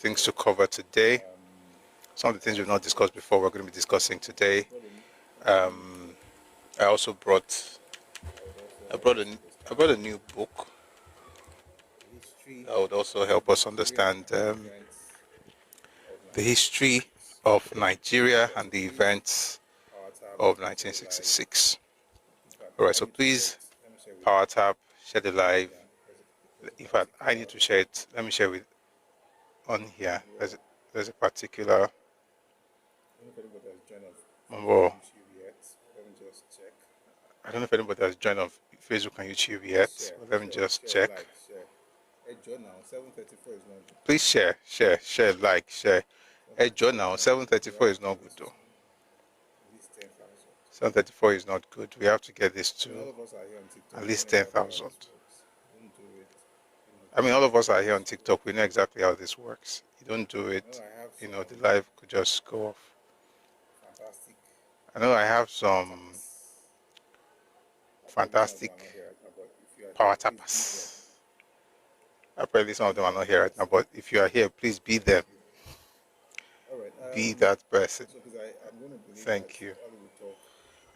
things to cover today. Some of the things we've not discussed before, we're going to be discussing today. I also brought a new book that would also help us understand the history of Nigeria and the events of 1966. All right, so please power tap, share the live. In fact, I need to share it. Let me share it on here. There's a particular. Well, I don't know if anybody has joined on Facebook and YouTube yet. But let me just check. Please share, like, share. Hey, John, now 734 is not good though. 734 is not good. We have to get this to at least 10,000. I mean, all of us are here on TikTok. We know exactly how this works. You don't do it, you know, the live could just go off. I know I have some fantastic power tappers. Apparently some of them are not here right now, but if you are here, please be them. Be that person. Thank you.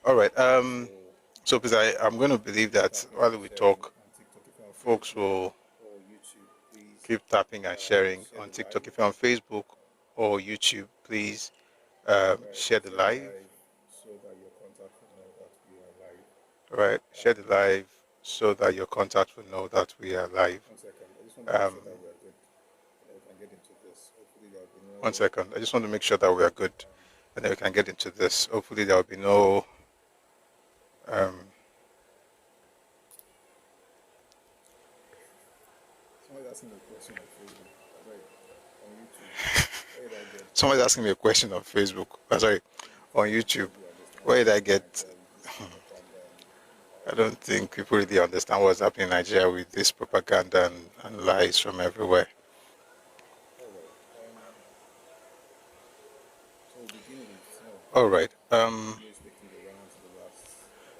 All right. So because I'm going to believe that while we talk, folks will keep tapping and sharing on TikTok. If you're on Facebook or YouTube, please share the live. All right. Share the live so that your contact will know that we are live. 1 second. I just want to make sure that we are good, and then we can get into this. Hopefully, there will be no. Somebody's asking me a question on Facebook. Sorry, on YouTube. Where did I get? I don't think people really understand what's happening in Nigeria with this propaganda and lies from everywhere. All right.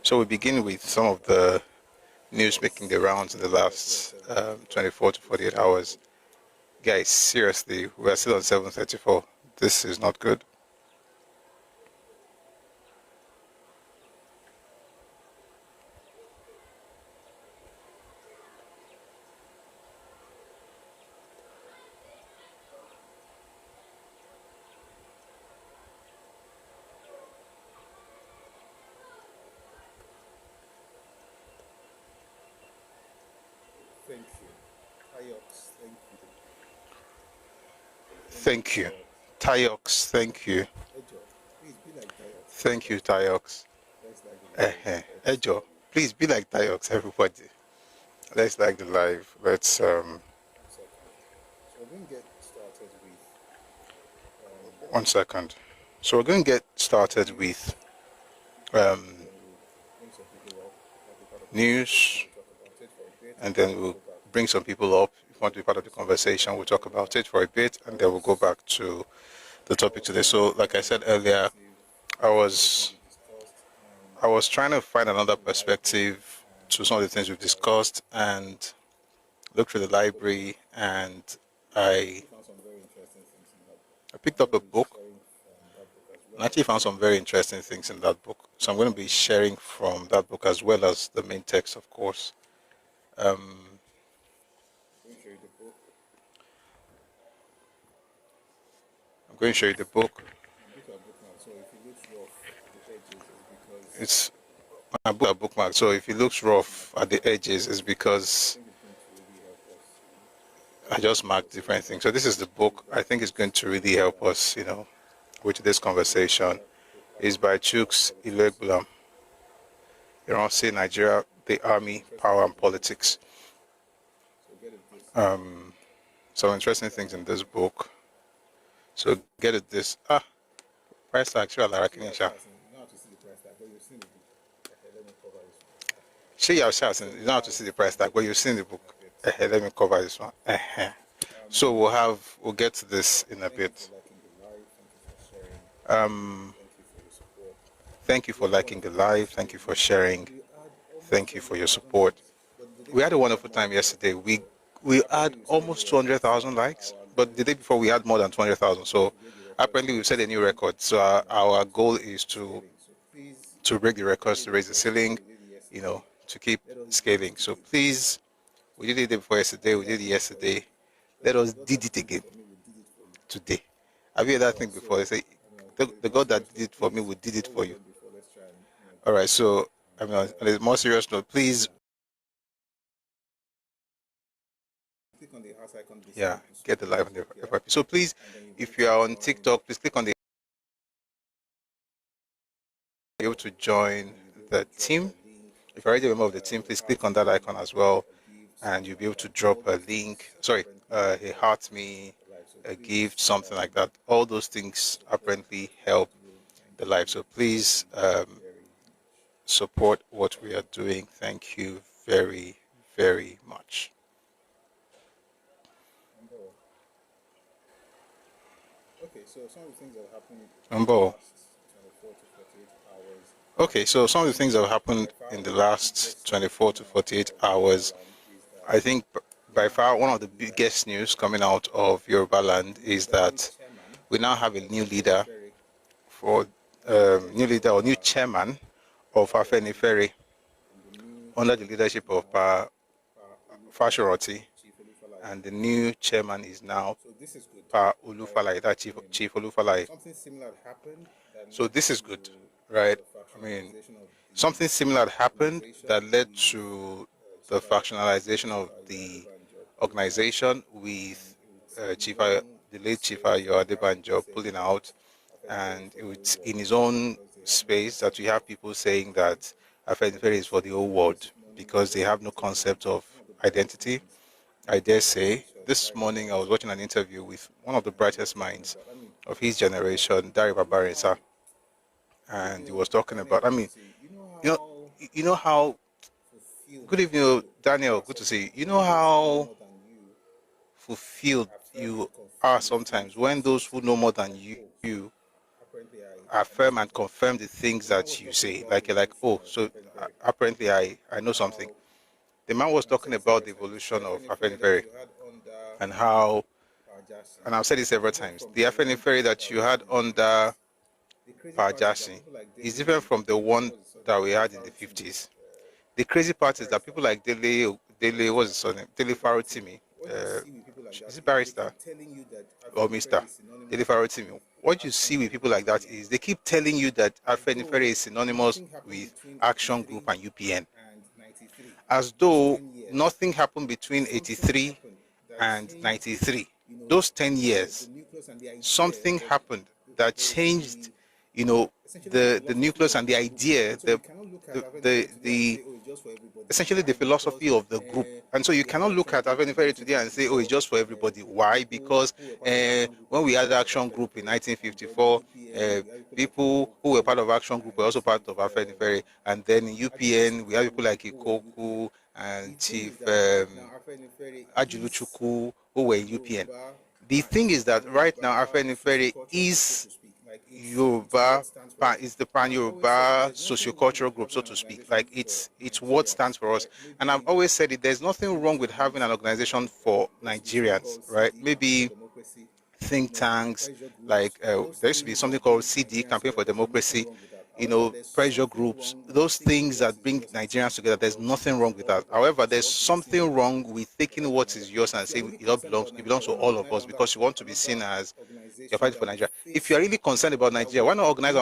So we begin with some of the news making the rounds in the last 24 to 48 hours. Guys, seriously, we are still on 734. This is not good. Thank you. Tyox, thank you. Thank you, Tyox. Ejo, please be like Tyox, everybody. Let's like the live. Let's 1 second. So we're going to get started with news, and then we'll bring some people up. If you want to be part of the conversation, we'll talk about it for a bit, and then we'll go back to the topic today. So, like I said earlier, I was trying to find another perspective to some of the things we've discussed, and looked through the library, and I picked up a book. I actually found some very interesting things in that book. So I'm going to be sharing from that book as well as the main text, of course. I'm going to show you the book. It's my book, a bookmark. So if it looks rough at the edges, it's because I just marked different things. So this is the book. I think it's going to really help us, you know, with this conversation. It's by Chuks Ilegbulam. Ironsi, Nigeria, the Army, Power and Politics. Some interesting things in this book. So get it this. Price tag, sure, Lara Kinesha. She your shots, and you don't have to see the price tag, but you've seen the book. Let me cover this one. So we'll get to this in a bit. Thank you for liking the live. Thank you for sharing. Thank you for your support. We had a wonderful time yesterday. We had almost 200,000 likes. but the day before we had more than 200,000. So apparently we've set a new record. So our goal is to break the records, to raise the ceiling, to keep scaling. So please, we did it the day before yesterday, we did it yesterday. Let us did it again today. Have you heard that thing before? They say, the God that did it for me will did it for you. All right, so on a more serious note, please, yeah, get the live on the FYP. So please, if you are on TikTok, please click on the able to join the team. If you're already a member of the team, please click on that icon as well, and you'll be able to drop a link. Sorry, a heart me, a gift, something like that. All those things apparently help the live. So please support what we are doing. Thank you very, very much. Okay, so some of the things that happened Okay, so some of the things that have happened in the last 24 to 48 hours, I think by far one of the biggest news coming out of Yoruba land is that we now have a new leader new chairman of Afenifere under the leadership of Fashoroti, and the new chairman is now Pa Olufalaye, that Chief Olufalaye. So this is good, right? I mean, something similar happened that led to the factionalization of the organization with the late Chief Ayo Adebanjo pulling out, and it's in his own space that we have people saying that Afenifere is for the whole world because they have no concept of identity. I dare say, this morning I was watching an interview with one of the brightest minds of his generation, Dari Babarisa, and he was talking about, you know how, good evening, Daniel, good to see you. You know how fulfilled you are sometimes when those who know more than you affirm and confirm the things that you say. Like you're like, oh, so apparently I know something. The man was talking about the evolution of Afenifere and how, and I've said this several times, the Afenifere that you had under Pajasi is different from the one that we had in the 50s. The crazy part is that people like what's his surname? Dele Farotimi, is it barrister or Mr. Dele Farotimi? What you see with people like that is they keep telling you that Afenifere is synonymous with Action Group and UPN, as though nothing happened between 83 and 93. Those 10 years, something happened that changed, the nucleus and the idea, the essentially the philosophy of the group. And so you cannot look at Afenifere today and say, oh, it's just for everybody. Why? Because when we had Action Group in 1954, people who were part of Action Group were also part of Afenifere. And then in UPN, we have people like Ikoku and Chief Ajuluchuku who were in UPN. The thing is that right now, Afenifere is Yoruba, is the pan-Yoruba sociocultural group, so to speak. Like it's what stands for us. And I've always said it, there's nothing wrong with having an organization for Nigerians, right? Maybe think tanks, like there used to be something called CD, Campaign for Democracy, pressure groups, those things that bring Nigerians together. There's nothing wrong with that. However, there's something wrong with taking what is yours and saying it belongs to all of us because you want to be seen as you're fighting for Nigeria. If you're really concerned about Nigeria, why not organize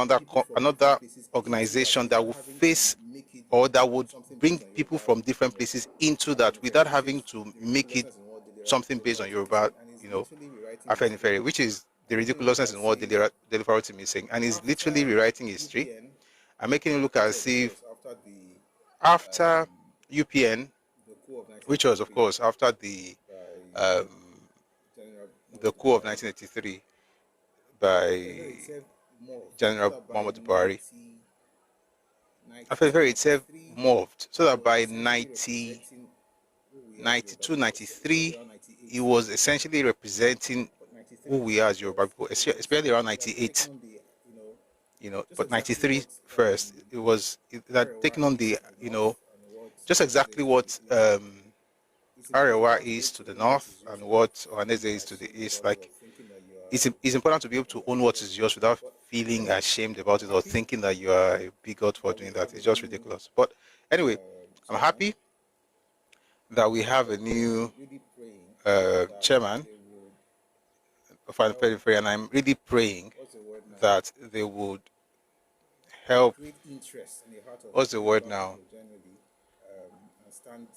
another organization that will face or that would bring people from different places into that without having to make it something based on Yoruba, Afenifere, which is the ridiculousness in what Dele Farotimi is saying, and he's literally rewriting history and making it look as if after UPN, which was of course after the coup of 1983 by General Muhammad Buhari, Afenifere itself morphed so that by 92, 93, he was essentially representing who we are as Yoruba people, especially around 98. But 93 first, it had taken on the, just exactly what Arewa is to the north and what Ohaneze is to the east. Like, it's important to be able to own what is yours without feeling ashamed about it or thinking that you are a bigot for doing that. It's just ridiculous. But anyway, I'm happy that we have a new chairman of our periphery, and I'm really praying that they would help. What's the word now?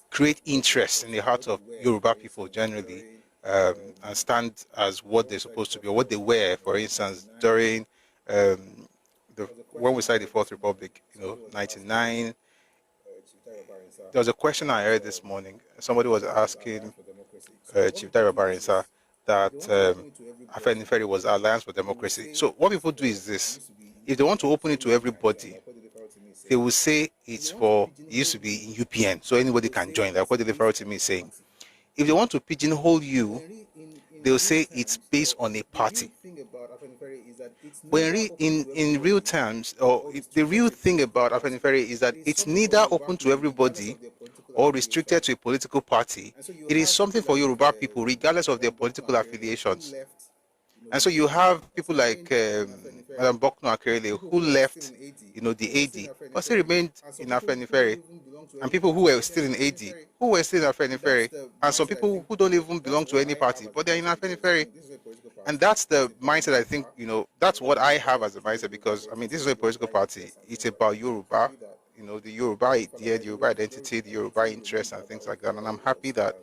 Create interest in the heart of Yoruba people generally, and stand as what they're supposed to be or what they were. For instance, during when we started the Fourth Republic, 99. There was a question I heard this morning. Somebody was asking Chief Dairo Barinsa that Afenifere was Alliance for Democracy. So what people do is this: if they want to open it to everybody, they will say it's for, it used to be in UPN, so anybody can join, like what the referral to me is saying. If they want to pigeonhole you, they'll say it's based on a party. But in real terms, or the real thing about Afenifere is that it's neither open to everybody or restricted to a political party. It is something for Yoruba people, regardless of their political affiliations. And so you have people like Madam Bokno Akerele, who left, the AD, but still remained in Afenifere, and people who were still in AD, who were still in Afenifere, and some people who don't even belong to any party, but they're in Afenifere. And that's the mindset, I think, that's what I have as a mindset, because, this is a political party. It's about Yoruba, the Yoruba idea, the Yoruba identity, the Yoruba interest, and things like that. And I'm happy that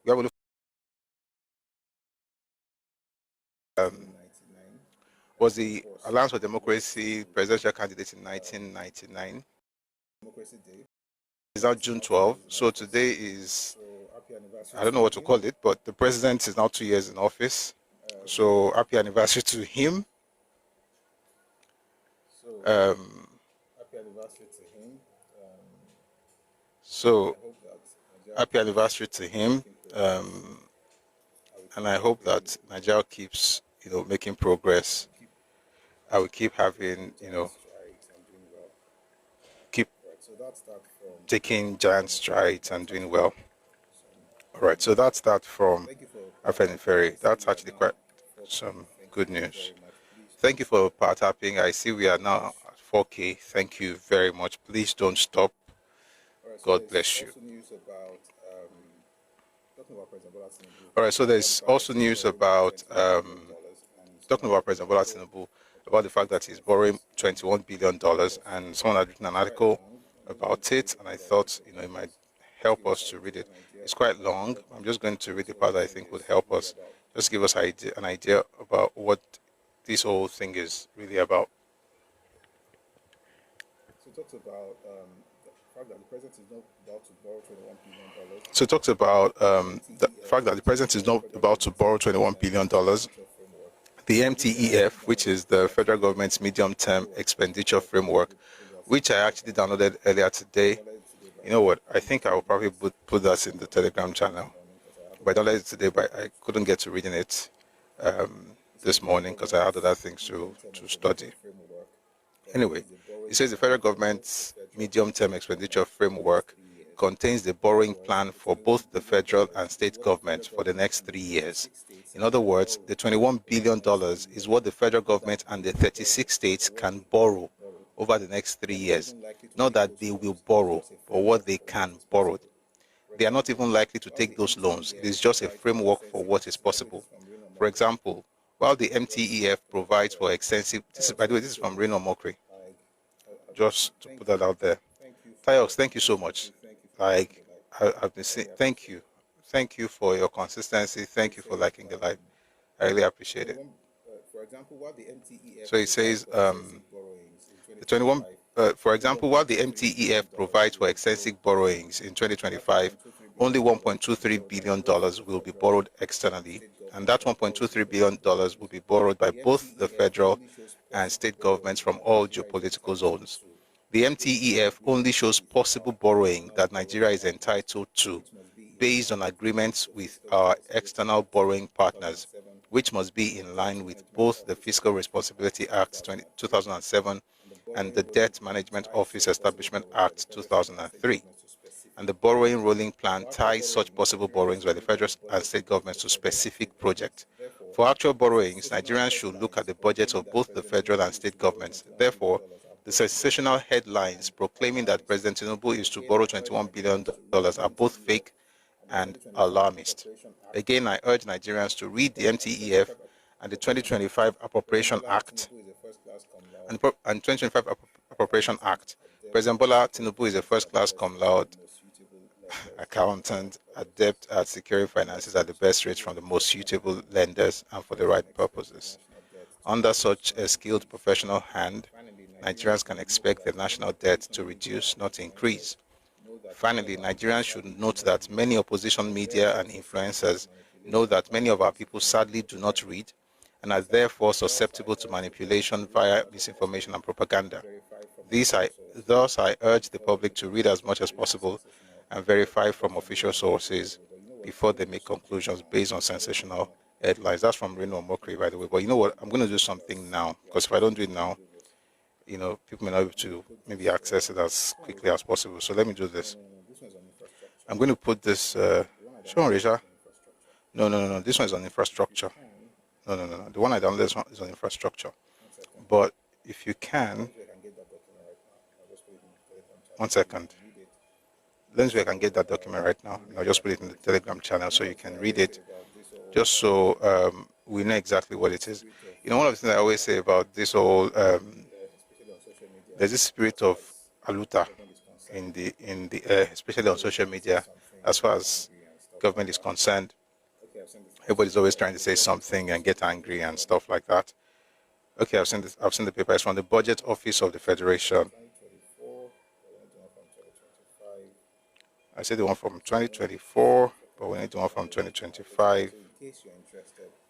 we have was the Alliance for Democracy presidential candidate in 1999. It's now June 12, so today is, I don't know what to call it, but the president is now 2 years in office. So happy anniversary to him. So happy anniversary to him. And I hope that Nigeria keeps, making progress. I will keep having, keep taking giant strides and doing well. All right, so that's that from Afenifere. That's actually quite some good news. Thank you for power tapping. I see we are now at 4K. Thank you very much. Please don't stop. God bless you. All right, so there's also news about talking about President Bola Tinubu, about the fact that he's borrowing $21 billion, and someone had written an article about it, and I thought, it might help us to read it. It's quite long. I'm just going to read the part that I think would help us, just give us an idea about what this whole thing is really about. So it talks about the fact that the president is not about to borrow $21 billion. So it talks about the fact that the president is not about to borrow $21 billion. The MTEF, which is the federal government's medium-term expenditure framework, which I actually downloaded earlier today. You know what? I think I will probably put that in the Telegram channel. But I downloaded it today, but I couldn't get to reading it this morning because I had other things to study. Anyway, it says the federal government's medium-term expenditure framework contains the borrowing plan for both the federal and state government for the next 3 years. In other words, the $21 billion is what the federal government and the 36 states can borrow over the next 3 years. Not that they will borrow, but what they can borrow. They are not even likely to take those loans. It is just a framework for what is possible. For example, while the MTEF provides for extensive, by the way, this is from Reno Mokri, just to put that out there. Tayox, thank you so much. I've been saying, thank you for your consistency. Thank you for liking the live. I really appreciate it. So it says the 21. For example, while the MTEF provides for extensive borrowings in 2025, only $1.23 billion will be borrowed externally, and that $1.23 billion will be borrowed by both the federal and state governments from all geopolitical zones. The MTEF only shows possible borrowing that Nigeria is entitled to based on agreements with our external borrowing partners, which must be in line with both the Fiscal Responsibility Act 2007 and the Debt Management Office Establishment Act 2003. and the borrowing rolling plan ties such possible borrowings by the federal and state governments to specific projects. For actual borrowings, Nigerians should look at the budgets of both the federal and state governments. Therefore, the sensational headlines proclaiming that President Tinubu is to borrow $21 billion are both fake and alarmist. Again, I urge Nigerians to read the MTEF and the 2025 Appropriation Act and 2025 Appropriation Act. President Bola Tinubu is a first-class cum laude accountant, adept at securing finances at the best rates from the most suitable lenders and for the right purposes. Under such a skilled professional hand, Nigerians can expect the national debt to reduce, not increase. Finally, Nigerians should note that many opposition media and influencers know that many of our people sadly do not read and are therefore susceptible to manipulation via misinformation and propaganda. Thus, I urge the public to read as much as possible and verify from official sources before they make conclusions based on sensational headlines. That's from Reno Mokri, by the way. But you know what? I'm going to do something now, because if I don't do it now, people may not be able to maybe access it as quickly as possible. So let me do this. I'm going to put this. Show on Risha. No. This one is on infrastructure. No. The one I downloaded is on infrastructure. But if you can, 1 second. Let me see if I can get that document right now. I'll just put it in the Telegram channel so you can read it, just so we know exactly what it is. One of the things I always say about this whole, there's this spirit of aluta in the air, especially on social media, as far as government is concerned. Everybody's always trying to say something and get angry and stuff like that. Okay, I've seen the paper. It's from the Budget Office of the Federation. I said the one from 2024, but we need the one from 2025.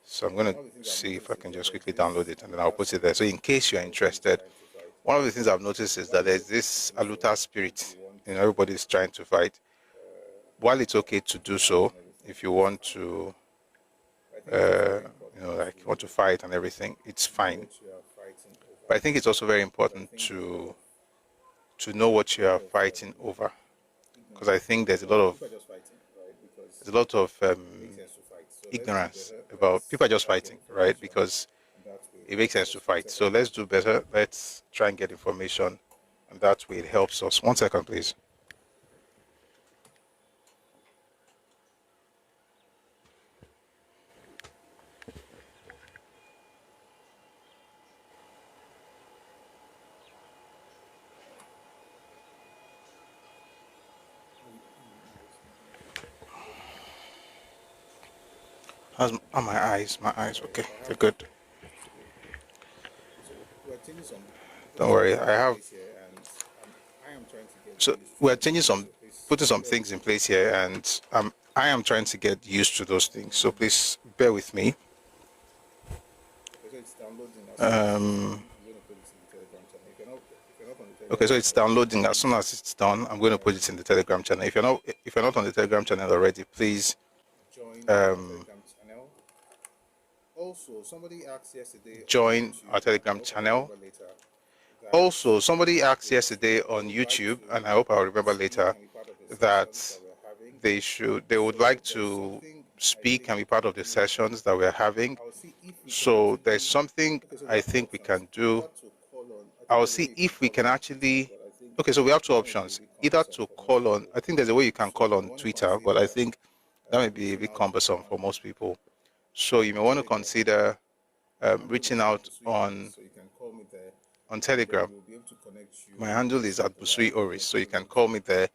So I'm going to see if I can just quickly download it, and then I'll put it there. So in case you're interested, one of the things I've noticed is that there's this aluta spirit. Everybody's trying to fight. While it's okay to do so, if you want to, want to fight and everything, it's fine. But I think it's also very important to know what you are fighting over. Because I think there's a lot of ignorance about people are just fighting, right? Because it makes sense to fight. So let's do better. Let's try and get information, and that way it helps us. 1 second, please. How's my eyes? My eyes, okay, they're good. Don't worry, I have. So we're putting some things in place here, and I am trying to get used to those things. So please bear with me. Okay, so it's downloading. As soon as it's done, I'm going to put it in the Telegram channel. If you're not on the Telegram channel already, please. Also, somebody asked yesterday. Join our Telegram channel. Also, somebody asked yesterday on YouTube, and I hope I'll remember later, that they would like to speak and be part of the sessions that we're having. So there's something I think we can do. I'll see if we can actually. Okay, so we have two options. Either to call on. I think there's a way you can call on Twitter, but I think that may be a bit cumbersome for most people. So you may want to consider reaching out on Telegram. My handle is at Busui Oris, so you can call me there,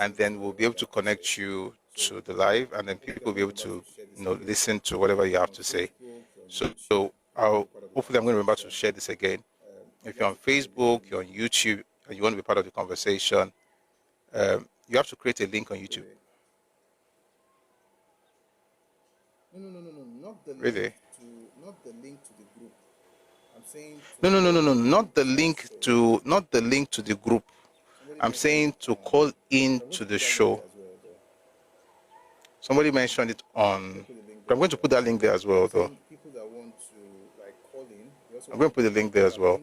and then we'll be able to connect you to the live, and then people will be able to listen to whatever you have to say. So hopefully I'm going to remember to share this again. If you're on Facebook, you're on YouTube, and you want to be part of the conversation, you have to create a link on YouTube. No, not the really? Link not the link to the group. I'm saying no, not the link to the group. I'm saying to call in to the show. Somebody mentioned it on. I'm going to put that link there as well, though. I'm going to put the link there as well.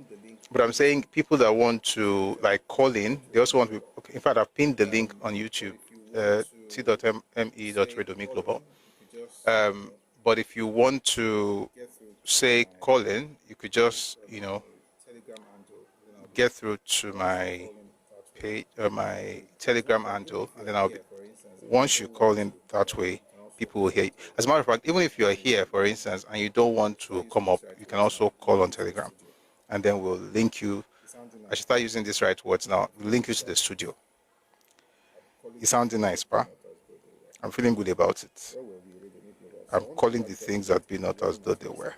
But I'm saying people that want to call in, they also want to. Okay, in fact, I've pinned the link on YouTube. t.me.redomiglobal. But if you want to say call in, you could just, get through to my page, my Telegram handle, and then once you call in that way, people will hear you. As a matter of fact, even if you are here, for instance, and you don't want to come up, you can also call on Telegram, and then we'll link you. I should start using these right words now. We'll link you to the studio. It's sounding nice, pa. I'm feeling good about it. I'm calling the things that be not as though they were.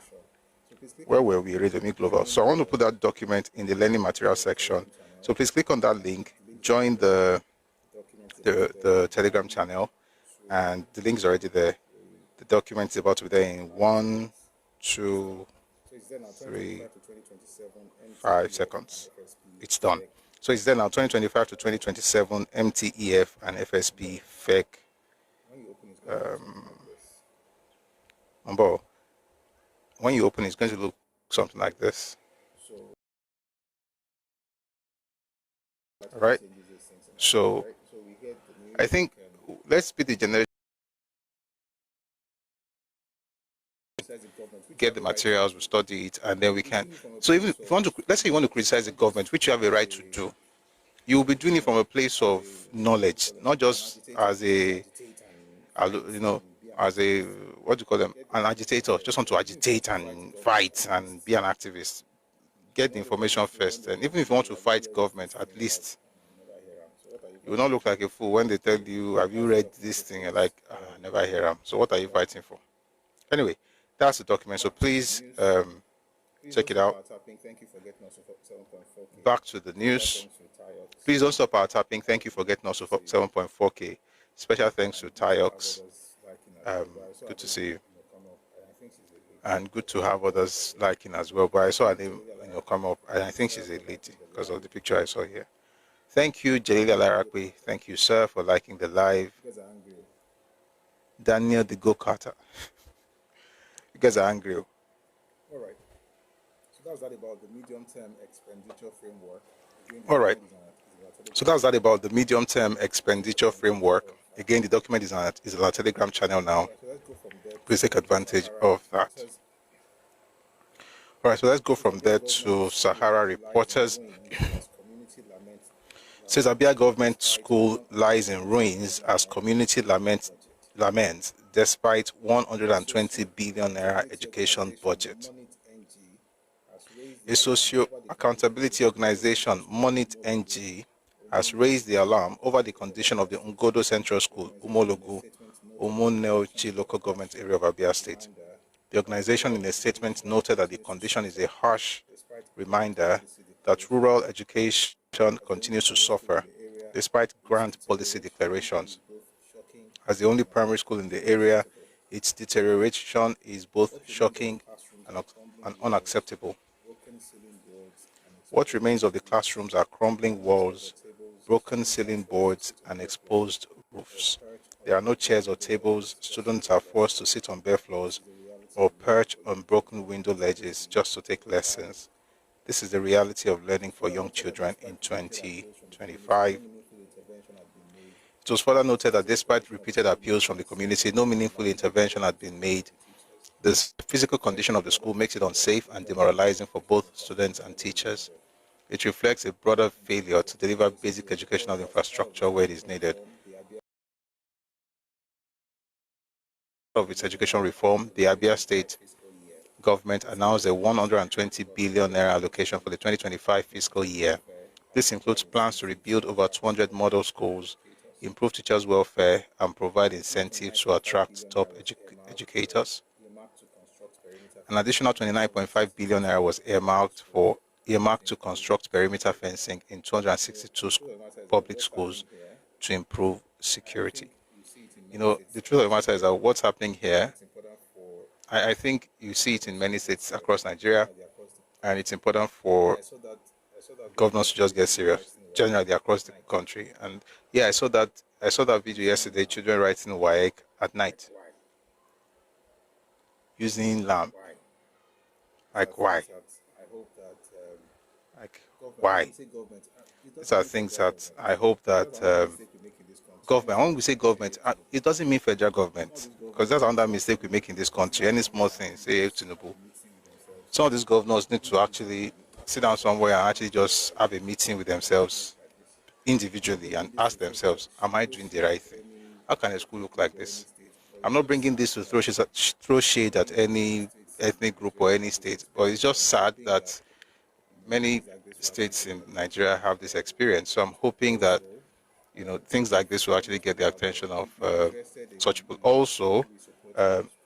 Where were we? Redomic Global. So I want to put that document in the learning material section. So please click on that link, join the Telegram channel, and the link is already there. The document is about to be there in 1, 2, 3, 5 seconds. It's done. So it's there now, 2025 to 2027, MTEF and FSP FEC. When you open, it's going to look something like this. All right. So I think let's be the generation. Get the materials, we study it, and then we can. So even if you want to, let's say you want to criticize the government, which you have a right to do, you will be doing it from a place of knowledge, not just as a, as a, what do you call them, an agitator. Just want to agitate and fight and be an activist. Get the information first, and even if you want to fight government, at least you will not look like a fool when they tell you, "Have you read this thing?" You're like, I never hear them. So what are you fighting for? Anyway, that's the document. So please check it out. Back to the news. Please don't stop our tapping. Thank you for getting us to 7.4K. Special thanks to Tyox. Good to see you. And good to have others liking as well. But I saw her name come up, and I think she's a lady because of the picture I saw here. Thank you, Jalila Larakwe. Thank you, sir, for liking the live. Daniel the Go-Karter. You guys are angry. All right. So that's that about the medium-term expenditure framework. All right. So that's that about the medium-term expenditure framework. Again, the document is on our Telegram channel now. Please take advantage of that. All right. So let's go from there to Sahara Reporters. Says Abia Government School lies in ruins as community laments despite 120 billion naira education budget. A socio-accountability organization, Monit NG, has raised the alarm over the condition of the Ngodo Central School, Umologu, Umunneochi local government area of Abia State. The organization in a statement noted that the condition is a harsh reminder that rural education continues to suffer despite grant policy declarations. As the only primary school in the area, its deterioration is both shocking and unacceptable. What remains of the classrooms are crumbling walls, broken ceiling boards, and exposed roofs. There are no chairs or tables. Students are forced to sit on bare floors or perch on broken window ledges just to take lessons. This is the reality of learning for young children in 2025. It was further noted that despite repeated appeals from the community, no meaningful intervention had been made. The physical condition of the school makes it unsafe and demoralizing for both students and teachers. It reflects a broader failure to deliver basic educational infrastructure where it is needed. Of its education reform, the Abia State government announced a 120 billion naira allocation for the 2025 fiscal year. This includes plans to rebuild over 200 model schools, improve teachers' welfare, and provide incentives to attract top educators. An additional 29.5 billion naira was earmarked to construct perimeter fencing in 262 public schools to improve security. The truth of the matter is that what's happening here, I think you see it in many states across Nigeria, and it's important for governors to just get serious, generally across the country. And yeah, I saw that video yesterday, children writing WAEC at night using lamp. Like, why? Like, why? These are things that I hope that government, when we say government, it doesn't mean federal government, because that's another mistake we make in this country. Any small thing, say Tinubu. Some of these governors need to actually sit down somewhere and actually just have a meeting with themselves individually and ask themselves, am I doing the right thing? How can a school look like this? I'm not bringing this to throw shade at any ethnic group or any state, but it's just sad that many states in Nigeria have this experience. So I'm hoping that things like this will actually get the attention of such people. Also,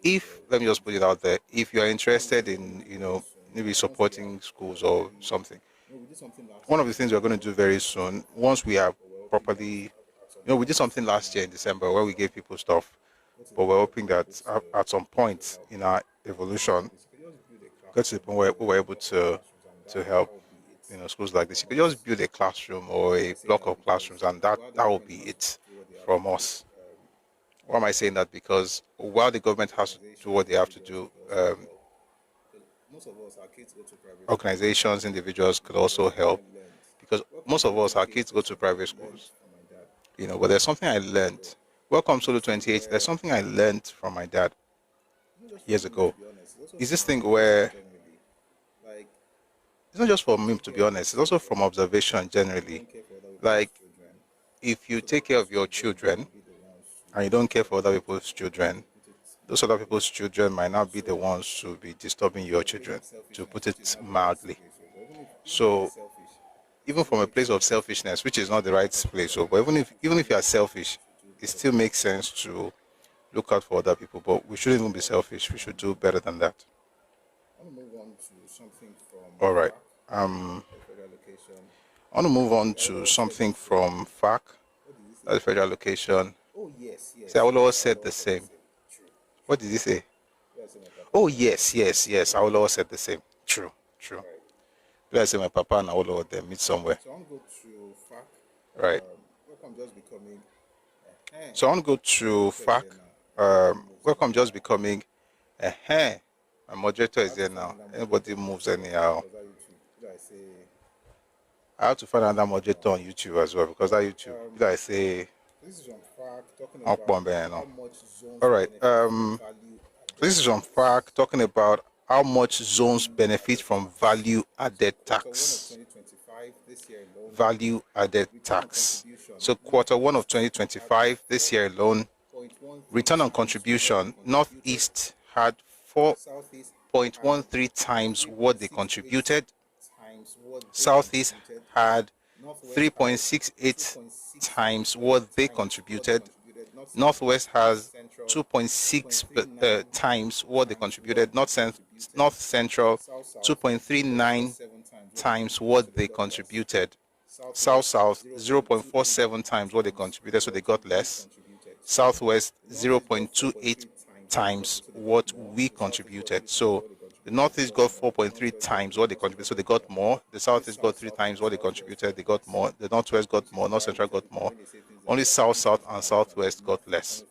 if let me just put it out there, if you are interested in maybe supporting schools or something, one of the things we're going to do very soon, once we are properly, we did something last year in December where we gave people stuff, but we're hoping that at some point in our evolution, get to the point where we were able to help schools like this. You could just build a classroom or a block of classrooms, and that will be it from us. Why am I saying that? Because while the government has to do what they have to do, organizations, individuals could also help. Because most of us, our kids go to private schools, but there's something I learned. Welcome, Solo 28. There's something I learned from my dad years ago. Is this thing where it's not just from him, to be honest, it's also from observation generally. Like, if you take care of your children and you don't care for other people's children, those other people's children might not be the ones to be disturbing your children, to put it mildly. So, even from a place of selfishness, which is not the right place, but even if you are selfish, it still makes sense to look out for other people. But we shouldn't even be selfish. We should do better than that. All right. I want to move on to something from FAC, the federal location. See, Awolowo said the same. What did he say? Oh, yes. Awolowo said the same. True. Let's say my papa and Awolowo, they meet somewhere. Right. So I want to go to FAC. Welcome just becoming. My moderator is there now. Anybody moves anyhow. I have to find another moderator on YouTube as well, because that YouTube, I say, all right. This is on FAC talking about how much zones benefit from value added tax. Value added tax. So Q1 of 2025, this year alone, return on contribution, Northeast had 4.13 times what they contributed. Southeast had 3.68 times what they contributed. Northwest has 2.6 times what they contributed. North Central 2.39 times what they contributed. South 0.47 times what they contributed, so they got less. Southwest 0.28 times what we contributed. So the Northeast got 4.3 times what they contributed, so they got more. The Southeast got 3 times what they contributed, they got more. The Northwest got more, North Central got more. Only South, and Southwest got less.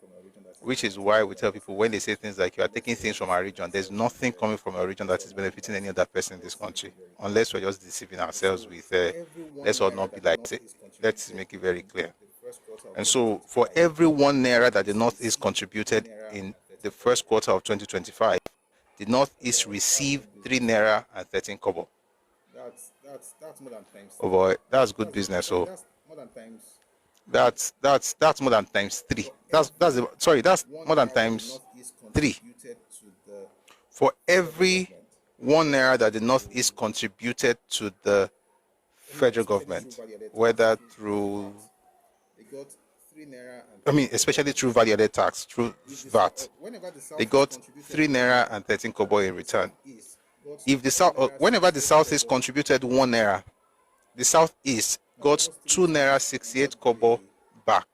Which is why we tell people, when they say things like you are taking things from our region, there's nothing coming from a region that is benefiting any other person in this country, unless we're just deceiving ourselves with let's all not be like it. Let's make it very clear. And so for every 1 naira that the Northeast contributed in the first quarter of 2025, the Northeast received 3 naira and 13 kobo. That's more than times. Oh boy, that's good business. So that's more than times. That's more than times 3. That's more than times 3. For every 1 naira that the Northeast contributed to the federal government, whether through, especially through value-added tax, through VAT, they got 3 naira and 13 kobo in return. If the whenever the Southeast contributed 1 naira, the Southeast got 2 naira 68 kobo back.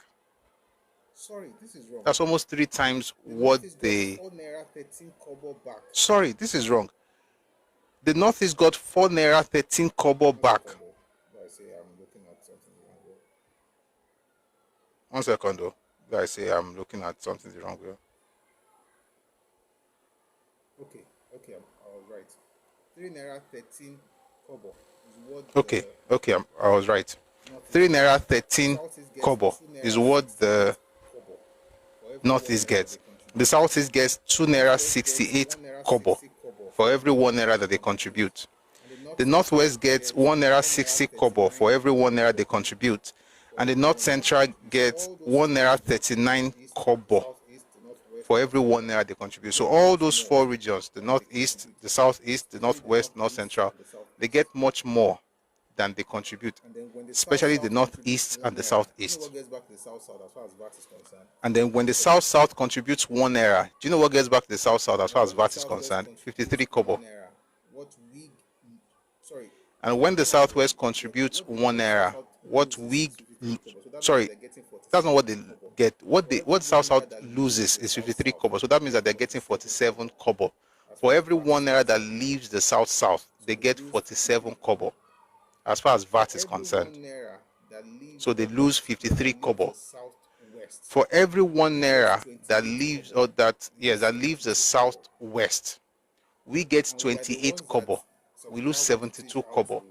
Sorry, this is wrong. That's almost 3 times what they. 4 naira 13 kobo back. Sorry, this is wrong. The Northeast got 4 naira 13 kobo back. I say I'm looking at something wrong. 1 second though. I say I'm looking at something wrong here. Okay, I was right. 3 naira 13 Okay, I was right. 3 naira 13 kobo is what the Northeast gets. The Southeast gets 2 naira 68 kobo for every 1 naira that they contribute. The Northwest gets 1 naira 60 kobo for every 1 naira they contribute. And the North Central gets 1 naira 39 kobo for every 1 naira they contribute. So all those 4 regions, the Northeast, the Southeast, the Northwest, North Central, they get much more than they contribute, especially the Northeast and the Southeast. And then when the South contributes 1 naira, do you know what gets back to the South as far as VAT is concerned? 53 kobo. And when the Southwest contributes 1 naira, that's not what they get. What South loses is 53 kobo. So that means that they're getting 47 kobo. For every 1 naira that leaves the South, they get 47 kobo as far as VAT is concerned. So they lose 53 kobo. For every 1 naira that leaves the Southwest, we get 28 kobo. We lose 72 kobo.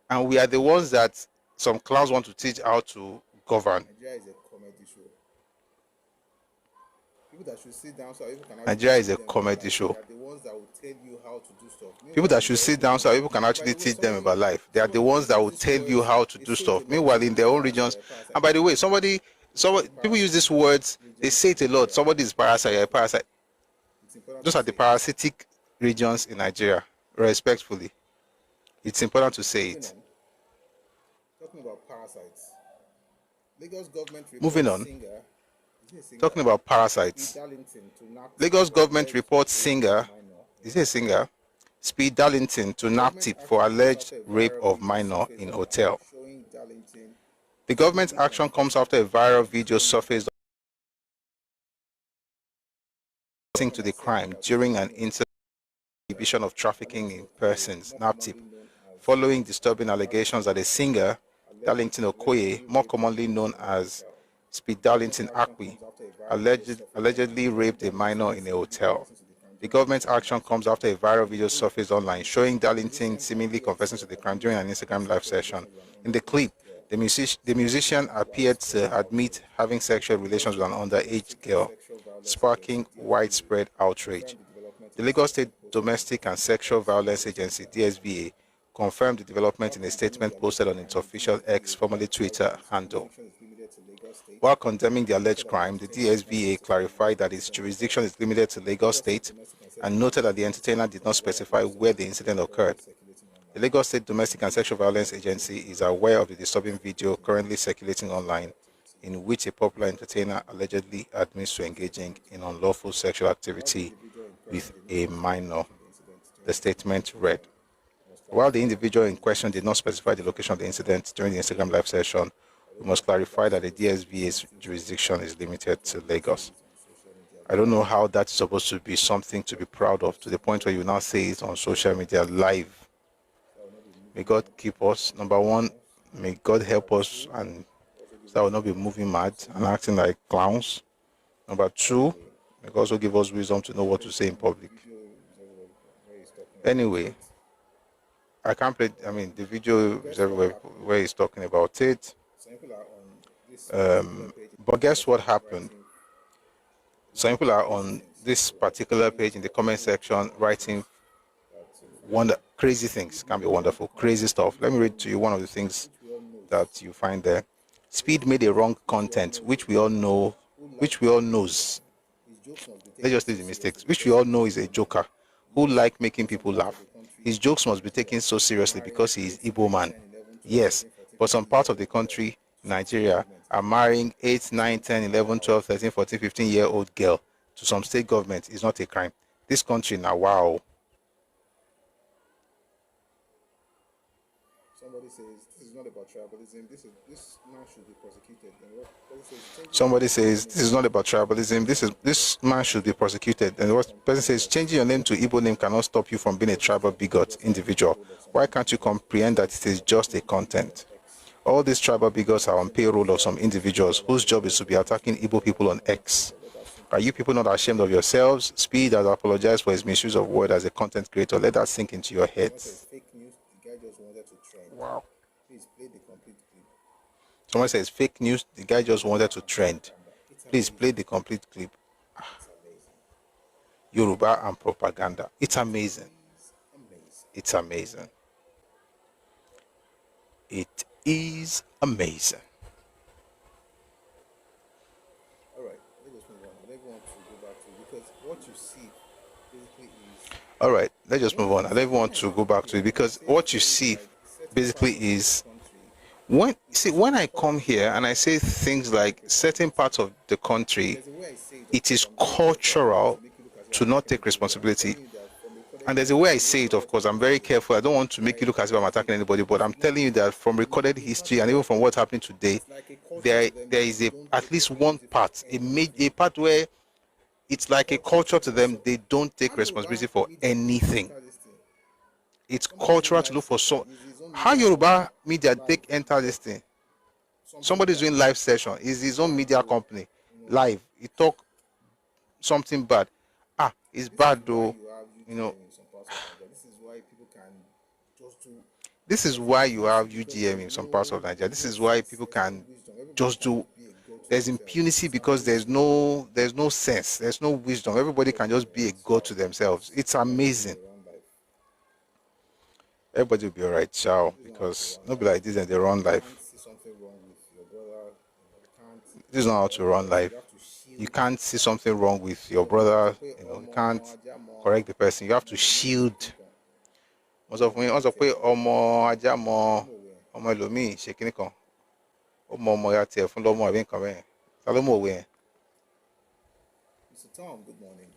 And we are the ones that some clowns want to teach how to govern. Nigeria is a comedy show. People that should sit down so people can actually teach them about life. They are the ones that will tell you how to do stuff. Meanwhile, in their own regions, and by the way, people use these words, they say it a lot. Somebody is parasite, parasite. Those are the parasitic regions in Nigeria, respectfully. It's important to say it. Talking about parasites. Lagos government moving on. Talking about parasites. Lagos government reports singer, is he a singer? Speed Darlington to NAPTIP for alleged rape of minor in hotel. The government's action comes after a viral video surfaced to the crime during an inhibition of trafficking in persons, NAPTIP, following disturbing allegations that a singer, Darlington Okoye, more commonly known as Speed Darlington Akwi, allegedly raped a minor in a hotel. The government's action comes after a viral video surfaced online showing Darlington seemingly confessing to the crime during an Instagram live session. In the clip, the musician appeared to admit having sexual relations with an underage girl, sparking widespread outrage. The Lagos State Domestic and Sexual Violence Agency, DSVA, confirmed the development in a statement posted on its official X, formerly Twitter, handle. While condemning the alleged crime, the DSVA clarified that its jurisdiction is limited to Lagos State and noted that the entertainer did not specify where the incident occurred. The Lagos State Domestic and Sexual Violence Agency is aware of the disturbing video currently circulating online in which a popular entertainer allegedly admits to engaging in unlawful sexual activity with a minor. The statement read, while the individual in question did not specify the location of the incident during the Instagram live session, we must clarify that the DSVA's jurisdiction is limited to Lagos. I don't know how that's supposed to be something to be proud of, to the point where you now say it on social media live. May God keep us. Number one, may God help us and so I will not be moving mad and acting like clowns. Number two, may God also give us wisdom to know what to say in public. Anyway, I can't play, the video is everywhere where he's talking about it. But guess what happened? Some people are on this particular page in the comment section writing crazy things. Can be wonderful, crazy stuff. Let me read to you one of the things that you find there. Speed made a wrong content, which we all knows. Let's just leave the mistakes. Which we all know is a joker who like making people laugh. His jokes must be taken so seriously because he is Igbo man. Yes, but some parts of the country, Nigeria, are marrying 8, 9, 10, 11, 12, 13, 14, 15-year-old girl to some state government is not a crime. This country now, wow. Somebody says this is not about tribalism. This man should be prosecuted. Somebody says this is not about tribalism. This man should be prosecuted. And what person says changing your name to Igbo name cannot stop you from being a tribal bigot individual. Why can't you comprehend that it is just a content? All these tribal bigots are on payroll of some individuals whose job is to be attacking Igbo people on X. Are you people not ashamed of yourselves? Speed has apologized for his misuse of word as a content creator. Let that sink into your heads. Fake news. The guy just wanted to trend. Wow. Please play the complete clip. Someone says fake news. The guy just wanted to trend. Please play the complete clip. It's amazing. Yoruba and propaganda. It's amazing. Amazing. It's amazing. It is amazing. All right, let's just move on. I don't want to go back to it because what you see basically is. All right, let's just move on. I don't even want to go back to it because what you see basically is when I come here and I say things like certain parts of the country, it is cultural to not take responsibility. And there's a way I say it, of course. I'm very careful. I don't want to make you look as if I'm attacking anybody, but I'm telling you that from recorded history and even from what's happening today, there is at least one part, a part where it's like a culture to them. They don't take responsibility for anything. It's cultural to look for how Yoruba media enter this thing. Somebody's doing live session. It's his own media company. Live. He talk something bad. It's bad though. You know. This is why you have UGM in some parts of Nigeria. This is why people can just do. There's impunity because there's no sense. There's no wisdom. Everybody can just be a god to themselves. It's amazing. Everybody will be alright, ciao. Because nobody like this and they run life. This is not how to run life. You can't see something wrong with your brother. You can't correct the person. You have to shield. Most of me, also pé ọmọ ajá mọ ọmọ ẹlòmíì ṣe kíní kan. Ó mọ ọmọ ya tiẹ̀ fún lọ́mọ àbí nǹkan bẹ́ẹ̀. Ta ló mọ̀ òwe yẹn? Mr. Tom, good morning.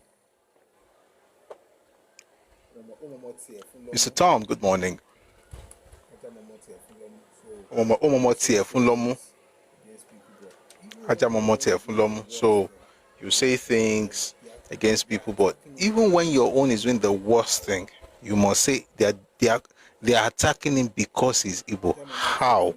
Mr. Tom, good morning. Ọmọ tiẹ̀ fún lọ́mú. Ajá mọ ọmọ tiẹ̀ fún lọ́mú. So you say things against people, but even when your own is doing the worst thing, you must say they are attacking him because he's Igbo. How?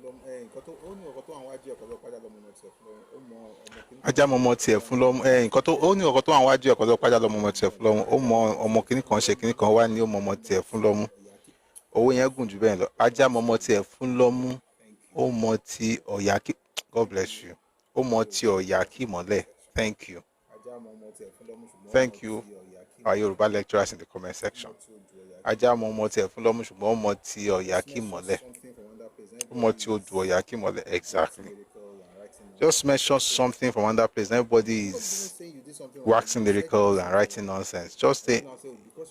Ajá mọ ọmọ tiẹ̀ fún lọ́mú. Nǹkan tó ó ní ọ̀kan tó àwọn wájú ẹ̀kọ́ tó pàjá lọ́mọ ọmọ tiẹ̀ fún lọ́mú. Ó mọ ọmọ kìíní kan ṣe kìíní kan wá ní ó mọ ọmọ tiẹ̀ fún lọ́mú. Owó yẹn gùn jù bẹ́ẹ̀ lọ. Ajá mọ ọmọ tiẹ̀ fún lọ́mú. Ó mọ ti ọ̀yà kí. God bless you. Ó mọ ti ọ̀yà kí mọ́lẹ̀. Thank you. Thank you, our Yoruba lecturers in the comment section. Ajá mọ ọmọ tiẹ̀ fún lọ́mú ṣùgbọ́n ó mọ ti ọ̀yà kí mọ́lẹ̀. Ó mọ ti odù ọ̀yà kí mọ́lẹ̀. Exactly. Just mention something from another place. Everybody is waxing lyrical and writing nonsense. Just say,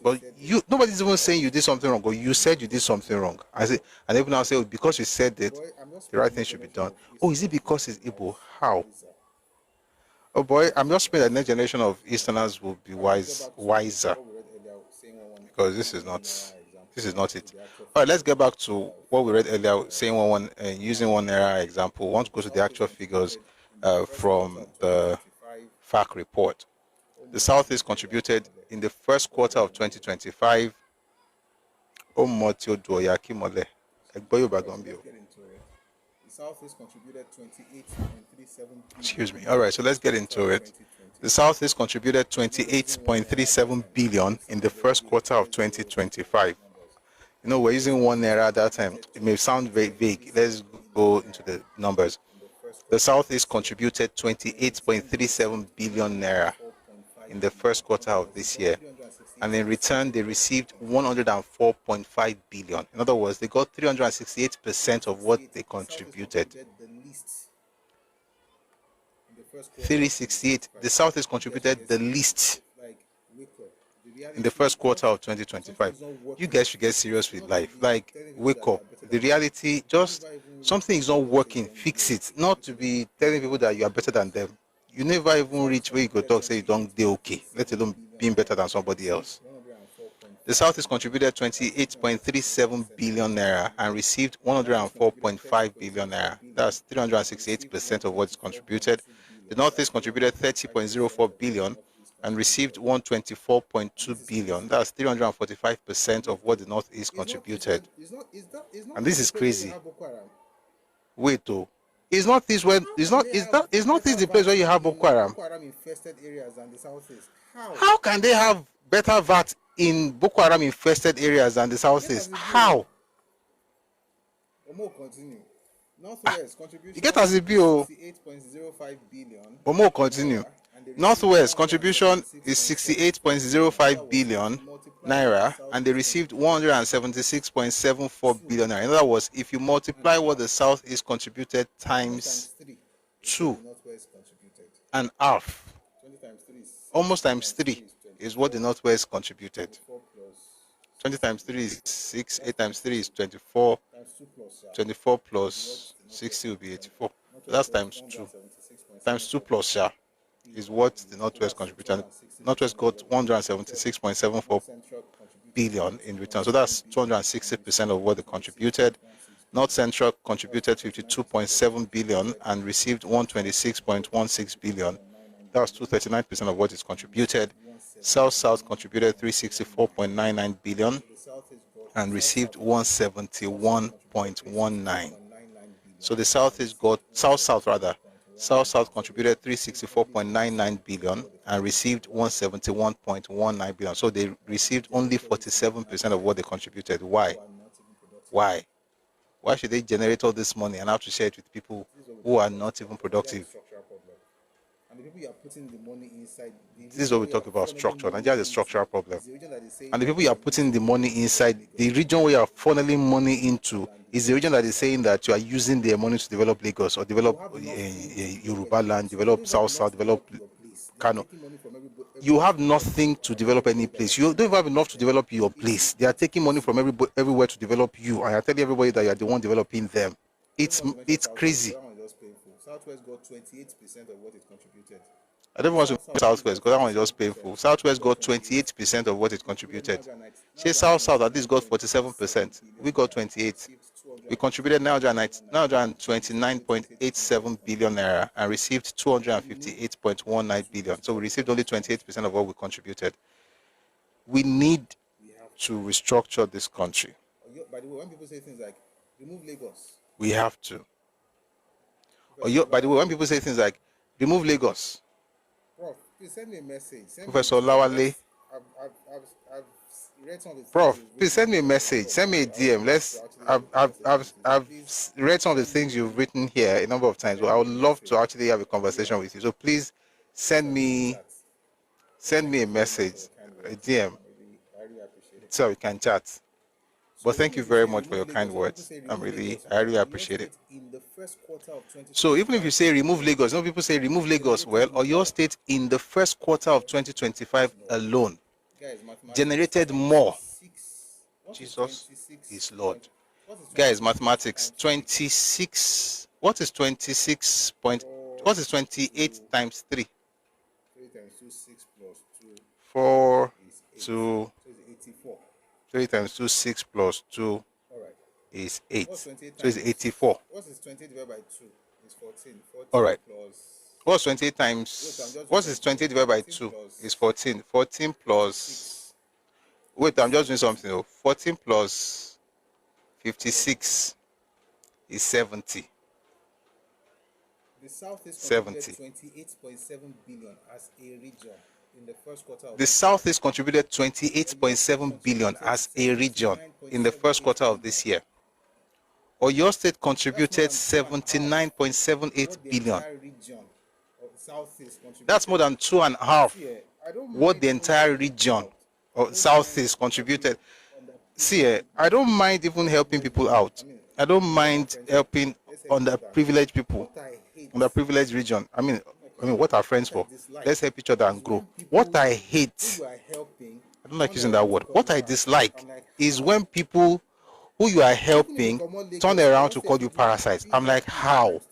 but nobody's even saying you did something wrong, or you said you did something wrong. And people now say, oh, because you said it, the right thing should be done. Oh, is it because it's Igbo? How? Oh boy, I'm just praying that the next generation of Easterners will be wiser. Because this is not it. All right, let's get back to what we read earlier, saying using one era example. We want to go to the actual figures from the FAC report. The Southeast contributed in the first quarter of 2025. The Southeast contributed 28.37. Excuse me. All right, so let's get into it. The Southeast contributed 28.37 billion in the first quarter of 2025. You know, we're using one naira at that time. It may sound very vague. Let's go into the numbers. The Southeast contributed 28.37 billion naira in the first quarter of this year. And in return, they received 104.5 billion. In other words, they got 368% of what they contributed. 368. The Southeast contributed the least in the first quarter of 2025. You guys should get serious with life. Like, wake up. The reality, just something is not working, fix it. Not to be telling people that you are better than them. You never even reach where you go talk, say you don't do okay, let alone being better than somebody else. The Southeast contributed 28.37 billion naira and received 104.5 billion naira. That's 368% of what is contributed. The Northeast contributed 30.04 billion and received 124.2 billion. That's 345% of what the Northeast contributed. And this is crazy. Wait, though. Is not this when is not this the place where you have Boko Haram? Boko Haram infested areas and the southeast. How can they have better VAT in Boko Haram infested areas than the southeast? How? Omo continue. Northwest contribution. You get as a bill. 68.05 billion. Omo continue. Northwest contribution is 68.05 billion naira, and they received 176.74 billion naira. In other words, if you multiply what the southeast contributed times 2.5, almost times 3 is what the northwest contributed. 20 times 3 is 6, 8 times 3 is 24, 24 plus 60 will be 84. So that's times 2. Times 2 plus is what the northwest contributed. Northwest got 176.74 billion in return. So that's 260% of what they contributed. North Central contributed 52.7 billion and received 126.16 billion. That was 239% of what is contributed. South contributed 364.99 billion and received 171.19. So the South contributed 364.99 billion and received 171.19 billion. So they received only 47% of what they contributed. Why? Why should they generate all this money and have to share it with people who are not even productive? And the people you are putting the money inside. This is what we talk about structure. Nigeria has a structural problem. And the people you are putting the money inside, the region where you are funneling money into, is the region that is saying that you are using their money to develop Lagos or develop Yoruba land, develop South, develop Kano. You have nothing to develop any place. You don't have enough to develop your place. They are taking money from everywhere to develop you, and I tell everybody that you are the one developing them. It's crazy. Southwest got 28% of what it contributed. I don't want to say Southwest because that one is just painful. Southwest got 28% of what it contributed. Say South at least got 47%. We got 28. We contributed 929.87 billion naira and received 258.19 billion. So we received only 28% of what we contributed. We need to restructure this country. By the way, when people say things like remove Lagos, we have to. By the way, when people say things like remove Lagos, Prof, please send me a message. Professor Lawale. I've read some of the things. Prof, please send me a message. Send me a DM. I've read some of the things you've written here a number of times. Well, I would love to actually have a conversation with you. So please send me a message, a DM, so we can chat. But thank you very much for your kind words. I really appreciate it. So even if you say remove Lagos, some people say remove Lagos. Well, Oyo State in the first quarter of 2025 alone generated more. Jesus is Lord. Guys, mathematics. 26. What is 26 point? What is 28 times 3? 3 times 2, 6 plus 2. 4 is 2. 84. 3 times 2, 6 plus 2 is 8. So it's 84. What is 28 divided by 2? It's 14. 14 all right. Plus... What's 28 times? What is 28 divided by 2? Is 14. 14 plus... 6. Wait, I'm just doing something. 14 plus 56 is 70. The South is 70. 28.7 billion as a region. In the first quarter of the Southeast contributed 28.7 billion as a region in the first quarter of this year. Oyo State contributed 79.78 billion. That's more than 2.5 what the entire region of Southeast contributed. See, I don't mind even helping people out. I don't mind helping underprivileged people, underprivileged region. I mean, what are friends for? Let's help each other and grow. What I hate, I don't like using that word. What I dislike is when people who you are helping turn around to call you parasites. I'm like, how?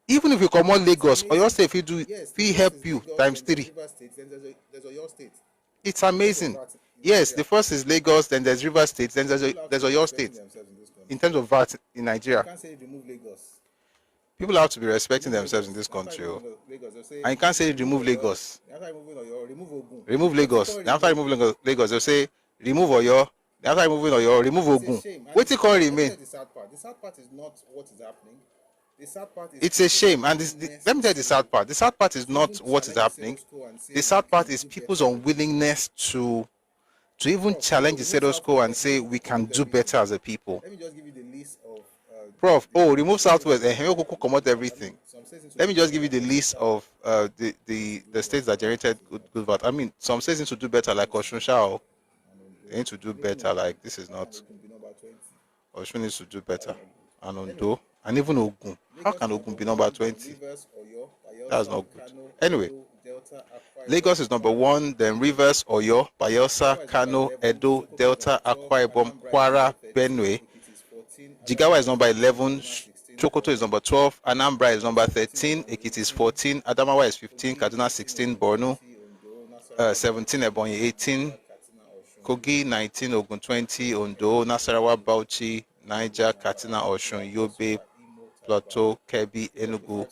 Even if you come on Lagos, or your state, if he help you times 3. It's amazing. Yes, the first is Lagos, then there's River State, then there's Oyo State. In terms of VAT in Nigeria. People have to be respecting themselves in this country. And you can't say remove Lagos. Remove Lagos. After removing Lagos, they'll say remove Oyo. After removing Oyo, remove Ogun. What you call remain? The sad part is not what is happening. The sad part is it's a shame. And let me tell you the sad part. The sad part is not what is happening. The sad part is people's unwillingness to even challenge the status quo and say we can do better as a people. Let me just give you the list of. Prof, remove Southwest and come out everything. Let me just give you the list of the states that generated good VAT. I mean, some states need to do better, like Osun Shao. They need to do better. Like this is not. Osun needs to do better, and Ondo, and even Ogun. How can Ogun be number 20? That's not good. Anyway, Lagos is number 1. Then Rivers, Oyo, Bayelsa, Kano, Edo, Delta, Akwa Ibom, Kwara, Benue. Jigawa is number 11. Sokoto is number 12. Anambra is number 13. Ekiti is 14. Adamawa is 15. Kaduna 16. Borno 17. Ebonyi 18. Kogi 19. Ogun 20. Ondo, Nasarawa, Bauchi, Niger, Katsina, Osun, Yobe, Plateau, Kebbi, Enugu,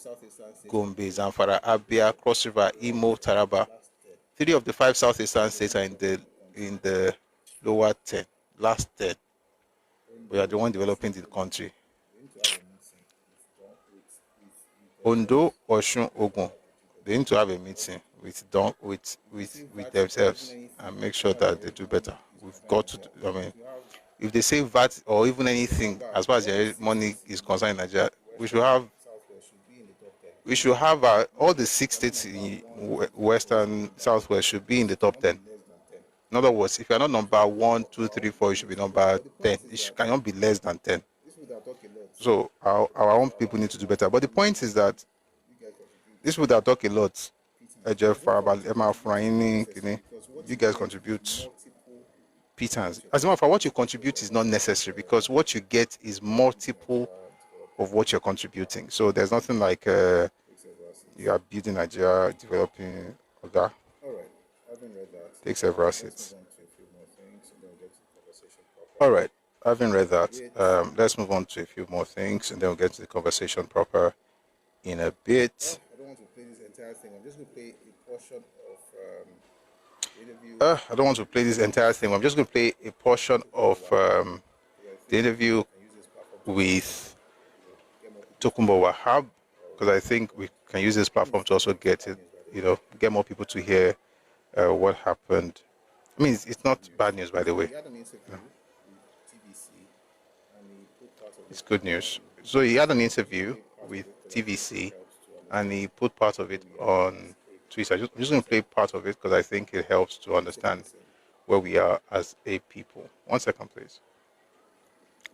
Gombe, Zamfara, Abia, Cross River, Imo, Taraba. 3 of the 5 southeastern states are in the lower 10, last 10. We are the one developing the country. Ondo, Osun, Ogun, they need to have a meeting with themselves and make sure that they do better. We've got to. I mean, if they say VAT or even anything as far as their money is concerned in Nigeria, we should have all the 6 states in Western Southwest should be in the top 10. In other words, if you're not number 1, 2, 3, 4, you should be number 10. It cannot be less than 10. So our own people need to do better. But the point is that this would talk a lot. You guys contribute. Pittance. As a matter of fact, what you contribute is not necessary because what you get is multiple of what you're contributing. So there's nothing like you are building Nigeria, developing Oga. All right, I haven't read that. Take several seats. All right, I haven't read that. Let's move on to a few more things and then we'll get to the conversation proper in a bit. I don't want to play this entire thing. I'm just going to play a portion of interview. I don't want to play this entire thing. I'm just going to play a portion of the interview with Tokunbo Wahab because I think we can use this platform to also get more people to hear what happened. I mean, it's not bad news, by the way. It's good news. So he had an interview with TVC and he put part of it on Twitter. I'm just going to play part of it because I think it helps to understand where we are as a people. 1 second, please.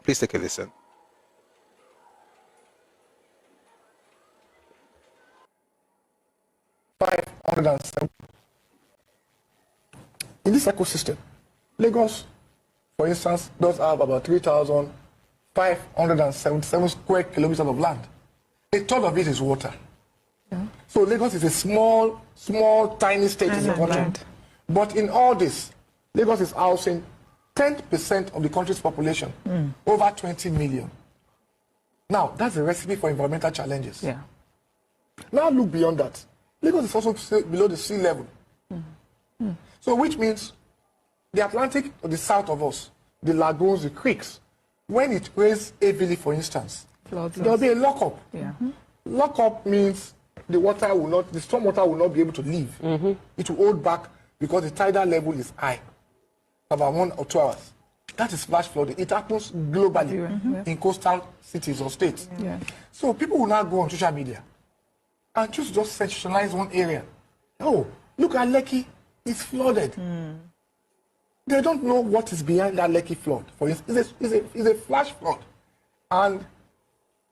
Please take a listen. 507. In this ecosystem, Lagos, for instance, does have about 3,577 square kilometers of land. A third of it is water. Yeah. So Lagos is a small, tiny state in the country. But in all this, Lagos is housing 10% of the country's population, over 20 million. Now, that's a recipe for environmental challenges. Yeah. Now look beyond that. Lagos is also below the sea level. So which means the Atlantic to the south of us, the lagoons, the creeks, when it rains heavily, for instance, there will be a lockup. Yeah. Lockup means the storm water will not be able to leave. It will hold back because the tidal level is high, about 1 or 2 hours. That is flash flooding. It happens globally in coastal cities or states. Yeah. So people will now go on social media and choose to just sensationalize one area. Oh, look at Lekki, it's flooded. They don't know what is behind that Lekki flood. For instance, it's a flash flood. And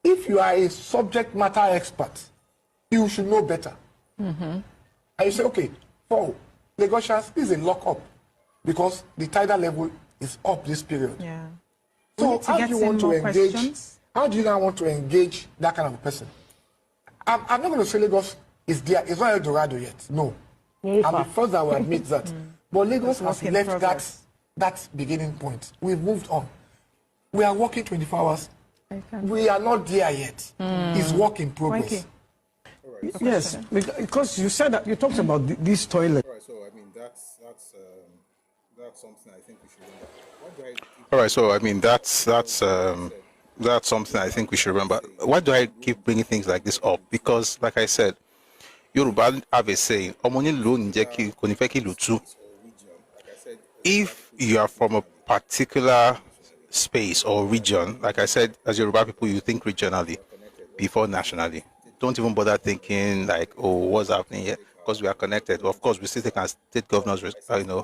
if you are a subject matter expert, you should know better. And you say, okay, for Lagosians, this is a lockup because the tidal level is up this period. Yeah. So how do you want to engage? How do you now want to engage that kind of a person? I'm not going to say Lagos is there. It's not El Dorado yet. No. I'm the first that will admit that. But Lagos has left that beginning point. We've moved on. We are working 24 hours. We are not there yet. It's work in progress. Right. Yes, because you said that you talked about this toilet. All right, so I mean that's something I think we should remember. All right, so I mean that's That's something I think we should remember. Why do I keep bringing things like this up? Because, like I said, Yoruba have a saying, if you are from a particular space or region, like I said, as Yoruba people, you think regionally before nationally. Don't even bother thinking like, oh, what's happening here? Because we are connected. Of course, we still take our state governors, into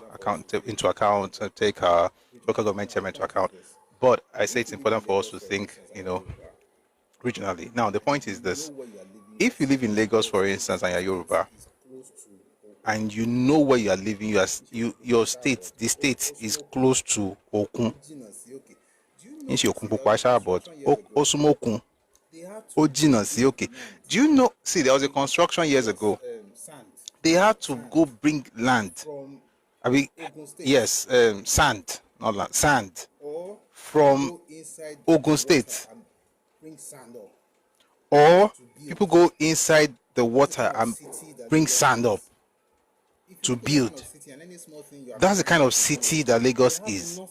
account, and take our local government chairman into account. But I say it's important for us to think, regionally. Now, the point is this: if you live in Lagos, for instance, and you're Yoruba, and you know where you are living, your state, the state is close to Okun. Into Okun Pukwasha, but Osumokun. Okay. Do you know? See, there was a construction years ago. They had to go bring land. I mean, yes, sand, not land, sand from Ogun State. Or people go inside the water and bring sand up to build. That's the kind of city that Lagos is.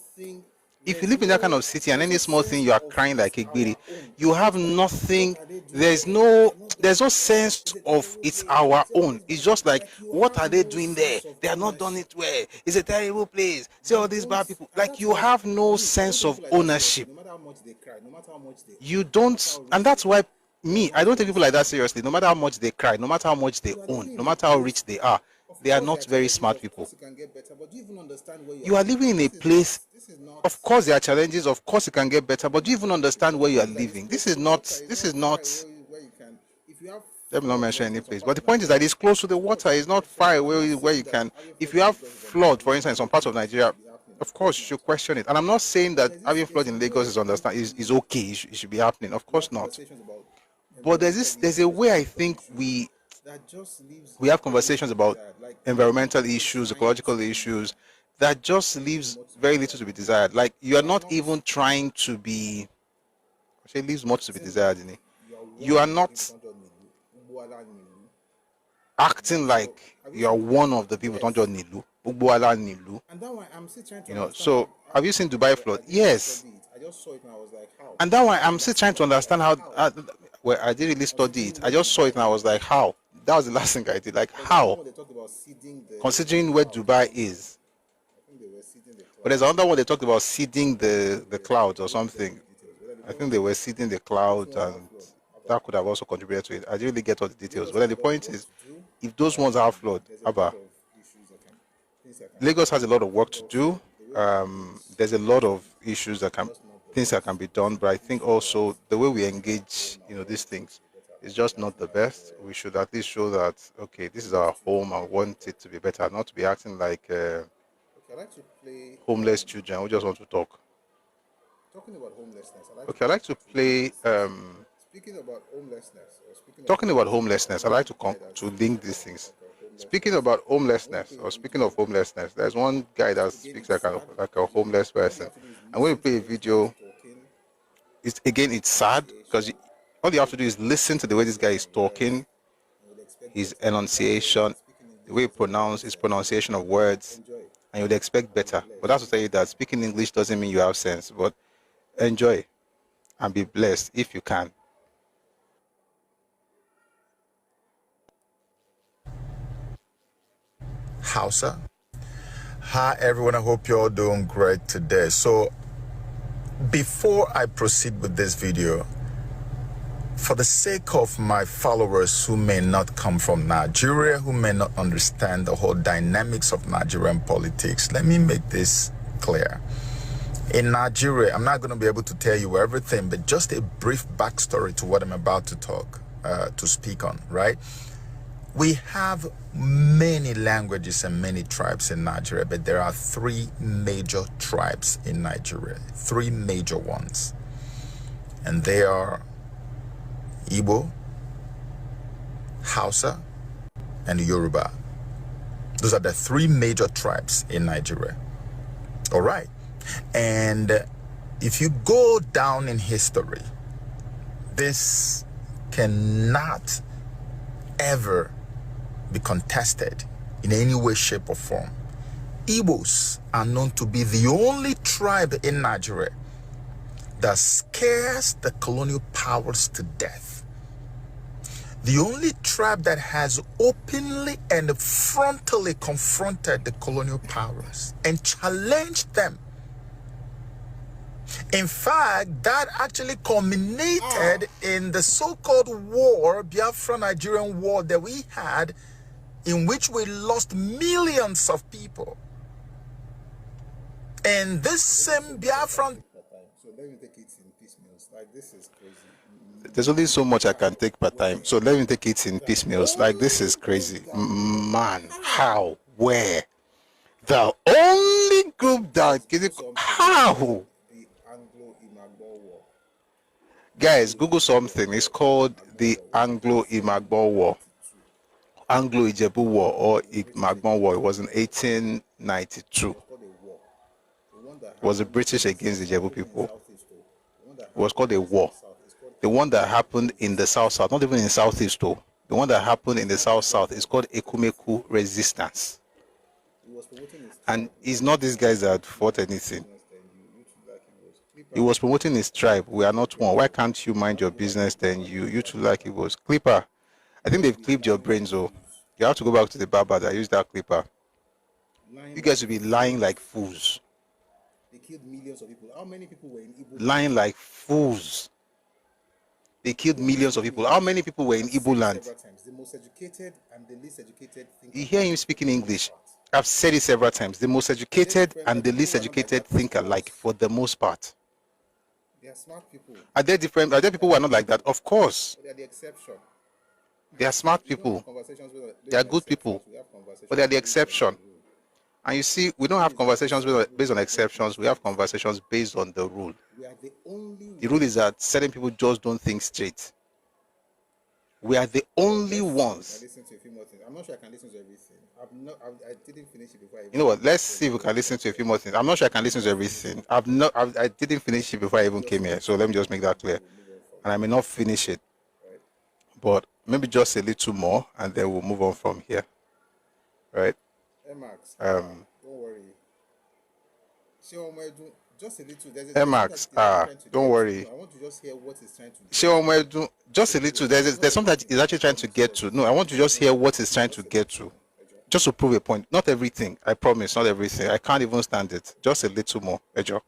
If you live in that kind of city and any small thing you are crying like a baby, you have nothing. There's no sense of it's our own. It's just like, what are they doing there? They have not done it well. It's a terrible place. See all these bad people. Like, you have no sense of ownership. You don't, and that's why I don't take people like that seriously. No matter how much they cry, no matter how much they own, no matter how rich they are not very smart people. You are living in a place, of course there are challenges, of course it can get better, but do you even understand where you are living? This is not, let me not mention any place, but the point is that it's close to the water. It's not far away where you can, if you have flood, for instance, in some parts of Nigeria, of course you should question it. And I'm not saying that having flood in Lagos is okay, it should be happening, of course not. But there's a way I think we have conversations about environmental issues, ecological issues, that just leaves very little to be desired. Like, you are not even trying to be, it leaves much to be desired in it. You are not acting like you are one of the people. So have you seen Dubai flood? Yes. And that one, I'm still trying to understand how. Well, I didn't really study it. I just saw it and I was like, how? That was the last thing I did. Like, how? Considering where Dubai is. But there's another one they talked about seeding the clouds or something. I think they were seeding the clouds, and that could have also contributed to it. I didn't really get all the details. But then the point is, if those ones are flood, Lagos has a lot of work to do. There's a lot of issues things that can be done, but I think also the way we engage, these things is just not the best. We should at least show that, okay, this is our home and want it to be better, not to be acting like homeless children who just want to talk. Talking about homelessness, I like to play. Speaking about homelessness, talking about homelessness, I like to link these things. Speaking about homelessness, or speaking of homelessness, there's one guy that speaks like a homeless person. I'm going to play a video. It's sad because all you have to do is listen to the way this guy is talking, his enunciation, the way his pronunciation of words, and you'd expect better. But that's to tell you that speaking English doesn't mean you have sense. But enjoy and be blessed if you can. Hausa. Hi everyone, I hope you're all doing great today. So before I proceed with this video, for the sake of my followers who may not come from Nigeria, who may not understand the whole dynamics of Nigerian politics, let me make this clear. In Nigeria, I'm not going to be able to tell you everything, but just a brief backstory to what I'm about to speak on, right? We have many languages and many tribes in Nigeria, but there are three major tribes in Nigeria, three major ones. And they are Igbo, Hausa, and Yoruba. Those are the three major tribes in Nigeria. All right. And if you go down in history, this cannot ever be contested in any way, shape, or form. Igbos are known to be the only tribe in Nigeria that scares the colonial powers to death. The only tribe that has openly and frontally confronted the colonial powers and challenged them. In fact, that actually culminated in the so-called war, Biafra-Nigerian war that we had, in which we lost millions of people. And this same Biafran... So let me take it in piecemeals. Like, this is crazy. There's only so much I can take per time. So let me take it in piecemeals. Like, this is crazy. Man, how? Where? The only group that... How? Guys, Google something. It's called the Anglo-Imagbon War. Anglo-Ijebu War or Imagbon War. It was in 1892. It was the British against the Ijebu people. It was called a war. The one that happened in the South-South, not even in Southeast though. The one that happened in the South-South is called Ekumeku Resistance. And it's not these guys that fought anything. He was promoting his tribe. We are not one. Why can't you mind your business then? You two like it was. Clipper. I think they've clipped your brains, though. You have to go back to the barber that used that clipper. You guys will be lying like fools. They killed millions of people. How many people were in Igbo? Lying like fools. They killed millions of people. How many people were in Igbo land? The most educated and the least educated. You hear him speaking English. I've said it several times. The most educated and the least educated think alike for the most part. They are smart people. Are there people who are not like that? Of course. They are the exception. They are smart people. They are good people. But they are the exception. And you see, we don't have conversations based on exceptions. We have conversations based on the rule. The rule is that certain people just don't think straight. We are the only ones. I'm not sure I can listen to everything. I didn't finish it before. You know what? Let's see if we can listen to a few more things. I'm not sure I can listen to everything. I didn't finish it before I even came here. So let me just make that clear. And I may not finish it, but maybe just a little more, and then we'll move on from here. Right? Max, don't worry. Just a little. Max, don't worry. I want to just hear what he's trying to do. Just a little. There's something that he's actually trying to get to. No, I want to just hear what he's trying to get to. Just to prove a point. Not everything. I promise, not everything. I can't even stand it. Just a little more. Ejo.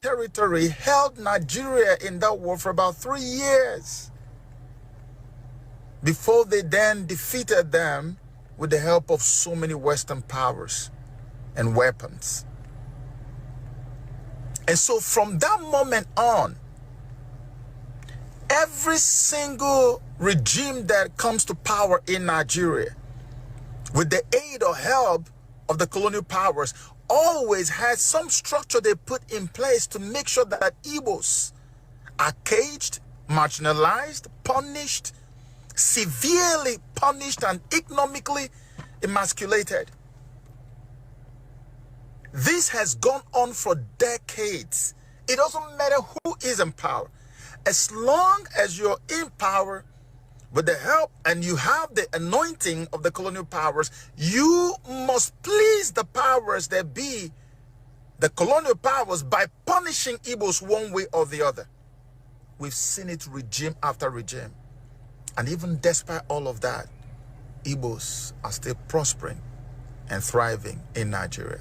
Territory held Nigeria in that war for about 3 years before they then defeated them with the help of so many Western powers and weapons. And so from that moment on, every single regime that comes to power in Nigeria, with the aid or help of the colonial powers, always has some structure they put in place to make sure that Igbos are caged, marginalized, punished, severely punished, and economically emasculated. This has gone on for decades. It doesn't matter who is in power. As long as you're in power with the help and you have the anointing of the colonial powers, you must please the powers that be, the colonial powers, by punishing Igbos one way or the other. We've seen it regime after regime. And even despite all of that, Igbos are still prospering and thriving in Nigeria.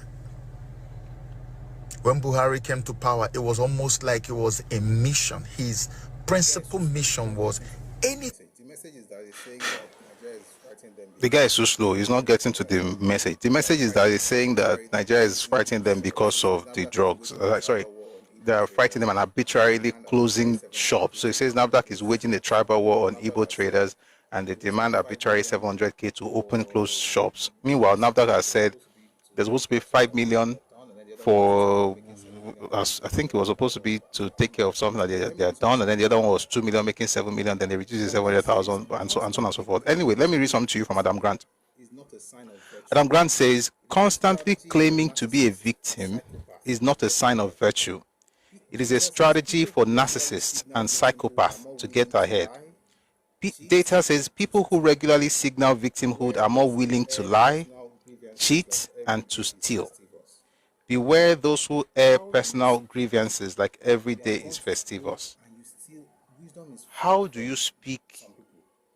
When Buhari came to power, it was almost like it was a mission. His principal mission was anything. The message is that he's saying that Nigeria is fighting them. The guy is so slow. He's not getting to the message. The message is that he's saying that Nigeria is fighting them because of the drugs. They are fighting them and arbitrarily closing shops. So he says NAFDAC is waging a tribal war on Igbo traders, and they demand arbitrary 700K to open closed shops. Meanwhile, NAFDAC has said there's supposed to be 5 million for, I think it was supposed to be to take care of something that they are done, and then the other one was 2 million, making 7 million, then they reduced it 700,000, and so on and so forth. Anyway, let me read something to you from Adam Grant. Adam Grant says, constantly claiming to be a victim is not a sign of virtue. It is a strategy for narcissists and psychopaths to get ahead. Data says people who regularly signal victimhood are more willing to lie, cheat, and to steal. Beware those who air personal grievances like every day is festivus. And you still, wisdom is How do you speak?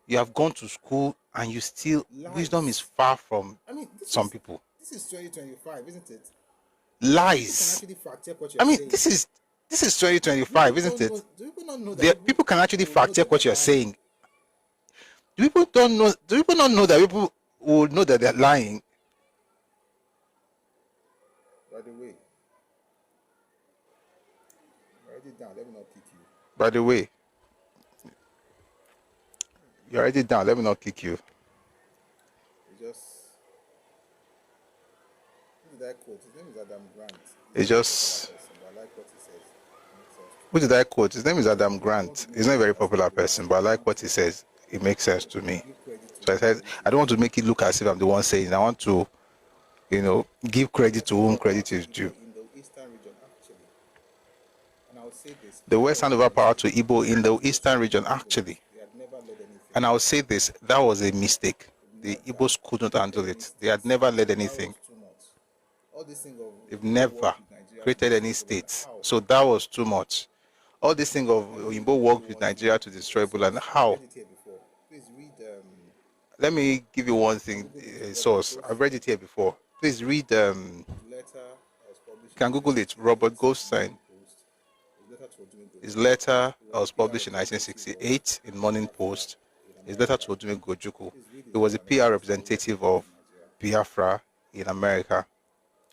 You have gone to school and you still, wisdom is far from I mean, some people. This is 2025, isn't it? Lies. You can actually fact check what you're I mean, saying. this is 2025, isn't it? Do people not know that People can actually will fact know check that what they're you're lying? saying. Do people not know that people will know that they're lying? By the way, write it down. Let me not kick you. By the way, you're already down. Let me not kick you. It's just. Who did I quote? His name is Adam Grant. It's just. I like what he says. Who did I quote? His name is Adam Grant. He's not a very popular person, but I like what he says. It makes sense to me. So I said, I don't want to make it look as if I'm the one saying it. I want to, give credit to whom credit is due. In the eastern region, actually. And I will say this. The West hand over power to Igbo in the eastern region, actually. They had never led anything. And I will say this, that was a mistake. The Igbos could not handle it. They had never led anything. Too much. All this thing of They've never created any states. So that was too much. All this thing of Igbo worked with Nigeria to destroy Ebola. And how? Please read. Let me give you one thing, a source. I've read it here before. Please read. Letter was published. You can Google it. Robert Goldstein. His letter was published in 1968 in Morning Post. His letter to Odume Gojuku. He was a PR representative of Biafra in America.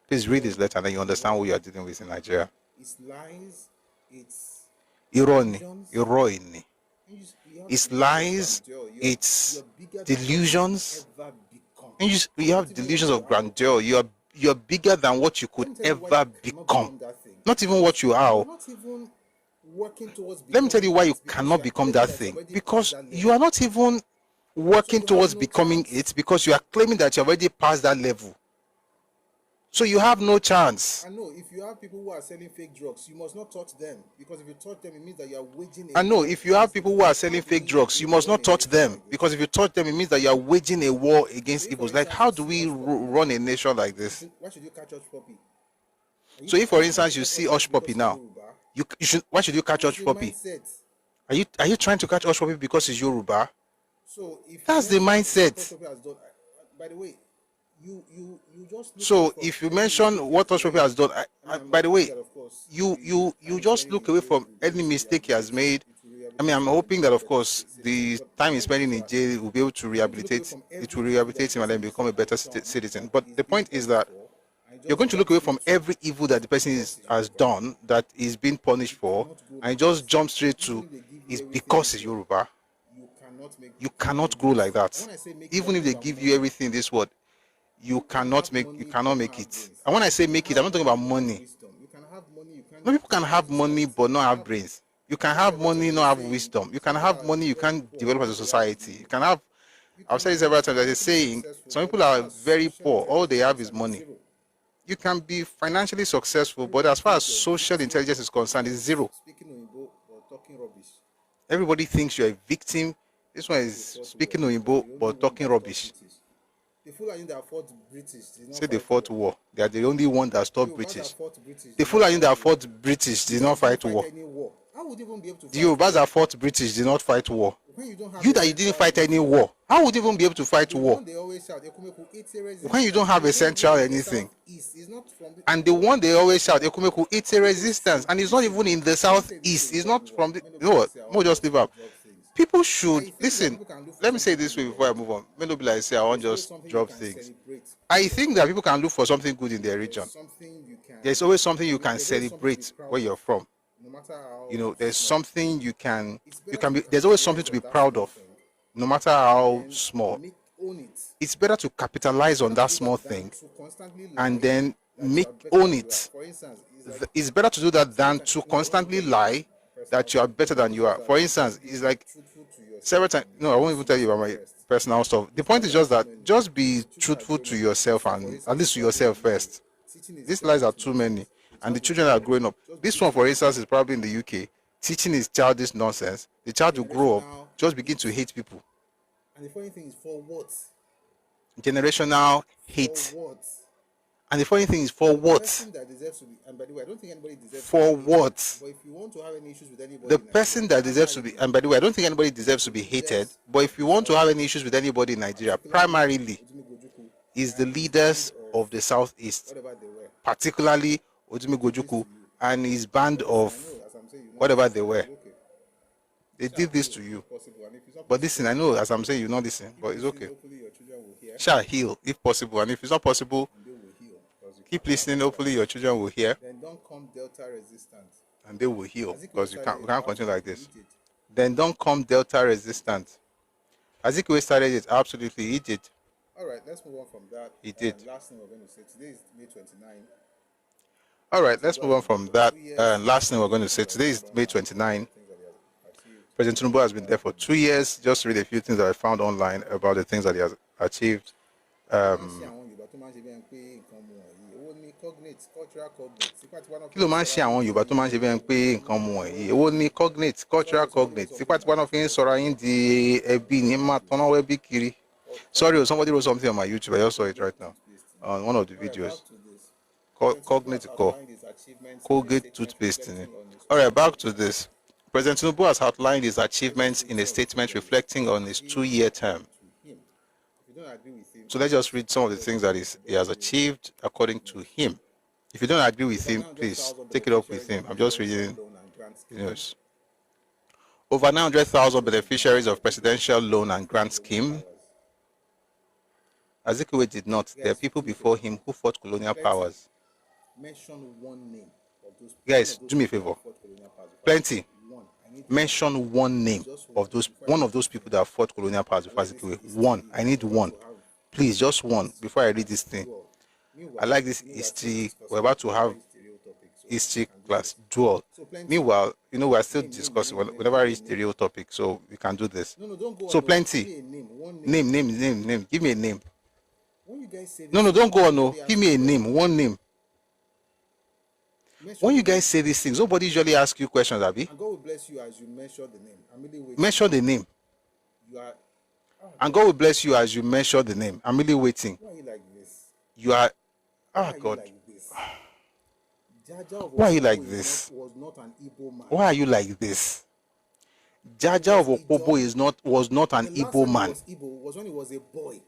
Please read his letter and then you understand what you are dealing with in Nigeria. It's lies. It's Irony. It's lies. It's delusions. And you have delusions of grandeur. You're bigger than what you could ever become. Not even what you are. not even working towards. Let me tell you why you cannot become that thing. Because you are not even working towards becoming it, because you are claiming that you're already past that level. So you have no chance. I know if you have people who are selling fake drugs, you must not touch them, because if you touch them, it means that you are waging. I know if you have people who are selling fake drugs, you must not touch them, because if you touch them, it means that you are waging a war against evils. Like, how do we run a nation like this? Why should you catch Hush Puppy? So if, for instance, you see Hush Puppy now, you should. Why should you catch Hush Puppy? Are you trying to catch Hush Puppy because it's Yoruba? So if That's the mindset. By the way, you just. So if you mention what Hush Puppy has done, by the way, you just look away from any mistake he has made. I mean, I'm hoping that, of course, the time he's spending in jail will be able to rehabilitate. It will rehabilitate him and then become a better citizen. But the point is that you're going to look away from every evil that the person has done, that is being punished for, and just jump straight to it's because it's Yoruba. You cannot grow like that. Even if they give you everything in this world, you cannot make it. And when I say make it, I'm not talking about money. No, people can have money but not have brains. You can have money, not have wisdom. You can have money, you can't develop as a society. You can have, I've said this several times, they're saying some people are very poor, all they have is money. You can be financially successful, but as far as social intelligence is concerned, it's zero. Everybody thinks you're a victim. This one is speaking Oyinbo but talking rubbish. The Fulani that fought British. Say they fought war. They are the only one that stopped British. The Fulani that fought British did not fight war. How would you even be able to? The Yorubas that fought British did not fight war. You that you didn't fight any war, how would you even be able to fight war? When you don't have a central anything. And the one they always shout, Ekumeku, it's a resistance, and it's not even in the southeast. It's not from the. You know what? More just leave up. People should listen. Let me say this way before I move on. May not be like say I want just drop things. I think that people can look for something good in their region. There's always something you can celebrate where you're from. You know, there's something you can be. There's always something to be proud of, no matter how small. It's better to capitalize on that small thing and then own it. It's better to do that than to constantly lie that you are better than you are. For instance, it's like several times. No, I won't even tell you about my personal stuff. The point is just that just be truthful to yourself, and at least to yourself first. These lies are too many, and the children are growing up. This one, for instance, is probably in the UK. Teaching his child this nonsense. The child will grow up, just begin to hate people. And the funny thing is, for what? Generational hate. For what? And the funny thing is, for The what? person that deserves to be, and by the way, I don't think anybody deserves For to be what? hated. But if you want to have any issues with anybody, The in person Nigeria, that deserves to be, and by the way, I don't think anybody deserves to be hated, but if you want to have any issues with anybody in Nigeria, primarily is the leaders of the Southeast, whatever they were, particularly Odumegwu and his band of as I'm saying, you know, whatever they were. okay. They did this to you. Possible, and if it's not But listen, I know, as I'm saying, you not listen, but it's okay. hopefully your children will hear. Shall heal if possible, and if it's not possible, They will heal. Because you keep listening. Hopefully, your children will hear, then don't come Delta resistant. and they will heal, As it because we started, can't continue like this. he did. Then don't come Delta resistant. Azikiwe started it. Absolutely, he did. All right, let's move on from that. He did. Last thing we're going to say today is May 29. All right, let's move on from that. Last thing we're going to say today is May 29. President Tinubu has been there for 2 years. Just read a few things that I found online about the things that he has achieved. Kí ló máa ń ṣe àwọn Yorùbá tó máa ń ṣe bẹ́ẹ̀ pé nǹkan mu wọ̀nyí? Èwo ni cognate, cultural cognate? Tipátipá náà fi ń sọ̀rọ̀ yín di ẹbí ní máa tọ́nà ẹbí kiri. Sorry, somebody wrote something on my YouTube. I just saw it right now on one of the videos. Cognate call. Colgate toothpaste. All right, back to this. President Tinubu has outlined his achievements in a statement reflecting on his 2-year term. So let's just read some of the things that he has achieved according to him. If you don't agree with him, please take it up with him. I'm just reading the news. Over 900,000 beneficiaries of Presidential Loan and Grant Scheme. Azikiwe did not. There are people before him who fought colonial powers. Mention one name of those people. Guys, do me a favor. Plenty. Mention one name of those people that fought colonial powers with Azikiwe. One. I need one. Please, just one before I read this thing. I like this history. We're about to have history class dual. Meanwhile, you know, we're still discussing. We never reach the real topic, so we can do this. So plenty. Name. Give me a name. No, don't go on. No, give me a name. One name. When you guys say these things, nobody usually asks you questions, Abi. And God will bless you as you mention the name. I'm really waiting. Mention the name. You are. And God will bless you as you mention the name. I'm really waiting. Why are you like this? You are. Why Oh God. Are you like this? Jaja of Why are you Okobo like is this? Was not an Igbo man. Why are you like this? Jaja of Opobo was not an The last Igbo time man. He was Igbo was when he was a boy.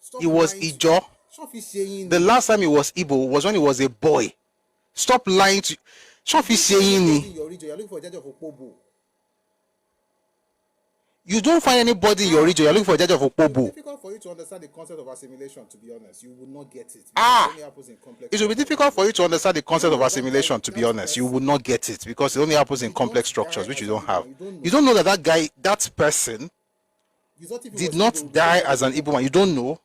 Stop He was lying to- Ijo. Stop saying The last time he was Igbo was when he was a boy. Stop lying to. Stop saying in your region. You're looking for a Jaja of Opobo. you don't find anybody in your region. You're looking for a judge of It's Opobo. difficult for you to understand the concept of assimilation, to be honest. You will not get it. Ah! It only happens in complex It will be structures. difficult for you to understand the concept of assimilation, to be honest. You will not get it because it only happens in complex structures, which you don't have. You don't know that that person It's not if he did was not Igbo, die he as an was Igbo man. You don't know.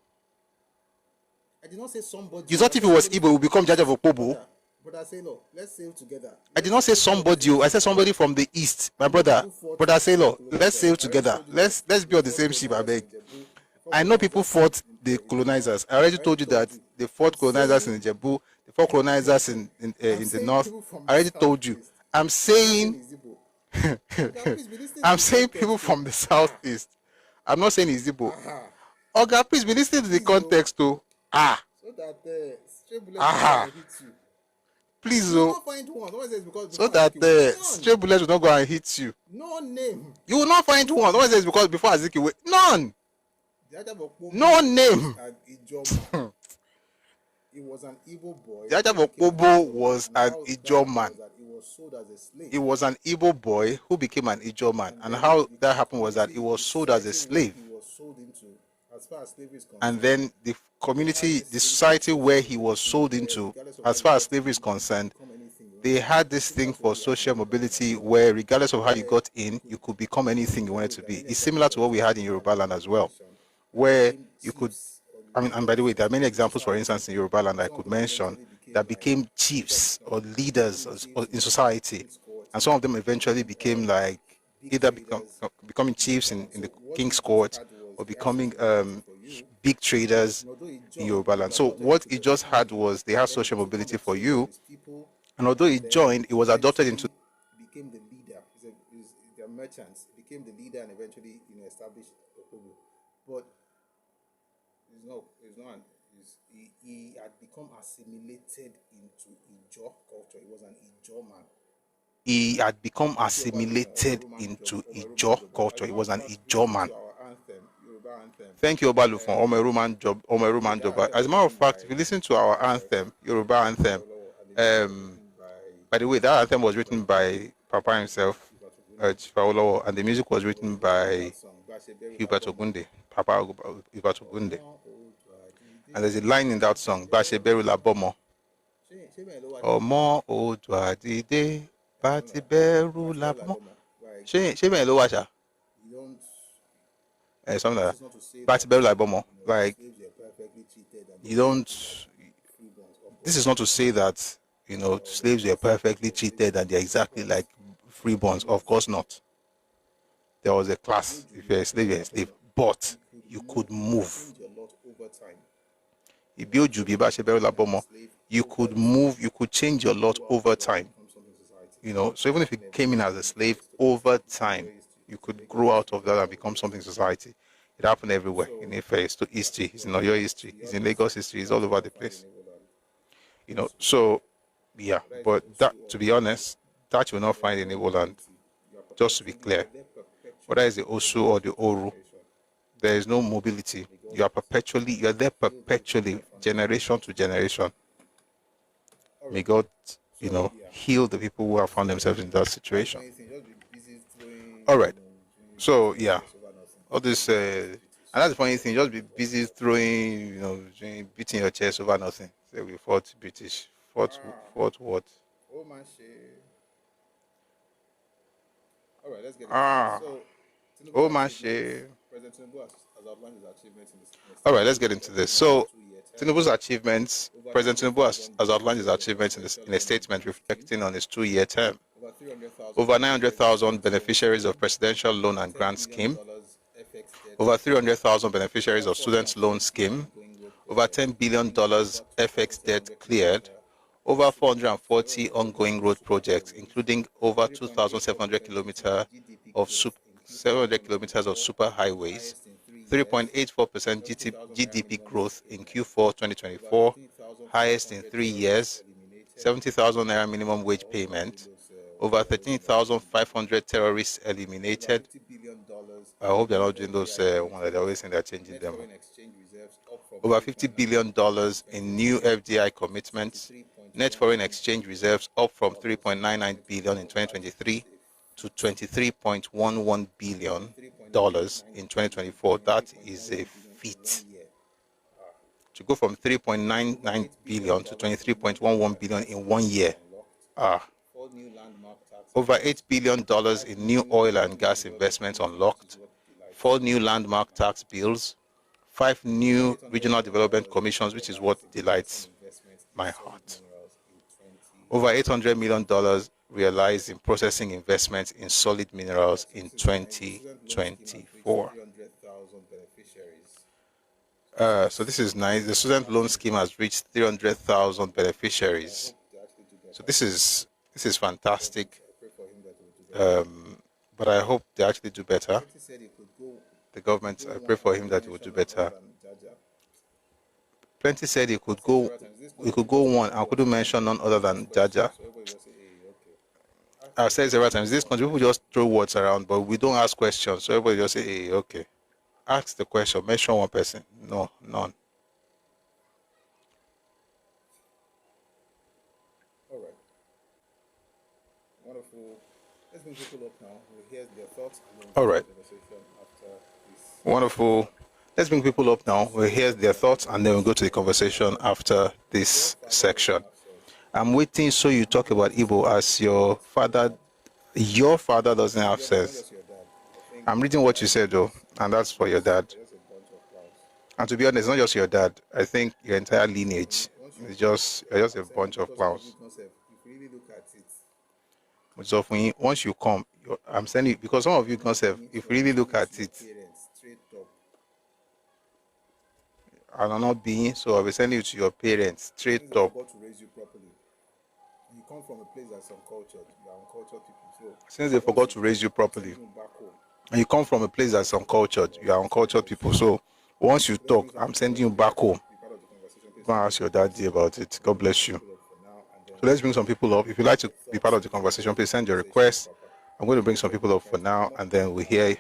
I did not say somebody. You thought if he was Igbo, he would become judge of Opobo. But I say, look, let's sail together. I did not say somebody. I said somebody from the east. My brother Sailor, let's sail together. Let's be on the same ship, I beg. I know people fought the colonizers. I already told you that they fought colonizers in Ijebu, they fought colonizers in the north. I already told you. I'm saying people from the southeast. I'm not saying it's Igbo. Okay, please be listening to the context too. So that stray bullets Aha. will hit you. Please, You will oh, not find one. Otherwise it's because so before that Azikiwe- stray bullets will not go and hit you. no name. You will not find one. Otherwise, it's because before Azikiwe, none. Jaja of Opobo No name. and Ijo man. He was an Igbo boy. Jaja of Opobo was an How Ijo that man. was that he was sold as a slave. He was an Igbo boy who became an Ijo man. And how that happened was that he was sold as a slave. He was sold into, as far as slavery is concerned. And then the community, the society where he was sold into, as far as slavery is concerned, they had this thing for social mobility where regardless of how you got in, you could become anything you wanted to be. It's similar to what we had in Yoruba land as well, where you could, and by the way, there are many examples, for instance, in Yoruba land I could mention that became chiefs or leaders in society. And some of them eventually became like either becoming chiefs in the king's court or becoming big traders in Yoruba land. So what it just had was they had social mobility for you. And although he joined, it was adopted into. Became the leader. They're merchants. Became the leader and eventually, established Opobo. But is he had become assimilated into Ijo culture. He was an Ijo man. He had become assimilated into Ijo culture. He was an Ijo man. Our anthem, Yoruba anthem. Thank you, Obalufon. Omeruman job. Omeruman job. As a matter of fact, if you listen to our anthem, Yoruba anthem, by the way, that anthem was written by Papa himself, Chief Awolowo, and the music was written by Hubert Ogunde, Papa Hubert Ogunde. And there's a line in that song, Basheberu Labomo. Omo Odua Dide, Batiberu Labomo. Shebe lo washa. Something like that. Batiberu Labomo. Like, you don't. This is not to say that, you know, slaves were perfectly treated and they're exactly like freeborns. Of course not. There was a class. If you're a slave, you're a slave. But you could move. You could move, you could change your lot over time. You know, so even if you came in as a slave, over time, you could grow out of that and become something in society. It happened everywhere. In Ife, it's to history, it's in Oyo history, it's in Lagos history, it's all over the place. You know, so, yeah, but that, to be honest, that you will not find in Igbo land. Just to be clear, whether it's the Osu or the Oru, there is no mobility. You are there perpetually, generation to generation. May God, you know, heal the people who have found themselves in that situation. All right. So, yeah, all this, and that's the funny thing, just be busy throwing, you know, beating your chest over nothing. Say we fought British. Fought what? All right, let's get into this. So, President Tinubu has outlined his achievements in this. All right, let's get into this. So, Tinubu's achievements, President Tinubu has outlined his achievements in a statement reflecting on his 2-year term. Over 900,000 beneficiaries of Presidential Loan and Grant Scheme, over 300,000 beneficiaries of Students' Loan Scheme, over $10 billion FX debt cleared, over 440 ongoing road projects, including over 2,700 kilometers of super highways, 3.84% GDP growth in Q4 2024, highest in 3 years, 70,000 naira minimum wage payment, over 13,500 terrorists eliminated. I hope they're not doing those ones that they're always saying they're changing them. Over $50 billion in new FDI commitments, net foreign exchange reserves up from $3.99 billion in 2023 to $23.11 billion in 2024. That is a feat. To go from 3.99 billion to 23.11 billion in 1 year. Over $8 billion in new oil and gas investments unlocked, 4 new landmark tax bills, 5 new regional development commissions, which is what delights my heart. Over $800 million realized in processing investments in solid minerals in 2024. So this is nice. The student loan scheme has reached 300,000 beneficiaries. So this is fantastic. But I hope they actually do better. The government, I pray for him that he will do better. Plenty said he could go one. I couldn't mention none other than Jaja. I've said several times, this country, people just throw words around, but we don't ask questions. So everybody just say, hey, okay. Ask the question, mention one person. No, none. All right. Wonderful. Let's bring people up now. We'll hear their thoughts. All right. Wonderful. Let's bring people up now. We'll hear their thoughts and then we'll go to the conversation after this section. I'm waiting so you talk about Igbo as your father doesn't have sense. I'm reading what you said though, and that's for your dad. And to be honest, it's not just your dad. I think your entire lineage is just a bunch of clowns. So once you come, I'm saying it because some of you concept, if you really look at it, and I'm not being, so I'll be sending you to your parents straight up. You come from a place that's uncultured. You are uncultured people. Since they forgot to raise you properly, and you come from a place that's uncultured, you are uncultured people. So once you talk, I'm sending you back home. Go and ask your daddy about it. God bless you. So let's bring some people up. If you'd like to be part of the conversation, please send your request. I'm going to bring some people up for now, and then we hear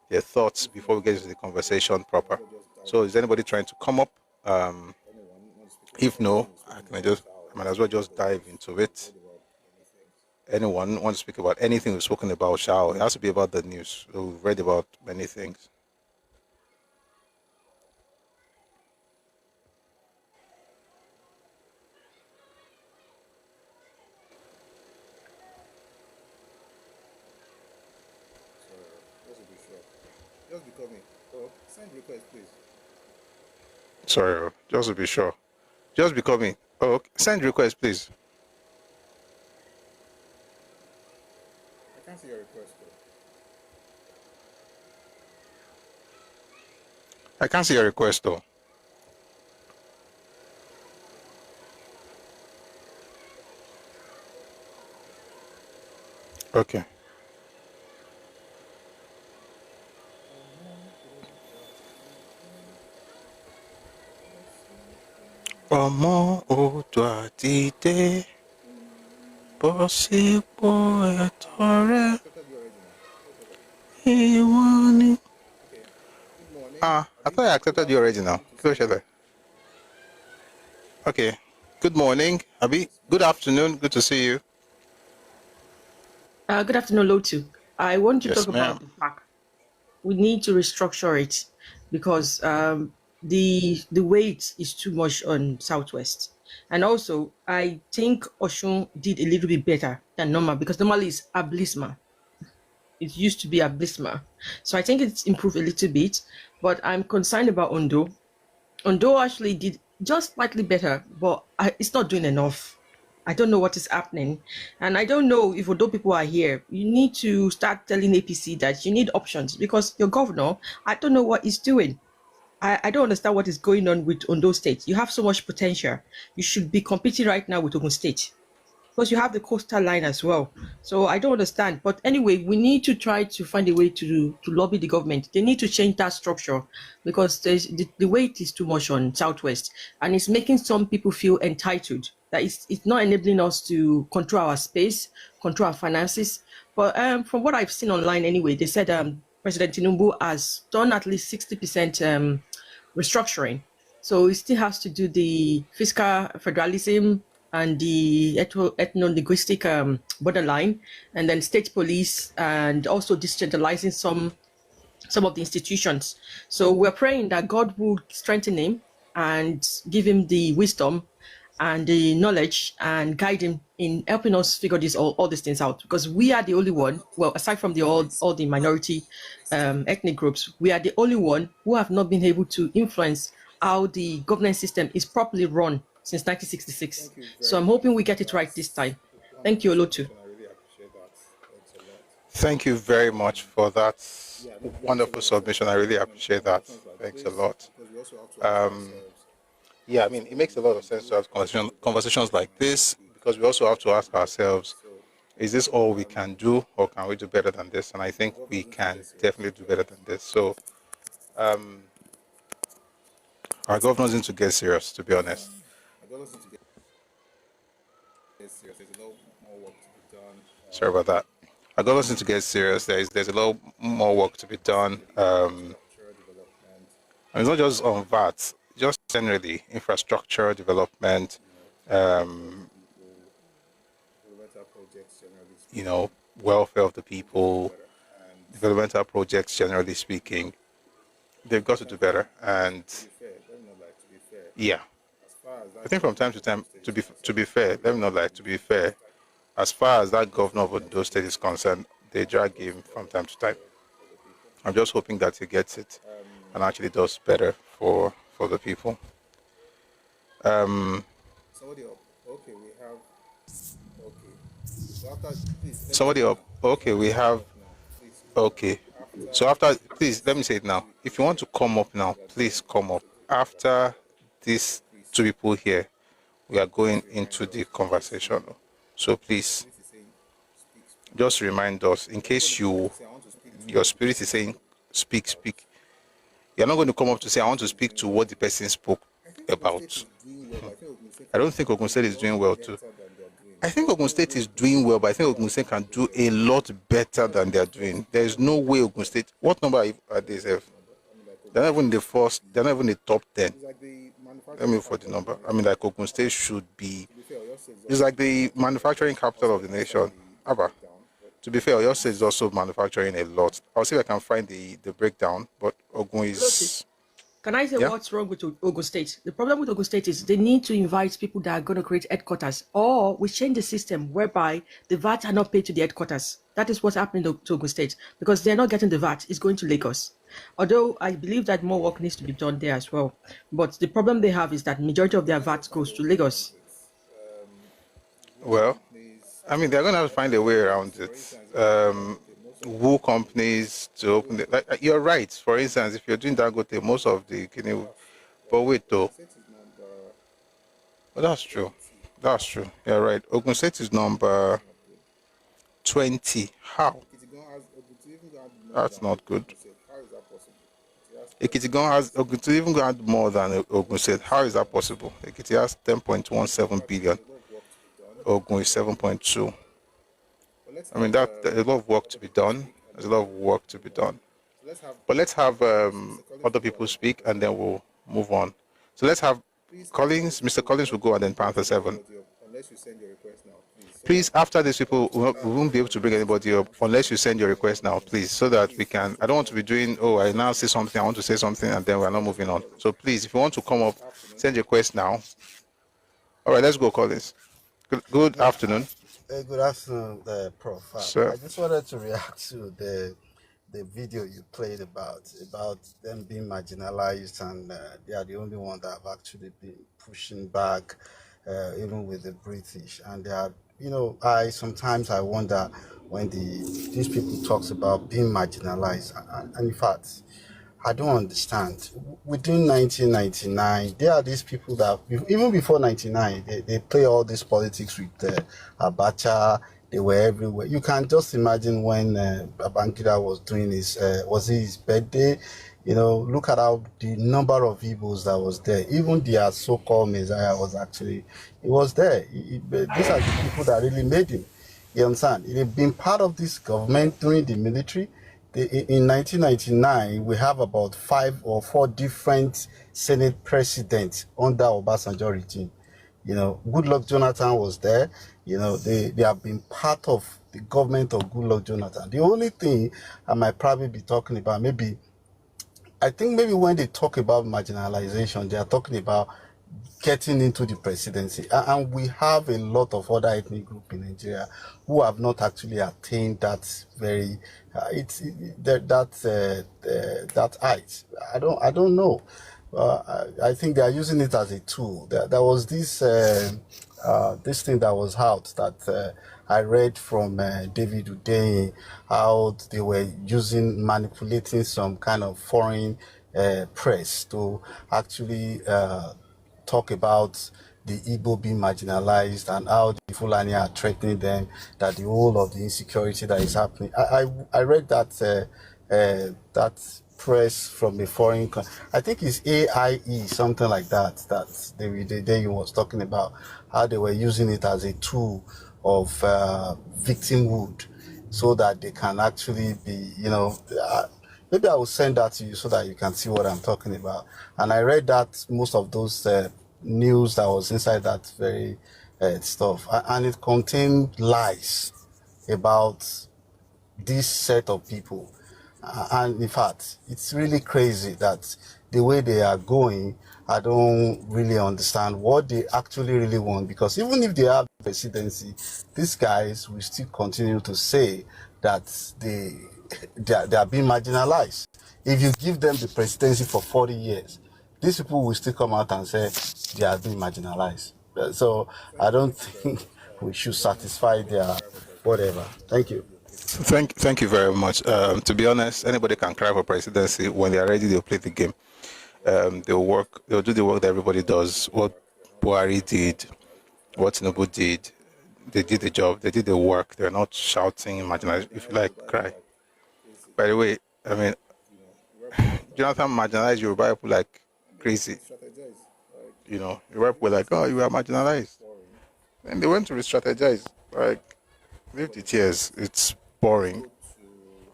their thoughts before we get into the conversation proper. So is anybody trying to come up? If no, I might as well just dive into it. Anyone want to speak about anything we've spoken about, shall? It has to be about the news. We've read about many things. Just be coming. Oh, send request, please. Sorry, just to be sure. Just be coming. Oh, okay. Send request, please. I can't see your request, though. I can't see your request, though. Okay. Ọmọ Oòduà dìde, bọ́ sípò ẹ̀tọ́ rẹ, ìwọ ni. I thought I accepted you already now. Okay. Good morning, Abi. Good afternoon. Good to see you. Good afternoon, Lotu. I want to Yes, talk about the fact we need to restructure it because the weight is too much on Southwest. And also, I think Oshun did a little bit better than normal because normally it's Ablisma. It used to be Ablisma. So I think it's improved a little bit, but I'm concerned about Ondo. Ondo actually did just slightly better, but it's not doing enough. I don't know what is happening. And I don't know if Ondo people are here. You need to start telling APC that you need options because your governor, I don't know what he's doing. I don't understand what is going on with Ondo State. You have so much potential. You should be competing right now with Ogun State because you have the coastal line as well. So I don't understand. But anyway, we need to try to find a way to lobby the government. They need to change that structure because the weight is too much on Southwest and it's making some people feel entitled. That it's not enabling us to control our space, control our finances. But from what I've seen online anyway, they said President Tinubu has done at least 60% restructuring. So it still has to do the fiscal federalism and the ethno-linguistic borderline, and then state police, and also decentralizing some of the institutions. So we're praying that God will strengthen him and give him the wisdom and the knowledge and guide him in helping us figure all these things out, because we are the only one, well, aside from all the minority ethnic groups, we are the only one who have not been able to influence how the governance system is properly run since 1966. So I'm hoping we get it right this time. Thank you, Olotu. I really appreciate that. Thanks a lot. Thank you very much for that wonderful submission. I really appreciate that. Thanks a lot. Because we also have to ask ourselves, Yeah, I mean, it makes a lot of sense to have conversations like this because we also have to ask ourselves, is this all we can do or can we do better than this? And I think we can definitely do better than this. So our governors need to get serious, to be honest. I got us to get serious. There's a lot more work to be done. Sorry about that. Our governors need to get serious. There's a lot more work to be done. Infrastructure development. And it's not just on that, just generally, infrastructure development, Developmental projects, generally speaking. you know, welfare of the people, developmental projects, generally speaking. They've got to do better. And Fair. Let me not like to be fair. yeah, As far as that I think from time to time, to be fair, let me not like to be fair, as far as that governor of Ondo State is concerned, they drag him from time to time. I'm just hoping that he gets it and actually does better for the people. somebody up. Okay, we have. Okay. So after, please. let me- Somebody up. Okay, we have. Please. Okay. So after, please let me say it now. If you want to come up now, please come up. After these two people here, we are going into the conversation. So please, just remind us in case your spirit is saying speak. You're not going to come up to say I want to speak to what the person spoke about. Doing well, but I think Ogun State I don't think Ogun State is doing well too. better than they're doing. I think Ogun State is doing well, but I think Ogun State can do a lot better than they're doing. There is no way Ogun State. What number are they? Have? They're not even the first. They're not even the top 10. It's like the Let me for the number. I mean, like Ogun State should be. It's like the manufacturing capital of the nation. Abba. To be fair, Oyo State is also manufacturing a lot. I'll see if I can find the breakdown, but Ogun is. Can I say Yeah. what's wrong with Ogun State? The problem with Ogun State is they need to invite people that are going to create headquarters, or we change the system whereby the VAT are not paid to the headquarters. That is what's happening to Ogun State because they're not getting the VAT. It's going to Lagos. Although I believe that more work needs to be done there as well. But the problem they have is that majority of their VAT goes to Lagos. Well, I mean, they're going to have to find a way around it. Woo companies to open the. Like, you're right. For instance, if you're doing Dangote, most of the. But wait, though. But that's true. That's true. You're right. Ogun State is number 20. How? That's not good. Ekiti has Ogun State even got more than Ogun State. How is that possible? Ekiti has 10.17 billion. Ogun is 7.2. I mean, there's a lot of work to be done. There's a lot of work to be done. But let's have other people speak, and then we'll move on. So let's have Collins. Mr. Collins will go, and then Panther 7. Unless you send your request now, please. Please, after these people, we won't be able to bring anybody up unless you send your request now, please, so that we can. I don't want to be doing, oh, I now say something, I want to say something, and then we're not moving on. So please, if you want to come up, send your request now. All right, let's go, Collins. Good afternoon. Good afternoon, Prof. Sir. I just wanted to react to the video you played about them being marginalized, and they are the only one that have actually been pushing back, even with the British. And they are, sometimes I wonder when these people talks about being marginalized, and in fact, I don't understand. Within 1999, there are these people that, even before 99, they play all this politics with Abacha. They were everywhere. You can just imagine when Babangida was doing his birthday. Look at how the number of Igbos that was there. Even their so-called Messiah he was there. These are the people that really made him. You understand? They've been part of this government during the military. In 1999, we have about 5 or 4 different Senate presidents under Obasanjo regime. Goodluck Jonathan was there. They have been part of the government of Goodluck Jonathan. The only thing I might probably be talking about, I think maybe when they talk about marginalization, they are talking about getting into the presidency. And we have a lot of other ethnic groups in Nigeria who have not actually attained that very that height. I don't know. I think they are using it as a tool. There was this thing that was out that I read from David Udeyin, how they were manipulating some kind of foreign press to actually talk about the Igbo being marginalized and how the Fulani are threatening them, that the whole of the insecurity that is happening. I read that that press from a foreign I think it's AIE, something like that they was talking about how they were using it as a tool of victimhood, so that they can actually be, maybe I will send that to you so that you can see what I'm talking about. And I read that most of those news that was inside that very stuff, and it contained lies about this set of people. And in fact, it's really crazy that the way they are going, I don't really understand what they actually really want, because even if they have the presidency, these guys will still continue to say that they are being marginalized. If you give them the presidency for 40 years, these people will still come out and say they are being marginalized. So I don't think we should satisfy their whatever. Thank you. Thank you very much. To be honest, anybody can cry for presidency. When they are ready, they'll play the game. They'll do the work that everybody does. What Buhari did, what Tinubu did, they did the job, they did the work. They're not shouting, marginalized. If you like, cry. By the way, I mean, Jonathan marginalized Yoruba people like crazy. Europe were like, oh, you are marginalized. And they went to re-strategize. Like, leave the tears. It's boring.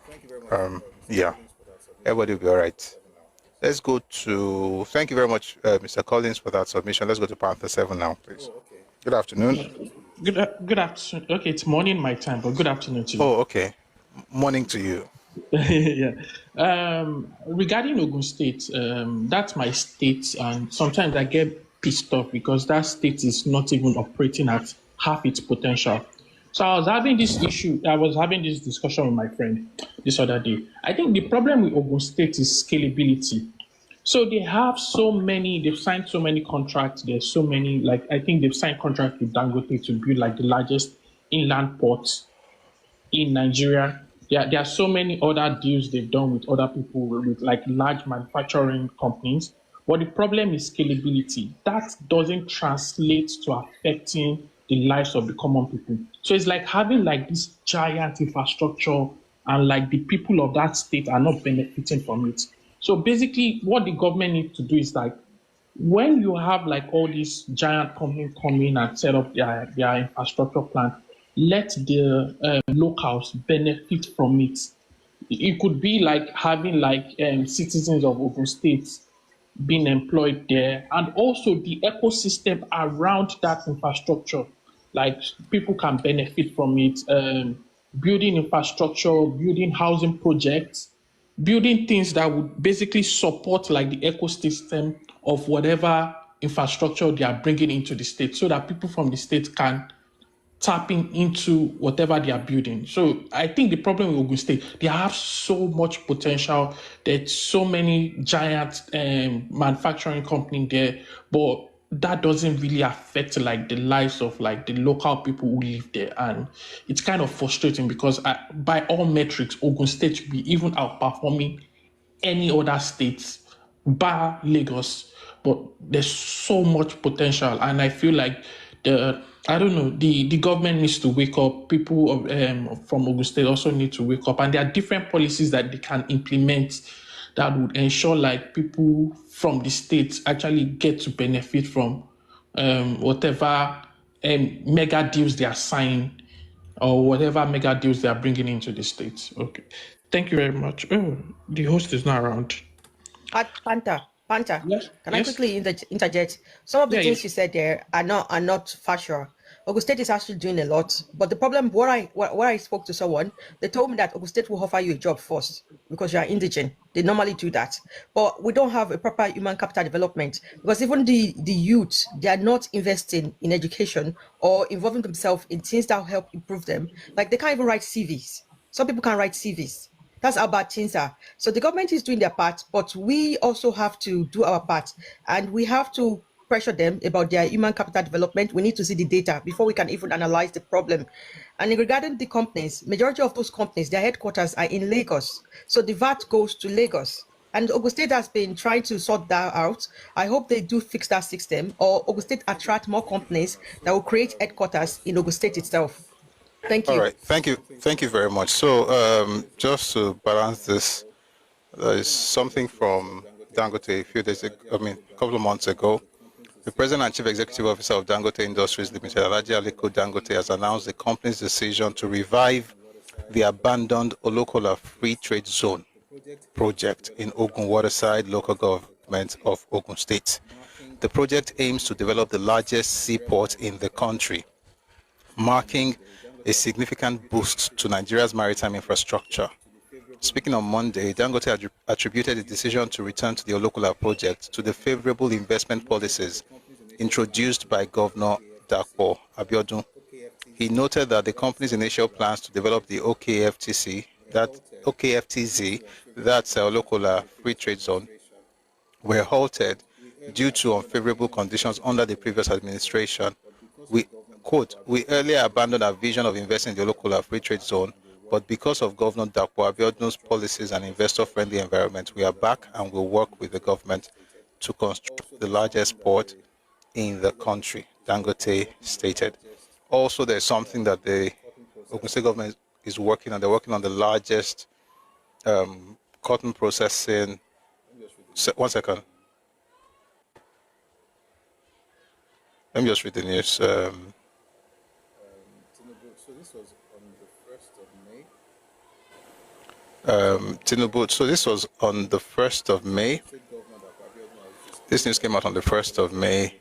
Thank you very much. Yeah. Everybody will be all right. Let's go to, thank you very much, Mr. Collins, for that submission. Let's go to Panther 7 now, please. Good afternoon. Good afternoon. Okay, it's morning my time, but good afternoon to you. Oh, okay. Morning to you. Yeah. Regarding Ogun State, that's my state, and sometimes I get pissed off because that state is not even operating at half its potential. So I was having this discussion with my friend this other day. I think the problem with Ogun State is scalability. So they've signed so many contracts. There's so many, like, I think they've signed contracts with Dangote to build like the largest inland ports in Nigeria. There are so many other deals they've done with other people, with like large manufacturing companies. But the problem is scalability. That doesn't translate to affecting the lives of the common people. So it's like having like this giant infrastructure and like the people of that state are not benefiting from it. So basically what the government needs to do is like, when you have like all these giant companies come in and set up their infrastructure plan, let the locals benefit from it. It could be like having like citizens of Ogun State being employed there, and also the ecosystem around that infrastructure. Like people can benefit from it, building infrastructure, building housing projects, building things that would basically support like the ecosystem of whatever infrastructure they are bringing into the state, so that people from the state can tapping into whatever they are building. So I think the problem with Ogun State, they have so much potential. There's so many giant manufacturing companies there, but that doesn't really affect like the lives of like the local people who live there. And it's kind of frustrating because by all metrics, Ogun State should be even outperforming any other states bar Lagos, but there's so much potential, and I feel like the government needs to wake up. People from Ogun State also need to wake up, and there are different policies that they can implement that would ensure like people from the states actually get to benefit from whatever mega deals they are signing or whatever mega deals they are bringing into the states. Okay, thank you very much. Oh, the host is not around. Panther, Yes. can I quickly interject? Some of the things you said there are not factual. Ogun State is actually doing a lot, but the problem, what I spoke to someone, they told me that Ogun State will offer you a job first because you are indigent. They normally do that, but we don't have a proper human capital development because even the youth, they are not investing in education or involving themselves in things that will help improve them. Like they can't even write CVs. Some people can't write CVs. That's how bad things are. So the government is doing their part, but we also have to do our part, and we have to pressure them about their human capital development. We need to see the data before we can even analyze the problem. And regarding the companies, majority of those companies, their headquarters are in Lagos. So the VAT goes to Lagos. And Ogun State has been trying to sort that out. I hope they do fix that system, or Ogun State attract more companies that will create headquarters in Ogun State itself. Thank you. All right. Thank you very much. So just to balance this, there is something from Dangote a couple of months ago. The President and Chief Executive Officer of Dangote Industries Limited, Alhaji Aliko Dangote, has announced the company's decision to revive the abandoned Olokola Free Trade Zone project in Ogun Waterside local government of Ogun State. The project aims to develop the largest seaport in the country, marking a significant boost to Nigeria's maritime infrastructure. Speaking on Monday, Dangote attributed the decision to return to the Olokola project to the favorable investment policies introduced by Governor Dapo Abiodun. He noted that the company's initial plans to develop the OKFTZ, that's Olokola Free Trade Zone, were halted due to unfavorable conditions under the previous administration. We earlier abandoned our vision of investing in the Olokola Free Trade Zone, but because of Governor Dapo Abiodun's policies and investor-friendly environment, we are back and will work with the government to construct the largest port in the country, Dangote stated. Also, there's something that the Ogun State government is working on. They're working on the largest cotton processing. One second. Let me just read the news. So this was on the 1st of May. Tinubu. So this was on the 1st of May. This news came out on the 1st of May.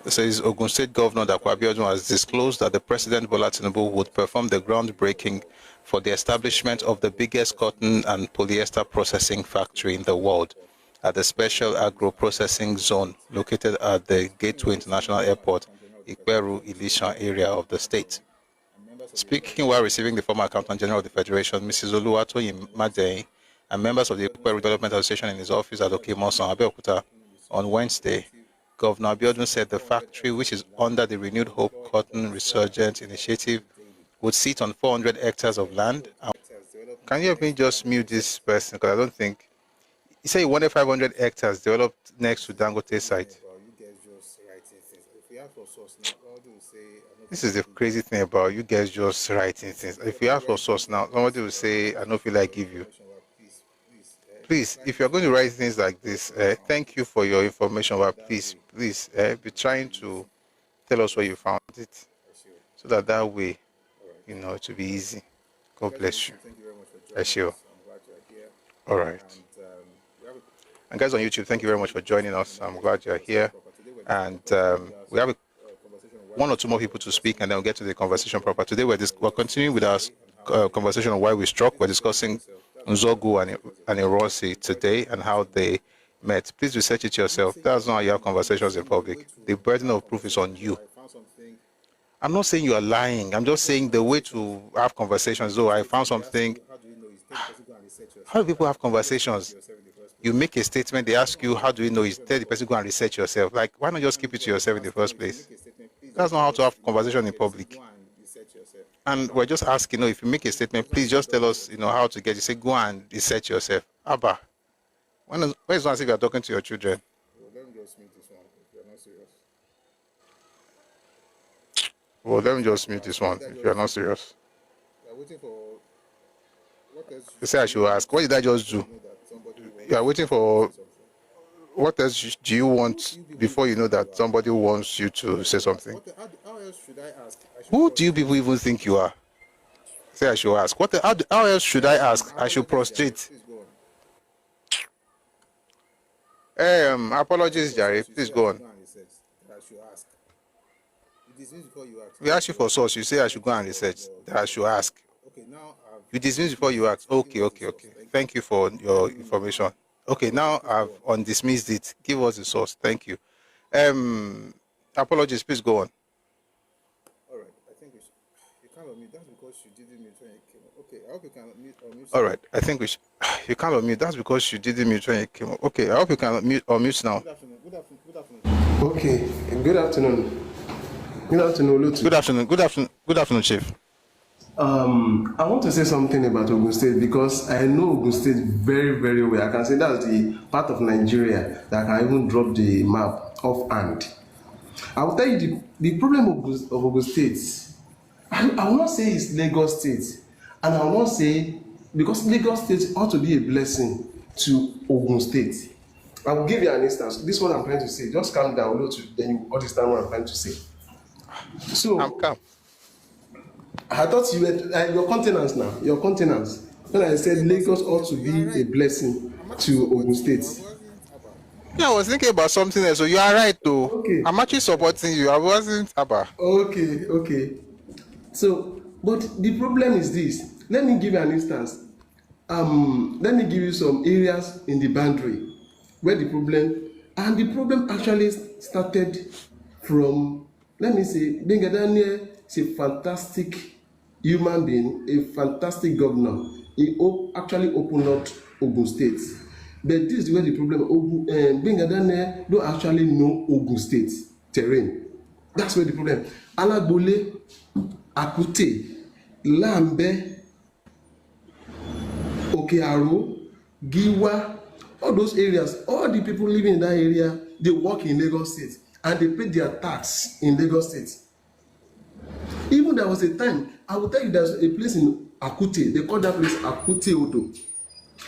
It says Ogun State Governor Dapo Abiodun has disclosed that the President Bola Tinubu would perform the groundbreaking for the establishment of the biggest cotton and polyester processing factory in the world at the Special Agro-Processing Zone located at the Gateway International Airport, Ikperu, Ilishan area of the state. Speaking while receiving the former Accountant General of the Federation, Mrs. Oluwatoyin Madei, and members of the Ikperu Development Association in his office at Okemosan, Abeokuta, on Wednesday, Governor Abiodun said the factory, which is under the Renewed Hope Cotton Resurgence Initiative, would sit on 400 hectares of land. Can you help me just mute this person? Because I don't think... He said he wanted 500 hectares developed next to Dangote site. This is the crazy thing about you guys just writing things. If you ask for source now, somebody will say, I don't feel like give you. Please, if you're going to write things like this, thank you for your information, but please, be trying to tell us where you found it, so that way, it will be easy. God bless you. Sure. All right. And guys on YouTube, thank you very much for joining us. I'm glad you're here. And we have one or two more people to speak, and then we'll get to the conversation proper. Today, we're continuing with our conversation on why we struck. We're discussing Nzeogwu and Ironsi today and how they met. Please research it yourself. That's not how you have conversations in public. The burden of proof is on you. I'm not saying you are lying. I'm just saying the way to have conversations. So I found something. How do people have conversations? You make a statement, they ask you, how do you know? You tell the person, go and research yourself. Like, why not just keep it to yourself in the first place? That's not how to have conversation in public. And we're just asking, if you make a statement, please just tell us, how to get it. Say, go and research yourself. Abba, when is one if you're talking to your children? Well, let me just mute this one if you're not serious. You say I should ask. What did I just do? You are waiting for... What else do you want before you know that somebody wants you to say something? How else should I ask? Who do you people even think you are? Say I should ask. How else should I ask? I should prostrate. Apologies, Jerry. Please go on. We asked you for source. You say I should go and research. That I should ask. You dismiss before you ask. Okay. Thank you for your information. Okay, now I've undismissed it. Give us the source. Thank you. Apologies. Please go on. All right. I think you can't unmute. That's because you didn't mute when you came up. Okay. I hope you can unmute. All right. I think you can't unmute. That's because you didn't mute when you came up. Okay. I hope you can unmute now. Good afternoon. Okay. Good afternoon. Good afternoon, Lutu. Good afternoon, Chief. I want to say something about Ogun State because I know Ogun State very, very well. I can say that's the part of Nigeria that can even drop the map offhand. I will tell you the problem of Ogun State. I will not say it's Lagos State, and I will not say because Lagos State ought to be a blessing to Ogun State. I will give you an instance. This is what I'm trying to say. Just calm down, Lutu, then you understand what I'm trying to say. So I'm calm. I thought you were your countenance now. Your countenance. When I said Lagos ought to be a blessing to Ogun State. Yeah, I was thinking about something else. So you are right, though. Okay. I'm actually supporting you. I wasn't Abba. Okay. So, but the problem is this. Let me give you an instance. Let me give you some areas in the boundary where the problem actually started from. Let me say, Bengadania is a fantastic human being, a fantastic governor. He actually opened up Ogun State. But this is where the problem, Bengadania don't actually know Ogun State terrain. That's where the problem. Alagbole, Akute, Lambe, Okearo, Giwa, all those areas, all the people living in that area, they work in Lagos State and they pay their tax in Lagos State. Even there was a time, I will tell you there's a place in Akute, they call that place Akute Odo.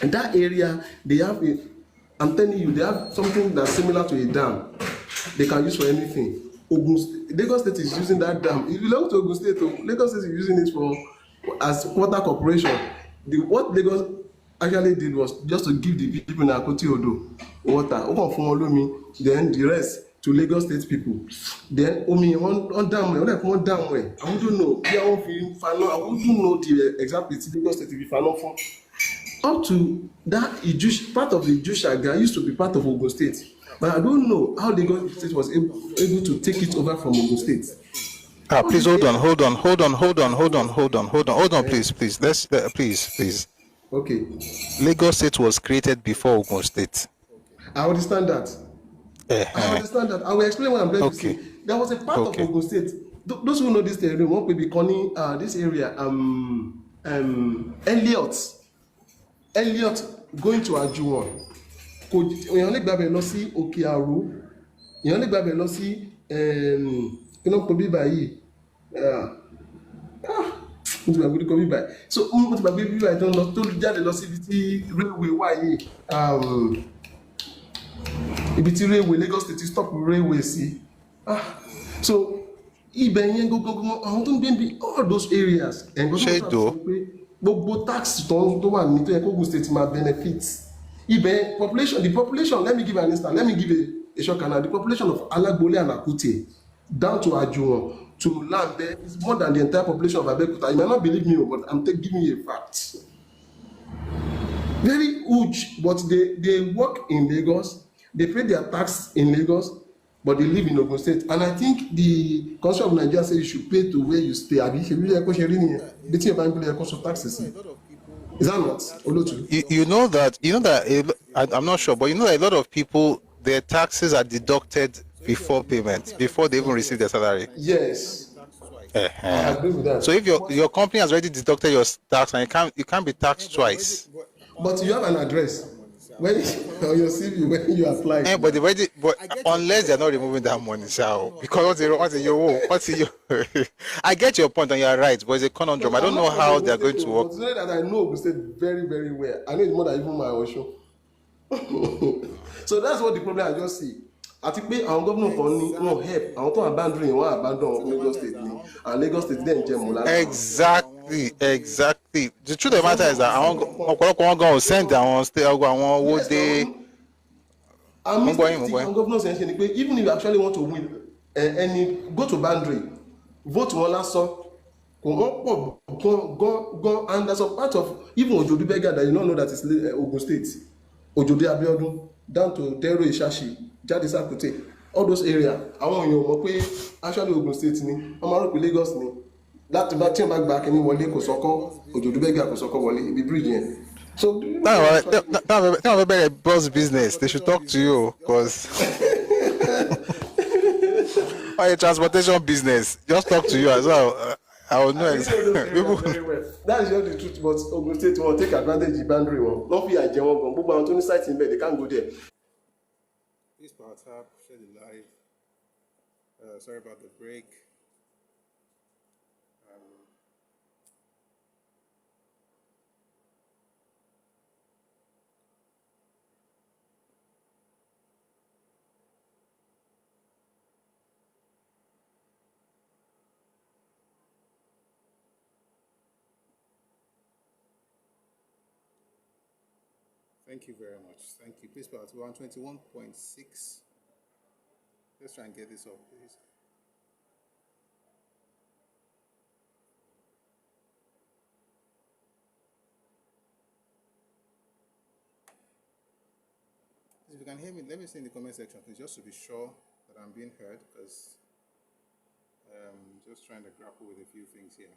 In that area, they have I'm telling you, they have something that's similar to a dam. They can use for anything. Lagos State is using that dam. It belongs to Ogun State. Lagos State is using it for as water corporation. What Lagos actually did was just to give the people in Akoti Odo water. Then the rest to Lagos State people. Then on dam where, one dam where. I wouldn't know. I wouldn't know the exact Lagos State if I know for. Up to that, part of the Ijushaga used to be part of Ogun State. But I don't know how Lagos State was able to take it over from Ogun State. Please hold on, please. Please. Okay. Lagos State was created before Ogun State. I understand that. I understand that. I will explain what I'm trying to say. There was a part of Ogun State. Those who know this area, one will be calling this area Elliot going to Ajuwon. Èèyàn lè gbàbẹ̀ lọ sí Òkè Àrò, èèyàn lè gbàbẹ̀ lọ sí kíná kò bí báyìí mo ti gbàgbé kò bí báyìí so mo ti gbàgbé bí báyìí tó jáde lọ sí ibi tí railway wà yìí ibi tí railway Lagos State stop railway sí so ibẹ̀ yẹn gbogbo àwọn tó ń gbé bí all those areas ṣé ìdó gbogbo tax tó wà ní tó yẹ kó Ogun State máa benefit. The population, let me give an instance, let me give a short canal. The population of Alagbole and Akute down to Ajuwon to Lambe is more than the entire population of Abeokuta. You might not believe me, but I'm giving you a fact. Very huge, but they work in Lagos, they pay their tax in Lagos, but they live in Ogun State. And I think the Constitution of Nigeria says you should pay to where you stay. Is that not? You know that I'm not sure, but you know that a lot of people, their taxes are deducted before payment, before they even receive their salary. Yes. I agree with that. So if your company has already deducted your tax and you can't be taxed twice. But you have an address when on your CV when you apply. But unless they're not removing that money, so because I get your point and you're right, but it's a conundrum. I don't know how they're going to work. But today that I know Ogun State very, very well. I know it's more than even my Osho. So that's what the problem I just see. I think our government can help. I want to abandon Lagos State and Lagos State then Exactly. The truth of the matter is that I want to send down stay what they. I'm governor saying even if you actually want to win go to boundary, vote one last song. Go and there's a part of even Ojodu Bega that you don't know that is Ogun State. Ojode Abiodun down to Dero Ishashi, Jade Sakute, all those areas. Àwọn èèyàn mọ̀ pé actually Ogun State ni, wọ́n máa rò pé Lagos ni. Láti bá tí wọ́n bá gba kínní wọlé kò sọ́kọ́, Ojodu Bega kò sọ́kọ́ wọlé, ibi bridge yẹn. So that's a very boss business. They should talk to you because a transportation business. Just talk to you as well. I will know exactly. Very well. That is just the truth. But Ogun State will take advantage of the boundary one. Don't be a general gun. But on 20 sites in bed, they can't go there. Please power tap, share the live. Sorry about the break. Thank you very much. Thank you. Please, we're on 21.6. Let's try and get this up, please. If you can hear me, let me see in the comment section, please, just to be sure that I'm being heard, because just trying to grapple with a few things here.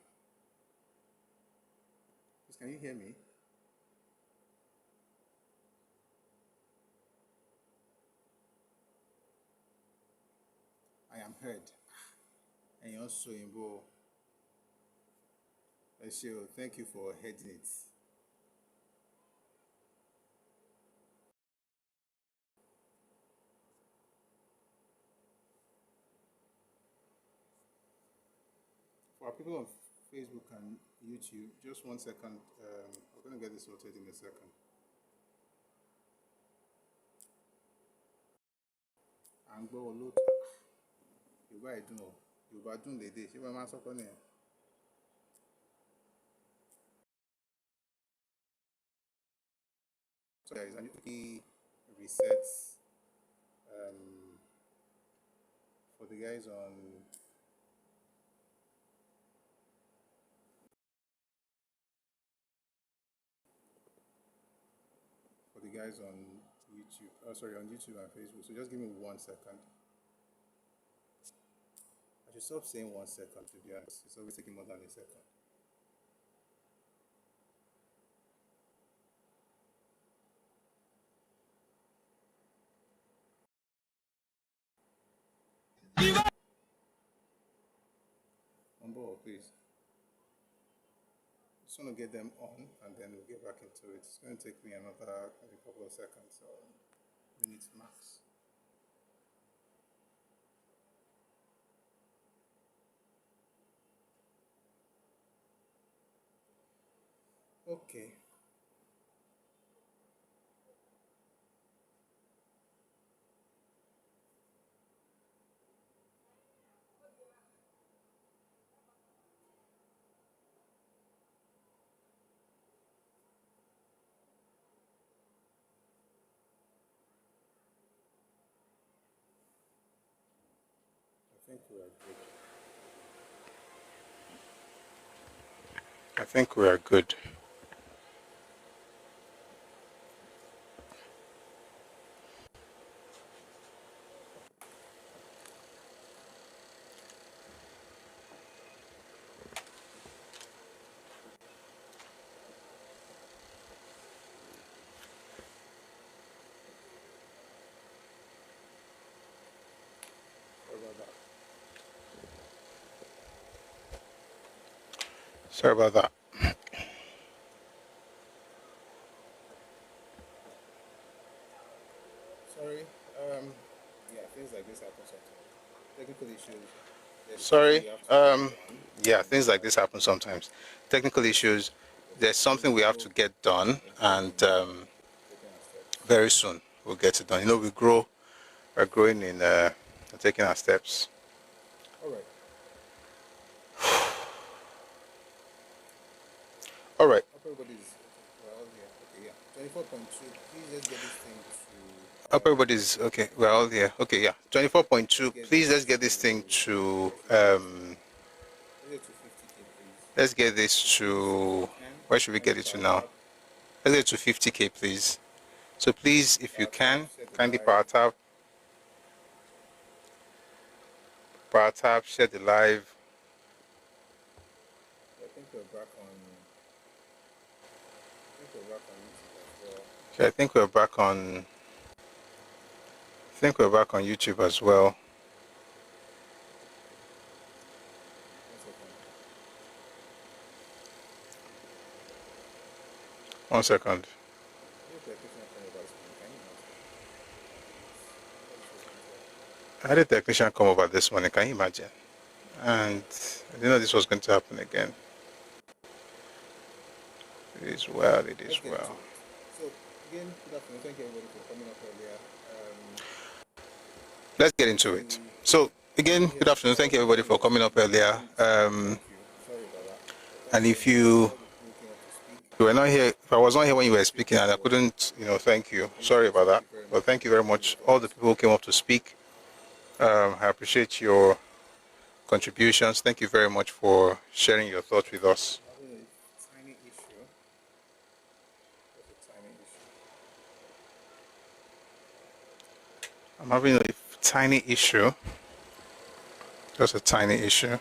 Please, can you hear me? I am heard. And you're also involved. Thank you for heading it. For our people on Facebook and YouTube, just 1 second. We're going to get this sorted in a second. Yorùbá ìdùn o, Yorùbá dùn lédè, ṣé wọ́n máa sọ́kọ́ nìyẹn? So there is an reset for the guys on YouTube. Oh, sorry, on YouTube and Facebook. So just give me 1 second. I should stop saying 1 second, to be honest. It's always taking more than a second. On board, please. Just want to get them on, and then we'll get back into it. It's going to take me another maybe couple of seconds or minutes max. Okay. I think we are good. Sorry about that. Sorry. Yeah, things like this happen sometimes. Technical issues. Sorry. Yeah, things like this happen sometimes. Technical issues. There's something we have to get done, and very soon we'll get it done. You know, we're growing in, taking our steps. All right. All right. Everybody's well here. Okay, yeah. 24.2. Please let's get this thing to. Hope everybody's okay. We're all here. Okay, yeah. 24.2. Please let's get this thing to. Let's get this to. Where should we get it to now? Let's get it to 50K, please. So please, if you can, kindly power tap, share the live. I think we're back on. Okay, I think we're back on. I think we're back on YouTube as well. One second. I had a technician come over this morning, can you imagine? And I didn't know this was going to happen again. It is well, it is well. So, again, good afternoon. Thank you everybody for coming up earlier. Let's get into it. So, again, good afternoon. Thank you everybody for coming up earlier. And if you were not here, if I was not here when you were speaking and I couldn't, thank you. Sorry about that. But thank you very much. All the people who came up to speak. I appreciate your contributions. Thank you very much for sharing your thoughts with us. I'm having a tiny issue. Just a tiny issue. Would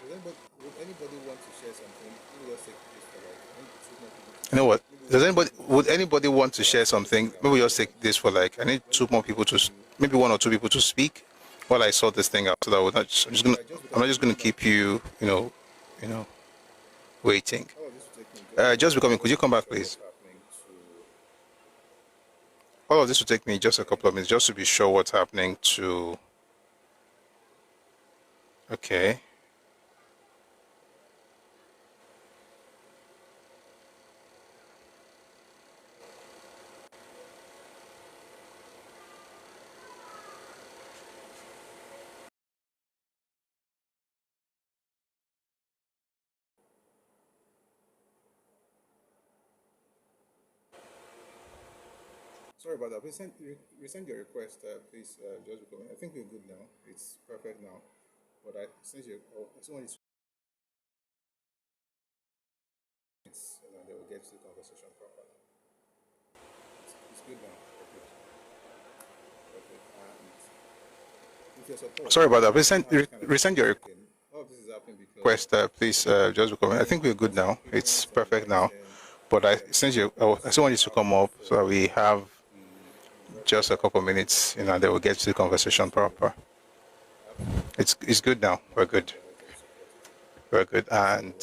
anybody want to share something? You know what? Would anybody want to share something? Maybe we'll just take this for like, I need two more people to, maybe one or two people to speak while I sort this thing out, so that I'm not just gonna keep you, waiting. Just becoming, could you come back, please? All of this will take me just a couple of minutes, just to be sure what's happening to. Okay. Sorry about that. Resend your request, please, just because I think we're good now. It's perfect now. But I since you, someone is, they will get to the conversation properly. It's good now. Okay. Okay. And with your support. Sorry about that. Resend your All of this is happening because request, please, just because I think we're good now. It's perfect now. But since someone needs to come up, so we have just a couple minutes, they will get to the conversation proper. It's good now. We're good. We're good. And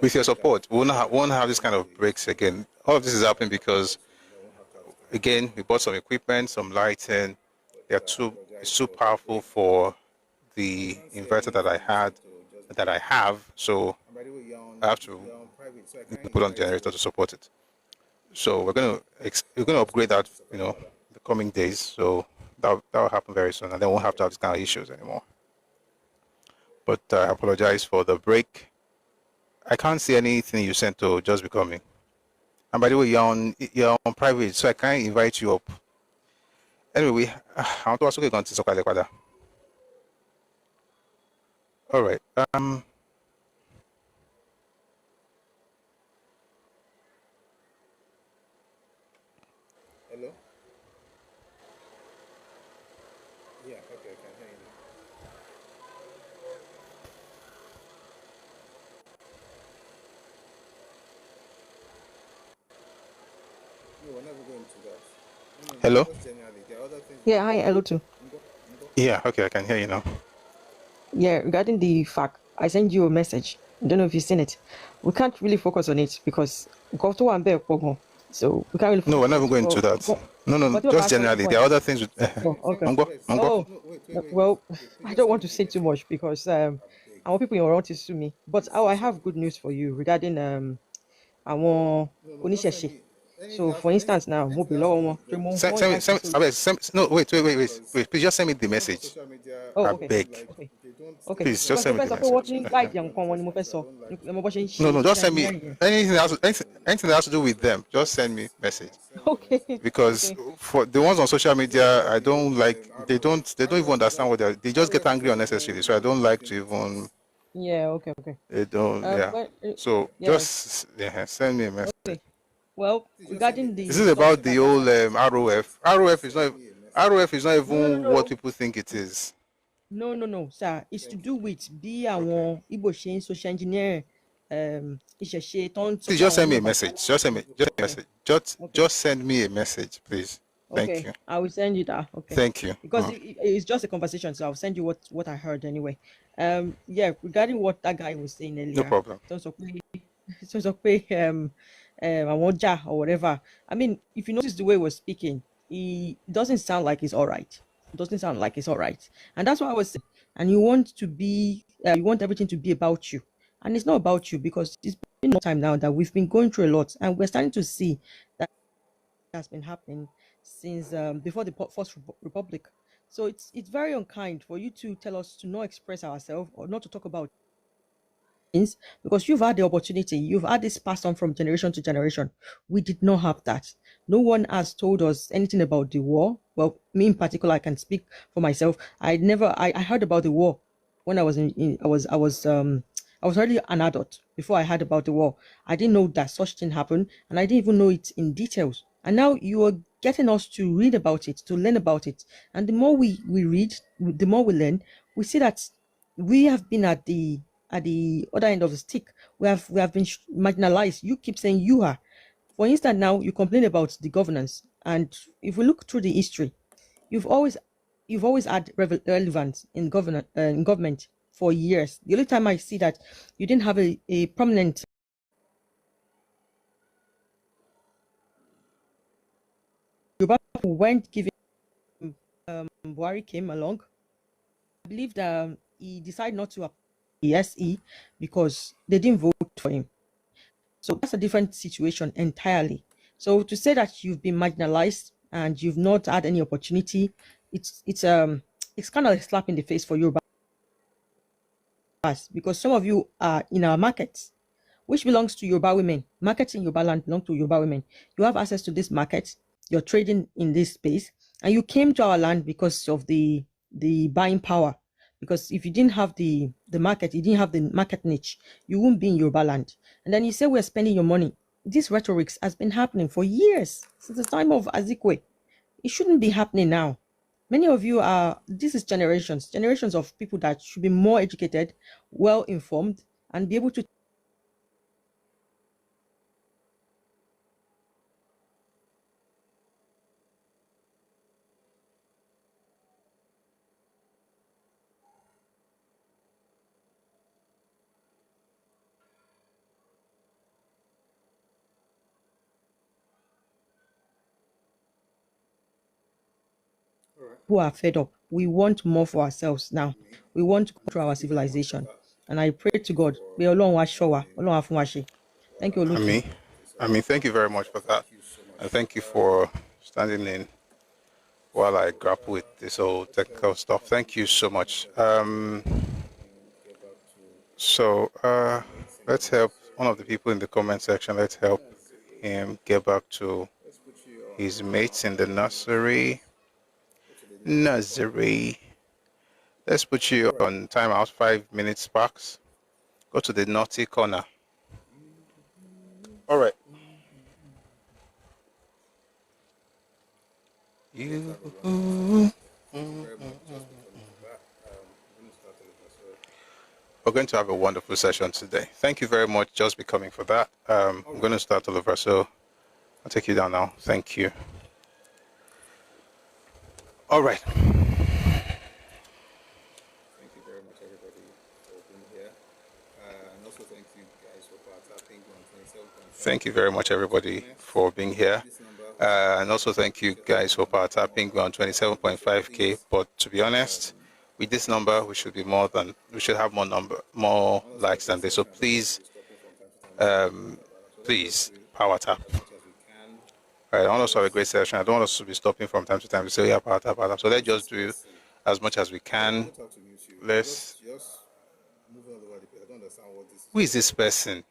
with your support, we won't have this kind of breaks again. All of this is happening because, again, we bought some equipment, some lighting. It's too powerful for the inverter that I have. So I have to put on generator to support it. So we're gonna upgrade that, the coming days. So that will happen very soon, and then we won't have to have these kind of issues anymore. But I apologize for the break. I can't see anything you sent to Just Becoming. And by the way, you're on private, so I can't invite you up. Anyway, I want to also get on to Sokale. All right. hello. Yeah. Okay. I can hear you. No, we're never going to that. No, Hello. just generally, there are other things. Yeah, hi, hello too. Yeah. Okay, I can hear you now. Yeah, regarding the fact, I sent you a message. I don't know if you've seen it. We can't really focus on it because so we can't really. No, we're never going to that. No, just generally. There are other things. Oh, okay. Mongo. Oh, Wait. well, I don't want to say too much because I want people in around to sue me. But I have good news for you regarding àwọn oníṣẹ̀ṣe. So, for instance, now, mo bèrè lọ́wọ́ wọn pé mo Send wọ́n me. invite me sórí- No, wait. Please just send me the message. Social media. Oh, I okay. beg. Okay. Please just send me the Because mo fẹ́ sọ pé wọ́n message. ti ń guide nǹkan wọn ni mo fẹ́ sọ. Mo bọ́ ṣe ń ṣe No, just send me engineering yẹn. anything that has to do with them. Just send me message. Okay. Because Okay. for the ones on social media, I don't like. They don't even understand what they just get angry unnecessarily. So I don't like to even. Yeah, okay. They don't. Yeah. But, So yeah. just send me a message. Okay. Well, regarding the This is about the topic old ROF. ROF is not even what people think it is. No, sir. It's to do with bí àwọn Igbo ṣe ń social engineering ìṣẹ̀ṣe tó ń sọ Please pé just send àwọn me a ní message. Ọbàtálá. Just send me a message. Okay. Just send me a message, please. Thank Okay, you. I will send you that. Okay. Thank you. Because it's just a conversation, so I'll send you what I heard anyway. Yeah, regarding what that guy was saying earlier. No problem. Tó sọ pé àwọn jà or whatever. I mean, if you notice the way we're speaking, he doesn't sound like he's all right. Doesn't sound like he's all right, and that's what I was saying. And you want you want everything to be about you, and it's not about you because it's been a time now that we've been going through a lot, and we're starting to see that has been happening since before the First Republic. So it's very unkind for you to tell us to not express ourselves or not to talk about things because you've had the opportunity, you've had this passed on from generation to generation. We did not have that. No one has told us anything about the war. Well, me in particular, I can speak for myself. I heard about the war when I was I was already an adult before I heard about the war. I didn't know that such thing happened, and I didn't even know it in details. And now you are getting us to read about it, to learn about it. And the more we read, the more we learn, we see that we have been at the other end of the stick. We have been marginalized. You keep saying you are. For instance, now you complain about the governance, and if we look through the history, you've always had relevance in government for years. The only time I see that you didn't have a prominent Yoruba people weren't giving Buhari came along. I believe that he decided not to apply the SE because they didn't vote for him. So that's a different situation entirely. So to say that you've been marginalized and you've not had any opportunity, it's kind of a slap in the face for Yoruba because some of you are in our markets, which belongs to Yoruba women. Markets in Yoruba land belong to Yoruba women. You have access to this market. you're trading in this space, and you came to our land because of the buying power. Because if you didn't have the market, you didn't have the market niche, you wouldn't be in Yoruba land. And then you say we're spending your money. This rhetoric has been happening for years, since the time of Azikwe. It shouldn't be happening now. Many of you are, this is generations of people that should be more educated, well informed, and be able to who are fed up. We want more for ourselves now. We want to control our civilization. And I pray to God. Thank you, Oluchi. I mean, thank you very much for that. And thank you for standing in while I grapple with this whole technical stuff. Thank you so much. Let's help one of the people in the comment section. Let's help him get back to his mates in the nursery. Let's put you on timeout, 5 minutes sparks. Go to the naughty corner. All right. We're going to have a wonderful session today. Thank you very much, just be coming for that. I'm going to start all over, so I'll take you down now. Thank you. All right. Thank you very much, everybody, for being here. And also thank you guys for participating on 27.5. Thank you very much, everybody, for being here. And also thank you guys for participating on 27.5K. But to be honest, with this number, we should have more likes than this. So please, please, power tap. All right, I want us to have a great session. I don't want us to be stopping from time to time to say, yeah, power tap, power tap. So let's just do as much as we can. Let's. Who is this person?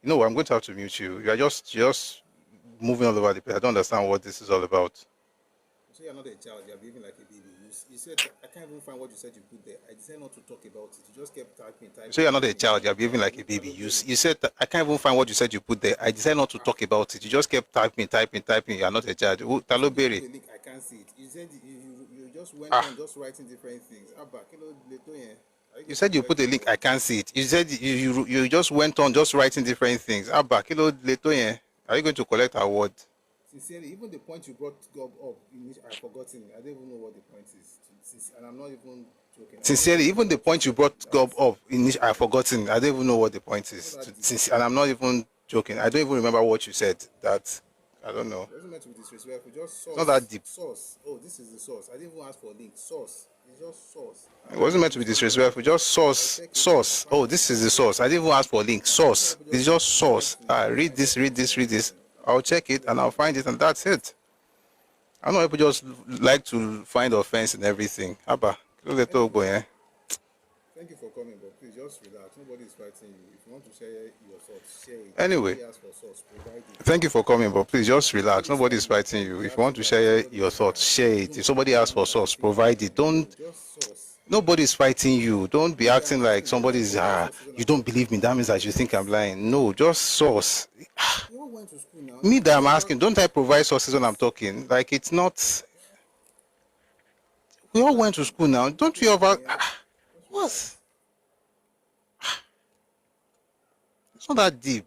You know what? I'm going to have to mute you. You are just moving all over the place. I don't understand what this is all about. So you're not a child. You're behaving like a baby. You said, I can't even find what you said you put there. I decided not to talk about it. You just kept typing. So you're not a child. You're behaving like a baby. You said, I can't even find what you said you put there. I decided not to talk about it. You just kept typing. You're not a child. Talobere. I can't see it. You said you just went on just writing different things. You said you put a link. I can't see it. You said you just went on just writing different things. Are you going to collect award? Sincerely, even the point you brought up, in which I've forgotten, I don't even know what the point is. And I'm not even joking. Sincerely, even the point you brought up, in which I've forgotten, I don't even know what the point is. And I'm not even joking. I don't even remember what you said. That I don't know. It wasn't meant to be disrespectful. Just source. It's not that deep. Source. Oh, this is the source. I didn't even ask for a link. Source. It's just source. It wasn't meant to be disrespectful. Just source. Source. Oh, this is the source. I didn't even ask for a link. Source. It's just source. Read this. I'll check it and I'll find it, and that's it. I know people just like to find offense in everything. Abba, thank you for coming, but please just relax. Nobody's fighting you. If you want to share your thoughts, share it. Anyway, thank you for coming, but please just relax. Nobody's fighting you. If you want to share your thoughts, share it. If somebody asks for source, provide it. Nobody's fighting you. Don't be acting like somebody's, you don't believe me. That means that you think I'm lying. No, just source. Me that I'm asking, don't I provide sources when I'm talking? Like, it's not. We all went to school now. Don't we ever. What? It's not that deep.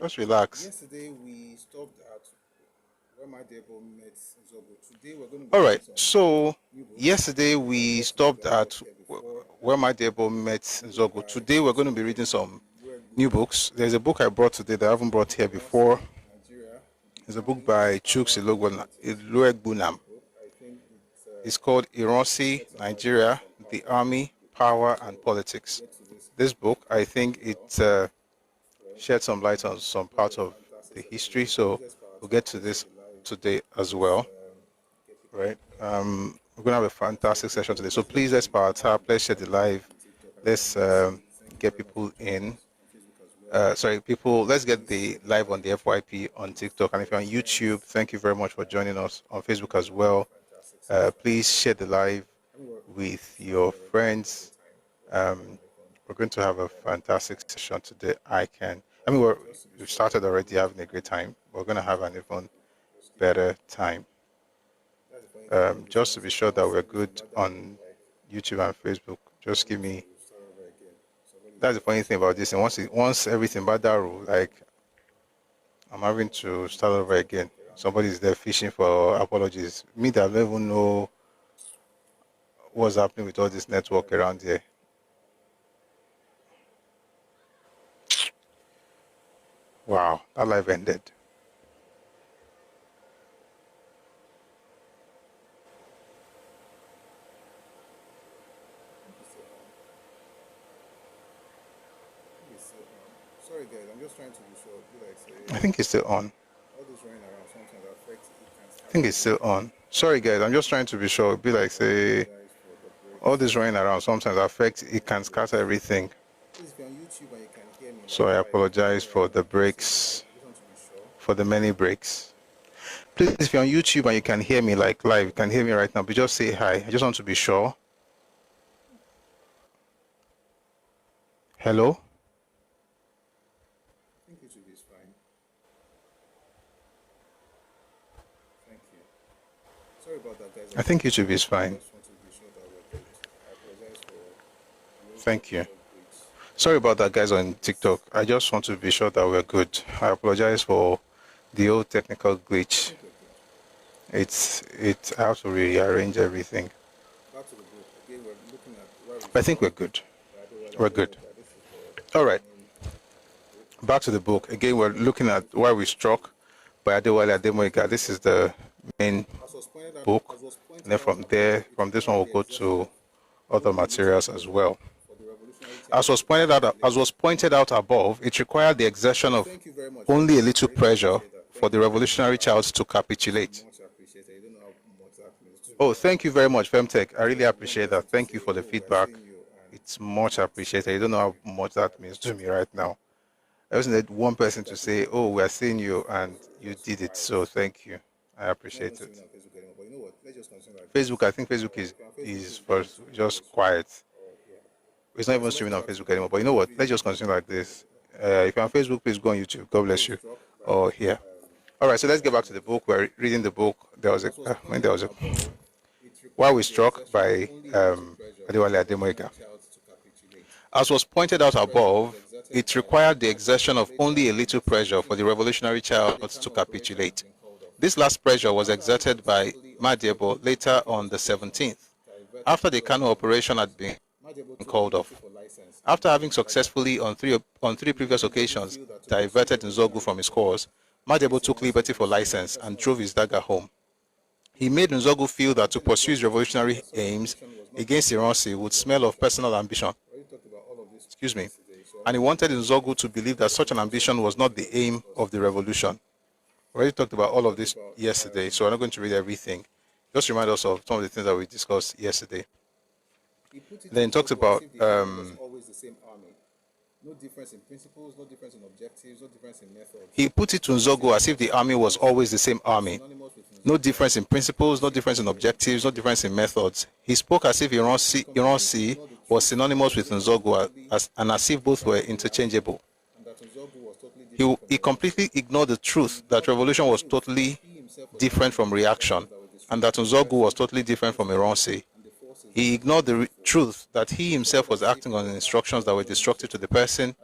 Just relax. Yesterday we stopped at where my Debo met Nzeogwu. Today we're going to. All right. So yesterday we stopped at where my Debo met Nzeogwu. Today we're going to be reading some new books. There's a book I brought today that I haven't brought here before. It's a book by Chuks Iluegbunam. It's called Ironsi, Nigeria, the Army, Power and Politics. This book, I think it shed some light on some parts of the history, so we'll get to this today as well. Right? We're going to have a fantastic session today. So please, let's power tap, let's share the live, let's get people in. people, let's get the live on the FYP on TikTok. And if you're on YouTube, thank you very much for joining us on Facebook as well. Please share the live with your friends. We're going to have a fantastic session today. We've started already having a great time. We're going to have an even better time. Just to be sure that we're good on YouTube and Facebook, just give me. That's the funny thing about this. And once everything but that rule, like I'm having to start over again. Somebody's there fishing for apologies. Me that I don't even know what's happening with all this network around here. Wow, that live ended. Sorry guys, I'm just trying to be sure. I think it's still on. All this running around sometimes affects it. I think it's still on. Sorry guys, I'm just trying to be sure. Be like say all this running around sometimes affects it can scatter everything. Please, if you're on YouTube and you can hear me. So I apologize for the breaks, for the many breaks. Please, if you're on YouTube and you can hear me like live, you can hear me right now, but just say hi. I just want to be sure. Hello? I think YouTube is fine. Thank you. Sorry about that, guys. I think YouTube is fine. I just want to be sure that we're good. I apologize for. Thank you. Sorry about that, guys, on TikTok. I just want to be sure that we're good. I apologize for the old technical glitch. I have to rearrange everything. Back to the book. Again, we're looking at. I think we're good. We're good. All right. Back to the book. Again, we're looking at Why We Struck by Adewale Ademoyega. This is the main book. And then from this one, we'll go to other materials as well. As was pointed out above, it required the exertion of only a little pressure for the revolutionary child to capitulate. Oh, thank you very much, Femtech. I really appreciate that. Thank you for the feedback. It's much appreciated. You don't know how much that means to me right now. I just need one person to say, oh, we're seeing you, and you did it. So thank you. I appreciate it. Facebook, I think Facebook is for just quiet. It's not even streaming on Facebook anymore. But you know what? Let's just continue like this. If you're on Facebook, please go on YouTube. God bless you. Or here. All right, so let's get back to the book. We're reading the book. There was a Why We Struck by Adewale Ademoyega. As was pointed out above, it required the exertion of only a little pressure for the revolutionary child to capitulate. This last pressure was exerted by Madiebo later on the 17th, after the Kano operation had been called off. After having successfully on three previous occasions diverted Nzeogwu from his course, Madiebo took liberty for license and drove his dagger home. He made Nzeogwu feel that to pursue his revolutionary aims against Ironsi would smell of personal ambition. And he wanted Nzeogwu to believe that such an ambition was not the aim of the revolution. We already talked about all of this yesterday, so I'm not going to read everything. Just remind us of some of the things that we discussed yesterday. Then it talks about always the same army. No difference in principles, no difference in objectives, no difference in methods. He put it to Nzeogwu as if the army was always the same army. No difference in principles, no difference in objectives, no difference in methods. He spoke as if Ironsi was synonymous with Nzeogwu and as if both were interchangeable. He completely ignored the truth that revolution was totally different from reaction and that Nzeogwu was totally different from Ironsi. He ignored the truth that he himself was acting on instructions that were destructive to the person,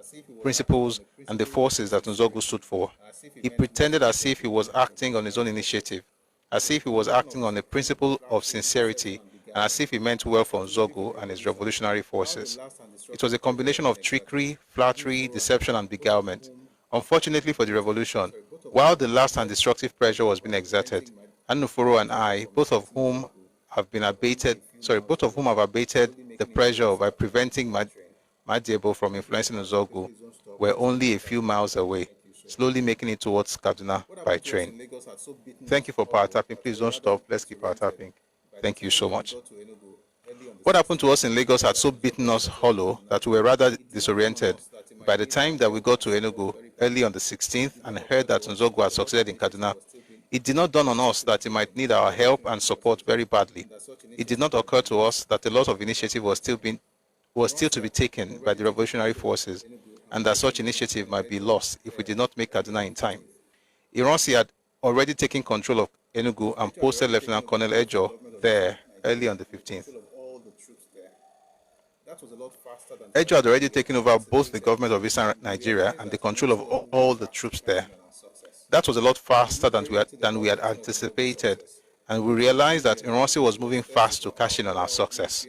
principles, and the forces that Nzeogwu stood for. He pretended as if he was acting on his own initiative, as if he was acting on the principle of sincerity, and as if he meant well for Nzeogwu and his revolutionary forces. It was a combination of trickery, flattery, deception, and beguilement. Unfortunately for the revolution, while the last and destructive pressure was being exerted, Anuforo and I, both of whom have abated the pressure by preventing Madiebo from influencing Nzeogwu, were only a few miles away, slowly making it towards Kaduna by train. Thank you for power tapping. Please don't stop. Let's keep power tapping. Thank you so much. What happened to us in Lagos had so beaten us hollow that we were rather disoriented by the time that we got to Enugu early on the 16th and heard that Nzeogwu had succeeded in Kaduna, it did not dawn on us that he might need our help and support very badly. It did not occur to us that a lot of initiative was still to be taken by the revolutionary forces, and that such initiative might be lost if we did not make Kaduna in time. Ironsi had already taken control of Enugu and posted Lieutenant Colonel Ejo there early on the 15th. Ejo had already taken over both the government of Eastern Nigeria and the control of all the troops there. That was a lot faster than we had anticipated, and we realized that Ironsi was moving fast to cash in on our success.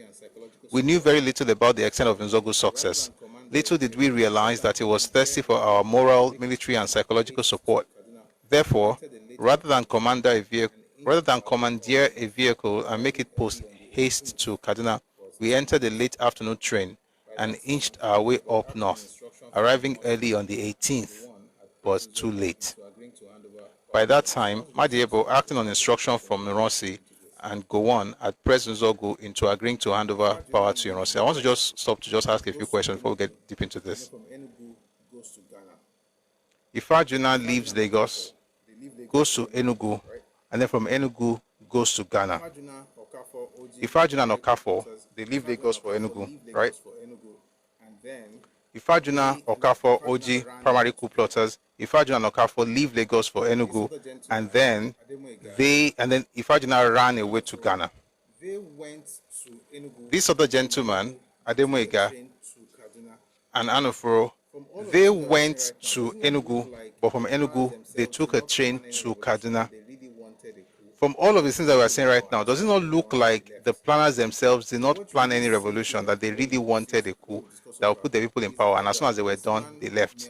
We knew very little about the extent of Nzeogwu's success. Little did we realize that he was thirsty for our moral, military, and psychological support. Therefore, rather than commandeer a vehicle and make it post-haste to Kaduna, we entered a late afternoon train and inched our way up north, arriving early on the 18th, but too late. By that time, Madiebo, acting on instruction from Ironsi and Gowon, had pressed Nzeogwu into agreeing to hand over power to Ironsi. I want to just stop to just ask a few questions before we get deep into this. Ifajuna leaves Lagos, goes to Enugu, and then from Enugu goes to Ghana. Ifajuna and Okafor, they leave Lagos for Enugu, right? Ifajuna, Okafor, Oji, primary coup plotters. Ifajuna and Okafor leave Lagos for Enugu, and then Ifajuna ran away to Ghana. This other gentleman, Ademoyega and Anoforo, they went to Enugu, but from Enugu, they took a train to Kaduna. From all of the things that we are saying right now, does it not look like the planners themselves did not plan any revolution, that they really wanted a coup that would put the people in power, and as soon as they were done, they left?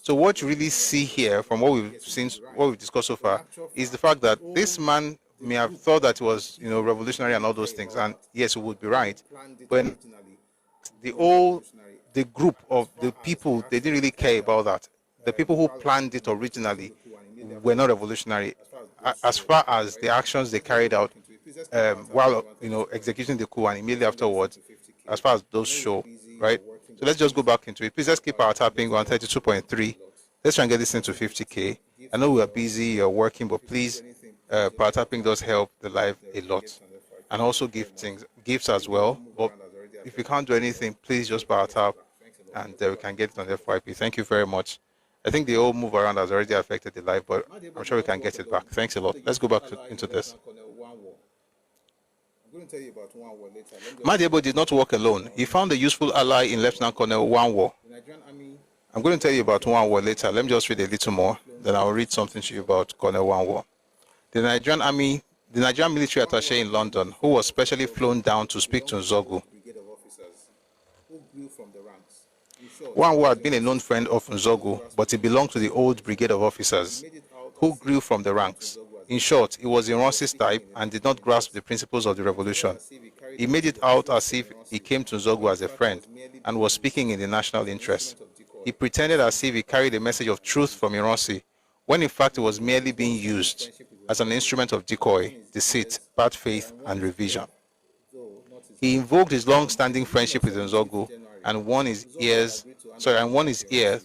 So what you really see here, from what we've seen, what we've discussed so far, is the fact that this man may have thought that it was, revolutionary and all those things, and yes, it would be right, but the group of the people, they didn't really care about that. The people who planned it originally were not revolutionary, as far as the actions they carried out while executing the coup and immediately afterwards, as far as those show, right? So let's just go back into it. Please let's keep our tapping on 32.3. Let's try and get this into 50K. I know we are busy, you're working, but please, power tapping does help the live a lot, and also gifts as well. But if you can't do anything, please just power tap, and we can get it on the FYP. Thank you very much. I think the whole move around has already affected the live, but I'm sure we can get it back. Thanks a lot. Let's go back into this. Madiebo did not work alone. He found a useful ally in Lieutenant Colonel Wanwo. I'm going to tell you about Wanwo later. Let me just read a little more, then I'll read something to you about Colonel Wanwo. The Nigerian military attaché in London, who was specially flown down to speak to Nzeogwu. Wanwo had been a known friend of Nzeogwu, but he belonged to the old brigade of officers, who grew from the ranks. In short, he was Ironsi's type and did not grasp the principles of the revolution. He made it out as if he came to Nzeogwu as a friend and was speaking in the national interest. He pretended as if he carried a message of truth from Ironsi, when in fact it was merely being used as an instrument of decoy, deceit, bad faith, and revision. He invoked his long-standing friendship with Nzeogwu and won his ear,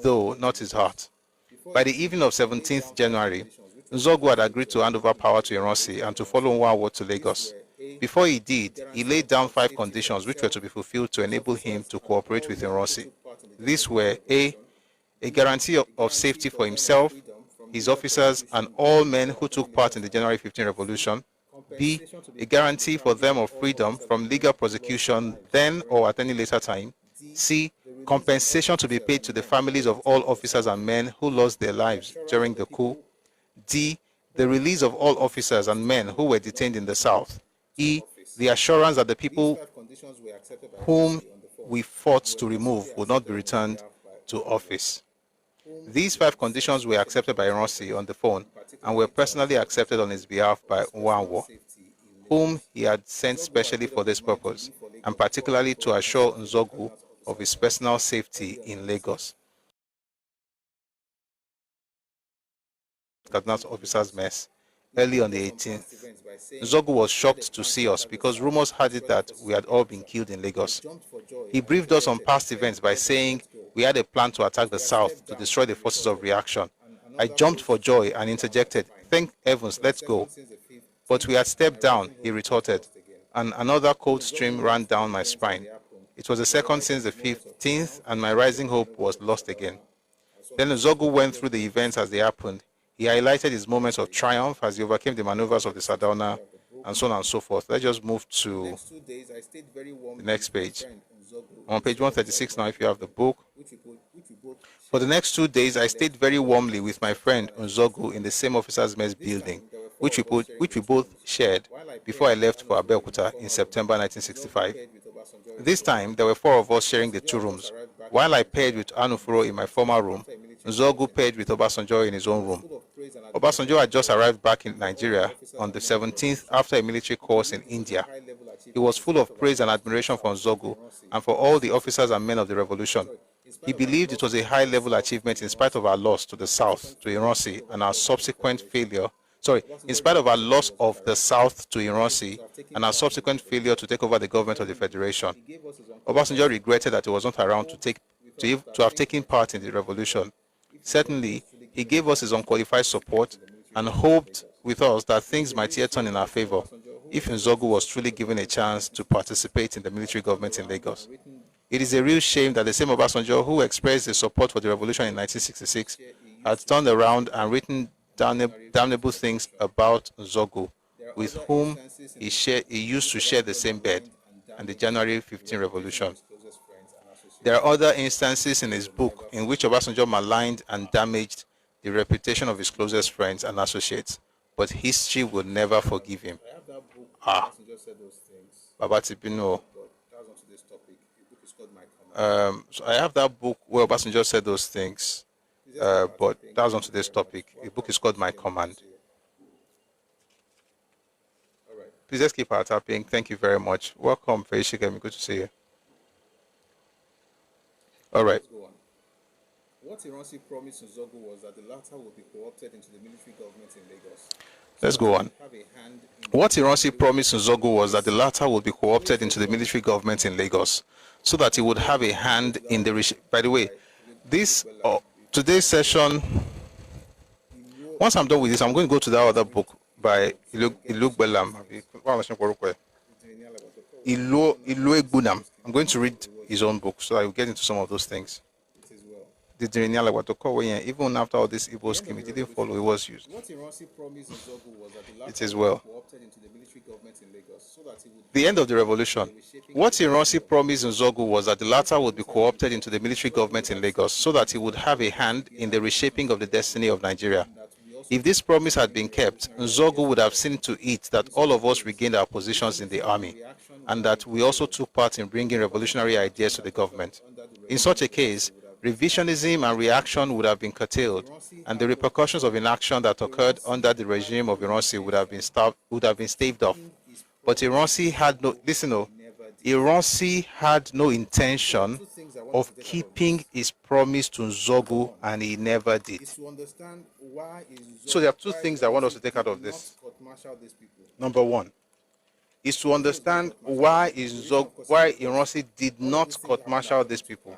though not his heart. By the evening of 17th January, Nzeogwu had agreed to hand over power to Ironsi and to follow Wanwo to Lagos. Before he did, he laid down 5 conditions which were to be fulfilled to enable him to cooperate with Ironsi. These were A guarantee of safety for himself, his officers, and all men who took part in the January 15 revolution. B, a guarantee for them of freedom from legal prosecution then or at any later time. C, compensation to be paid to the families of all officers and men who lost their lives during the coup. D, the release of all officers and men who were detained in the South. E, the assurance that the people whom we fought to remove would not be returned to office. These 5 conditions were accepted by Ironsi on the phone and were personally accepted on his behalf by Wanwo, whom he had sent specially for this purpose, and particularly to assure Nzeogwu of his personal safety in Lagos. Kaduna's officers' mess early on the 18th. Nzeogwu was shocked to see us because rumors had it that we had all been killed in Lagos. He briefed us on past events by saying we had a plan to attack the south to destroy the forces of reaction. I jumped for joy and interjected, "Thank heavens, let's go." But we had stepped down, he retorted, and another cold stream ran down my spine. It was the second since the 15th, and my rising hope was lost again. Then Nzeogwu went through the events as they happened. He highlighted his moments of triumph as he overcame the maneuvers of the Sardauna, and so on and so forth. Let's just move to the next page. I'm on page 136 now if you have the book. For the next 2 days, I stayed very warmly with my friend Nzeogwu in the same officers' mess building, which we both shared before I left for Abeokuta in September 1965. This time, there were 4 of us sharing the 2 rooms. While I paired with Anufuro in my former room, Nzeogwu paired with Obasanjo in his own room. Obasanjo had just arrived back in Nigeria on the 17th after a military course in India. He was full of praise and admiration for Nzeogwu and for all the officers and men of the revolution. He believed it was a high-level achievement in spite of our loss to the south, to Ironsi, and our subsequent failure. In spite of our loss of the south to Ironsi and our subsequent failure to take over the government of the Federation. Obasanjo regretted that he was not around to have taken part in the revolution. Certainly, he gave us his unqualified support and hoped with us that things might yet turn in our favor if Nzeogwu was truly given a chance to participate in the military government in Lagos. It is a real shame that the same Obasanjo who expressed his support for the revolution in 1966 had turned around and written damnable things about Nzeogwu, with whom he used to share the same bed, and the January 15 revolution. There are other instances in his book in which Obasanjo maligned and damaged the reputation of his closest friends and associates, but history will never forgive him. Baba Tipino. So I have that book where Obasanjo said those things, but that was on today's topic. The book is called My Command. Please let's keep our tapping. Thank you very much. Welcome, Feishikemi. Good to see you. All right. What Ironsi promised Nzeogwu was that the latter would be co-opted into the military government in Lagos. Let's go on. What Ironsi promised Nzeogwu was that the latter would be co-opted into the military government in Lagos, so that he would have a hand in the... By the way, this today's session, once I'm done with this, I'm going to go to that other book by Iluk Belam. I'm going to read his own book, so I will get into some of those things. Even after all this Igbo scheme, it didn't follow, it was used. It is well. The end of the revolution. What Ironsi promised Nzeogwu was that the latter would be co-opted into the military government in Lagos so that he would have a hand in the reshaping of the destiny of Nigeria. If this promise had been kept, Nzeogwu would have seen to it that all of us regained our positions in the army, and that we also took part in bringing revolutionary ideas to the government. In such a case, revisionism and reaction would have been curtailed, and the repercussions of inaction that occurred under the regime of Ironsi would have been staved off. But Ironsi had Ironsi had no intention of keeping his promise to Nzeogwu, and he never did. So there are 2 things I want us to take out of this. Number 1 is to understand why Ironsi did not court-martial these people.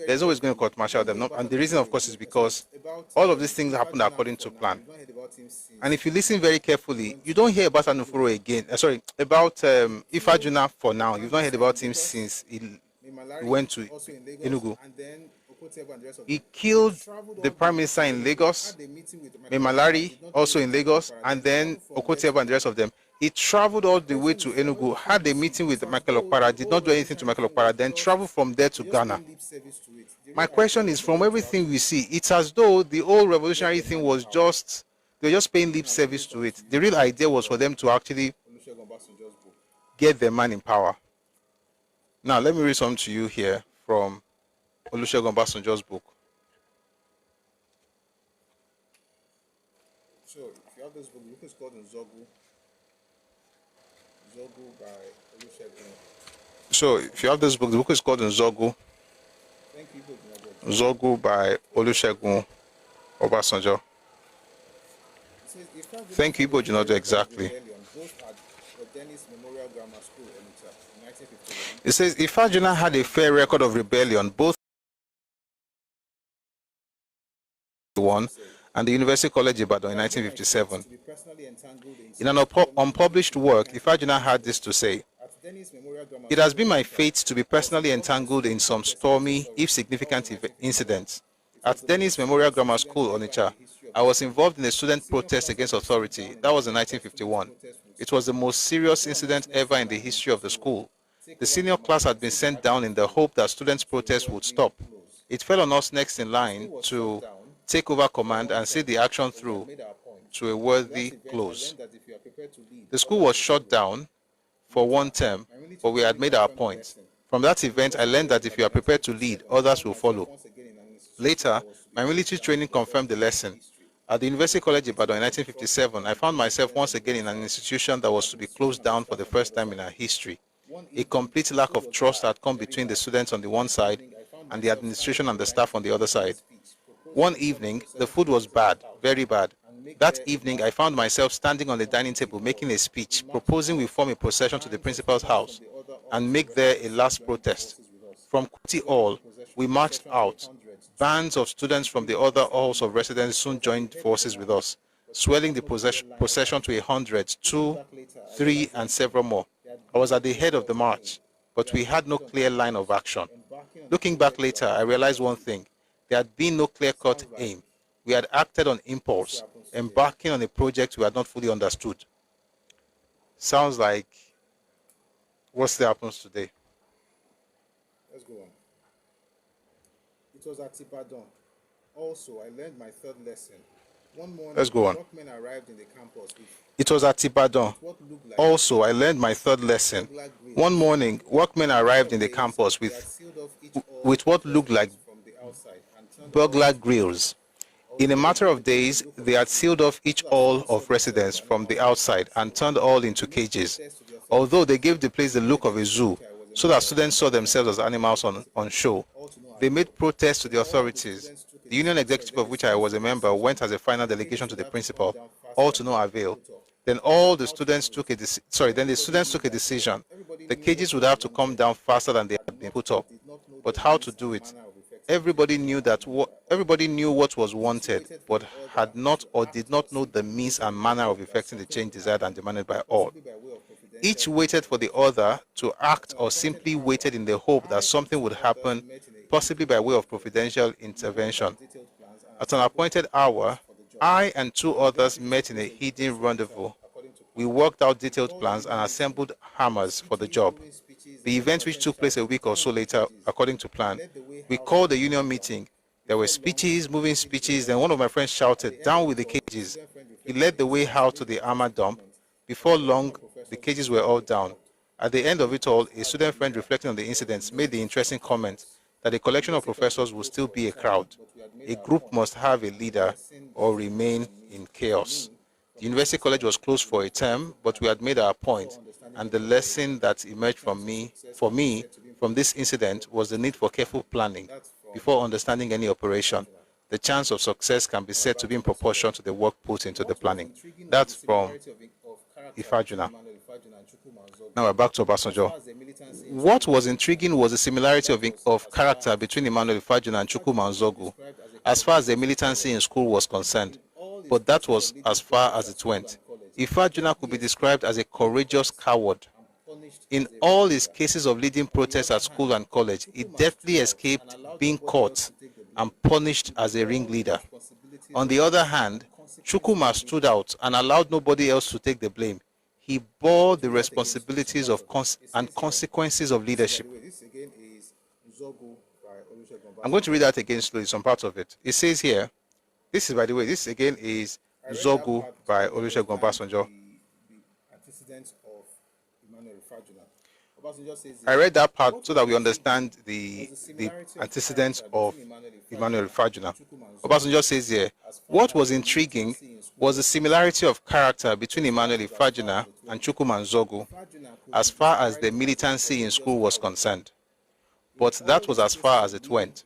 There's always going to court-martial them. And the reason, of course, is because all of these things happened according to plan. And if you listen very carefully, you don't hear about Anufuro again. About Ifajuna for now. You've not heard about him since he went to Enugu. He killed the Prime Minister in Lagos, Memalari also in Lagos, and then Okotiebo and the rest of them. He traveled all the way to Enugu, had a meeting with Michael Okpara, did not do anything to Michael Okpara, then traveled from there to Ghana. My question is, from everything we see, it's as though the whole revolutionary thing was just, they were just paying lip service to it. The real idea was for them to actually get their man in power. Now, let me read something to you here from Olusegun Obasanjo's book. So, if you have this book, it's called Nzeogwu. By Olusegun. So, if you have this book, the book is called Nzeogwu. Nzeogwu by Olusegun Obasanjo. says, Ifá Thank you, but you know exactly. both at the Dennis Memorial Grammar School in 1951. It says Ifajuna had a fair record of rebellion, both one and the University College Ibadan in 1957. In an unpublished work, Ifajuna had this to say: "It has been my fate to be personally entangled in some stormy, if significant, incidents. At Dennis Memorial Grammar School, Onitsha, I was involved in a student protest against authority. That was in 1951. It was the most serious incident ever in the history of the school. The senior class had been sent down in the hope that students' protests would stop. It fell on us next in line to take over command and see the action through to a worthy close. The school was shut down for one term, but we had made our point. From that event, I learned that if you are prepared to lead, others will follow. Later, my military training confirmed the lesson. At the University College Ibadan in 1957, I found myself once again in an institution that was to be closed down for the first time in our history. A complete lack of trust had come between the students on the one side and the administration and the staff on the other side. One evening, the food was bad, very bad. That evening, I found myself standing on the dining table making a speech, proposing we form a procession to the principal's house and make there a last protest. From Kuti Hall, we marched out. Bands of students from the other halls of residence soon joined forces with us, swelling the procession to 100, 2, 3, and several more. I was at the head of the march, but we had no clear line of action. Looking back later, I realized one thing. There had been no clear-cut aim. We had acted on impulse, embarking on a project we had not fully understood." Sounds like what still happens today. Let's go on. It was at Ibadan. Also, I learned my third lesson. One morning, Let's go on. workmen arrived in the campus with It was at Ibadan. what looked like Also, I learned my third lesson. One morning, workmen arrived in the campus sealed off each all with what looked like from the outside and turned burglar grills. In a matter of days, they had sealed off each hall of residence from the outside and turned all into cages. Although they gave the place the look of a zoo, so that students saw themselves as animals on show. They made protests to the authorities. The union executive, of which I was a member, went as a final delegation to the principal, all to no avail. Then the students took a decision. The cages would have to come down faster than they had been put up. But how to do it? Everybody knew what was wanted, but had not or did not know the means and manner of effecting the change desired and demanded by all. Each waited for the other to act, or simply waited in the hope that something would happen, possibly by way of providential intervention. At an appointed hour, I and two others met in a hidden rendezvous. We worked out detailed plans and assembled hammers for the job. The event, which took place a week or so later, according to plan, we called a union meeting. There were speeches, moving speeches, then one of my friends shouted, "Down with the cages." He led the way out to the armor dump. Before long, the cages were all down. At the end of it all, a student friend reflecting on the incidents made the interesting comment that a collection of professors will still be a crowd. A group must have a leader or remain in chaos. The University College was closed for a term, but we had made our point, and the lesson that emerged for me from this incident was the need for careful planning before understanding any operation. The chance of success can be said to be in proportion to the work put into the planning. That's from Ifajuna. Now we're back to Obasanjo. What was intriguing was the similarity of character between Emmanuel Ifajuna and Chukwuma Nzeogwu, as far as the militancy in school was concerned. But that was as far as it went. Ifajuna could be described as a courageous coward. In all his cases of leading protests at school and college, he deftly escaped being caught and punished as a ringleader. On the other hand, Chukwuma stood out and allowed nobody else to take the blame. He bore the responsibilities of and consequences of leadership. I'm going to read that again slowly, some parts of it. It says here, this is, by the way, this again is Nzeogwu by Olusegun Obasanjo. I read that part so that we understand the antecedents of Emmanuel Ifajuna. Obasanjo says here, what was intriguing was the similarity of character between Emmanuel Ifajuna and Chukwuma Nzeogwu as far as the militancy in school was concerned. But that was as far as it went.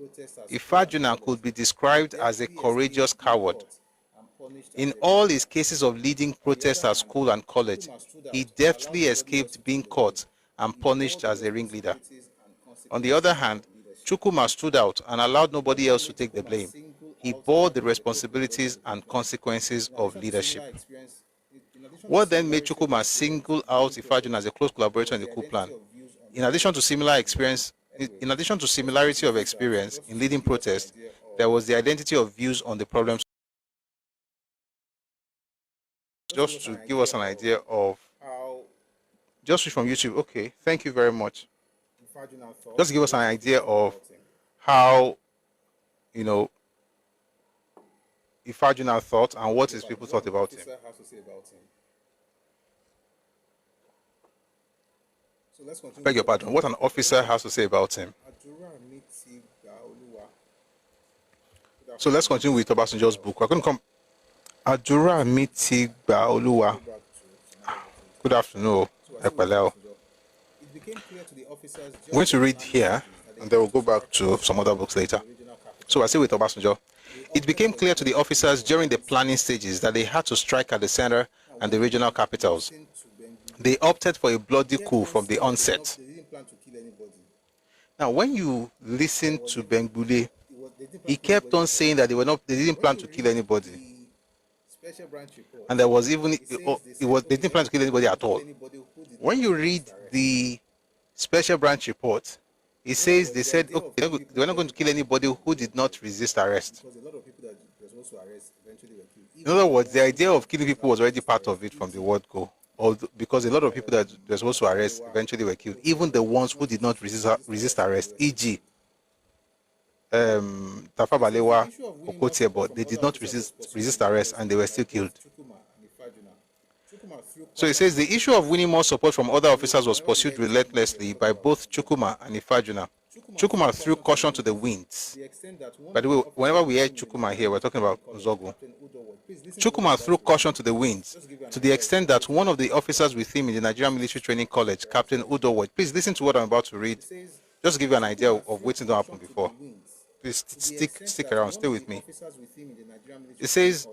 Ifajuna could be described as a courageous coward. In all his cases of leading protests at school and college, he deftly escaped being caught and punished as a ringleader. On the other hand, Chukwuma stood out and allowed nobody else to take the blame. He bore the responsibilities and consequences of leadership. What then made Chukwuma single out Ifajuna as a close collaborator in the coup plan? In addition to similarity of experience in leading protests, there was the identity of views on the problems. Just to give us an idea of, just switch from YouTube. Okay, thank you very much. Just give us an idea of how, Ifajuna thought and what his people thought about him. Beg your pardon. What an officer has to say about him. So let's continue with Obasanjo's book. We're going to come. Adura Miti Oluwa. Good afternoon. Ekpeleo. I'm going to read here, and then we'll go back to some other books later. So I say with Obasanjo. It became clear to the officers during the planning stages that they had to strike at the center and the regional capitals. They opted for a bloody coup from the onset. Now, when you listen to Bengbule, he kept on saying that they didn't plan to kill anybody. And there was even, they didn't plan to kill anybody at all. When you read the special branch report, it says they said, okay, they were not going to kill anybody who did not resist arrest. In other words, the idea of killing people was already part of it from the word go. Because a lot of people that were supposed to arrest eventually were killed, even the ones who did not resist arrest, e.g., Tafa Balewa, Okotie, but they did not resist arrest and they were still killed. So it says the issue of winning more support from other officers was pursued relentlessly by both Chukwuma and Ifajuna. Chukwuma threw caution to the winds. By the way, whenever we hear Chukwuma here, we're talking about Nzeogwu. Chukwuma threw caution to the winds to the extent that one of the officers with him in the Nigerian Military Training College, Captain Udo Ward, please listen to what I'm about to read, just to give you an idea of what's going to happen before. Please stick around, stay with me. It says,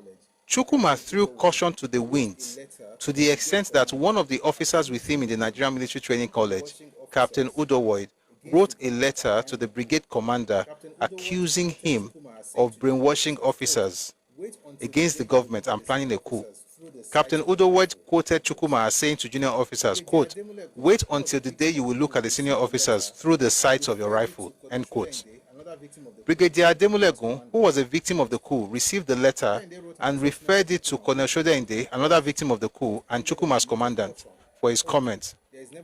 Chukwuma threw caution to the winds to the extent that one of the officers with him in the Nigerian Military Training College, Captain Udo Ward, wrote a letter to the brigade commander accusing him of brainwashing officers against the government and planning a coup. Captain Udo Ward quoted Chukwuma as saying to junior officers, quote, "Wait until the day you will look at the senior officers through the sights of your rifle," end quote. Brigadier Ademulegun, who was a victim of the coup, received the letter and referred it to Colonel Shodeinde, another victim of the coup, and Chukwuma's commandant, for his comment.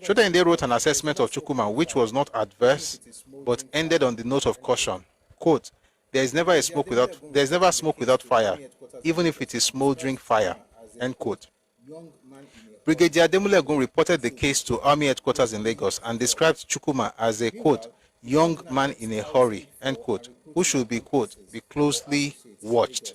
Shodeinde wrote an assessment of Chukwuma which was not adverse, but ended on the note of caution. Quote, there is never smoke without fire, even if it is smoldering fire, end quote. Brigadier Ademulegun reported the case to Army headquarters in Lagos and described Chukwuma as a, quote, young man in a hurry, end quote, who should be, quote, be closely watched.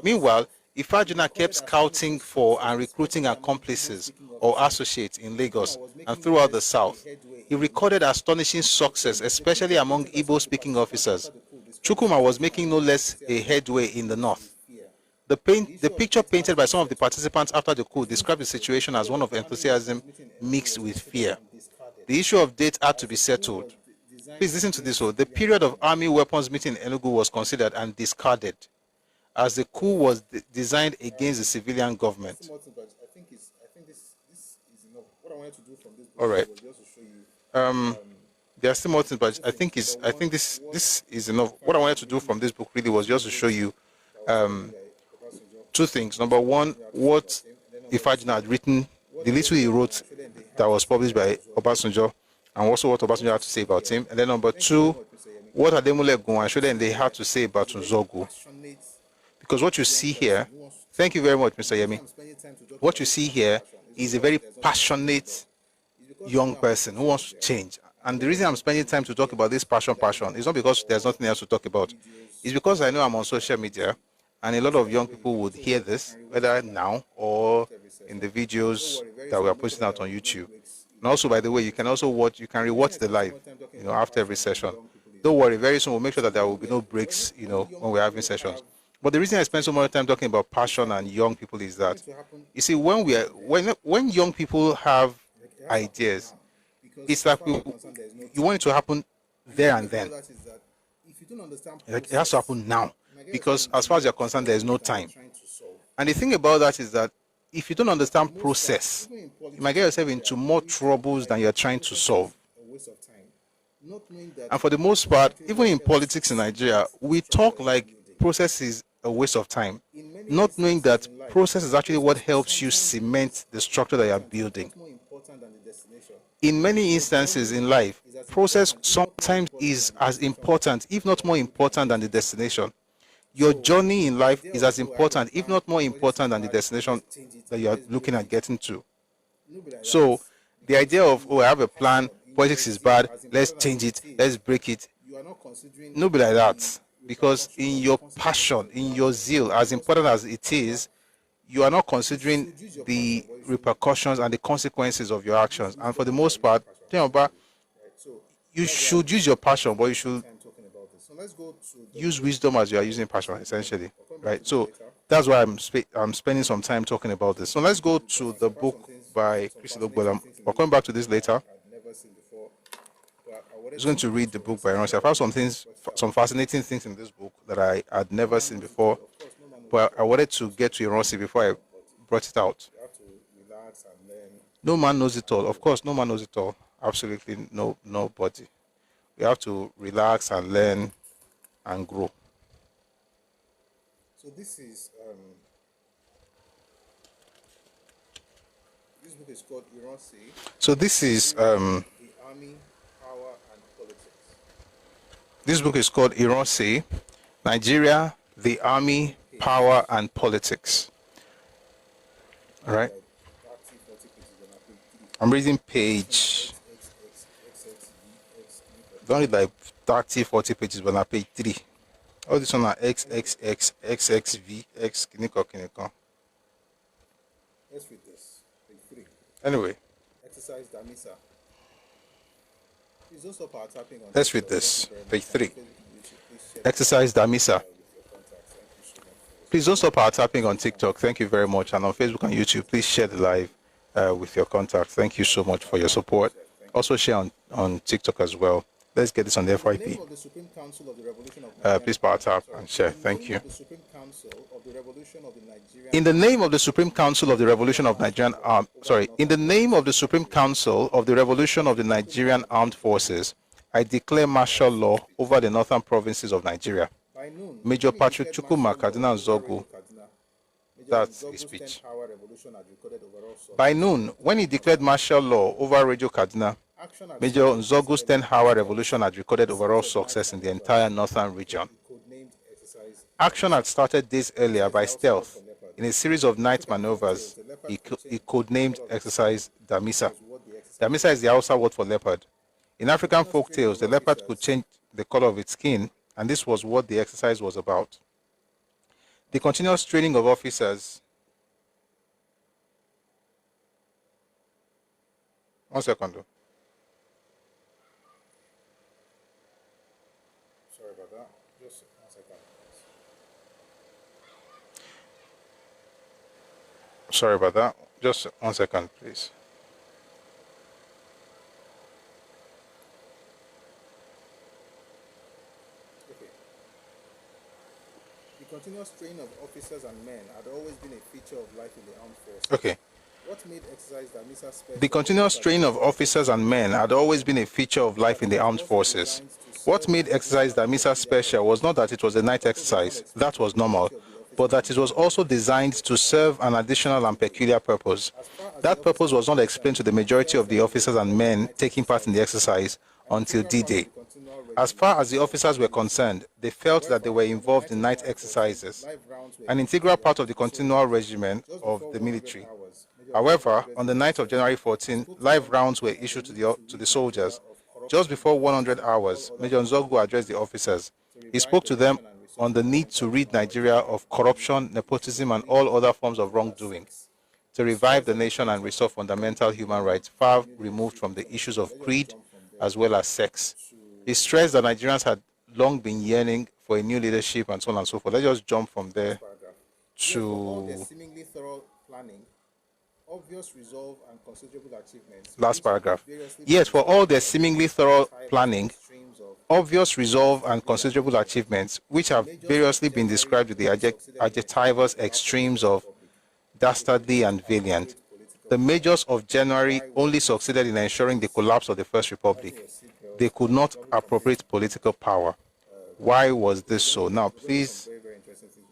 Meanwhile, Ifajuna kept scouting for and recruiting accomplices or associates in Lagos and throughout the South. He recorded astonishing success, especially among Igbo-speaking officers. Chukwuma was making no less a headway in the North. The picture painted by some of the participants after the coup described the situation as one of enthusiasm mixed with fear. The issue of date had to be settled. Please listen to this. The period of army weapons meeting in Enugu was considered and discarded, as the coup was designed against the civilian government. All right. There are still more things, but I think this is enough. What I wanted to do from this book really was just to show you two things. Number one, what Ifajuna had written, the little he wrote that was published by Obasanjo, and also what Obasanjo had to say about him. And then number two, what Ademulegun and Shodeinde had to say about Nzeogwu. Because what you see here, thank you very much, Mr. Yemi. What you see here is a very passionate young person who wants to change. And the reason I'm spending time to talk about this passion is not because there's nothing else to talk about. It's because I know I'm on social media, and a lot of young people would hear this, whether now or in the videos that we are posting out on YouTube. And also, by the way, you can rewatch the live, after every session. Don't worry, very soon we'll make sure that there will be no breaks, when we're having sessions. But the reason I spend so much time talking about passion and young people is that, you see, when young people have ideas, it's like you want it to happen there and then. If you don't understand Like, it has to happen now, because as far as you're concerned, there is no time. And the thing about that is that if you don't understand process, you might get yourself into more troubles than you're trying to solve. And for the most part, even in politics in Nigeria, we talk like process is a waste of time, not knowing that process is actually what helps you cement the structure that you're building. In many instances in life, process sometimes is as important, if not more important, than the destination. Your journey in life is as important, if not more important, than the destination that you're looking at getting to. So the idea of, oh, I have a plan, politics is bad, let's change it, let's break it, no be like that. Because in your passion, in your zeal, as important as it is, you are not considering the repercussions and the consequences of your actions. And for the most part, you should use your passion, but you should use wisdom as you are using passion, essentially, right? So that's why I'm spending some time talking about this. So let's go to the book by Chris Idogbola. We're coming back to this later. I'm just going to read the book by Ironsi. I've had some fascinating things in this book that I had never seen before, but I wanted to get to Ironsi before I brought it out. No man knows it all. Of course, no man knows it all. Absolutely nobody. We have to relax and learn and grow. So this book is called Ironsi. So this is The Army, Power and Politics. This book is called Ironsi, Nigeria, the Army, Power and Politics. All right. I'm reading page. Don't read like 30, 40 pages, but on page 3. All this one are XXX, XXV, X, Kiniko. Let's read this. Page 3. Anyway. Exercise Damisa. Please don't stop our tapping on. Let's read this. Page 3. Exercise Damisa. Please don't stop our tapping on TikTok. Thank you very much. And on Facebook and YouTube, please share the live with your contacts. Thank you so much for your support. Also share on TikTok as well. Let's get this on the FYP. Please power tap and share. Thank you. In the name of the Supreme Council of the Revolution of Nigerian in the name of the Supreme Council of the Revolution of the Nigerian Armed Forces, I declare martial law over the northern provinces of Nigeria. Major Patrick Chukwuma Kaduna Nzeogwu. That's his speech. By noon, when he declared martial law over Radio Kaduna, Major Nzeogwu's 10-hour revolution had recorded overall success in the entire northern region. Action had started days earlier by stealth in a series of night maneuvers he codenamed Exercise Damisa. Damisa is the Hausa word for leopard. In African folk tales, the leopard could change the color of its skin, and this was what the exercise was about. The continuous training of officers. One second, though. Sorry about that. Just 1 second. Sorry about that. Just 1 second, please. Okay. The continuous training of officers and men had always been a feature of life in the armed forces. Okay. What made Exercise Damisa special? The continuous training of officers and men had always been a feature of life in the armed forces. What made Exercise Damisa special was not that it was a night exercise, that was normal, but that it was also designed to serve an additional and peculiar purpose. That purpose was not explained to the majority of the officers and men taking part in the exercise until D-Day. As far as the officers were concerned, they felt that they were involved in night exercises, an integral part of the continual regimen of the military. However, on the night of January 14, live rounds were issued to the soldiers. Just before 100 hours, Major Nzeogwu addressed the officers. He spoke to them on the need to rid Nigeria of corruption, nepotism, and all other forms of wrongdoing, to revive the nation and restore fundamental human rights far removed from the issues of creed as well as sex. He stressed that Nigerians had long been yearning for a new leadership and so on and so forth. Let's just jump from there For all their to seemingly thorough planning, obvious resolve and considerable achievements. last which have paragraph. variously Yes, for been all their described seemingly as thorough diverse planning, extremes of obvious resolve and considerable achievements, which have variously been described with the adjectivous extremes of dastardly and valiant. The majors of January only succeeded in ensuring the collapse of the First Republic. They could not appropriate political power. Why was this so? Now, please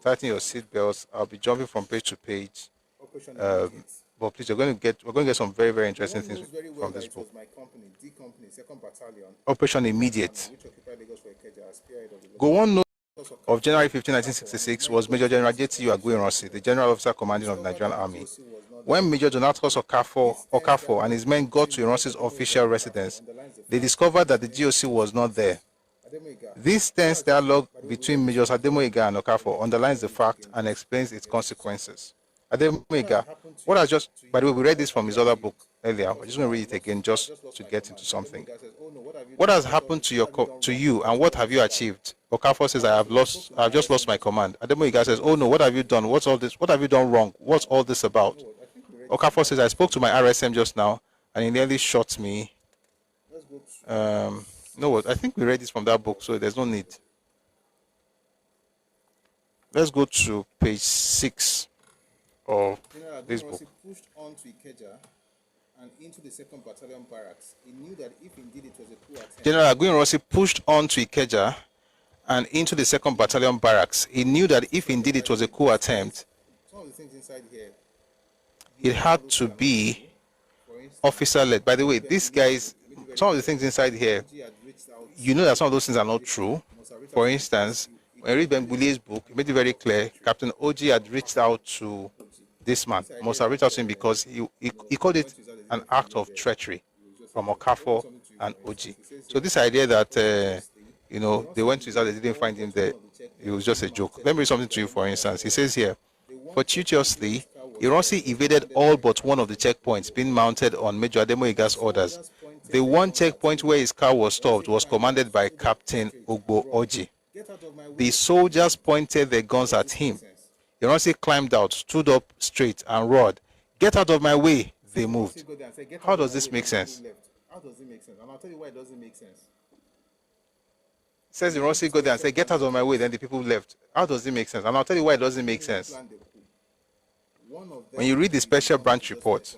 tighten your seatbelts. I'll be jumping from page to page. Operation Um, Immediate. but please, we're going to get some very, very interesting One knows things very well from that this it was book. my company, D Company, 2nd Battalion, Operation Immediate. which occupied Lagos for Ikeja as spearhead of the Gowon of January 15, 1966 was Major General J.T.U. Ironsi, the General Officer Commanding of the Nigerian Army. When Major Donatus Okafor and his men got to Ironsi's official residence, they discovered that the GOC was not there. This tense dialogue between Majors Ademoyiga and Okafor underlines the fact and explains its consequences. Ademoyiga, what has just, by the way, we read this from his other book earlier. I'm just going to read it again just to get into something. What has happened to you and what have you achieved? Okafor says, I have just lost my command. Ademoyiga says, oh no, what have you done? What's all this? What have you done wrong? What's all this about? Okafor says, I spoke to my RSM just now and he nearly shot me. No, I think we read this from that book, so there's no need. Let's go to page 6 of this book. Pushed on to Ikeja and into the 2nd Battalion barracks. He knew that if indeed it was a coup attempt, General Aguiyi pushed on to Ikeja and into the 2nd Battalion barracks. He knew that if indeed it was a coup attempt, some of the things inside here, it had to be officer-led. By the way, these guys, some of the things inside here, you know that some of those things are not true. For instance, when you read Bengbuli's book, he made it very clear, Captain Oji had reached out to this man. Must have reached out to him because he called it an act of treachery from Okafor and Oji. So this idea that, they went to his house, they didn't find him there, it was just a joke. Let me read something to you, for instance. He says here, fortuitously, Ironsi evaded all but one of the checkpoints being mounted on Major Ademoyiga's orders. The one checkpoint where his car was stopped was commanded by Captain Ogbo Oji. The soldiers pointed their guns at him. Ironsi climbed out, stood up straight, and roared, "Get out of my way!" They moved. How does this make sense? how does it make sense? And I'll tell you why it doesn't make sense. Says Ironsi go there and say, "Get out of my way," then the people left. How does it make sense? And I'll tell you why it doesn't make sense. When you read the special branch report,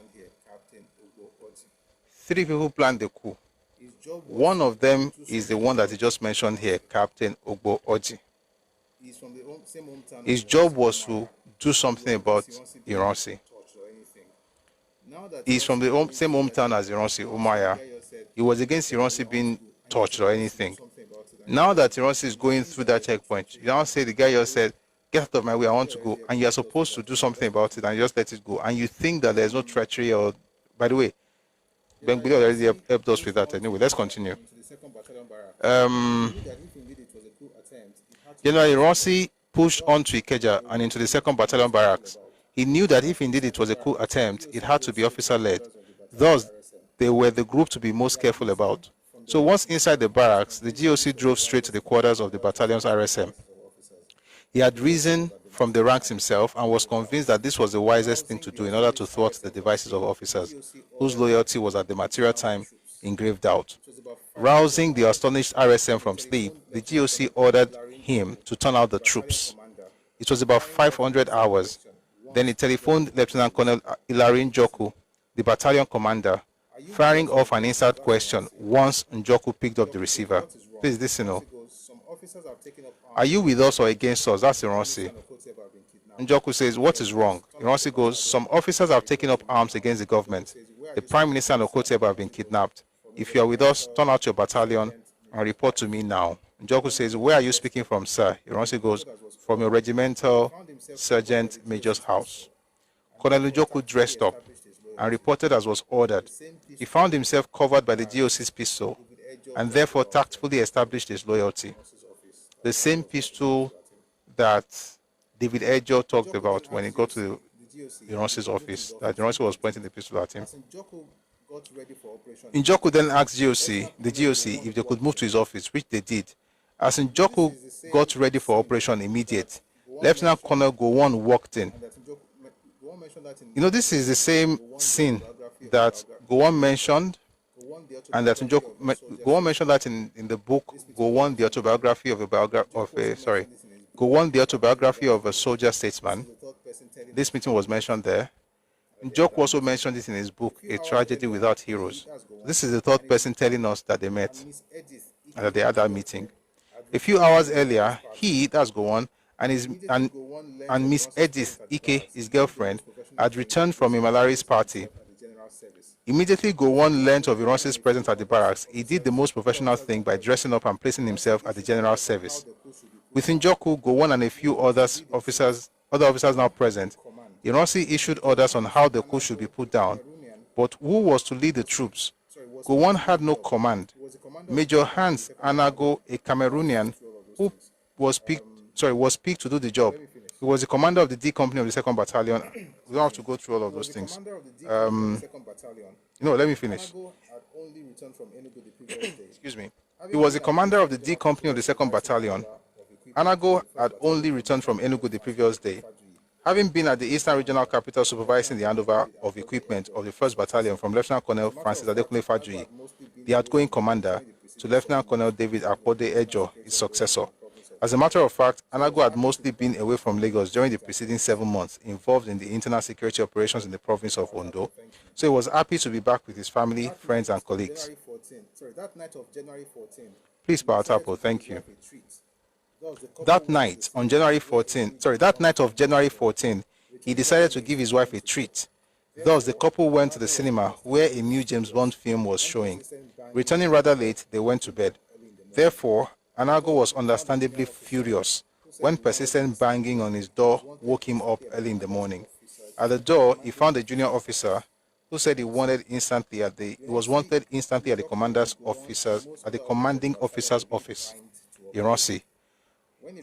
3 people planned the coup. One of them is the one that he just mentioned here, Captain Ogbo Oji. His job was to do something about Ironsi. He's from the same hometown as Ironsi, Umaya. He was against Ironsi being touched or anything. Now that Ironsi is going through that checkpoint, you don't say the guy just said, "Get out of my way, I want to go," and you're supposed to do something about it and you just let it go. And you think that there's no treachery or, by the way, Bengbili already helped us with that. Anyway, let's continue. General Ironsi pushed on to Ikeja and into the 2nd Battalion barracks. He knew that if indeed it was a coup attempt, it had to be officer-led. Thus, they were the group to be most careful about. So once inside the barracks, the GOC drove straight to the quarters of the battalion's RSM. He had risen from the ranks himself and was convinced that this was the wisest thing to do in order to thwart the devices of officers whose loyalty was at the material time in grave doubt. Rousing the astonished RSM from sleep, the GOC ordered him to turn out the troops. It was about 500 hours. Then he telephoned Lieutenant Colonel Ilarin Njoku, the battalion commander, firing off an insert question once Njoku picked up the receiver. Please listen. Are you with us or against us? That's Ironsi. Njoku says, what is wrong? Ironsi goes, some officers have taken up arms against the government. The Prime Minister and Okoteba have been kidnapped. If you are with us, turn out your battalion and report to me now. Njoku says, where are you speaking from, sir? Ironsi goes, from your regimental sergeant major's house. Colonel Njoku dressed up and reported as was ordered. He found himself covered by the GOC's pistol and therefore tactfully established his loyalty. The same pistol that David Ejo talked about when he got to Ironsi's office, that Ironsi was pointing the pistol at him. Njoku then asked the GOC if they could move to his office, which they did, As Nzeogwu got ready for Operation Immediate, Lieutenant Colonel Gowon walked in. You know, this is the same scene that Gowon mentioned, and that Gowon mentioned that in the book Gowon, the autobiography of Gowon, the autobiography of a soldier statesman. This meeting was mentioned there. Nzeogwu also mentioned it in his book, A Tragedy Without Heroes. This is the third person telling us that they met and that they had that meeting. A few hours earlier, that's Gowon, and Miss Edith Ike, his girlfriend, had returned from Imalari's party. Immediately, Gowon learned of Ironsi's presence at the barracks. He did the most professional thing by dressing up and placing himself at the general service. With Nzeogwu, Gowon, and a few other officers now present, Ironsi issued orders on how the coup should be put down. But who was to lead the troops? Gowon had no command. Major Hans Anago, a Cameroonian, who was picked to do the job. He was the commander of the D Company of the 2nd Battalion. We don't have to go through all of those things. Let me finish. Excuse me. He was the commander of the D Company of the 2nd Battalion. Anago had only returned from Enugu the previous day. Having been at the Eastern Regional Capital supervising the handover of equipment of the 1st Battalion from Lieutenant Colonel Francis Adekunle Fajuyi, the outgoing commander, to Lieutenant Colonel David Akpode Ejo, his successor. As a matter of fact, Anago had mostly been away from Lagos during the preceding 7 months, involved in the internal security operations in the province of Ondo, so he was happy to be back with his family, friends, and colleagues. Please, Paatapo, thank you. That night of January 14, he decided to give his wife a treat. Thus, the couple went to the cinema where a new James Bond film was showing. Returning rather late, they went to bed. Therefore, Anago was understandably furious when persistent banging on his door woke him up early in the morning. At the door, he found a junior officer who said he was wanted instantly at the commanding officer's office, Ironsi.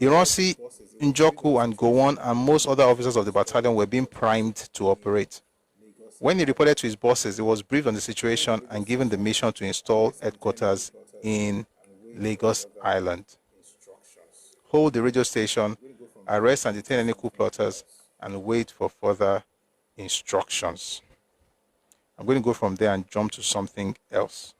Ironsi, Nzeogwu, and Gowon, and most other officers of the battalion were being primed to operate. When he reported to his bosses, he was briefed on the situation and given the mission to install headquarters in Lagos Island. Hold the radio station, arrest and detain any coup plotters, and wait for further instructions. I'm going to go from there and jump to something else.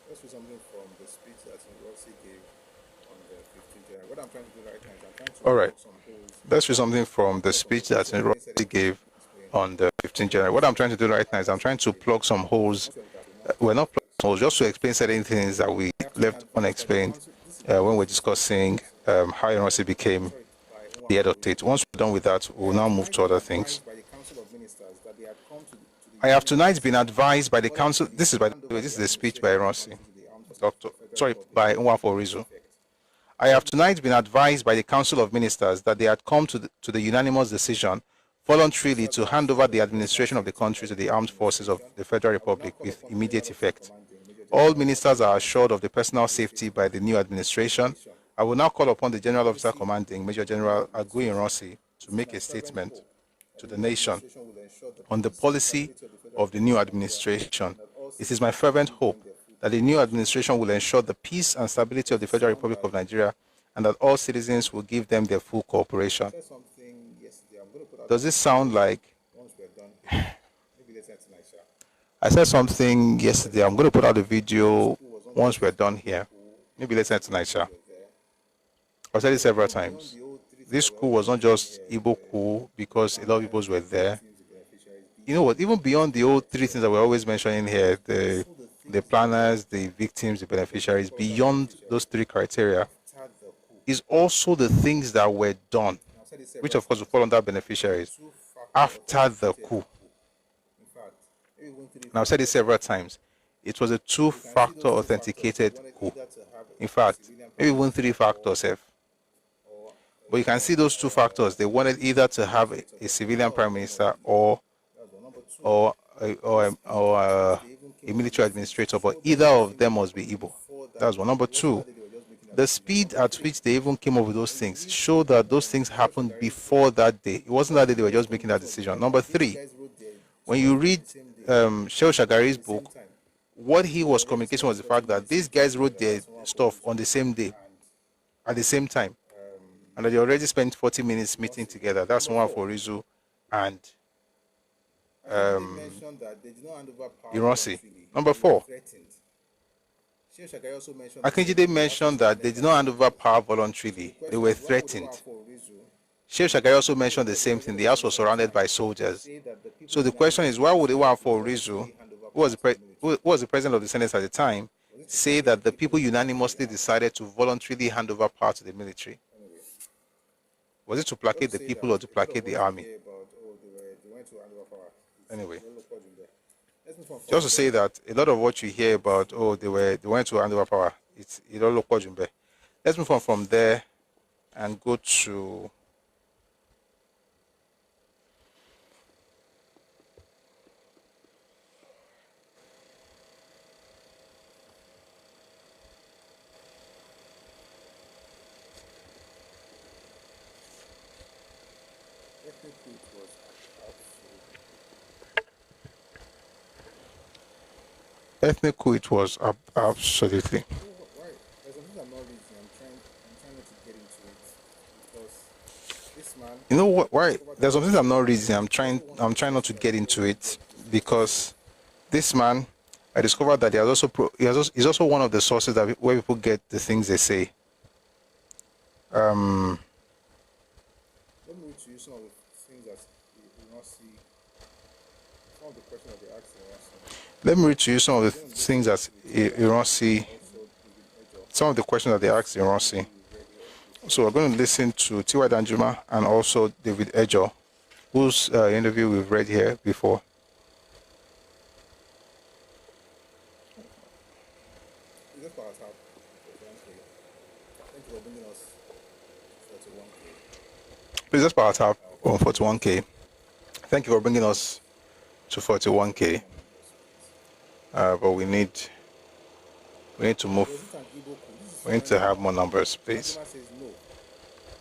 Let's read something from the speech that Nzeogwu gave on the 15th January. What I'm trying to do right now is I'm trying to plug some holes. Let's read something from the speech that Nzeogwu gave on the 15th January. What I'm trying to do right now is I'm trying to plug some holes. Well, not plug some holes, just to explain certain things that we left unexplained when we're discussing how Ironsi became the head of state. Once we're done with that, we'll now move to other things. I have tonight been advised by the council. This is the speech by Ironsi, by Nwafo Rizu. I have tonight been advised by the Council of Ministers that they had come to the unanimous decision voluntarily to hand over the administration of the country to the armed forces of the Federal Republic with immediate effect. All ministers are assured of the personal safety by the new administration. I will now call upon the General Officer Commanding, Major General Agui Ironsi, to make a statement to the nation on the policy of the new administration. It is my fervent hope that the new administration will ensure the peace and stability of the Federal Republic of Nigeria and that all citizens will give them their full cooperation. Does this sound like... I said something yesterday. I'm going to put out a video once we're done here. Maybe later tonight, sir. I've said it several times. This coup was not just Igbo coup because a lot of Igbos were there. You know what, even beyond the old three things that we're always mentioning here, the planners, the victims, the beneficiaries, beyond those three criteria, is also the things that were done, which of course will fall under beneficiaries, after the coup. And I've said it several times. It was a two-factor authenticated coup. In fact, maybe even three factors have. But you can see those two factors. They wanted either to have a civilian prime minister or a military administrator, but either of them must be Igbo. That's one. Number two, the speed at which they even came up with those things showed that those things happened before that day. It wasn't that day they were just making that decision. Number three, when you read Shehu Shagari's book, what he was communicating was the fact that these guys wrote their stuff on the same day, at the same time, and that they already spent 40 minutes meeting together. That's one for Rizu and Ironsi. Number four, Akinjide mentioned that they did not hand over power voluntarily. They were threatened. Shehu Shagari also mentioned the same thing. The house was surrounded by soldiers. So the question is, why would they want for Rizu, who was the president of the Senate at the time, say that the people unanimously decided to voluntarily hand over power to the military? Was it to placate the people or to placate the army? Anyway, just to say that a lot of what you hear about, they went to hand over power, it's all. Let's move on from there and go to ethnic coup. It was absolutely. Why? There's something I'm not reading. I'm trying not to get into it because this man. You know what? Why? There's something I'm not reading. I'm trying not to get into it because this man, I discovered that he's also one of the sources where people get the things they say. Let me read to you some of the things that you not see. Some of the questions that they ask you not see. Let me read to you some of the things that Ironsi, some of the questions that they asked Ironsi. So we're going to listen to T.Y. Danjuma and also David Ejo, whose interview we've read here before. Please just power tap on 41K. Thank you for bringing us to 41K. But we need to move. We need to have more numbers, please.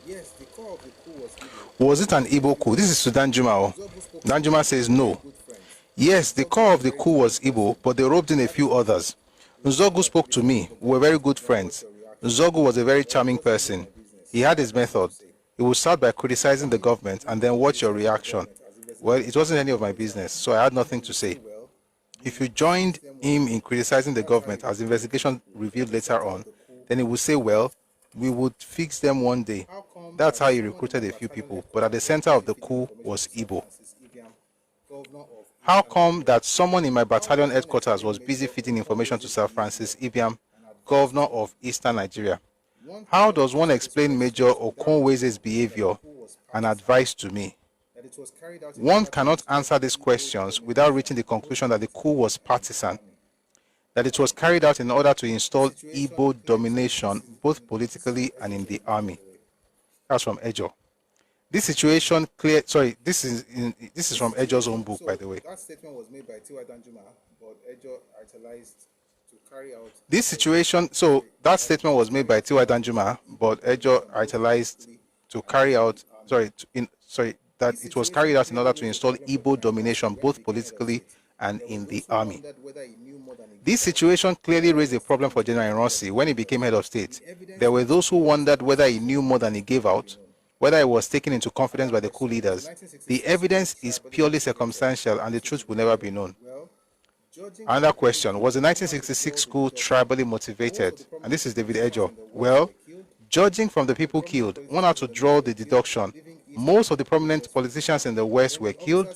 Yes, the core of the coup was Igbo. Was it an Igbo coup? This is to Danjuma. Danjuma says no. Yes, the core of the coup was Igbo, but they roped in a few others. Nzeogwu spoke to me. We were very good friends. Nzeogwu was a very charming person. He had his method. He would start by criticizing the government and then watch your reaction. Well, it wasn't any of my business, so I had nothing to say. If you joined him in criticizing the government, as the investigation revealed later on, then he would say, well, we would fix them one day. That's how he recruited a few people. But at the center of the coup was Igbo. How come that someone in my battalion headquarters was busy feeding information to Sir Francis Ibiam, governor of Eastern Nigeria? How does one explain Major Okonweze's behavior and advice to me? One cannot answer these questions without reaching the conclusion that the coup was partisan, that it was carried out in order to install Igbo domination both politically and in the army. That's from Ejo. This situation clear. Sorry, this is from Ejo's own book, by the way. That statement was made by T.Y. Danjuma, but Ejo utilized to carry out. This situation. So that statement was made by T.Y. Danjuma, but Ejo utilized to carry out. That it was carried out in order to install Igbo domination both politically and in the army. This situation clearly raised a problem for General Ironsi when he became head of state. There were those who wondered whether he knew more than he gave out, whether he was taken into confidence by the coup leaders. The evidence is purely circumstantial and the truth will never be known. Another question, was the 1966 coup tribally motivated? And this is David Ejo. Well, judging from the people killed, one had to draw the deduction. Most of the prominent politicians in the West were killed.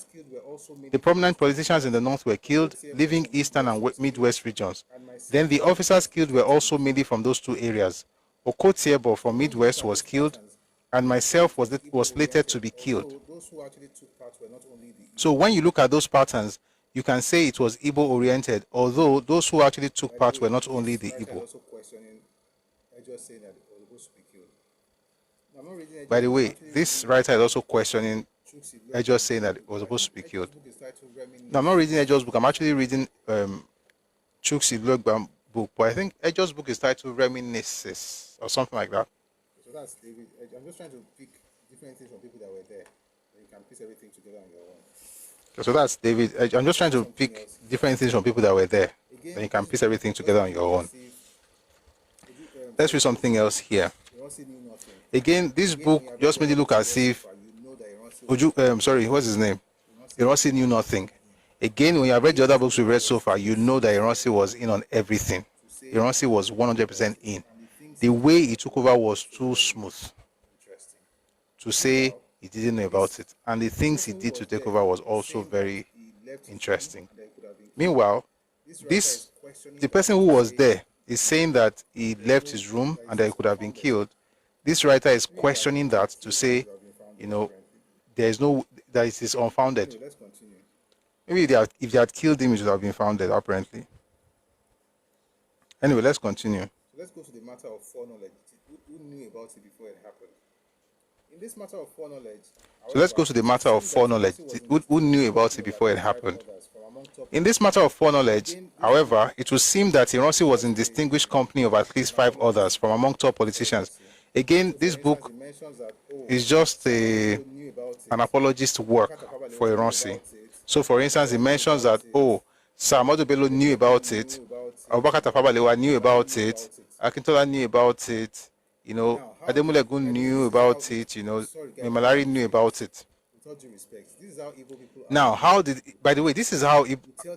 The prominent politicians in the North were killed, leaving Eastern and Midwest regions. Then the officers killed were also mainly from those two areas. Okotiebo from Midwest was killed, and myself was later to be killed. So when you look at those patterns, you can say it was Igbo-oriented, although those who actually took part were not only the Igbo. By the way, this writer is also questioning Ejo saying that it was supposed to be killed. Now, I'm not reading Ejo's book. I'm actually reading Chuks Iluegba's book, but I think Ejo's book is titled Reminiscences or something like that. So that's David. I'm just trying to pick different things from people that were there. You can piece everything together on your own. So that's David. I'm just trying to pick different things from people that were there. Then you can piece everything together on your own. Let's read something else here. Again, this book just made it look as if sorry, what's his name? Ironsi knew nothing. Again, when you have read the other books we've read so far, you know that Ironsi was in on everything. Ironsi was 100% in. The way he took over was too smooth to say he didn't know about it. And the things he did to take over was also very interesting. Meanwhile, the person who was there is saying that he left his room and that he could have been killed. This writer is questioning that to say, there is no, that it is unfounded. Maybe if they had killed him, it would have been founded, apparently. Anyway, let's continue. So let's go to the matter of foreknowledge. Who knew about it before it happened? In this matter of foreknowledge... So let's go to the matter of foreknowledge. Who knew about it before it happened? In this matter of foreknowledge, however, it would seem that Ironsi was in distinguished company of at least 5 others from among top politicians. Again, this book is just an apologist work for Ironsi. So, for instance, he mentions that, Sir Ahmadu Bello knew about it, Abubakar Tafawa Balewa knew about it, Akintola knew about it, Ademola Gun knew about it, Malari knew about it. Now, by the way, this is how,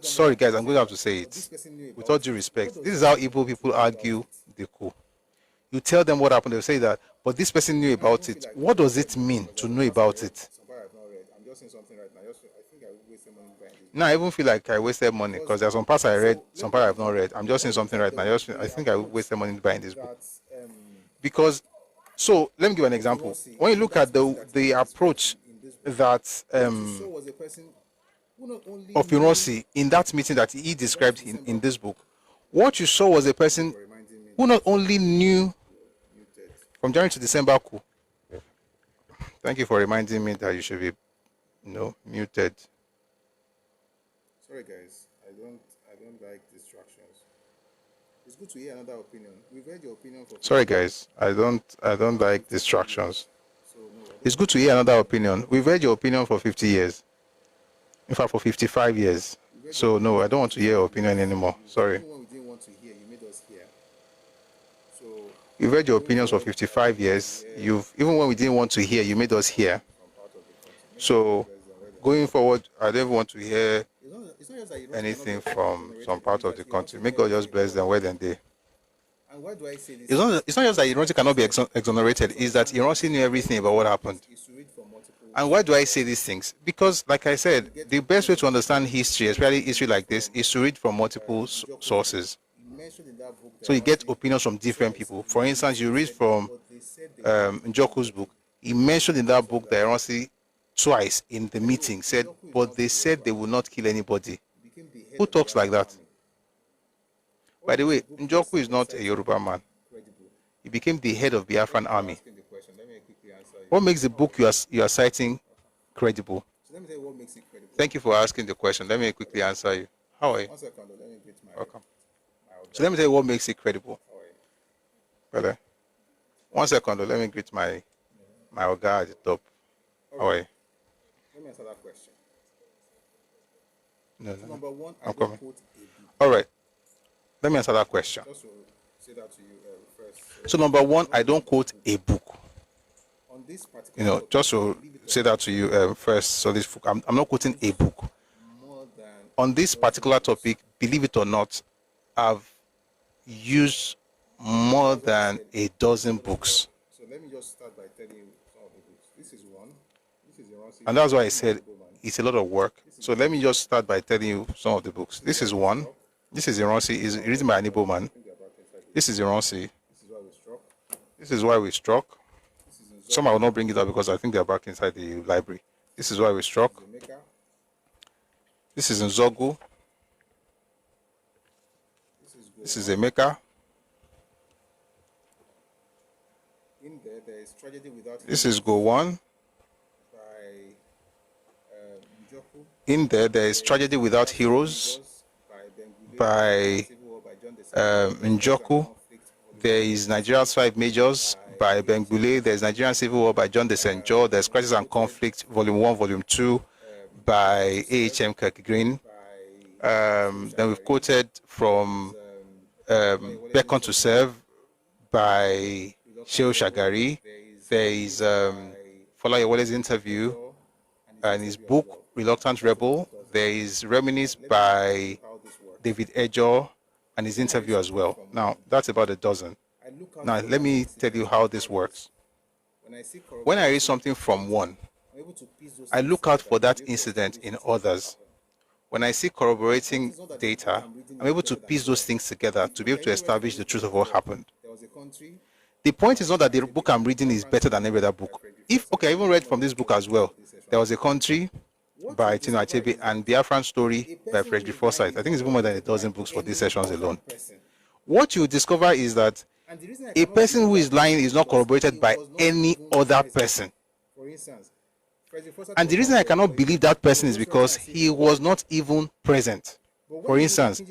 sorry guys, I'm going to have to say it, with all due respect, this is how Igbo people argue the coup. You tell them what happened, they'll say that, but this person knew about it. What does it mean to know about it? No, I even feel like I wasted money because there's some parts I read, some parts I have not read. I'm just saying something right now. I think I wasted money buying this book. Because, so let me give an example. When you look at the approach that of Ironsi in that meeting that he described in this book, what you saw was a person who not only knew from January to December coup. Thank you for reminding me that you should be muted. Sorry guys, I don't like distractions. It's good to hear another opinion. We've heard your opinion for... Sorry guys, I don't like distractions. It's good to hear another opinion. We've heard your opinion for 50 years. In fact, for 55 years. So no, I don't want to hear your opinion anymore. Sorry. Even when we didn't want to hear, you made us hear. So you've heard your opinions for 55 years. Even when we didn't want to hear, you made us hear. So going forward, I don't want to hear anything from some part of the country. May God just bless them where then they. And why do I say this? It's not just that Ironsi cannot be exonerated, it's that Ironsi knew everything about what happened. And why do I say these things? Because, like I said, the best way to understand history, especially history like this, is to read from multiple sources. So you get opinions from different people. For instance, you read from Nzeogwu's book. He mentioned in that book that Ironsi twice in the meeting said, but they said they will not kill anybody. Who talks like that? By the way, Nzeogwu is not a Yoruba man. He became the head of Biafran army. What makes the book you are citing credible? Thank you for asking the question. Let me quickly answer you. How are you? Welcome. So let me tell you what makes it credible. Brother, 1 second, let me greet my Oga at the top. How are you? Let me answer that question. No. Number one, I'm coming. All right. Let me answer that question. Just to say that to you first. So number one, I don't quote a book. On this particular just to say that to you first. So this book, I'm not quoting a book. On this particular topic, believe it or not, I've used more than a dozen books. So let me just start by telling you some of the books. This is one. This is Ironsi. And that's why I said it's a lot of work. So let me just start by telling you some of the books. This is one. This is Ironsi. Is written by an Igbo man. This is Ironsi. This is why we struck. Some I will not bring it up because I think they are back inside the library. This is why we struck. This is Nzeogwu. This is Emeka. In there is Tragedy Without. This is Gowon. In there is Tragedy Without Heroes by Nzeogwu. There is Nigeria's Five Majors by Bengbule. There's Nigerian Civil War by John Desenjo. There's Crisis and Conflict, Volume 1, Volume 2 by A.H.M. Kirk-Green. Then we've quoted from Beckon to Serve by Shehu Shagari. There is Fola Yewale's interview and his book, Reluctant Rebel. There is Reminisce by David Ejo and his interview as well. Now, that's about a dozen. Now, let me tell you how this works. When I read something from one, I look out for that incident in others. When I see corroborating data, I'm able to piece those things together to be able to establish the truth of what happened. The point is not that the book I'm reading is better than every other book. I even read from this book as well. There was a country by Tino Achebe and Biafran Story by Frederick Forsyth. I think it's even more than a dozen books for these sessions alone. What you discover is that a person who is lying is not corroborated by any other person. And the reason I cannot believe that person is because he was not even present. For instance,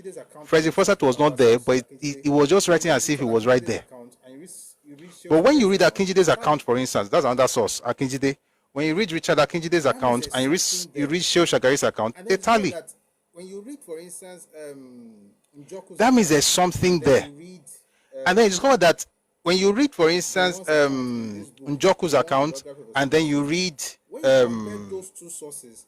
Frederick Forsyth was not there, but he was just writing as if he was right there. But when you read Akinjide's account, for instance, that's another source, Akinjide. When you read Richard Akinjide's account and you read Shehu Shagari's account, they tally. When you read, for instance, that means there's something there. And then you discover that when you read, for instance, Njoku's account, and then you read those two sources,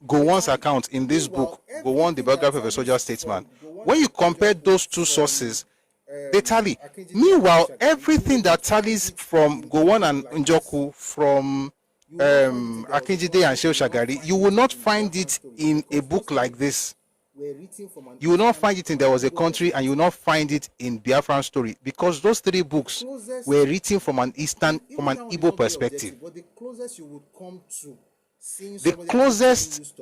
Gowon's account in this book, Gowon, the biography of a soldier statesman, when you compare those two sources, they tally. Meanwhile, everything that tallies from Gowon and Njoku, from Akinjide and Shehu Shagari, you will not find it in a book like this. You will not find it in There Was a Country, and you will not find it in Biafran Story, because those three books were written from an Igbo perspective. But the closest you would come to seeing the closest,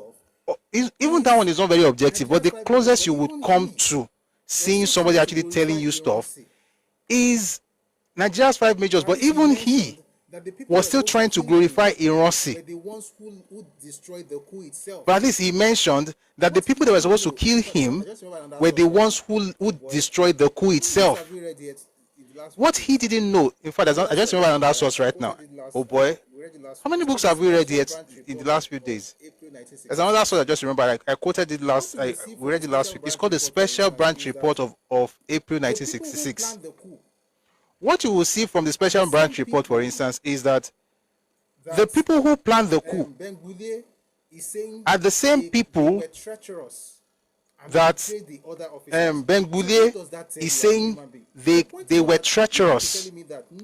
even that one is not very objective, but the closest you would come to seeing somebody actually telling you stuff is Nigeria's Five Majors. But even he was still trying to glorify Ironsi. The ones who destroyed the coup itself. But at least he mentioned that the people that were supposed to kill him were the ones who destroyed the coup itself. What he didn't know, in fact, I just remember another source right now. Oh boy, how many books have we read yet in the last few days? There's another source I just remember. I quoted it we read it last week. It's called the Special Branch Report of April 1966. What you will see from the Special Branch Report, for instance, is that the people who planned the coup are the same people that Bengbule is saying they were treacherous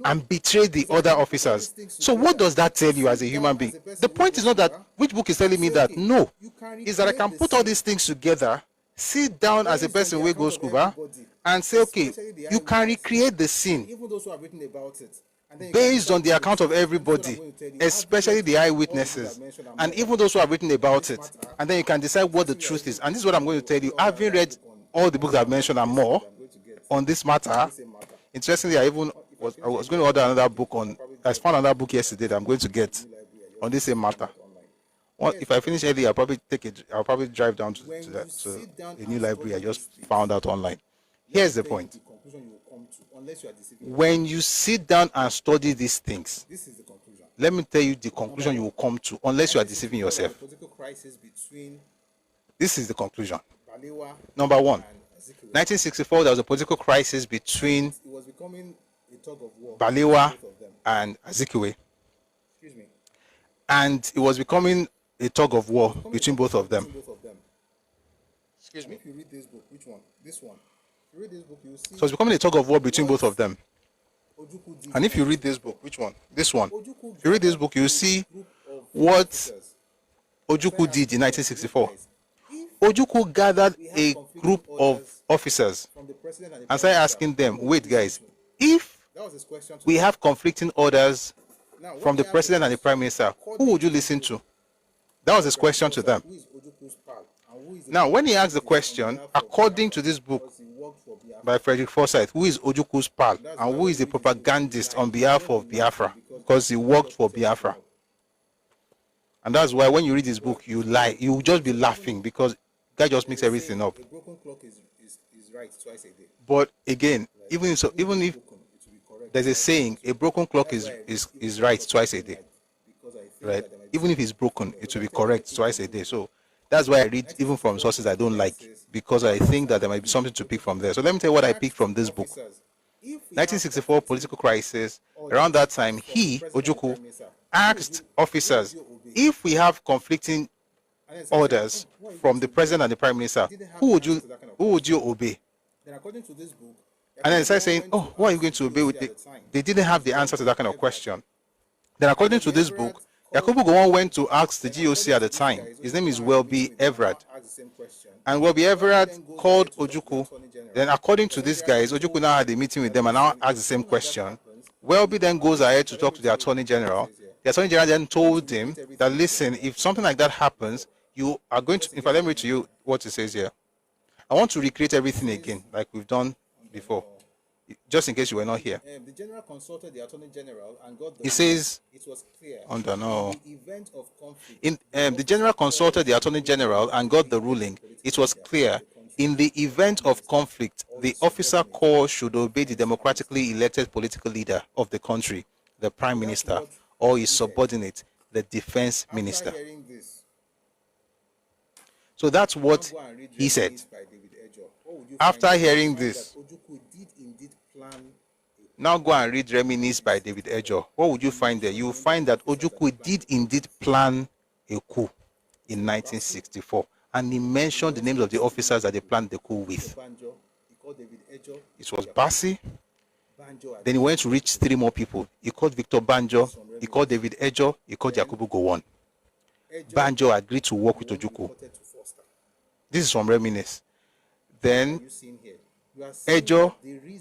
and betrayed the other officers. So what does that tell you as a human being? The point is not that which book is telling me that. No, is that I can put all these things together, sit down as a person who goes scuba, and say, okay, you can recreate the scene based on the account of everybody, especially the eyewitnesses, and even those who have written about it. And then you can decide what the truth is. And this is what I'm going to tell you. Having read all the books I've mentioned and more on this matter, interestingly, I was going to order another book I found another book yesterday that I'm going to get on this same matter. Well, if I finish early, I'll probably drive down to a new library I just found out online. Here's the point. When you sit down and study these things, let me tell you the conclusion you will come to, unless you are deceiving yourself. This is the conclusion. Number one, 1964, there was a political crisis between Balewa and Azikiwe. And it was becoming a tug of war between both of them. Excuse me. If you read this book, which one? This one. If you read this book, you see. So it's becoming a tug of war between both of them. And if you read this book, which one? This one. If you read this book, you see what Ojukwu did in 1964. Ojukwu gathered a group of officers and started asking them, wait guys, if we have conflicting orders from the president and the prime minister, who would you listen to? That was his question to them. Now, when he asked the question, according to this book by Frederick Forsyth, who is Ojukwu's pal and who is a propagandist on behalf of Biafra, because he worked for Biafra. And that's why when you read this book, you lie. You will just be laughing because that just makes everything up. A broken clock is is right twice a day. But again, even if there's a saying, a broken clock is right twice a day, right? Even if it's broken, it will be correct twice a day. So that's why I read even from sources I don't like, because I think that there might be something to pick from there. So let me tell you what I picked from this book. 1964 political crisis. Around that time, Ojukwu, asked officers, if we have conflicting orders from the president and the prime minister, who would you obey? Then according to this book, And then they started saying, oh, who are you going to obey? They didn't have the answer to that kind of question. Then according to this book, Gowon went to ask the GOC at the time. His name is Welby Everard. And Welby Everard called Ojukwu. Then according to these guys, Ojukwu now had a meeting with them and now asked the same question. Welby then goes ahead to talk to the Attorney General. The Attorney General then told him that, listen, if something like that happens, you are going to, if I let me read to you what it says here. I want to recreate everything again, like we've done before, just in case you were not here. The general consulted the Attorney General and got the It says, it was clear. no. The event of conflict. The general consulted the Attorney General and got the ruling. It was clear. In the event of conflict, the officer corps should obey the democratically elected political leader of the country, the Prime Minister, or his subordinate, the Defense Minister. So that's what he said. After hearing this, now go and read Reminisce by David Ejo. What would you find there? You will find that Ojukwu did indeed plan a coup in 1964. And he mentioned the names of the officers that they planned the coup with. It was Bassi. Then he went to reach 3 more people. He called Victor Banjo. He called David Ejo. He called Yakubu Gowon. Banjo agreed to work with Ojukwu. This is from Reminisce. Then Ejo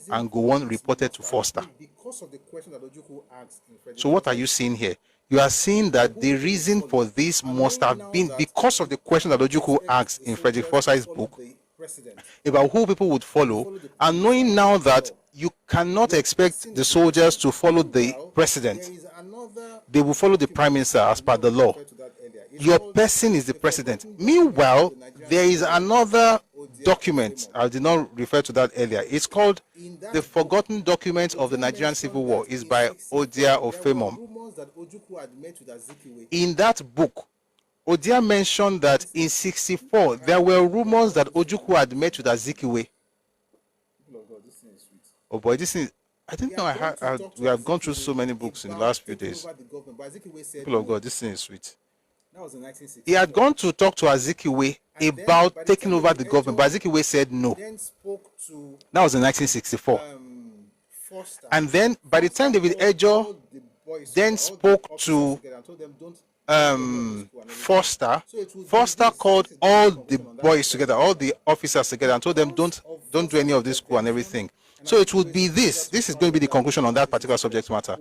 and Gowon reported to Foster. So what are you seeing here? You are seeing that the reason for this must have been because of the question that Ojukwu asked in Frederick Forsyth's book about who people would follow, and knowing now that you cannot expect the soldiers to follow the president. They will follow the prime minister as per the law. Your person is the president. Meanwhile, there is another document. I did not refer to that earlier. It's called The Forgotten Document of the Nigerian Civil War. It's by Odia Ofemom. In that book, Odia mentioned that in 1964, there were rumors that Ojukwu had met with Azikiwe. Oh boy, this is, I didn't know we have gone through so many books in the last few days. People of God, this thing is sweet. He had gone to talk to Azikiwe about taking over the government, but Azikiwe said no. That was in 1964. And then, by the time David Ejo then spoke to Foster, Foster called all the boys together, all the officers together, and told them, don't do any of this coup and everything. So it would be this is going to be the conclusion on that particular subject matter.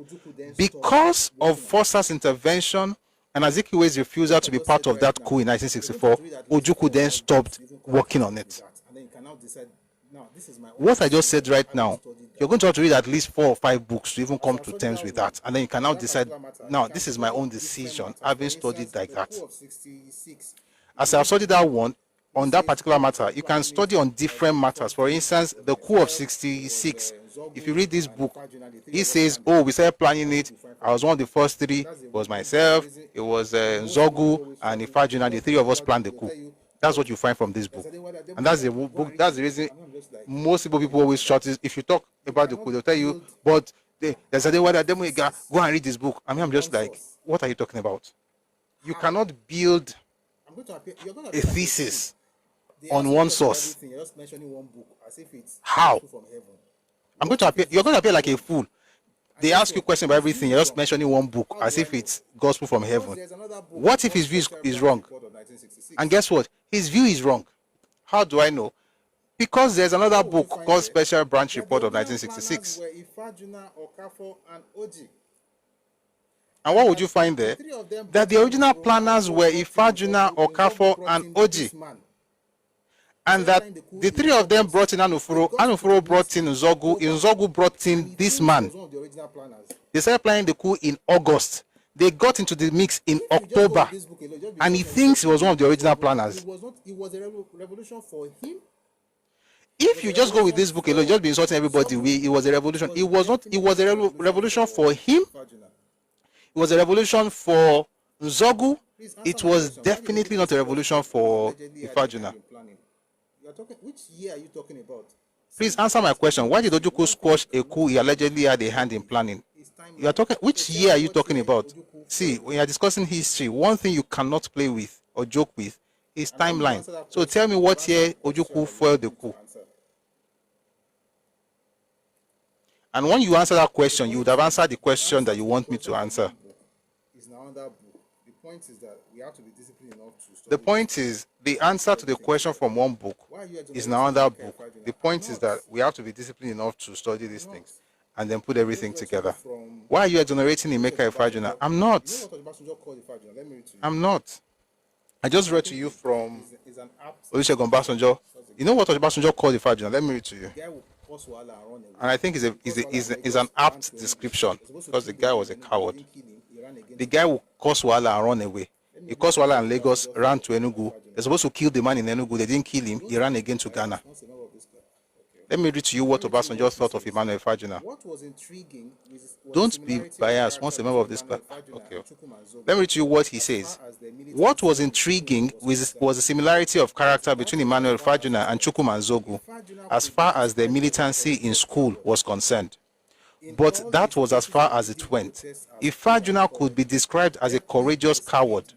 Because of Foster's intervention and Azikiwe's refusal to be part of that coup in 1964, Ojukwu then stopped working on it. What I just said right now, you're going to have to read at least 4 or 5 books to even come to terms with that. And then you can now decide, now this is my own decision, having studied like that. As I've studied that one, on that particular matter, you can study on different matters. For instance, the coup of 1966. If you read this book, he says, oh, we started planning it. I was one of the first 3. It was myself, it was Nzeogwu, and Ifajuna. The 3 of us planned the coup. That's what you find from this book. And that's the book. That's the reason most people always shout is, if you talk about the coup, they'll tell you, but there's a day where go and read this book. I mean, I'm just like, what are you talking about? You cannot build a thesis on one source. How? You're going to appear like a fool. They ask you a question about everything, you're just mentioning one book as if it's gospel from heaven. What if his view is wrong? And guess what? His view is wrong. How do I know? Because there's another book called Special Branch Report of 1966. And what would you find there? That the original planners were Ifajuna, Okafor, and Oji. And that the 3 of them brought in Anufuro. Anufuro brought in Nzeogwu. Nzeogwu brought in this man. They started planning the coup in August. They got into the mix in October. And he thinks he was one of the original planners. It was a revolution for him. if you just go with this book alone, just be insulting everybody. It was a revolution. It was not. It was a revolution for him. It was a revolution for Nzeogwu. It was definitely not a revolution for Ifajuna. Which year are you talking about? Please answer my question. Why did Ojukwu squash a coup he allegedly had a hand in planning? You are talking. Which year are you talking about? See, when you are discussing history, one thing you cannot play with or joke with is timeline. So tell me what year Ojukwu foiled the coup. And when you answer that question, you would have answered the question that you want me to answer. Is now under book. The point is that we have to be disciplined enough to study. The point is, the answer to the question from one book is now under book. The point is that we have to be disciplined enough to study these things and then put everything together. Why are you exonerating Emeka Ifajuna? I'm not. I'm not. I just read to you from Olusegun Obasanjo. You know what Obasanjo called Ifajuna? Let me read to you. And I think it's an apt description because the guy was a coward. The guy who caused Wahala and run away. He caused Wahala in Lagos, ran to Enugu. They're supposed to kill the man in Enugu. They didn't kill him. He ran again to Ghana. Let me read to you what Obasanjo thought of Emmanuel Ifajuna. Don't be biased once a member of this class. Okay. Let me read to you what he says. What was intriguing was the similarity of character between Emmanuel Ifajuna and Chukwuma Nzeogwu as far as their militancy in school was concerned. But that was as far as it went. Ifajuna could be described as a courageous coward.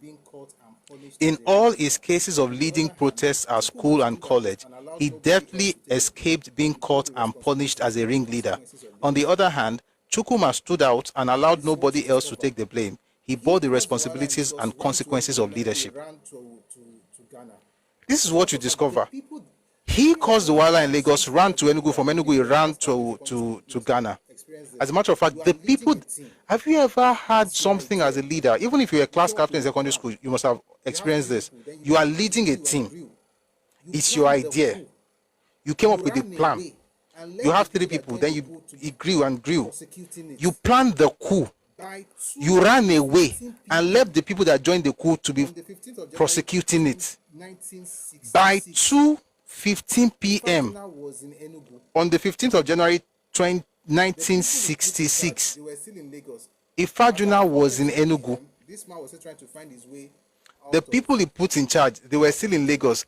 In all his cases of leading protests at school and college, he deftly escaped being caught and punished as a ringleader. On the other hand, Chukwuma stood out and allowed nobody else to take the blame. He bore the responsibilities and consequences of leadership. This is what you discover. He caused the Wahala in Lagos, ran to Enugu. From Enugu, he ran to Ghana. As a matter of fact, the people, have you ever had something as a leader? Even if you're a class captain in secondary school, you must have experienced this. You are leading a team. It's your idea. You came up with a plan. You have 3 people, then you grew and grew. You planned the coup. You ran away and left the people that joined the coup to be prosecuting it. By 2:15 p.m. on the 15th of January 1966, Ifajuna was in Enugu. The people he put in charge, they were still in Lagos.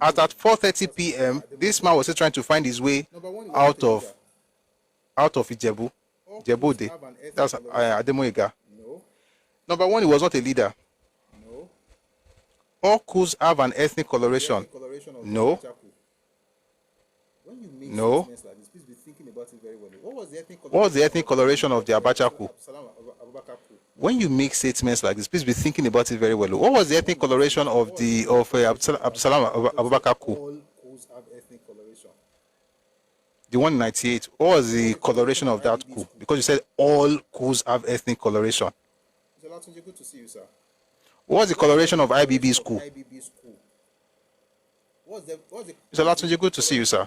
At 4:30 p.m., this man was still trying to find his way out of Ijebu. Jebode. That's Ademoyega. Number one, he was not a leader. All coups have an ethnic coloration. No. No. What was the ethnic coloration of the Abacha coup? When you make statements like this, please be thinking about it very well. What was the ethnic coloration of the Abdulsalam Abubakar coup? The one in 98. What was the coloration of that coup? Because you said all coups have ethnic coloration. Good to see you, sir. What was the coloration of IBB's coup? It's a lot good to see you, sir.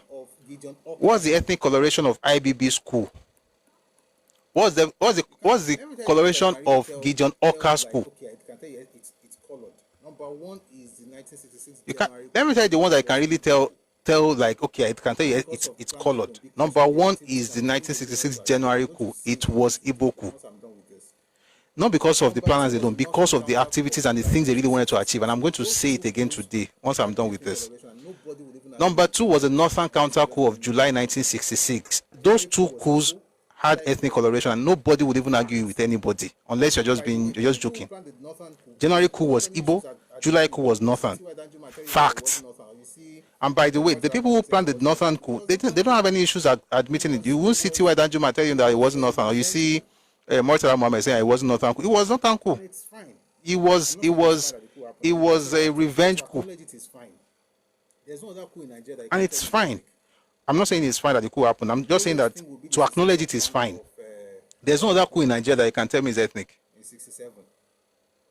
What was the ethnic coloration of IBB's coup? What was the coloration of Gideon Oka's coup? Okay, I can tell you it's colored. Number one is the 1966 Let me tell you the one that I can really tell like, okay, I can tell you it's colored. Number one is the 1966 January coup. It was Igbo coup. Not because of the planners alone, because of the activities and the things they really wanted to achieve. And I'm going to say it again today, once I'm done with this. Number two was the Northern Counter coup of July 1966. Those 2 coups had ethnic coloration, and nobody would even argue with anybody, unless you're just joking. January coup was Igbo, July coup was Northern. Fact. And by the way, the people who planned the Northern coup, they don't have any issues admitting it. You won't see T.Y. Danjuma tell you that it wasn't Northern, or you see Murtala Mohammed saying it wasn't Northern coup. It was Northern coup. It was a revenge coup. And it's fine. I'm not saying it's fine that the coup happened. I'm just saying that to acknowledge it is fine. There's no other coup in Nigeria that you can tell me is ethnic.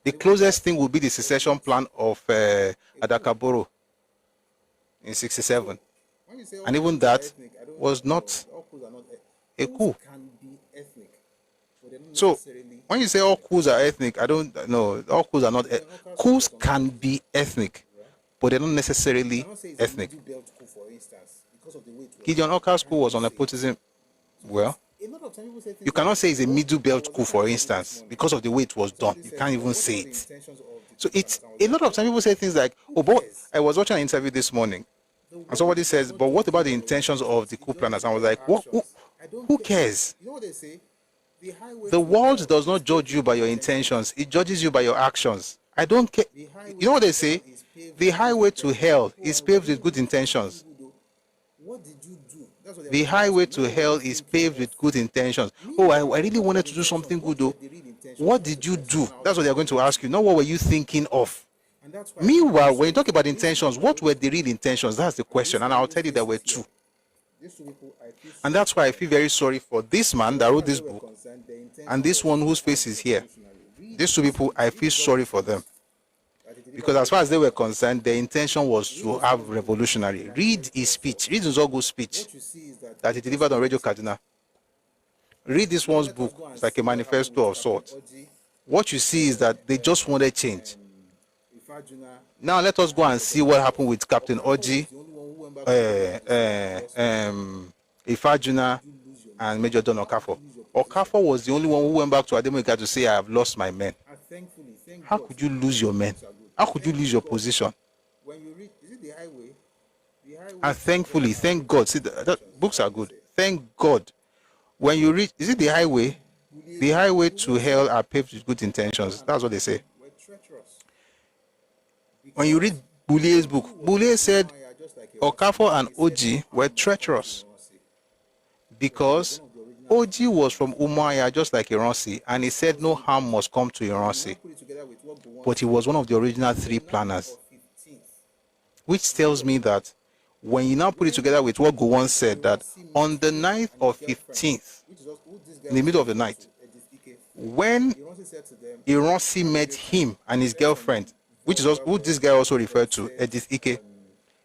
The closest thing would be the secession plan of Adakaboro in 67. And even that was not a coup. So when you say all coups are ethnic, I don't know. All coups are not. Coups can be ethnic, but they're not necessarily ethnic. Gideon Oka's coup was on nepotism. Well, you cannot say it's a middle belt coup, for instance, because of the way it was done. You can't even say it. So it's a lot of times people say things like, oh, but I was watching an interview this morning, and somebody says, but what about the intentions of the coup planners? And I was like, what? Who cares? The world does not judge you by your intentions. It judges you by your actions. I don't care. You know what they say? The highway to hell is paved with good intentions. The highway to hell is paved with good intentions. Oh, I really wanted to do something good, though. What did you do? That's what they're going to ask you. Not what were you thinking of. Meanwhile, when you talk about intentions, what were the real intentions? That's the question. And I'll tell you there were two. And that's why I feel very sorry for this man that wrote this book and this one whose face is here. These two people, I feel sorry for them. Because as far as they were concerned, their intention was to have revolutionary. Read his speech. Read Nzeogwu's speech that he delivered on Radio Kaduna. Read this one's book. It's like a manifesto of sorts. What you see is that they just wanted change. Now let us go and see what happened with Captain Oji, Ifajuna, and Major Don Okafor. Okafor was the only one who went back to Ademoyega to say, I have lost my men. How could you lose your men? How could you lose your position? And thankfully, thank God, see, books are good. Thank God. When you reach, is it the highway? The highway to hell are paved with good intentions. That's what they say. When you read Bulie's book, Bulie said Okafor and Oji were treacherous because Oji was from Umuahia, just like Ironsi, and he said no harm must come to Ironsi. But he was one of the original three planners, which tells me that when you now put it together with what Gowon said, that on the 9th or 15th, in the middle of the night, when Ironsi met him and his girlfriend, which is who this guy also referred to, Edith Ike,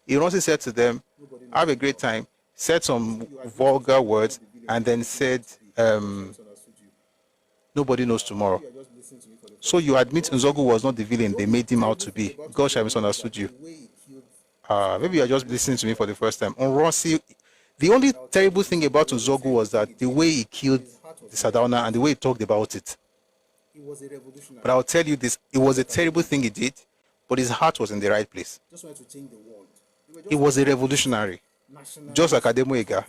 Ironsi said to them, have a great time, said some vulgar words, and then said, nobody knows tomorrow. So you admit Nzeogwu was not the villain they made him out to be. Gosh, I misunderstood you. Maybe you are just listening to me for the first time. On Rossi, the only terrible thing about Nzeogwu was that the way he killed the Sardauna and the way he talked about it. But I'll tell you this, it was a terrible thing he did, but his heart was in the right place. He was a revolutionary, just like Ademoyega.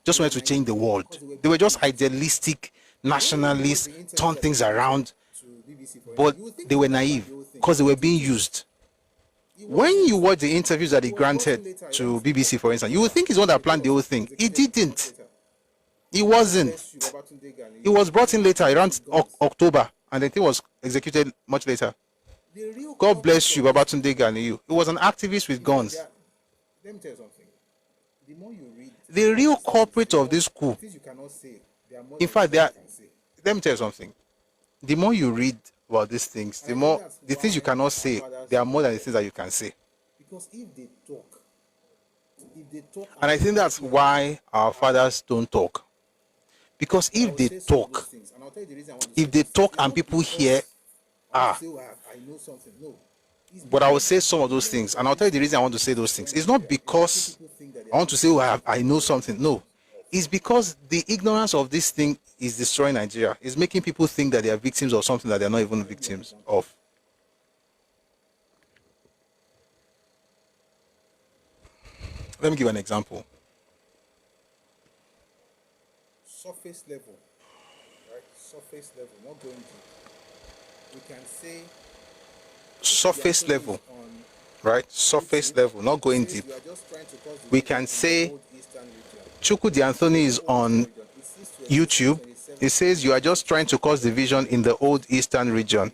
Just wanted to change the world. They were just idealistic nationalists, turn things around, but they were naive because they were being used. When you watch the interviews that he granted to BBC, for instance, you would think he's the one that planned the whole thing. He didn't. He wasn't. He was brought in later, around October, and the thing was executed much later. God bless you, Babatunde Ganiyu. He was an activist with guns. Let me tell you something. The more you read, the real culprit of this coup, in fact, let me tell you something. The more you read about these things, the things you cannot say, there are more than the things that you can say. Because if they talk, and I think that's why our fathers don't talk. Because if they talk and people hear, but I will say some of those things, and I'll tell you the reason I want to say those things. It's not because I want to say, I know something. No. It's because the ignorance of this thing is destroying Nigeria. It's making people think that they are victims of something that they're not even victims of. Let me give an example. Surface level, right? Surface level, not going deep. We can say surface level, right? Surface level, not going deep. We can say Chukwudi Anthony is on YouTube. He says you are just trying to cause division in the old Eastern region.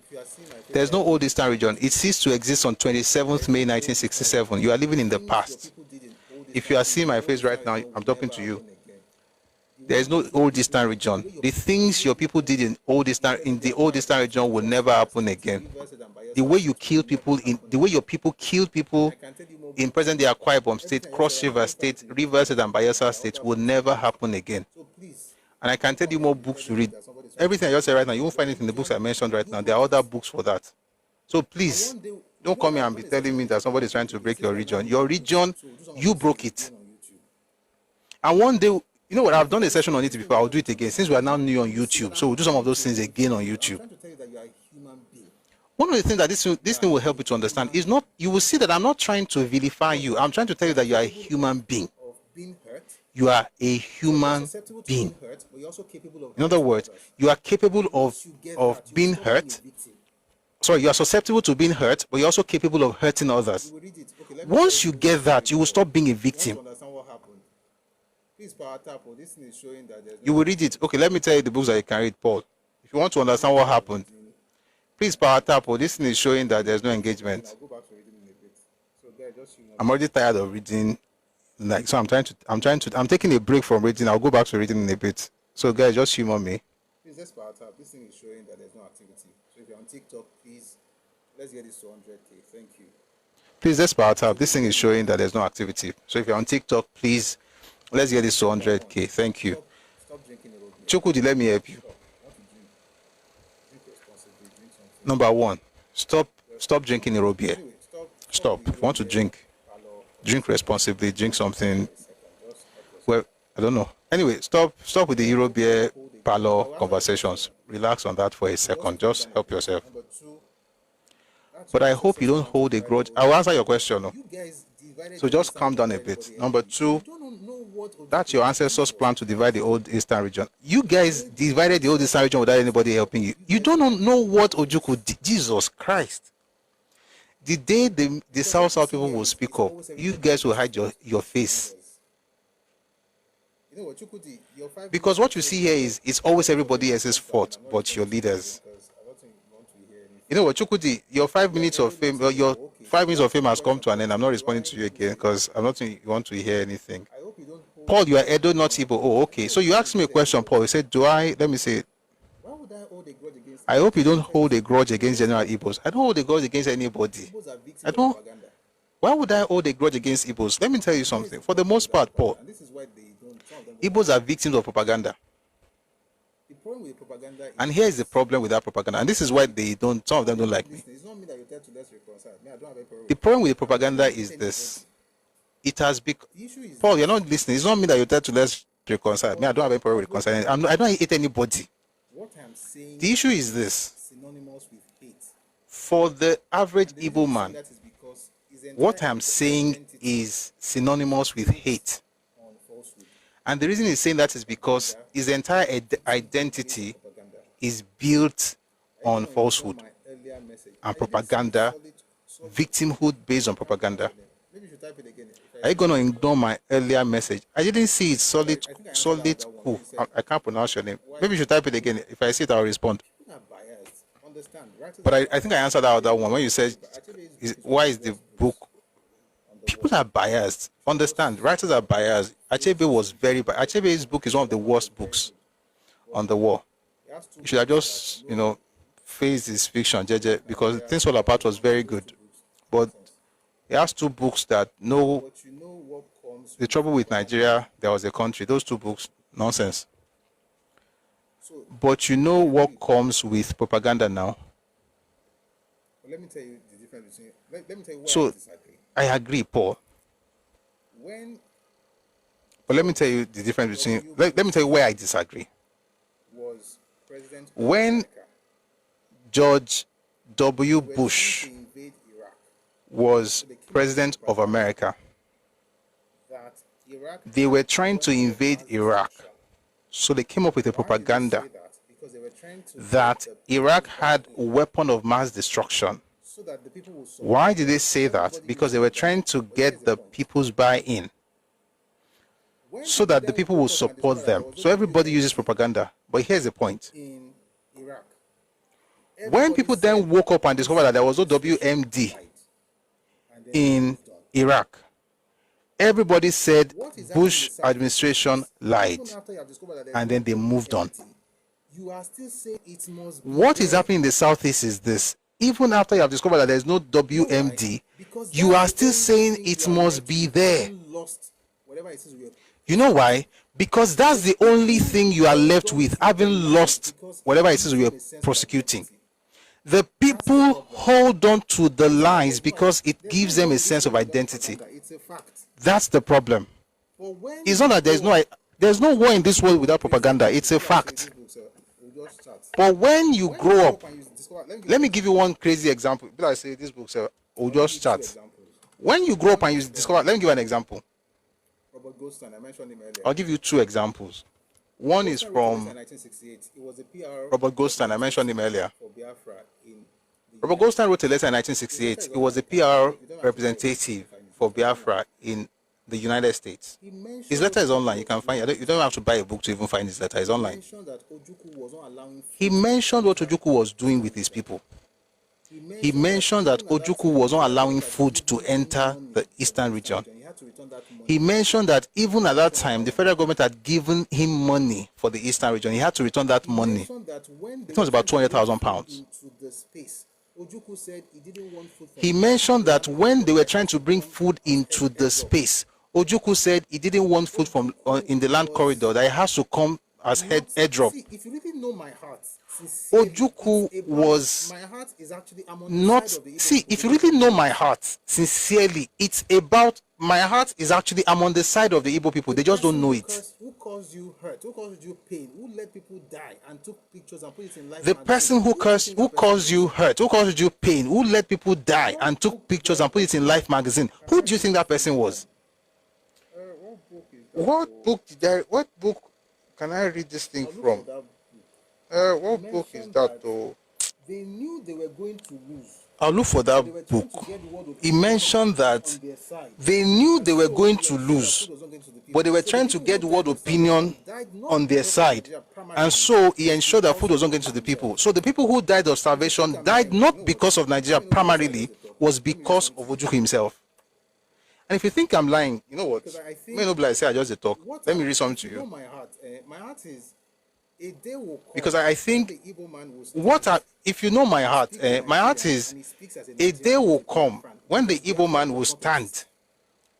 There's no old Eastern region. It ceased to exist on 27th May 1967. You are living in the past. If you are seeing my face right now, I'm talking to you. There is no old Eastern region. The things your people did in the old Eastern region will never happen again. The way you kill people the way your people killed people in present-day Akwa Ibom State, Cross River State, Rivers State, and Bayelsa State will never happen again. And I can tell you more books to read. Everything I just said right now, you won't find it in the books I mentioned right now. There are other books for that. So please, don't come here and be telling me that somebody is trying to break your region. Your region You broke it. And one day, you know what? I've done a session on it before. I'll do it again. Since we are now new on YouTube, so we'll do some of those things again on YouTube. I'm trying to tell you that you are a human being. One of the things that this thing will help you to understand is not, you will see that I'm not trying to vilify you. I'm trying to tell you that you are a human being. Of being hurt. You are a human Susceptible to being. being hurt, but you're also capable of In other words, you are capable of being hurt. Sorry, you are susceptible to being hurt, but you're also capable of hurting others. You will read it. Okay, let me Once tell you get that, you will stop being a want victim. to understand what happened. Please power tap. This thing is showing that there's You will read it. Okay, let me tell you the books that you can read, Paul. If you want to understand what happened, please power tap. This thing is showing that there's no engagement. I'll go back to reading in a bit. So guys, just I'm already tired of reading. Like, so I'm taking a break from reading. I'll go back to reading in a bit. So guys, just humor me. please let's power tap. This thing is showing that there's no activity. So if you're on TikTok, please let's get this to 100K. Thank you. Please, let's power tap. This thing is showing that there's no activity. So if you're on TikTok, please, let's get this to 100K. Thank you. Stop drinking a little bit. Chukudi, let me help you. Want to drink responsibly. Drink something. Number one, stop drinking Ero beer. Anyway, Stop. If you want to drink responsibly. Drink something. Well, I don't know. Anyway, stop with the Euro beer parlor conversations. Relax on that for a second. Just help yourself. Number two, But I hope you don't hold a grudge. I'll answer your question. No? you guys divided So just calm down a bit. Number two, don't know what that's your ancestors' plan to divide the old Eastern region. You guys divided the old Eastern region without anybody helping you. You don't know what Ojukwu did. Jesus Christ. The day the South people will speak up, you guys will hide your face. you know what Chukudi, your 5 Because what you see here is it's always everybody else's fault but your leaders. because I don't think you want to hear anything. You know what, Chukudi, your 5 minutes of fame, your 5 minutes of fame has come to an end. I'm not responding to you again because I'm not think you want to hear anything. I hope you don't hold. Paul, you are Edo, not Igbo. Oh, okay. So you asked me a question, Paul. You said, let me say, Why would I hold a grudge against I hope you don't hold a grudge against General Igbos. I don't hold a grudge against anybody. Igbos are victims I of don't. propaganda? Why would I hold a grudge against Igbos? Let me tell you something. For the most part, Paul, And this is why they don't. Some of them don't. Igbos are victims of propaganda. The problem with propaganda is And here is the problem with that propaganda. And this is why some of them don't like me. listen, it's not me that you tell to let's reconcile. Me, I don't have a problem. The problem with the propaganda is this. It has become, The issue is Paul, you're not listening. It's not me that you tell to let's reconcile. Me, I don't have any problem with reconciling. I don't hate anybody. what I'm saying The issue is this. synonymous with hate. For the average Igbo man, That is because his what entire I'm saying identity is synonymous with hate. on falsehood, And the reason he's saying that is because his entire identity propaganda. is built on falsehood My earlier message. and propaganda, victimhood based on propaganda. Maybe you should type it again. Are you going to ignore my earlier message? I didn't see it. Solid cool. I can't pronounce your name. Maybe you should type it again. If I see it, I'll respond. People are biased. Understand? Writers But are I think I answered that other one when you said, why is the book? People are biased. Understand? Writers are biased. Achebe was very biased. Achebe's book is one of the worst books on the war. You should have just, faced his fiction, JJ, because Things Fall Apart was very good. But he has 2 books that know But you know what comes. the trouble with Nigeria, there was a country. Those 2 books, nonsense. But you know what comes with propaganda now? Let me tell you the difference between. Let me tell you why So I disagree. I agree, Paul. When But let me tell you the difference between. Let me tell you where I disagree. was President When America George W. were Bush trying to invade Iraq, was president of America, that Iraq they were trying to invade Iraq. So they came up with a propaganda say that because they were trying to that Iraq had a weapon of mass destruction. so that the people will support. Why did they say that? Because they were trying to get the people's buy-in so that the people will support them. So everybody uses propaganda. But here's the point. In Iraq. When people then woke up and discovered that there was no WMD in Iraq, everybody said Bush administration lied, and then they moved on. You are still saying it must be What is happening in the Southeast is this. Even after you have discovered that there's no WMD, you are still saying it must be there. lost whatever it is we have. You know why? Because that's the only thing you are left with, having lost whatever it is we are prosecuting. The people hold on to the lies because it gives them a sense of identity. It's a fact. That's the problem. It's not that there's no war in this world without propaganda. It's a fact. But when you grow up, let me give you one crazy example. I say this book, sir, will just chat. When you grow up and you discover, let me give you an example. Robert Goldstein, I mentioned him earlier. I'll give you two examples. One is from 1968. It was a PR Robert Goldstein. I mentioned him earlier. for Biafra in Robert Goldstein wrote a letter in 1968. It was a PR representative for Biafra in the United States. His letter is online. You can find it. You don't have to buy a book to even find his letter. It's online. He mentioned what Ojukwu was doing with his people. He mentioned that Ojukwu was not allowing food to enter the eastern region. He mentioned that even at that time, the federal government had given him money for the eastern region. He had to return that money. It was about £200,000. He mentioned that when they were trying to bring food into the space, Ojukwu said he didn't want food from in the land corridor, that it has to come as airdrop. If you really know my heart, Ojukwu was my heart is actually not, see, if you really know my heart sincerely, it's about, my heart is actually, I'm on the side of the Igbo people. They just don't know it. Who caused you hurt? Who caused you pain? Who let people die and took pictures and put it in life? The person who caused you hurt, who caused you pain, who let people die and took pictures and put it in Life magazine, who do you think that person was? What book can I read this thing from? What book is that though? They knew they were going to lose. I'll look for that book. He mentioned that they knew they were going to lose, but they were trying to get the word opinion on their side. And so he ensured that food was not getting to the people. So the people who died of starvation died not because of Nigeria primarily, was because of Ojukwu himself. And if you think I'm lying, you know what? May not be like say I just talk. Let me read something to you. My heart is a day will come, because I think if you know my heart is a day will come when the Igbo man will stand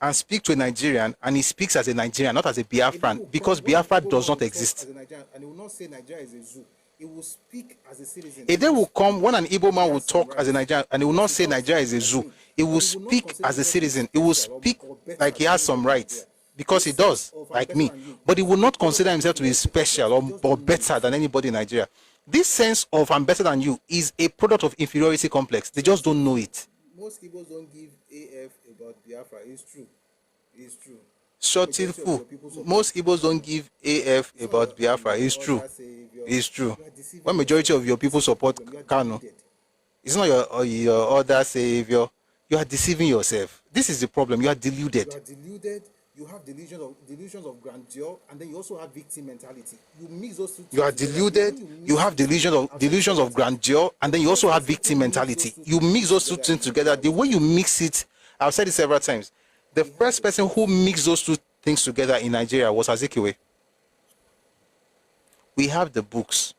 and speak to a Nigerian, and he speaks as a Nigerian, not as a Biafran, because Biafra does not exist. And he will not say Nigeria is a zoo. He will speak as a citizen. A day will come when an Igbo man will talk as a Nigerian, and he will not say Nigeria is a zoo. He will speak as a citizen. He will speak like he has some rights, because he does, like me. But he will not consider himself to be special or better than anybody in Nigeria. This sense of I'm better than you is a product of inferiority complex. They just don't know it. Most Igbos don't give AF about Biafra. It's true. It's true. Shortful. Most Igbos don't give AF about Biafra. It's true. It's true. When majority of your people support Kano, it's not your other savior. You are deceiving yourself. This is the problem. You are deluded. You are deluded. You have delusions of grandeur, and then you also have victim mentality. You mix those two. You are deluded. You have delusions of grandeur, and then you also have victim mentality. You mix those two things together. The way you mix it, I've said it several times. The first person who mixed those two things together in Nigeria was Azikiwe. We have the books.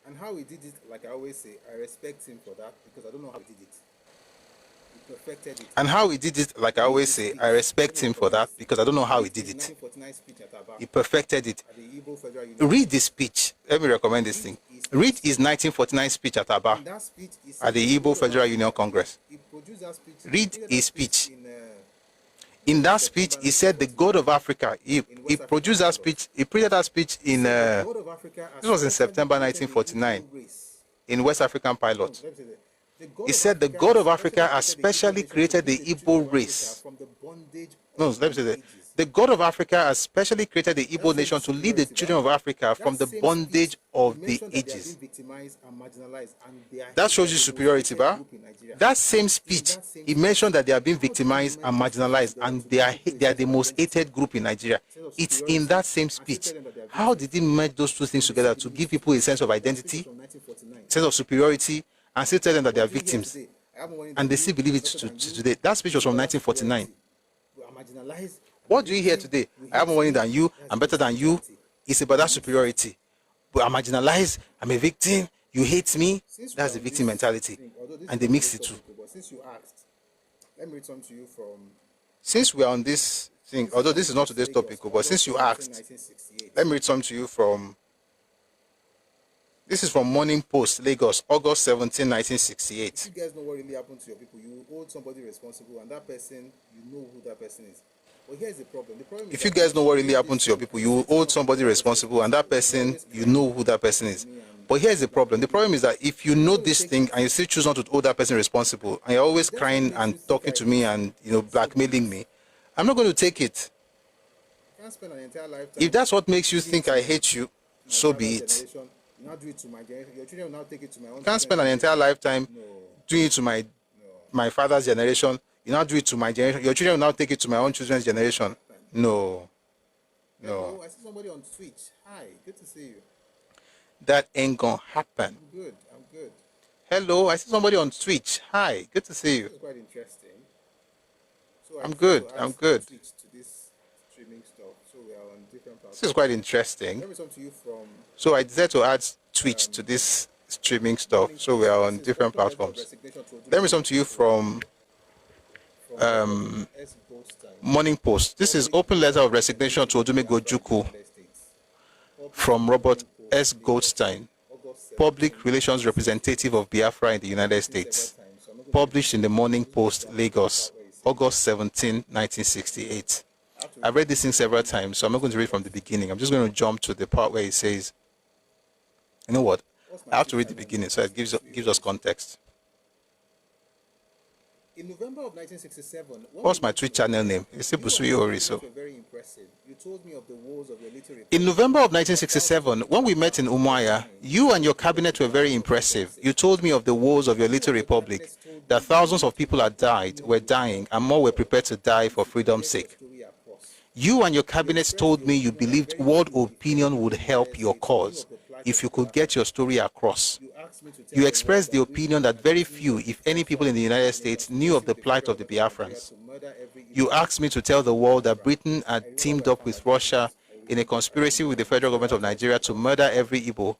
And how he did it, like I always say, I respect him for that, because I don't know how he did it. Perfected it. And how he did it, like I always say, I respect him for that, because I don't know how he did it. He perfected it. Read this speech. Let me recommend this thing. Read his 1949 speech at Aba, at the Igbo Federal Union Congress. Read his speech. In that speech, he said the God of Africa. He produced that speech. He printed that speech in. This was in September 1949, in West African Pilot. He said the God of Africa has specially created the Igbo race. No, let me say that. The God of Africa has specially created the Igbo nation to lead the children of Africa from the bondage of the ages. That shows you superiority, ba? That same speech, he mentioned that they are being victimized and marginalized, and they are the most hated group in Nigeria. It's in that same speech. How did he merge those two things together to give people a sense of identity, sense of superiority, and still tell them that they are victims? And they still believe it today. That speech was from 1949. What do you hear today? I have more money than you, I'm better than you. It's about that superiority. But I'm marginalized, I'm a victim, you hate me. That's the victim mentality. And they mix the two. Since you asked, let me read something to you from. Since we are on this thing, although this is not today's topic, but since you asked, let me read something to you from This is from Morning Post, Lagos, August 17, 1968. If you guys know what really happened to your people, you hold somebody responsible, and that person, you know who that person is. But here's the problem. The problem is If you guys know what really happened to your people, you hold somebody responsible, and that person, you know who that person is. But here's the problem. The problem is that if you know this thing and you still choose not to hold that person responsible, and you're always crying and talking to me and blackmailing me, I'm not going to take it. you can't spend an entire lifetime. If that's what makes you think I hate you, so be it. You not do it to my generation. Your children will not take it to my own. You can't spend an entire lifetime doing it to my father's generation. You not do it to my generation. Your children will not take it to my own children's generation. No. Hello, I see somebody on Twitch. Hi, good to see you. That ain't gonna happen. I'm good. Hello, I see somebody on Twitch. Hi, good to see you. This is quite interesting. So I'm good. Switch to this streaming stuff. So we are on different platforms. This is quite interesting. Let me talk to you from. So I decided to add Twitch to this streaming stuff. So we are on different platforms. Let me talk to you from Morning Post. This is open letter of resignation to Odumegwu from Robert S. Goldstein, public relations representative of Biafra in the United States, published in the Morning Post, Lagos, August 17, 1968. I've read this thing several times, so I'm not going to read from the beginning. I'm just going to jump to the part where it says, you know what? I have to read the beginning so it gives us context. In November of 1967, what's my Twitch channel name? It's Busui Oriso. Very impressive. You told me of the woes of your literary. In November of 1967, when we met in Umuahia, you and your cabinet were very impressive. You told me of the woes of your little republic, that thousands of people were dying, and more were prepared to die for freedom's sake. You and your cabinet told me you believed world opinion would help your cause if you could get your story across. You expressed the opinion that very few, if any, people in the United States knew of the plight of the Biafrans. You asked me to tell the world that Britain had teamed up with Russia in a conspiracy with the federal government of Nigeria to murder every Igbo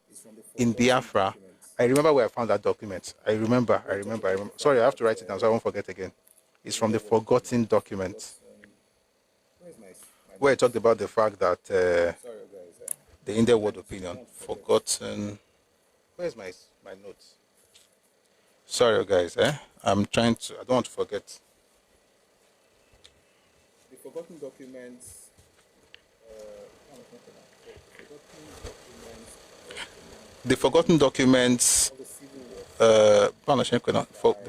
in Biafra. I remember where I found that document. I remember. Sorry, I have to write it down so I won't forget again. It's from the forgotten document, where I talked about the fact that the Indian world opinion, forgotten. Where's my notes? Sorry, guys. I'm trying to. I don't want to forget. The forgotten documents. The forgotten documents. The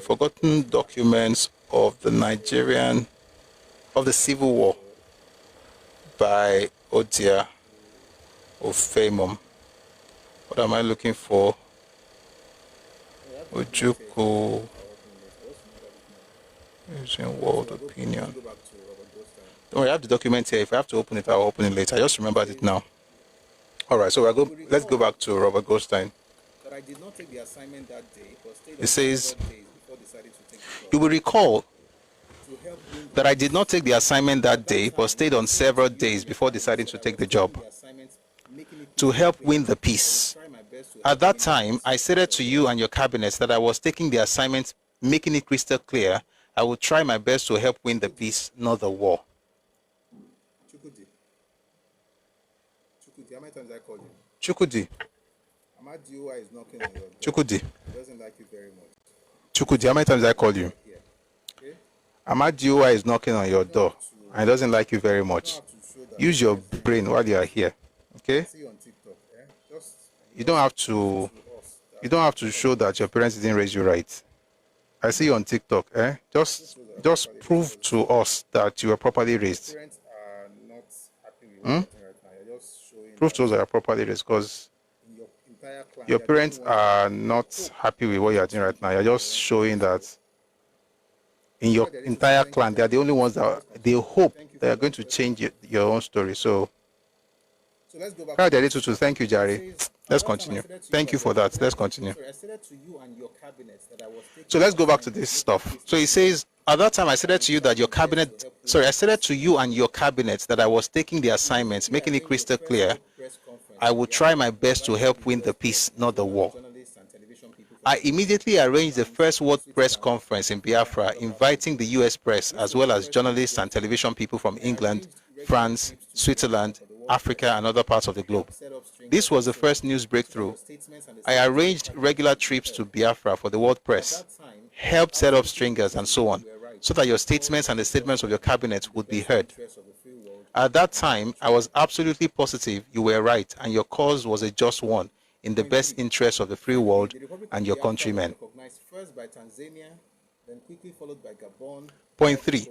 forgotten documents of the Nigerian, of the Civil War, by Odia Ofemom. What am I looking for? Ojukwu using world opinion. Don't worry, I have the document here. If I have to open it, I'll open it later. I just remembered it now. All right, so let's go back to Robert Goldstein. That I did not take the assignment that day, but stayed it says, before deciding to take the job. You will recall that I did not take the assignment that day, but stayed on several days before deciding to take the job to help win the peace. At that time, I stated to you and your cabinets that I was taking the assignment, making it crystal clear I would try my best to help win the peace, not the war. Chukudi, how many times I called you? Chukudi. Amadioa is knocking on your door. Chukudi. He doesn't like you very much. Chukudi, how many times I called you? Okay? Amadioa is knocking on your door and he doesn't like you very much. Use your brain while you are here. Okay? See you on TikTok, You don't have to show that your parents didn't raise you right. I see you on TikTok, Just prove to us that you were properly raised. Parents are not happy with what you're doing right now. You're just showing Prove to us that you're properly raised, because your entire clan. your parents are not happy with what you're doing right now. You're just showing that in your entire clan, they are the only ones that they hope they are going to change your own story. So let's go back. Thank you, Jari. Let's continue. Thank you for that. Let's continue. I said to you and your cabinets that I was taking. So let's go back to this stuff. So he says, at that time I said to you that your cabinet, I said to you and your cabinets that I was taking the assignments, making it crystal clear I would try my best to help win the peace, not the war. I immediately arranged the first World Press Conference in Biafra, inviting the US press as well as journalists and television people from England, France, Switzerland, Africa, and other parts of the globe. This was the first news breakthrough. I arranged regular trips to Biafra for the world press, helped set up stringers and so on, so that your statements and the statements of your cabinet would be heard. At that time, I was absolutely positive you were right and your cause was a just one in the best interest of the free world and your countrymen. Point 3.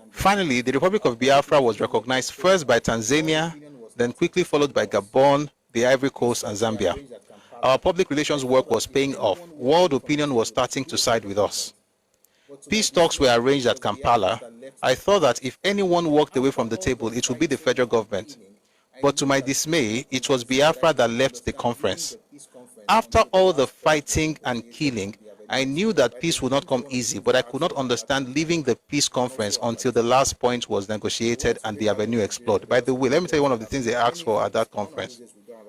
Finally, the Republic of Biafra was recognized first by Tanzania, then quickly followed by Gabon, the Ivory Coast, and Zambia. Our public relations work was paying off. World opinion was starting to side with us. Peace talks were arranged at Kampala. I thought that if anyone walked away from the table, it would be the federal government. But to my dismay, it was Biafra that left the conference. After all the fighting and killing, I knew that peace would not come easy, but I could not understand leaving the peace conference until the last point was negotiated and the avenue explored. By the way, let me tell you one of the things they asked for at that conference,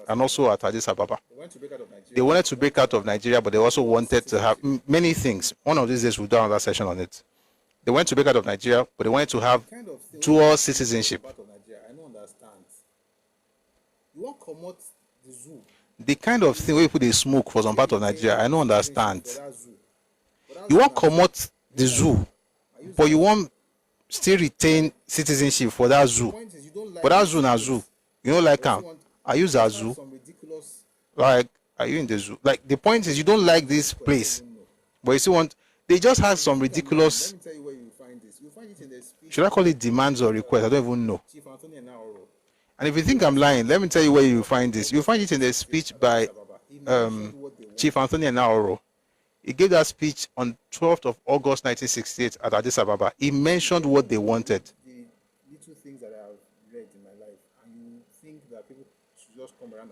and also at Addis Ababa. They wanted to break out of Nigeria, but they also wanted to have many things. One of these days we'll do another session on it. They wanted to break out of Nigeria, but they wanted to have dual citizenship. The kind of thing where you put a smoke for some part of Nigeria, I don't understand. You want to promote the zoo, but you want still retain citizenship for that zoo. But that zoo na zoo. You know, like are you the zoo? Like, are you in the zoo? Like, the point is you don't like this place, but you still want. They just have some ridiculous. Should I call it demands or requests? I don't even know. And if you think I'm lying, let me tell you where you find this. You find it in the speech by Chief Anthony Enaoro. He gave that speech on 12th of August 1968 at Addis Ababa. He mentioned what they wanted.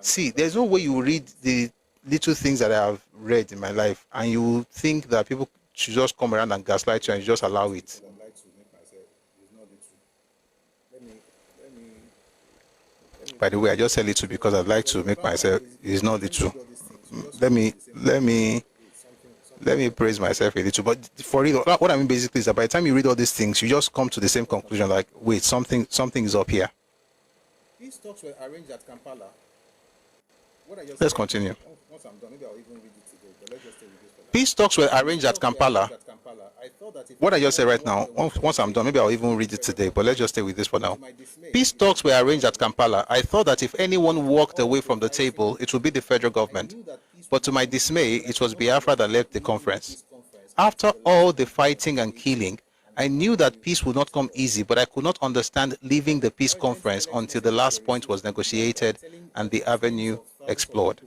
See, there's no way you read the little things that I have read in my life and you think that people should just come around and gaslight you and you just allow it. By the way, I just said little because I'd like to make myself it's not the truth. Let me praise myself a little. But for real, what I mean basically is that by the time you read all these things, you just come to the same conclusion. Like, wait, something is up here. These talks were arranged at Kampala. Let's continue. Peace talks were arranged at Kampala. What I just said right now, once I'm done, maybe I'll even read it today, but let's just stay with this for now. Peace talks were arranged at Kampala. I thought that if anyone walked away from the table, it would be the federal government. But to my dismay, it was Biafra that left the conference. After all the fighting and killing, I knew that peace would not come easy, but I could not understand leaving the peace conference until the last point was negotiated and the avenue explored.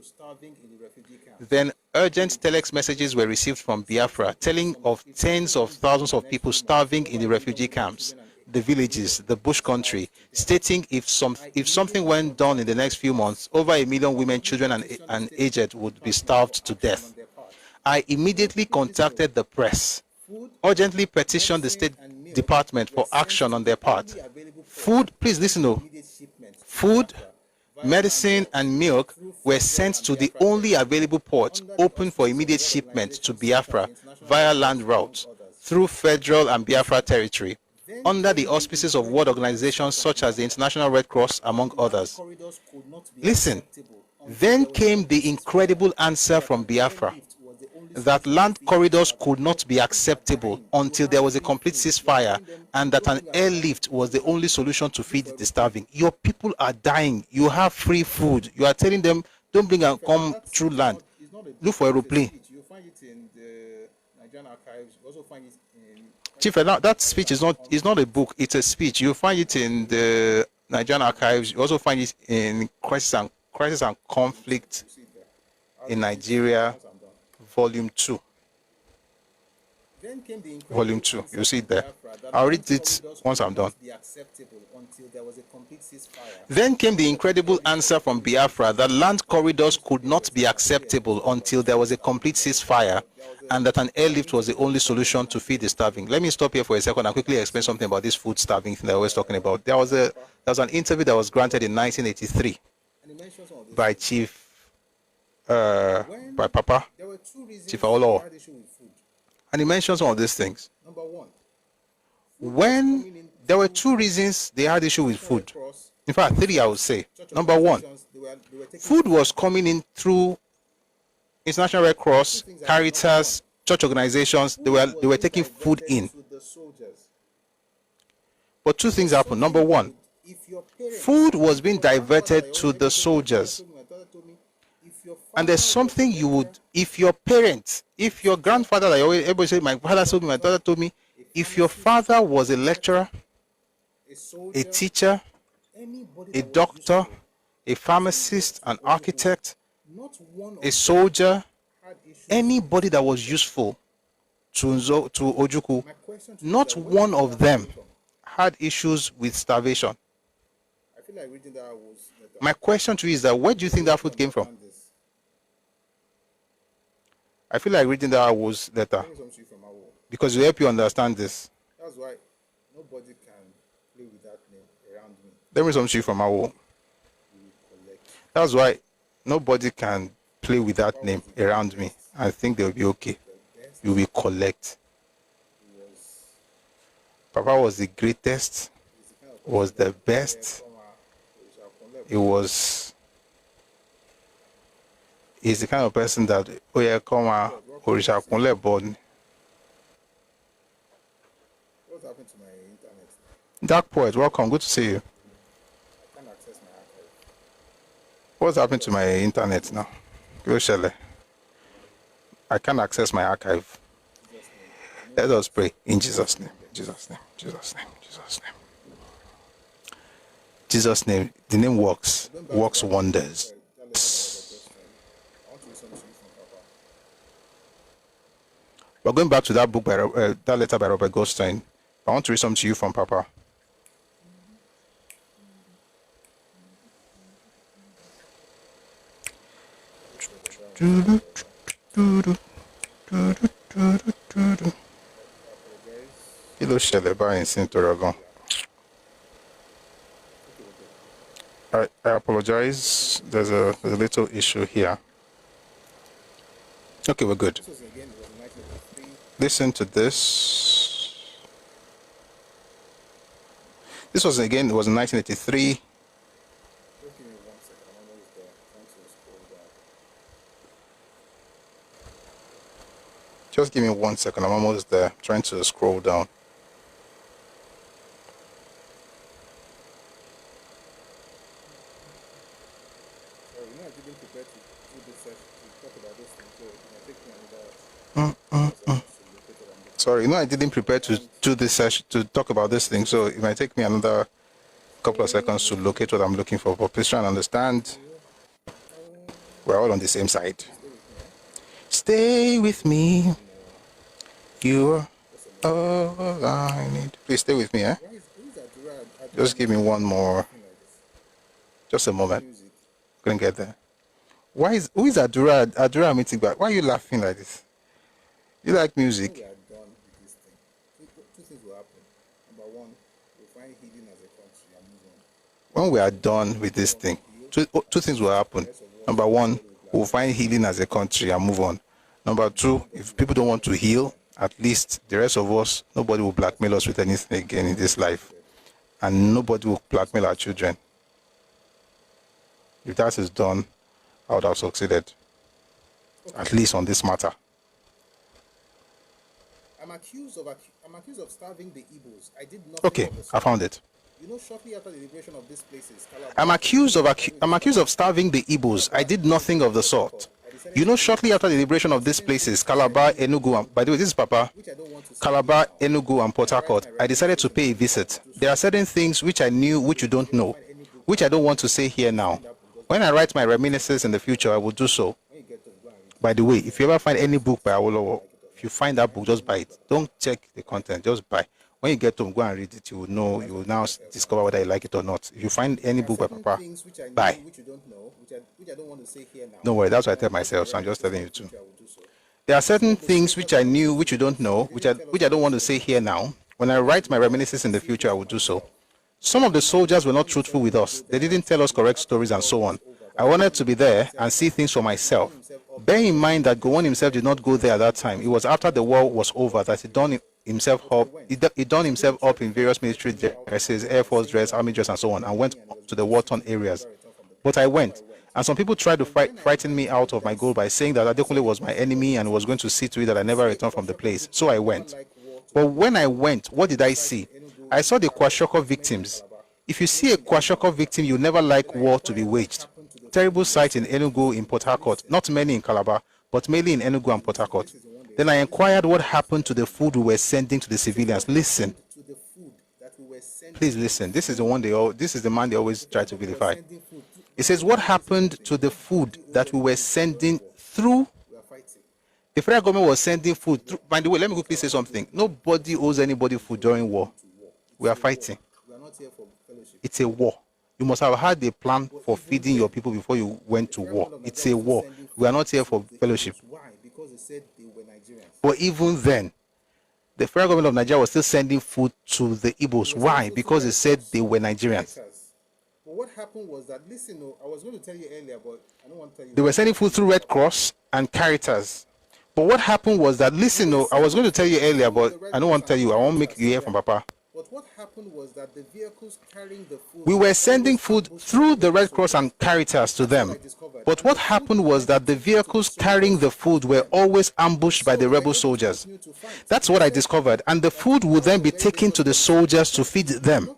Then urgent telex messages were received from Biafra telling of tens of thousands of people starving in the refugee camps, the villages, the bush country, stating if something went down in the next few months, over 1 million women, children, and aged would be starved to death. I immediately contacted the press, urgently petitioned the State Department for action on their part. Food, please listen to, food, medicine, and milk were sent to the only available port open for immediate shipment to Biafra via land routes through federal and Biafra territory, under the auspices of world organizations such as the International Red Cross, among others. Listen, then came the incredible answer from Biafra that land corridors could not be acceptable until there was a complete ceasefire and that an airlift was the only solution to feed the starving. Your people are dying. You have free food. You are telling them, don't bring and come through land. Look for aeroplane. You find it in the Nigerian archives. You also find it in... Chief, that speech is not a book. It's a speech. You find it in the Nigerian archives. You also find it in Crisis and Conflict in Nigeria, Volume 2. Volume 2. You see it there. I'll read it once I'm done. Then came the incredible answer from Biafra that land corridors could not be acceptable until there was a complete ceasefire and that an airlift was the only solution to feed the starving. Let me stop here for a second and quickly explain something about this food starving thing that I was talking about. There was an interview that was granted in 1983 by by Papa, Chief Awolowo. And he mentions all of these things. When there were two reasons they had issue with food. In fact, 3 I would say. Number one, They were taking food was coming in through International Red Cross, Caritas, church organizations. They were taking food in. to the soldiers. But two things happened. Number one, If your parents, food was being diverted to the soldiers. my daughter told me, if your And there's something you would, if your parents, if your grandfather, like everybody say, my father told me, my daughter told me, if your father was a lecturer, a soldier, a teacher, anybody a that was doctor, useful, a pharmacist, an architect, not one of a soldier, had issues. anybody that was useful to Ojukwu, My question to not you is that where one did of that them come from? had issues with starvation. I feel like reading that was My question to you is that where do you think that food came from? this. I feel like reading that was letter Let me come to you from our wall. because it will help you understand this. That's why nobody can play with that name around me. Let me come to you from our wall. You will collect. That's why nobody can play with that name around me. I think they'll be okay. You will collect. Papa was the greatest, was the best. He's the kind of person that Oya Koma Orisha Kunle born. What happened to my internet? Dark Poet, welcome. Good to see you. I can't access my archive. What's happened to my internet now? Go Shelley. I can't access my archive. Let us pray in Jesus' name. Jesus' name. Jesus' name. Jesus' name. Jesus' name. The name works wonders. I want to listen to you from Papa. We're going back to that book by that letter by Robert Goldstein. I want to read something to you from Papa. Kí ló ṣẹlẹ̀ báyìí sí nítorí Ọlọ́run? I apologize. There's a little issue here. Okay, we're good. This was again, it was 1983. Listen to this. This was again, it was in 1983. Just give me 1 second. I'm almost there. Trying to scroll down. Just give me 1 second. I'm almost there. Trying to scroll down. Sorry, you know I didn't prepare to do this session to talk about this thing, so it might take me another Sorry, I didn't prepare to do this session to talk about this thing, so it might take me another couple of seconds to locate what I'm looking for. But please try and understand. We're all on the same side. Stay with me. You're all I need. Please stay with me, eh? Just give me one more. Just a moment. Couldn't get there. Who is Adura? Adura meeting back. Why are you laughing like this? You like music? We are done with this thing. Two things will happen. Number one, we'll find healing as a country and move on. When we are done with this thing, two things will happen. Number one, we'll find healing as a country and move on. Number two, if people don't want to heal, at least the rest of us, nobody will blackmail us with anything again in this life. And nobody will blackmail our children. If that is done, I would have succeeded. At least on this matter. I'm accused of starving the Igbos. I did nothing. Okay, of the I sort. found it. You know, shortly after the liberation of these places, I'm accused of starving the Igbos. I did nothing of the sort. You know, shortly after the liberation of these places, Calabar, Enugu, and, by the way, this is Papa, which I don't want to say Calabar, Enugu, and Port Harcourt, I decided to pay a visit. There are certain things which I knew, which you don't know, which I don't want to say here now. When I write my reminiscences in the future, I will do so. By the way, if you ever find any book by Awolowo, if you find that book, just buy it. Don't check the content, just buy. When you get home, go and read it. You will know. You will now discover whether you like it or not. If you find any book by Papa, things which I know, buy. which you don't know, which I don't want to say here now. Don't worry, that's what I tell myself, so I'm just telling you too. I will do so. There are certain things which I knew, which you don't know, which I don't want to say here now. When I write my reminiscences in the future, I will do so. Some of the soldiers were not truthful with us. They didn't tell us correct stories and so on. I wanted to be there and see things for myself. Bear in mind that Gowon himself did not go there at that time. It was after the war was over that himself up. He donned himself up in various military dresses, Air Force dress, Army dress, and so on, and went to the war-torn areas. But I went. And some people tried to frighten me out of my goal by saying that Adekunle was my enemy and was going to see to it that I never returned from the place. So I went. But when I went, what did I see? I saw the Kwashoko victims. If you see a Kwashoko victim, you never like war to be waged. Terrible sight in Enugu, in Port Harcourt. Not many in Calabar, but mainly in Enugu and Port Harcourt. Then I inquired what happened to the food we were sending to the civilians. Listen. Please listen. This is the man they always try to vilify. It says, what happened to the food that we were sending through? The federal government was sending food through. By the way, let me quickly say something. Nobody owes anybody food during war. We are fighting. It's a war. You must have had a plan for feeding your people before you went to war. It's a war. We are not here for fellowship. But even then, the federal government of Nigeria was still sending food to the Igbos. Why? Because they said they were Nigerians. But what happened was that, listen, I was going to tell you earlier, but I don't want to tell you. They were sending food through Red Cross and Caritas. But what happened was that, listen, I was going to tell you earlier, but I don't want to tell you. I won't make you hear from Papa. But what happened was that the vehicles carrying the food... We were sending food through the Red Cross and Caritas to them. But what happened was that the vehicles carrying the food were always ambushed by the rebel soldiers. That's what I discovered. And the food would then be taken to the soldiers to feed them.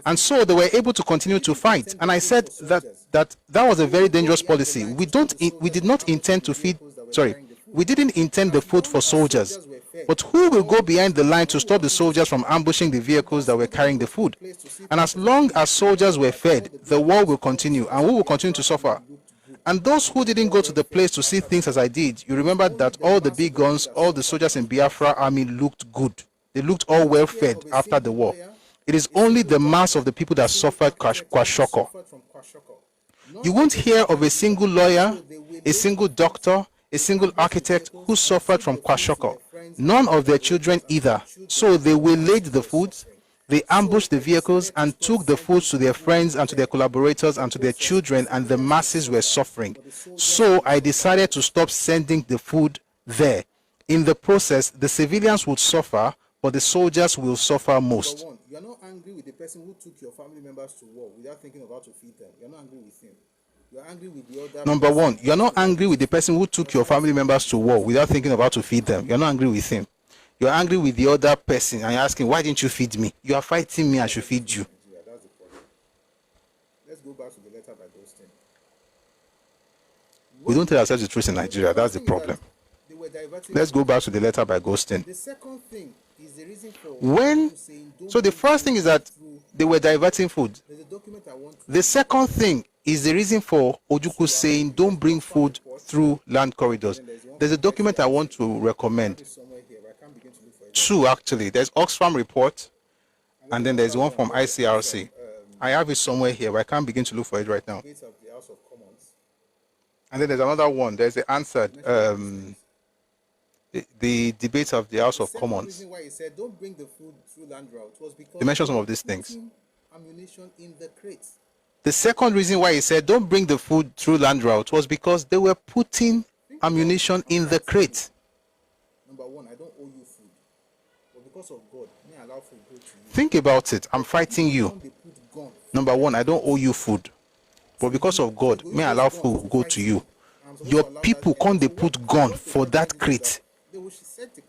And so they were able to continue to fight. And I said that was a very dangerous policy. We didn't intend the food for soldiers. But who will go behind the line to stop the soldiers from ambushing the vehicles that were carrying the food? And as long as soldiers were fed, the war will continue, and we will continue to suffer. And those who didn't go to the place to see things as I did, you remember that all the big guns, all the soldiers in Biafra army looked good. They looked all well fed after the war. It is only the mass of the people that suffered kwashoko. You won't hear of a single lawyer, a single doctor, a single architect who suffered from kwashoko. None of their children either. So they waylaid the foods, they ambushed the vehicles and took the foods to their friends and to their collaborators and to their children, and the masses were suffering. So I decided to stop sending the food there. In the process, the civilians would suffer, but the soldiers will suffer most. You're not angry with the person who took your family members to war without thinking of how to feed them. You're not angry with him. You're angry with the other. Number one, you're not angry with the person who took your family members to war without thinking of how to feed them. You're not angry with him. You're angry with the other person and you're asking, why didn't you feed me? You are fighting me, I should feed you. Yeah, that's the problem. Let's go back to the letter by Ghosting. We don't tell ourselves the truth in Nigeria. That's the problem. Let's go back to the letter by Ghosting. The second thing is the reason for so the first thing is that they were diverting food. The second thing is the reason for Ojukwu saying don't bring food through land corridors. There's a document I want to recommend. Two, actually. There's Oxfam report, and then there's one from ICRC. I have it somewhere here, but I can't begin to look for it right now. And then there's another one. There's the answered, the debate of the House of Commons. They mentioned some of these things. The second reason why he said don't bring the food through land route was because they were putting ammunition in the crate. Number one, I don't owe you food. But because of God, may I allow food go to you. Think about it. I'm fighting you. Number one, I don't owe you food. But because of God, may I allow food go to you. Your people can't they put gun for that crate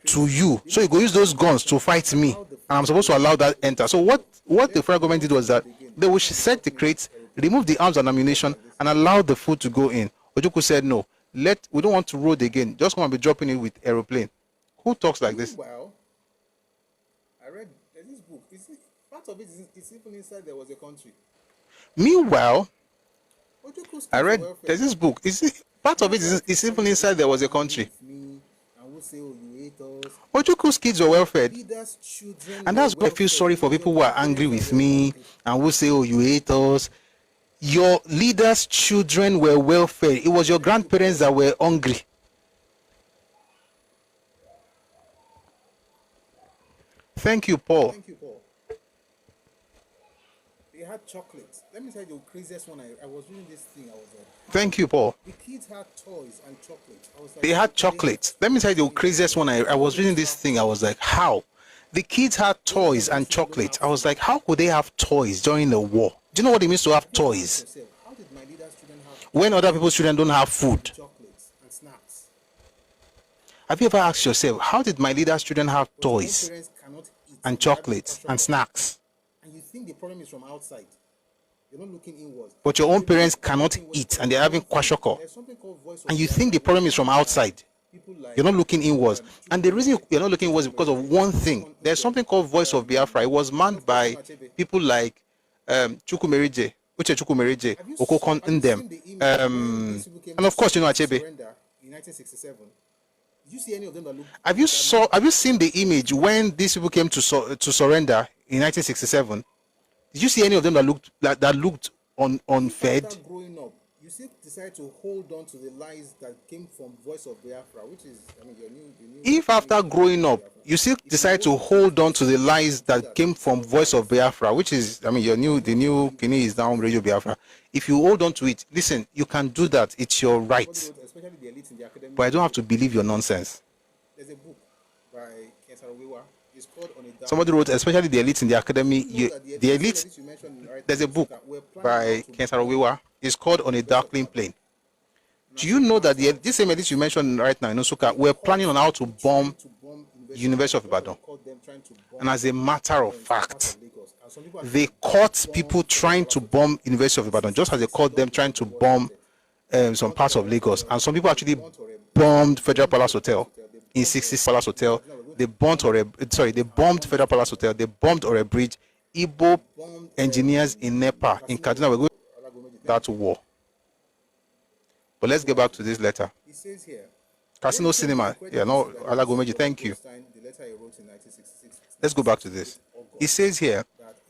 to you. So you go use those guns to fight me. And I'm supposed to allow that enter. So what the federal government did was that they will set the crates, remove the arms and ammunition, and allow the food to go in. Ojukwu said, no, we don't want to road again. Just want to be dropping it with aeroplane. Who talks like this? Well, I read this book. Part of it is even inside there was a country. Meanwhile, I read there's this book. Part of it is even inside there was a country. Ojukwu's kids were well fed. And that's why I feel sorry for people who are angry with me and who say, oh, you hate us. Your leaders' children were well fed. It was your grandparents that were hungry. Thank you, Paul. Thank you, Paul. They had chocolate. Let me tell you the craziest one. I was reading this thing. I was like, thank you, Paul. The kids had toys and chocolate. I was like, they had chocolate. Let me tell you the craziest one. I was reading this thing. I was like, how? The kids had toys and chocolate. I was like, how could they have toys during the war? Do you know what it means to have toys? How did my leader's children have When other people's children don't have food. chocolates and snacks? Have you ever asked yourself, how did my leader's children have toys Parents cannot eat and chocolates and snacks? and you think the problem is from outside. You're not looking inwards. But your own parents cannot eat and they're having kwashoko. There's something called voice of And you think the problem is from outside. people like You're not looking inwards. And the reason you're not looking inwards is because of one thing. There's something called Voice of Biafra. It was manned by people like Chukwumerije, Uche Chukwumerije, Okokon Ndem, and of course, you know Achebe. surrender in 1967. Did you see any of them that look Have you seen the image when these people came to surrender in 1967? Did you see any of them that looked unfed? after growing up? You still decide to hold on to the lies that came from Voice of Biafra, which is, I mean, your new If after growing up, you still decide to hold on to the lies that came from Voice of Biafra, which is, I mean, the new Kini is now Radio Biafra. If you hold on to it, listen, you can do that. It's your right. especially the elites in the academy. But I don't have to believe your nonsense. There's a book by Kesarawewa. It's called On a Dark. Somebody wrote, especially the elites in the academy, the elites. elites you mentioned right There's a now, book we're planning by how to Ken Saro-Wiwa. It's called On a Darkling Plane. Do you know that this same elites you mentioned right now in Osuka, we're planning on how to bomb bomb University of Ibadan? caught them trying to bomb And as a matter of fact, Lagos. And some people they caught people trying to bomb University of Ibadan, just as they caught them trying to bomb some parts of Lagos. And some people actually bombed Federal Palace Hotel in 60 Palace Hotel. They bombed they bombed Federal Palace Hotel. They bombed Ore Bridge. Igbo engineers in Nepal, in Kaduna, were going to that war. But let's get back to this letter. it says here, Casino Cinema. Yeah, no, Alagomeji, thank you. the letter he wrote in 1966. Let's go back to this. It says here,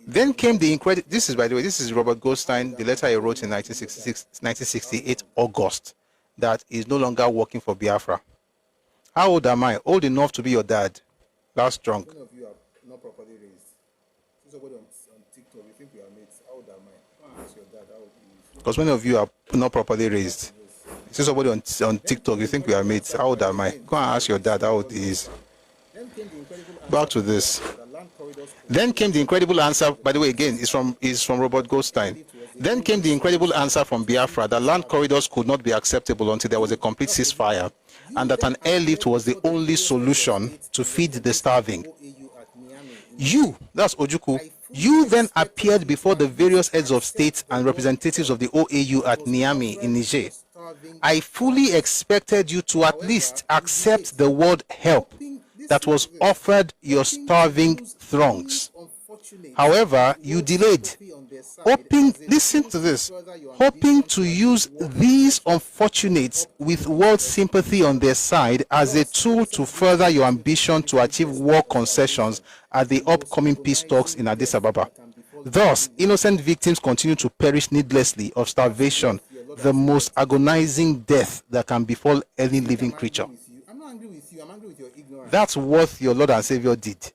then came the incredible, this is, by the way, this is Robert Goldstein, the letter he wrote in 1968, August, that is no longer working for Biafra. How old am I? Old enough to be your dad. Last drunk. Many of you are not properly raised. So somebody on TikTok, you think we are mates. How old am I? Go and ask your dad how old he is. Because many of you are not properly raised. See somebody on TikTok, you think we are mates. How old am I? Go and ask your dad how old he is. Then came the incredible Back to this. the land corridors. Then came the incredible answer, by the way, again, is from Robert Goldstein. Then came the incredible answer from Biafra that land corridors could not be acceptable until there was a complete ceasefire, and that an airlift was the only solution to feed the starving. You, that's Ojuku, you then appeared before the various heads of state and representatives of the OAU at Niamey in Niger. I fully expected you to at least accept the word help that was offered your starving throngs. However, you delayed, hoping, listen to this, hoping to use these unfortunates with world sympathy on their side as a tool to further your ambition to achieve war concessions at the upcoming peace talks in Addis Ababa. Thus, innocent victims continue to perish needlessly of starvation, the most agonizing death that can befall any living creature. I'm not angry with you. I'm angry with your ignorance. That's what your Lord and Savior did.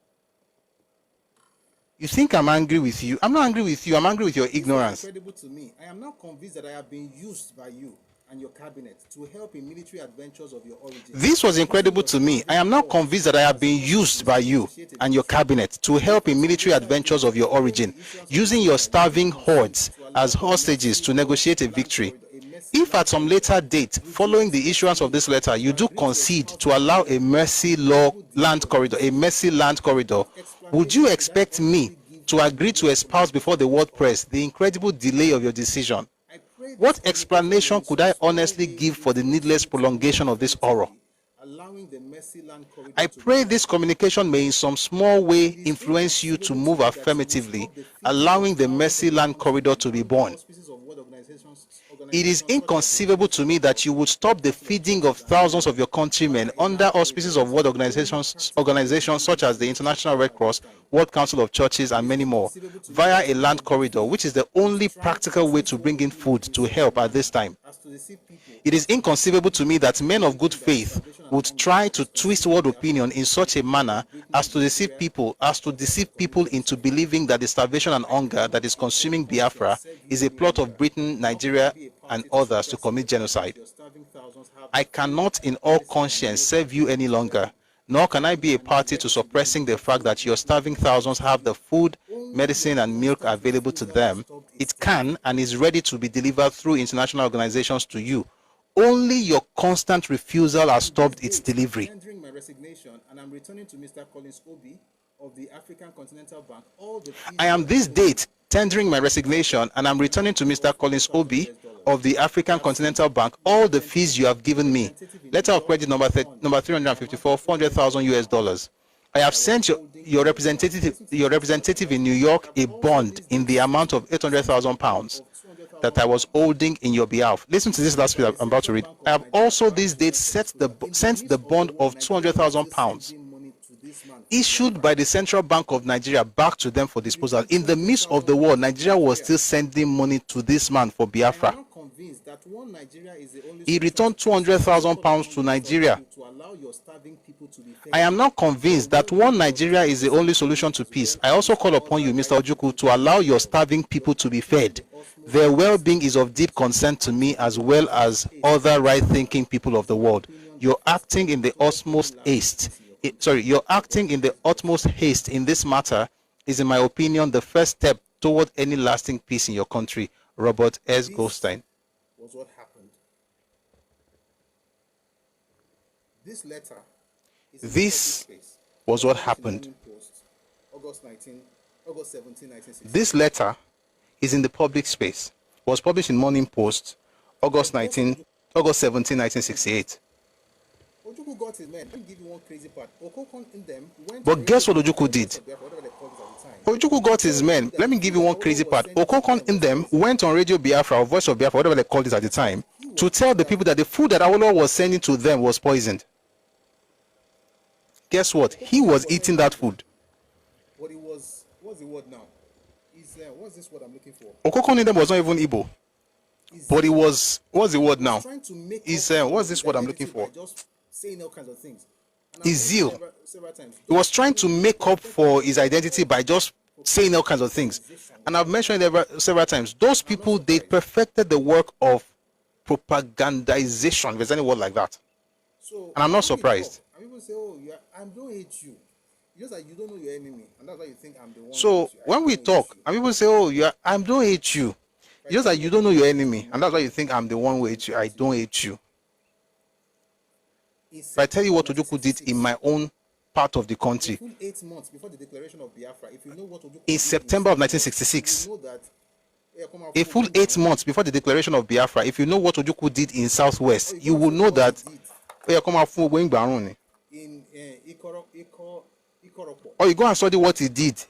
You think I'm angry with you? I'm not angry with you. I'm angry with your ignorance. Incredible to me. I am not convinced that I have been used by you and your cabinet to help in military adventures of your origin. This was incredible to me. I am not convinced that I have been used by you and your cabinet to help in military adventures of your origin, using your starving hordes as hostages to negotiate a victory. If at some later date, following the issuance of this letter, you do concede to allow a mercy land corridor, would you expect me to agree to espouse before the world press the incredible delay of your decision? What explanation could I honestly give for the needless prolongation of this horror? I pray this communication may in some small way influence you to move affirmatively, allowing the Mercy Land Corridor to be born. It is inconceivable to me that you would stop the feeding of thousands of your countrymen under auspices of world organizations such as the International Red Cross, World Council of Churches, and many more, via a land corridor, which is the only practical way to bring in food to help at this time. It is inconceivable to me that men of good faith would try to twist world opinion in such a manner as to deceive people into believing that the starvation and hunger that is consuming Biafra is a plot of Britain, Nigeria, and others to commit genocide. I cannot in all conscience serve you any longer, nor can I be a party to suppressing the fact that your starving thousands have the food, medicine, and milk available to them. It can and is ready to be delivered through international organizations to you. Only your constant refusal has stopped its delivery. Tendering my resignation, and I'm returning to Mr. Collins Obi of the African Continental Bank all the fees. I am this date tendering my resignation, and I'm returning to Mr. Collins Obi of the African Continental Bank all the fees you have given me. Letter of credit number 354, 400,000 US dollars. I have sent your representative in New York a bond in the amount of 800,000 pounds that I was holding in your behalf. Listen to this last bit I'm about to read. I have also this date sent the bond of 200,000 pounds issued by the Central Bank of Nigeria back to them for disposal. In the midst of the war, Nigeria was still sending money to this man for Biafra. He returned 200,000 pounds to Nigeria. I am not convinced that one Nigeria is the only solution to peace. I also call upon you, Mr. Ojukwu, to allow your starving people to be fed. Their well-being is of deep concern to me as well as other right-thinking people of the world. You're acting in the utmost haste. You're acting in the utmost haste in this matter is, in my opinion, the first step toward any lasting peace in your country. Robert S. Goldstein. Was what happened. This letter is this was what happened. August 17, 1960. This letter is in the public space. Was published in Morning Post, August 17, 1968. Ojukwu got his men. Let me give you one crazy part. Okokon in them went. But guess what Ojukwu did? Ojukwu got his men. Let me give you one crazy part. Okokon in them went on Radio Biafra or Voice of Biafra, whatever they called it at the time, to tell the people that the food that Awolowo was sending to them was poisoned. Guess what? He was eating that food. But it was, what's the word now? What's this word I'm looking for? Okokon in them was not even Igbo. But it was, what's the word now? What's this word I'm looking for? Just saying all kinds of things. His zeal. He was trying to make up for his identity by just saying all kinds of things. And I've mentioned it several times. Those people, they perfected the work of propagandization, if there's any word like that. So, and I'm not surprised. And people say, oh, I don't hate you. Just like you don't know your enemy. And that's why you think I'm the one. So when we talk, and people say, oh, I don't hate you. Just like you don't know your enemy. And that's why you think I'm the one who hates you. I don't hate you. If I tell you what Ojukwu did in my own part of the country, 8 months before the declaration of Biafra, if you know what Ojukwu in September of 1966, a full 8 months before the declaration of Biafra, if you know what Ojukwu did in Southwest, you will know that or you go and study what he did.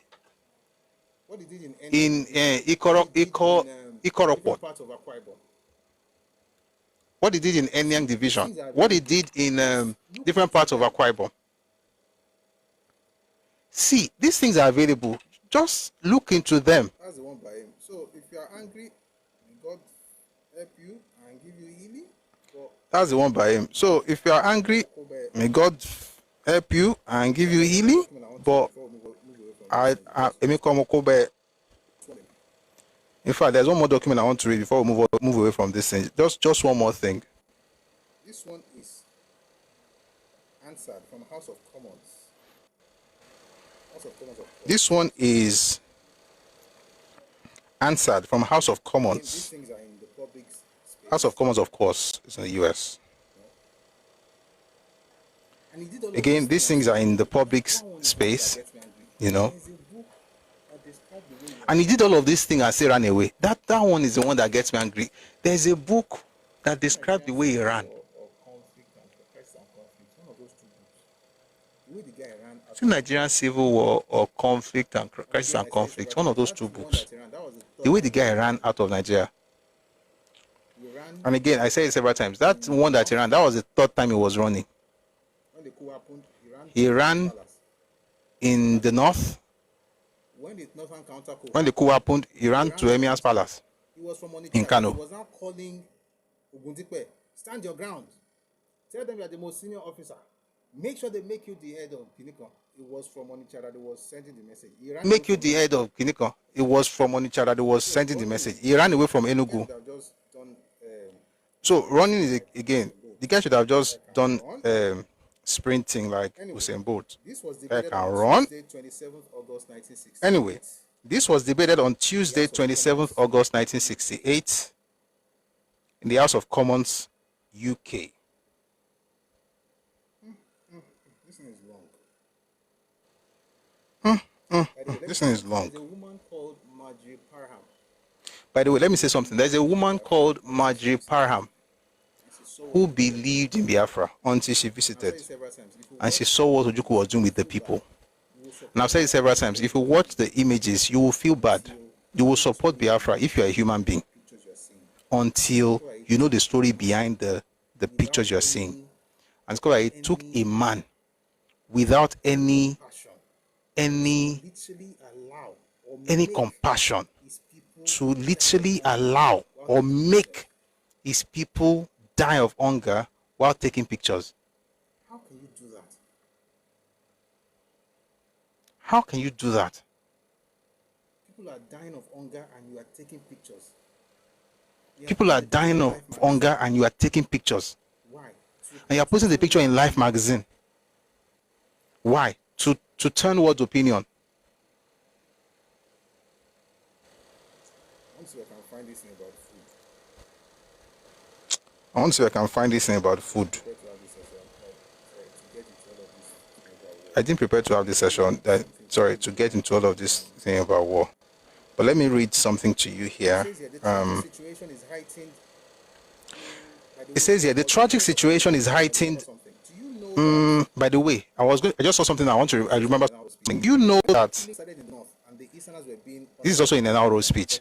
What he did in Ikorokwo. What he did in Enyang division. What he did in different parts of Akwa Ibom. See, these things are available. Just look into them. That's the one by him. So if you are angry, God help you and give you healing. That's the one by him. So if you are angry, may God help you and give you healing. But in fact, there's one more document I want to read before we move away from this thing. Just one more thing. This one is answered from House of Commons. This one is answered from House of Commons. These things are in the public space. House of Commons, of course, is in the US. Again, these things are in the public space, you know. And he did all of these things and say ran away. That one is the one that gets me angry. There's a book that describes the way he ran. Is it Nigerian Civil War or Conflict and Crisis and Conflict? One of those two books. The way the guy ran out of Nigeria. And again, I say it several times. That one that he ran, that was the third time he was running. He ran in the north. When the coup happened, he ran to Emir's palace in Kano. He was now calling Ogundipe, stand your ground. Tell them you are the most senior officer. Make sure they make you the head of Kinikon. It was from Onitsha that he was sending the message. Make you the head of Kinikon. It was from Onitsha that he was sending the message. He ran away from Enugu. So running is, again, the guy should have just done sprinting like Anyway, Usain Bolt. this was I debated can on run. Tuesday, 27th August 1968. Anyway, this was debated on Tuesday, 27th August 1968 in the House of Commons, UK. This thing is long. This thing is long. There's a woman called Marjorie Parham. By the way, let me say something. There's a woman called Marjorie Parham who believed in Biafra until she visited. And she saw what Ojukwu was doing with the people. And I've said it several times. If you watch the images, you will feel bad. You will support Biafra if you're a human being until you know the story behind the pictures you're seeing. And it's like it took a man without any compassion to literally allow or make his people die of hunger while taking pictures. How can you do that? How can you do that? People are dying of hunger and you are taking pictures. People are dying of hunger and you are taking pictures. Why? And you're posting the picture in Life magazine. Why? To turn words opinion. I want to see if I can find this thing about food. I want to see if I can find this thing about food. I didn't prepare to have this session. To get into all of this thing about war. But let me read something to you here. It says here the tragic situation is heightened. By the way, I just saw something I remember. You know that this is also in an oral speech.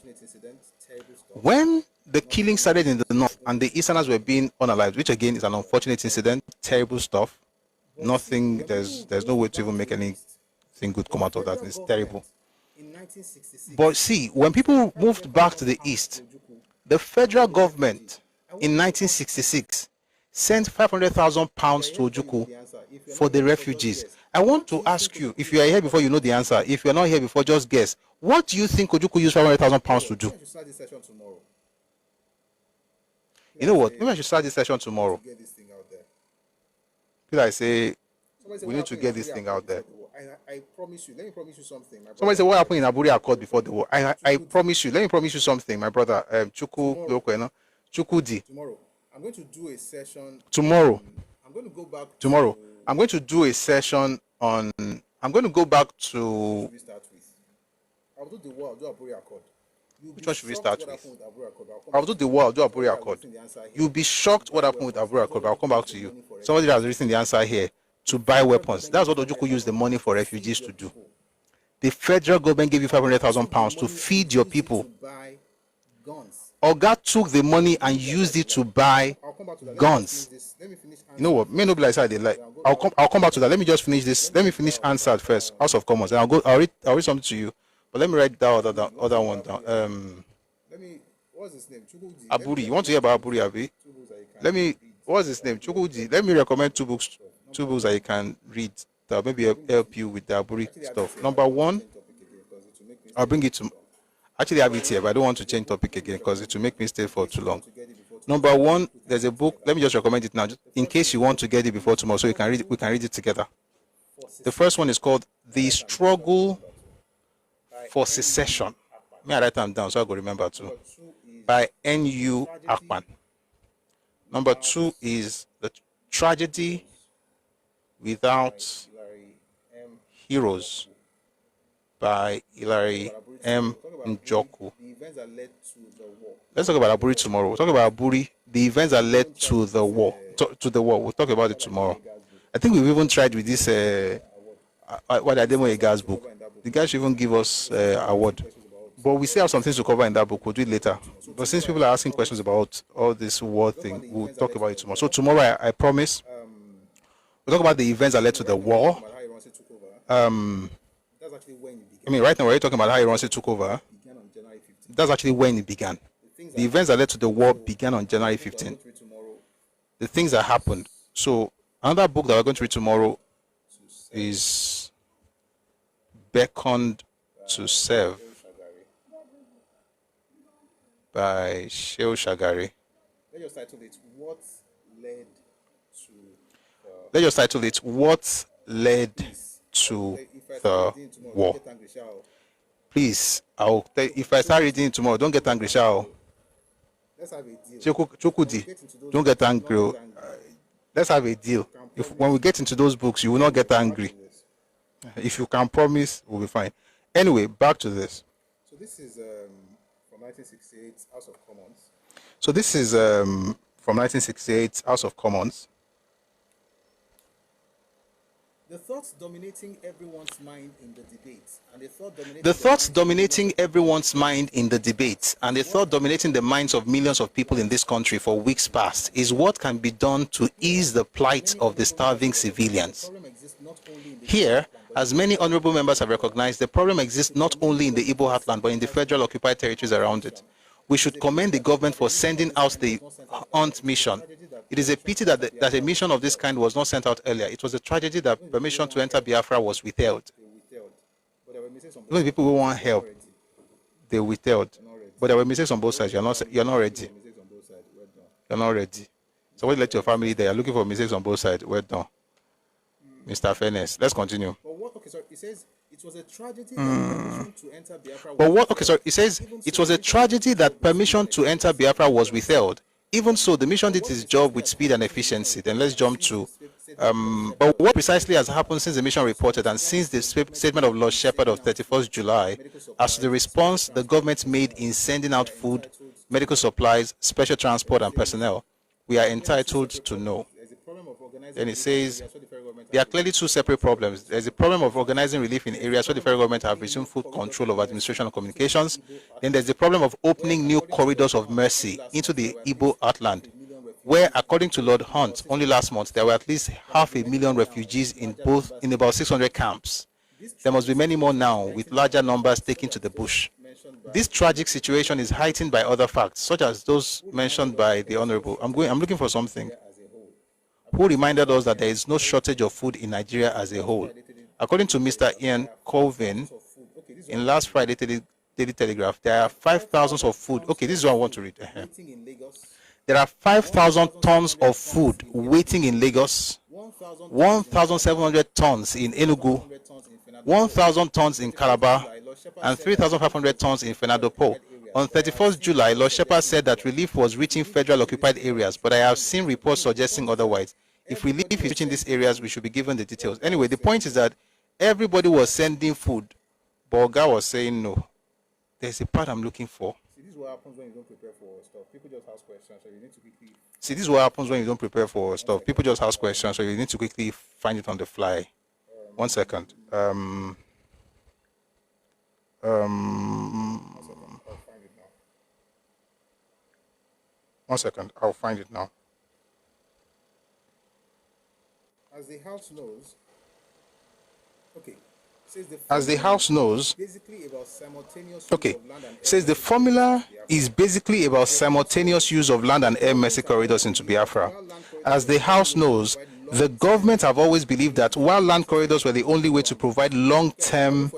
When the killing started in the north and the Easterners were being unalived, which again is an unfortunate incident, terrible stuff. Nothing. There's no way to even make anything good come out of that. It's terrible. But see, when people moved back to the east, the federal government in 1966 sent 500,000 pounds to Ojukwu for the refugees. I want to ask you, if you are here before, you know the answer. If you are not here before, just guess. What do you think Ojukwu used 500,000 pounds to do? You know what? Maybe I should start this session tomorrow. I say we need to get this thing out there. I promise you. Let me promise you something. Somebody say what happened in Aburi Accord before the war. I promise you. Let me promise you something, my brother. Chukudi. Tomorrow, I'm going to do a session. Tomorrow. I'm going to go back. Tomorrow, I'm going to do a session on. I'm going to go back to. I'll do the war. I'll do Aburi Accord. Which one should we start with? I'll do the war. I'll do Aburi Accord. You'll be shocked what happened with Aburi Accord. But I'll come back to you. Somebody has written the answer here. To buy weapons. That's what Ojukwu used the money for refugees to do. The federal government gave you 500,000 pounds to feed your people. Oga took the money and used it to buy guns. You know what? May not be like they like. I'll come back to that. Let me just finish this. Let me finish answered first. House of Commons. And I'll read something to you. But let me write that other one down. What's his name? Aburi. You want to hear about Aburi, Abi? What's his name? Chukudi. Let me recommend two books that you can read that maybe help you with the Aburi stuff. Number one, I'll bring it to. Actually, I have it here, but I don't want to change topic again because it will make me stay for too long. Number one, there's a book. Let me just recommend it now, just in case you want to get it before tomorrow, so you can read it. We can read it together. The first one is called "The Struggle for Secession." May I write them down so I go remember too. By N.U. Akpan. Number two is "The Tragedy Without Heroes" by Hilary M. Nzeogwu. Let's talk about Aburi tomorrow. We'll talk about Aburi, the events that led to the war. We'll talk about it tomorrow. I think we've even tried with this Gas book. The guy should even give us award. But we still have some things to cover in that book. We'll do it later. But since people are asking questions about all this war thing, we'll talk about it tomorrow. So tomorrow, I promise, we'll talk about the events that led to the war. Right now we're talking about how Ironsi took over. That's actually when it began. The events that led to the war began on January 15th. The things that happened. So another book that we're going to read tomorrow is Beckoned to Serve by Shehu Shagari. Let us title it, What Led to let's just title it, what led to the war. Please, if I start reading it tomorrow, don't get angry, shall. Let's have a deal. Chukudi, don't get angry. Let's have a deal. When we get into those books, you will not get angry. If you can promise, we'll be fine. Anyway, back to this. So this is from 1968 House of Commons. So this is from 1968 House of Commons. The thoughts dominating everyone's mind in the debate, and the thoughts dominating everyone's mind in the debate, and the thought dominating the minds of millions of people in this country for weeks past is what can be done to ease the plight of the starving civilians. Here, as many honorable members have recognized, the problem exists not only in the Igbo heartland but in the federal occupied territories around it. We should commend the government for sending out the Hunt mission. It is a pity that a mission of this kind was not sent out earlier. It was a tragedy that permission to enter Biafra was withheld. Even the people who want help, they withheld. But there were mistakes on both sides. You're not ready. You're not ready. So when you let your family there, you're looking for mistakes on both sides. Well done, Mr. Fairness. Let's continue. It says it was a tragedy that permission to enter Biafra. It says it was a tragedy that permission to enter Biafra was withheld. Even so, the mission did its job with speed and efficiency. Then let's jump to, but what precisely has happened since the mission reported and since the statement of Lord Shepherd of 31st July as to the response the government made in sending out food, medical supplies, special transport and personnel? We are entitled to know. Then it says, there are clearly two separate problems. There's a problem of organizing relief in areas where the federal government have resumed full control of administration and communications. Then there's the problem of opening new corridors of mercy into the Igbo heartland, where, according to Lord Hunt, only last month, there were at least 500,000 refugees in about 600 camps. There must be many more now, with larger numbers taken to the bush. This tragic situation is heightened by other facts, such as those mentioned by the Honorable. I'm looking for something. Who reminded us that there is no shortage of food in Nigeria as a whole. According to Mr. Ian Colvin, in last Friday Daily Telegraph, there are 5,000 of food. Okay, this is what I want to read. There are 5,000 tons of food waiting in Lagos, 1,700 tons in Enugu, 1,000 tons in Calabar, and 3,500 tons in Fenadopo. On 31st July, Lord Shepherd said that relief was reaching federal occupied areas, but I have seen reports suggesting otherwise. If relief is reaching these areas, we should be given the details. Anyway, the point is that everybody was sending food, but Oga was saying no. There's a part I'm looking for. See, this is what happens when you don't prepare for stuff. People just ask questions, so you need to quickly... See, this is what happens when you don't prepare for stuff. People just ask questions, so you need to quickly find it on the fly. 1 second. One second, I'll find it now. As the House knows, as the House knows, basically about simultaneous says the formula is basically about simultaneous use of land and air mercy corridors into Biafra. As the House knows, the government have always believed that while land corridors were the only way to provide long-term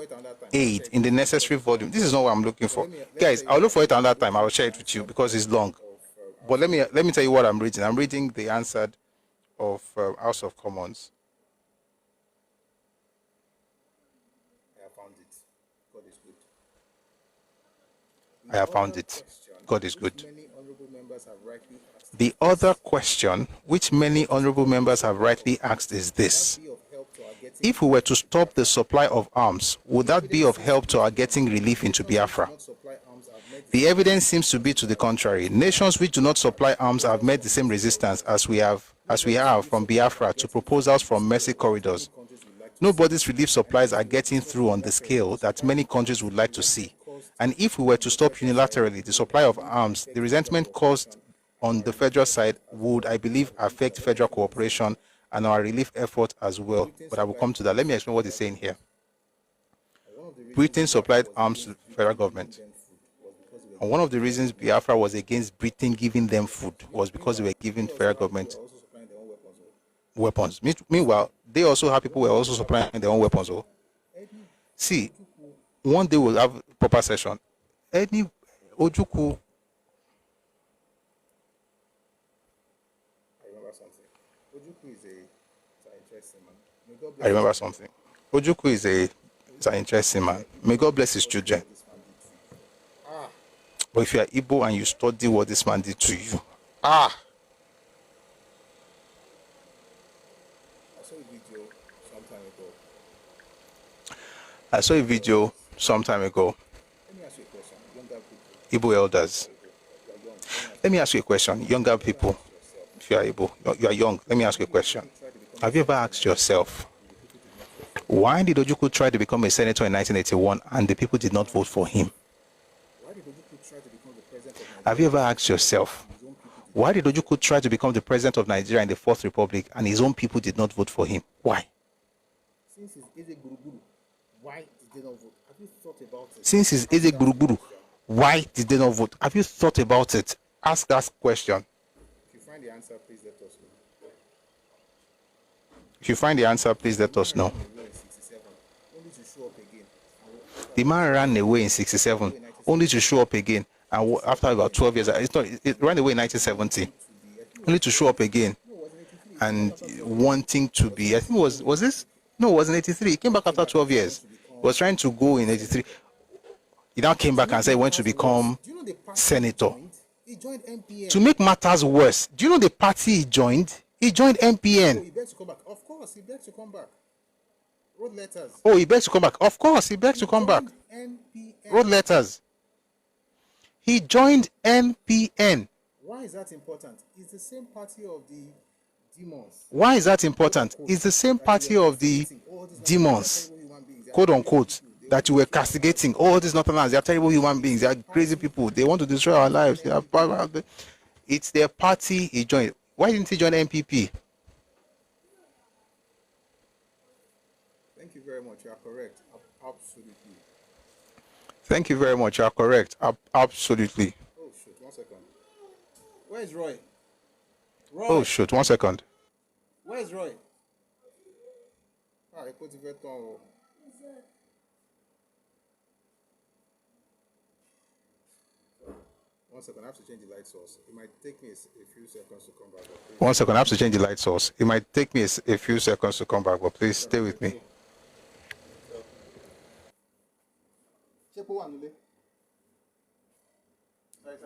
aid in the necessary volume. This is not what I'm looking for. Guys, I'll look for it another time. I'll share it with you because it's long. But let me tell you what I'm reading. I'm reading the answer of House of Commons. I have found it. God is good. The other question, which many honorable members have rightly asked, is this. If we were to stop the supply of arms, would that be of help to our getting relief into Biafra? The evidence seems to be to the contrary. Nations which do not supply arms have met the same resistance as we have from Biafra to proposals from mercy corridors. Nobody's relief supplies are getting through on the scale that many countries would like to see. And if we were to stop unilaterally the supply of arms, the resentment caused on the federal side would, I believe, affect federal cooperation and our relief effort as well. But I will come to that. Let me explain what he's saying here. Britain supplied arms to the federal government. And one of the reasons Biafra was against Britain giving them food was because they were giving federal government weapons. Meanwhile, they also have people who were also supplying their own weapons. Oh. See, one day we'll have a proper session. Any Ojuku. I remember something. Ojuku is I remember something. Ojukwu is an interesting man. May God bless his children. But if you are Igbo and you study what this man did to you, I saw a video some time ago. Let me ask you a question, younger people. Igbo elders. Let me ask you a question, younger people. If you are Igbo, you are young. Let me ask you a question. Have you ever asked yourself, why did Ojukwu try to become a senator in 1981 and the people did not vote for him? Have you ever asked yourself, why did Ojukwu try to become the president of Nigeria in the Fourth Republic and his own people did not vote for him? Why? Since he's Eze Guruguru, why did they not vote? Have you thought about it? Since he's Eze Guruguru, why did they not vote? Have you thought about it? Ask that question. If you find the answer, please let us know. If you find the answer, please let us know. The man ran away in 67, only to show up again. And after about 12 years, it ran away in 1970, only to show up again and wanting to be, I think was this? No, it was in 83. He came back after 12 years. He was trying to go in 83. He now came back and said he went to become senator. He joined MPN. To make matters worse, do you know the party he joined? He joined MPN. Oh, he begged to come back. Of course, he begged to come back. Wrote letters. Oh, he begged to come back. Of course, he begged to come back. NPN. Wrote letters. He joined NPN. Why is that important? It's the same party of the demons. Why is that important? It's the same party of the demons, quote unquote, that you were castigating. All these Northerners, they are terrible human beings. They are crazy people. They want to destroy our lives. It's their party he joined. Why didn't he join NPP? Thank you very much. You are correct. Absolutely. Thank you very much. You are correct. Absolutely. Oh, shoot. 1 second. Where's Roy? Roy. Oh, shoot. 1 second. Where's Roy? I put it on. 1 second. I have to change the light source. It might take me a few seconds to come back. 1 second. I have to change the light source. It might take me a few seconds to come back, but please stay with me. Sorry.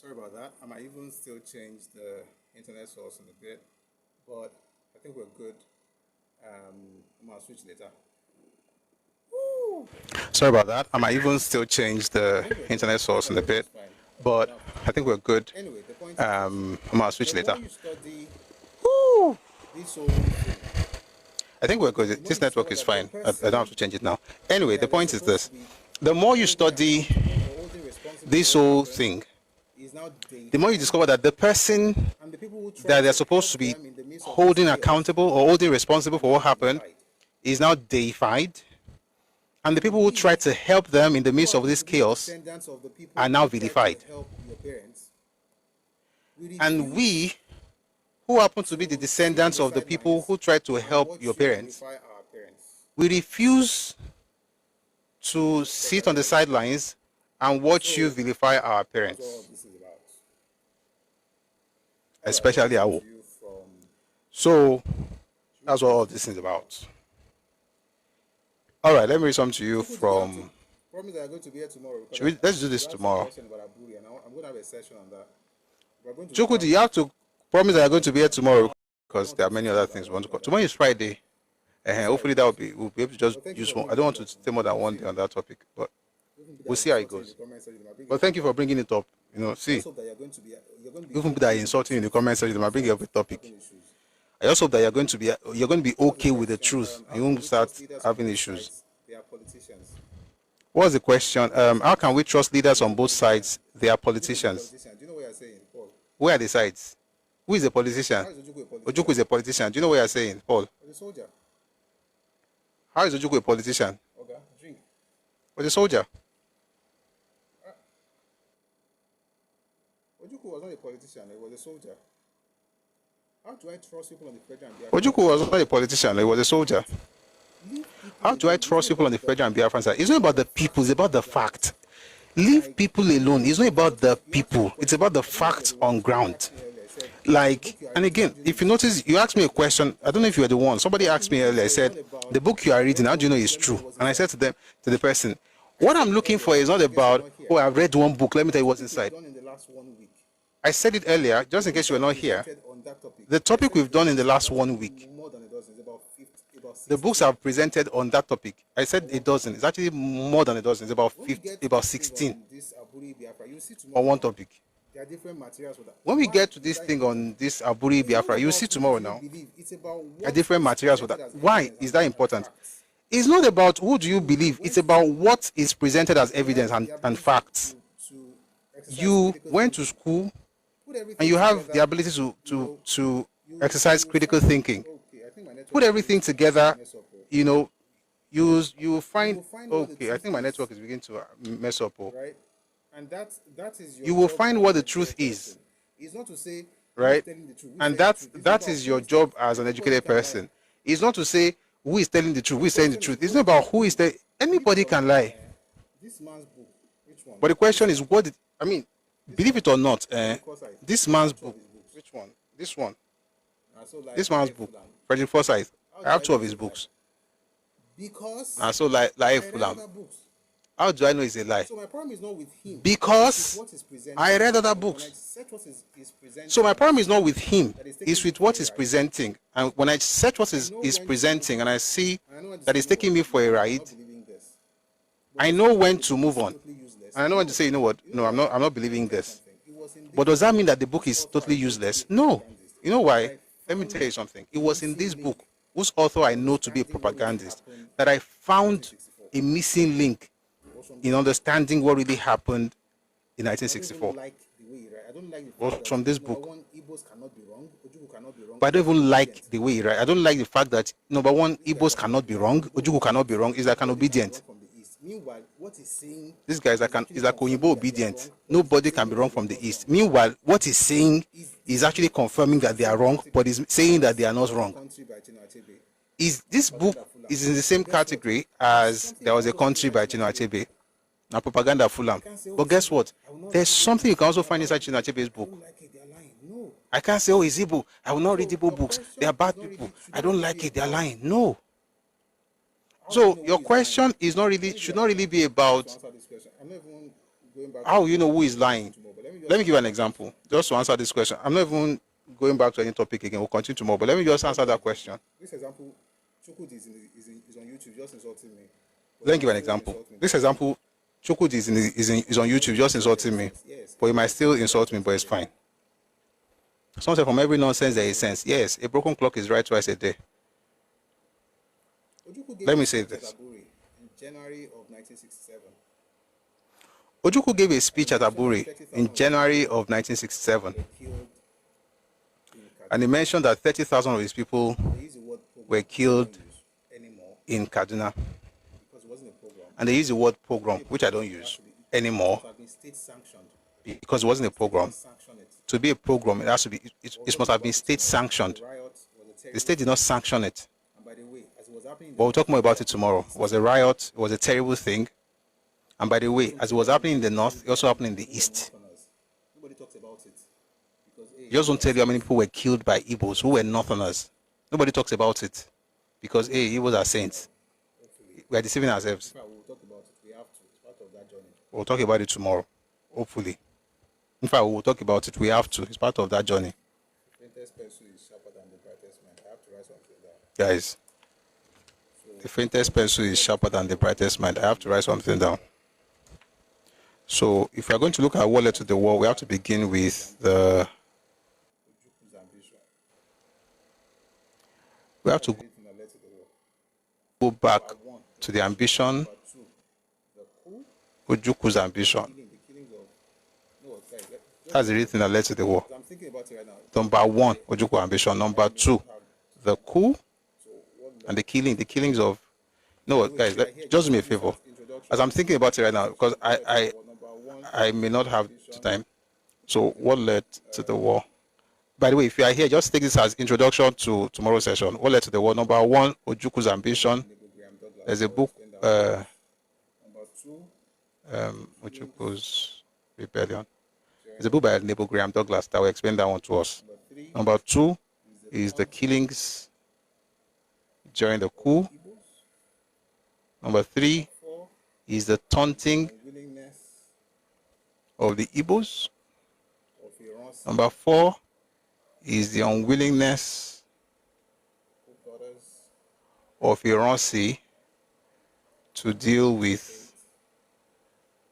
Sorry about that. I might even still change the internet source in a bit, but I think we're good. I'll switch later. Woo! Sorry about that. I might even still change the internet source in a bit, but I think we're good. Anyway, the point I'll switch later. Woo! This whole I think we're good. This network is fine. I don't have to change it now. Anyway, the point is this. The more you study this whole thing, the more you discover that the person that they're supposed to be holding accountable or holding responsible for what happened is now deified, and the people who try to help them in the midst of this chaos are now vilified. And we, who happen to be the descendants of the people who tried to help your parents, we refuse to sit on the sidelines and watch you vilify our parents, especially our. So that's what all this is about. All right, let me read something to you from. Promise that I'm going to be here tomorrow. Let's do this tomorrow. I'm going to have a session on that. Chukwudi, you have to promise that you're going to be here tomorrow because there are many other things we want to cover. Tomorrow is Friday. Hopefully that we'll be able to just use one. I don't want to stay more than one day on that topic, but we'll see how it goes. But thank you for bringing it up. See, even that insulting in the comment section, I bring up a topic. I also hope that you're going to be okay with the truth and you won't start having issues. They are politicians. What's the question? How can we trust leaders on both sides? They are politicians. Do you know what you're saying, Paul? Where are the sides? Who is a politician? Ojukwu is a politician. Do you know what you're saying, Paul? A soldier. How is Ojukwu a politician? Okay, drink. Or a soldier? Ojukwu was not a politician, he was a soldier. How do I trust people on the federal and Biafran? Ojukwu was not a politician, he was a soldier. How do I trust people on the federal and Biafran side? It's not about the people, it's about the fact. Leave people alone. It's not about the people, it's about the facts on ground. Like, and again, if you notice, you asked me a question. I don't know if you were the one. Somebody asked me earlier. I said, the book you are reading, how do you know it's true? And I said to the person, what I'm looking for is not about, oh, I've read one book, let me tell you what's inside. I said it earlier, just in case you were not here. The topic we've done in the last 1 week, the books I've presented on that topic, I said a dozen. It's actually more than a dozen. It's about 16 on one topic. There are different materials for that. When we get to this thing on this Aburi Biafra, you'll see tomorrow now. There are different materials for that. Why is that important? It's not about who do you believe. It's about what is presented as evidence and facts. You went to school and you have the ability to exercise critical thinking. Put everything together, you find, okay, I think my network is beginning to mess up. Right? And that is your you will find what the truth is. It's not to say right? And that is your job as an educated person. It's not to say who is telling the truth, who is saying the truth. It's not about who is telling. Anybody can lie. This man's book, which one? But the question is, believe it or not, this man's book, which one? This one. This man's book, Frederick Forsyth. I have 2 of his books. Because how do I know it's a lie? So my problem is not with him. Because I read other books. So my problem is not with him. It's with what he's presenting. And when I search what he's presenting and I see that he's taking me for a ride, I know when to move on. And I know when to say, you know what? No, I'm not believing this. But does that mean that the book is totally useless? No. You know why? Let me tell you something. It was in this book, whose author I know to be a propagandist, that I found a missing link in understanding what really happened in 1964. Was from this book. But I don't even like the way, right? I don't like the fact that, number one, Igbos cannot be wrong, Ojukwu cannot be wrong, is like an obedient. This guy is like Onyibo obedient. Nobody can be wrong from the East. Meanwhile, what he's saying is actually confirming that they are wrong, but he's saying that they are not wrong. This book is in the same category as There Was a Country by Chinua Achebe, a propaganda Fulham. But guess what? There's something you can also find inside Chinua Achebe's book. I can't say, oh, it's Igbo. I will not read Igbo books. They are bad people. I don't like it. They are lying. No. So your question is should not really be about how you know who is lying. Let me give you an example. Just to answer this question. I'm not even going back to any topic again. We'll continue tomorrow. But let me just answer that question. This example, Chukwudi is on YouTube just insulting me. Let me give an example. This example, Chukwudi is on YouTube just insulting me. But he might still insult me, but it's fine. Someone said, from every nonsense there is sense. Yes, a broken clock is right twice a day. Let me say this. In January of 1967. Ojukwu gave a speech at Aburi in January of 1967, and he mentioned that 30,000 of his people were killed in Kaduna. And they used the word pogrom, which I don't use anymore, because it wasn't a pogrom. To be a pogrom, it has to be. It must have been state sanctioned. The state did not sanction it. But we'll talk more about it tomorrow. It was a riot. It was a terrible thing. And by the way, as it was happening in the north, it also happened in the east. You just don't tell you how many people were killed by Igbos who were northerners. Nobody talks about it because Igbos are saints. We are deceiving ourselves. We'll talk about it tomorrow, hopefully. In fact, we'll talk about it. We have to. It's part of that journey. Guys, the faintest pencil is sharper than the brightest mind. I have to write something down. So, if we are going to look at what led to the war, we have to begin with the. We have to go back to the ambition, Ojukwu's ambition. That's the real thing that led to the war. Number one, Ojukwu ambition. Number two, the coup and the killings of. No, guys, just do me a favor. As I'm thinking about it right now, because I may not have the time. So, what led to the war? By the way, if you are here, just take this as introduction to tomorrow's session. What led to the war? Number one, Ojukwu's ambition. There's a book, Ojukwu's Rebellion. There's a book by Nebo Graham Douglas that will explain that one to us. Number two is the killings during the coup. Number three is the taunting of the Igbos. Number four is the unwillingness of Ironsi to deal with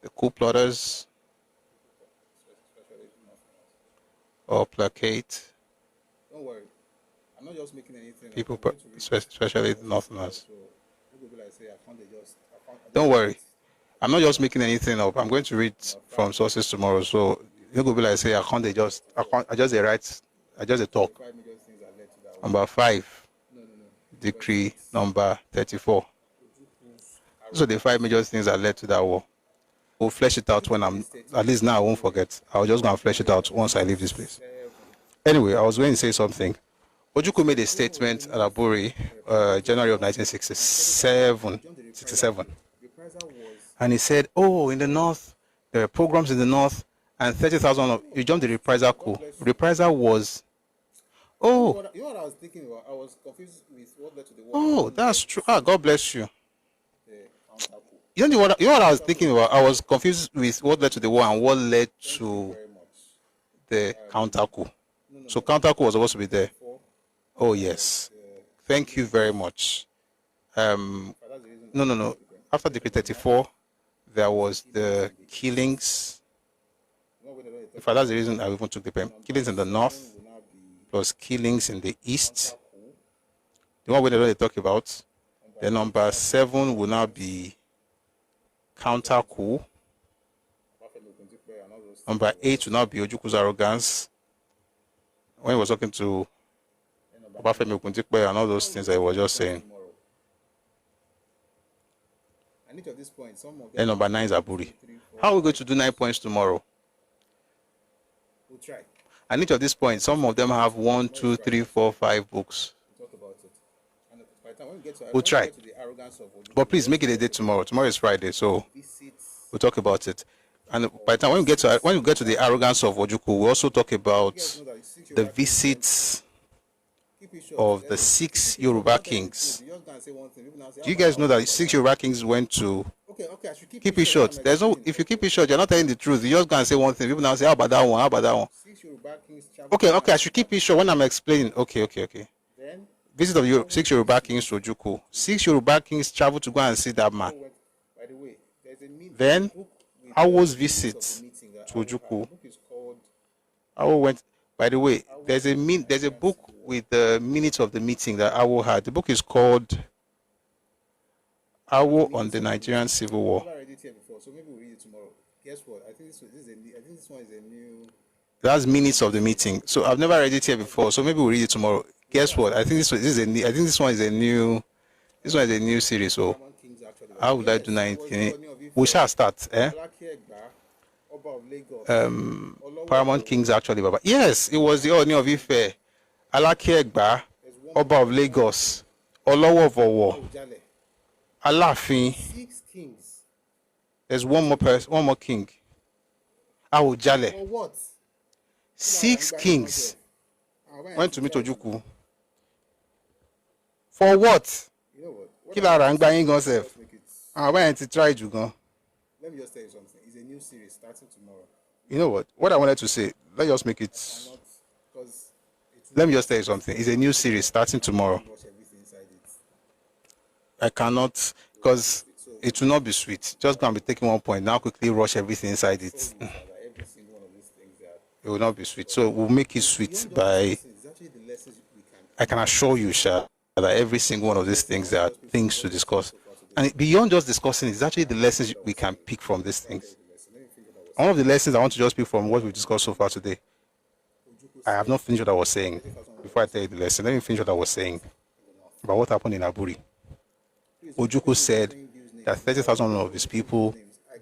the coup plotters or placate. Don't worry, I'm not just making anything people, especially Northerners. Don't worry, I'm not just making anything up. I'm going to read from sources tomorrow, so you could be like, say, I just write, I just talk. Number 5, decree number 34. Those are the 5 major things that led to that war. We'll flesh it out when at least now I won't forget. I'll just go and flesh it out once I leave this place. Anyway, I was going to say something. Ojukwu made a statement at Aburi, January of 1967. And he said, in the north, there were programs in the north, and 30,000 of you jumped the reprisal coup. Reprisal was, You know what I was thinking about? I was confused with what led to the war. That's true. God bless you. You know what I was thinking about? I was confused with what led to the war and what led to the counter coup. So counter coup was supposed to be there. Oh yes. Thank you very much. No. After Decree 34, there was the killings. In fact, that's the reason I even took the pen. Killings in the north, plus killings in the east. The one we don't talk about. The number 7 will now be counter coup. Number 8 will now be Ojukwu's arrogance. When he was talking to Obafemi Oguntikpe and all those things that he was just saying. And number 9 is Aburi. How are we going to do 9 points tomorrow? We'll try. And each of these points, some of them have 1, 2, 3, 4, 5 books. Talk about it. And by the time when we get to, We'll try. to the arrogance of Ojukwu, But please make it a day tomorrow. Tomorrow is Friday, so we'll talk about it. And by the time when we get to the arrogance of Ojukwu, we'll also talk about the visits of the 6 Yoruba kings. Do you guys know that 6 Yoruba kings went to? Okay, I should Keep it short. There's no. If you keep it short, you're not telling the truth. You're just gonna say one thing. People now say, "How about that one? How about that one?" 6 Yoruba kings traveled. Okay. I should keep it short when I'm explaining. Okay. Then Visit of 6 Yoruba kings to Ojukwu. 6 Yoruba kings traveled to go and see that man. by the way, there's a meeting. Then, Awo's visit to Ojukwu. Awo went. By the way, there's a book with the minutes of the meeting that Awo had. The book is called Awo on the Nigerian Civil War. I read it here before, so maybe we'll read it tomorrow. Guess what? I think this one is a new. That's minutes of the meeting. So I've never read it here before. So maybe we'll read it tomorrow. Guess what? I think this is a new, I think this one is a new. This one is a new series. So how would I do 19? We shall start. Paramount Kings actually, Baba. Yes, it was the Ooni of Ife, Alake Egba, Oba of Lagos, Olowo of Owo, Aláàfin. 6 kings. There's one more king. Awujale. For what? 6 kings went to meet Ojukwu. For what? You know what? Kila Rangba ain't gonna save. I went to try to go. Let me just tell you something. It's a new series starting tomorrow. You know what? What I wanted to say, let's just make it. Let me just tell you something. It's a new series starting tomorrow. I cannot, because it will not be sweet. Just gonna be taking one point now, quickly rush everything inside it. It will not be sweet. So we'll make it sweet by. I can assure you, Sha, that every single one of these things there are things to discuss. And beyond just discussing, it's actually the lessons we can pick from these things. One of the lessons I want to just pick from what we've discussed so far today. I have not finished what I was saying. Before I tell you the lesson, let me finish what I was saying about what happened in Aburi. Ojukwu said that 30,000 of his people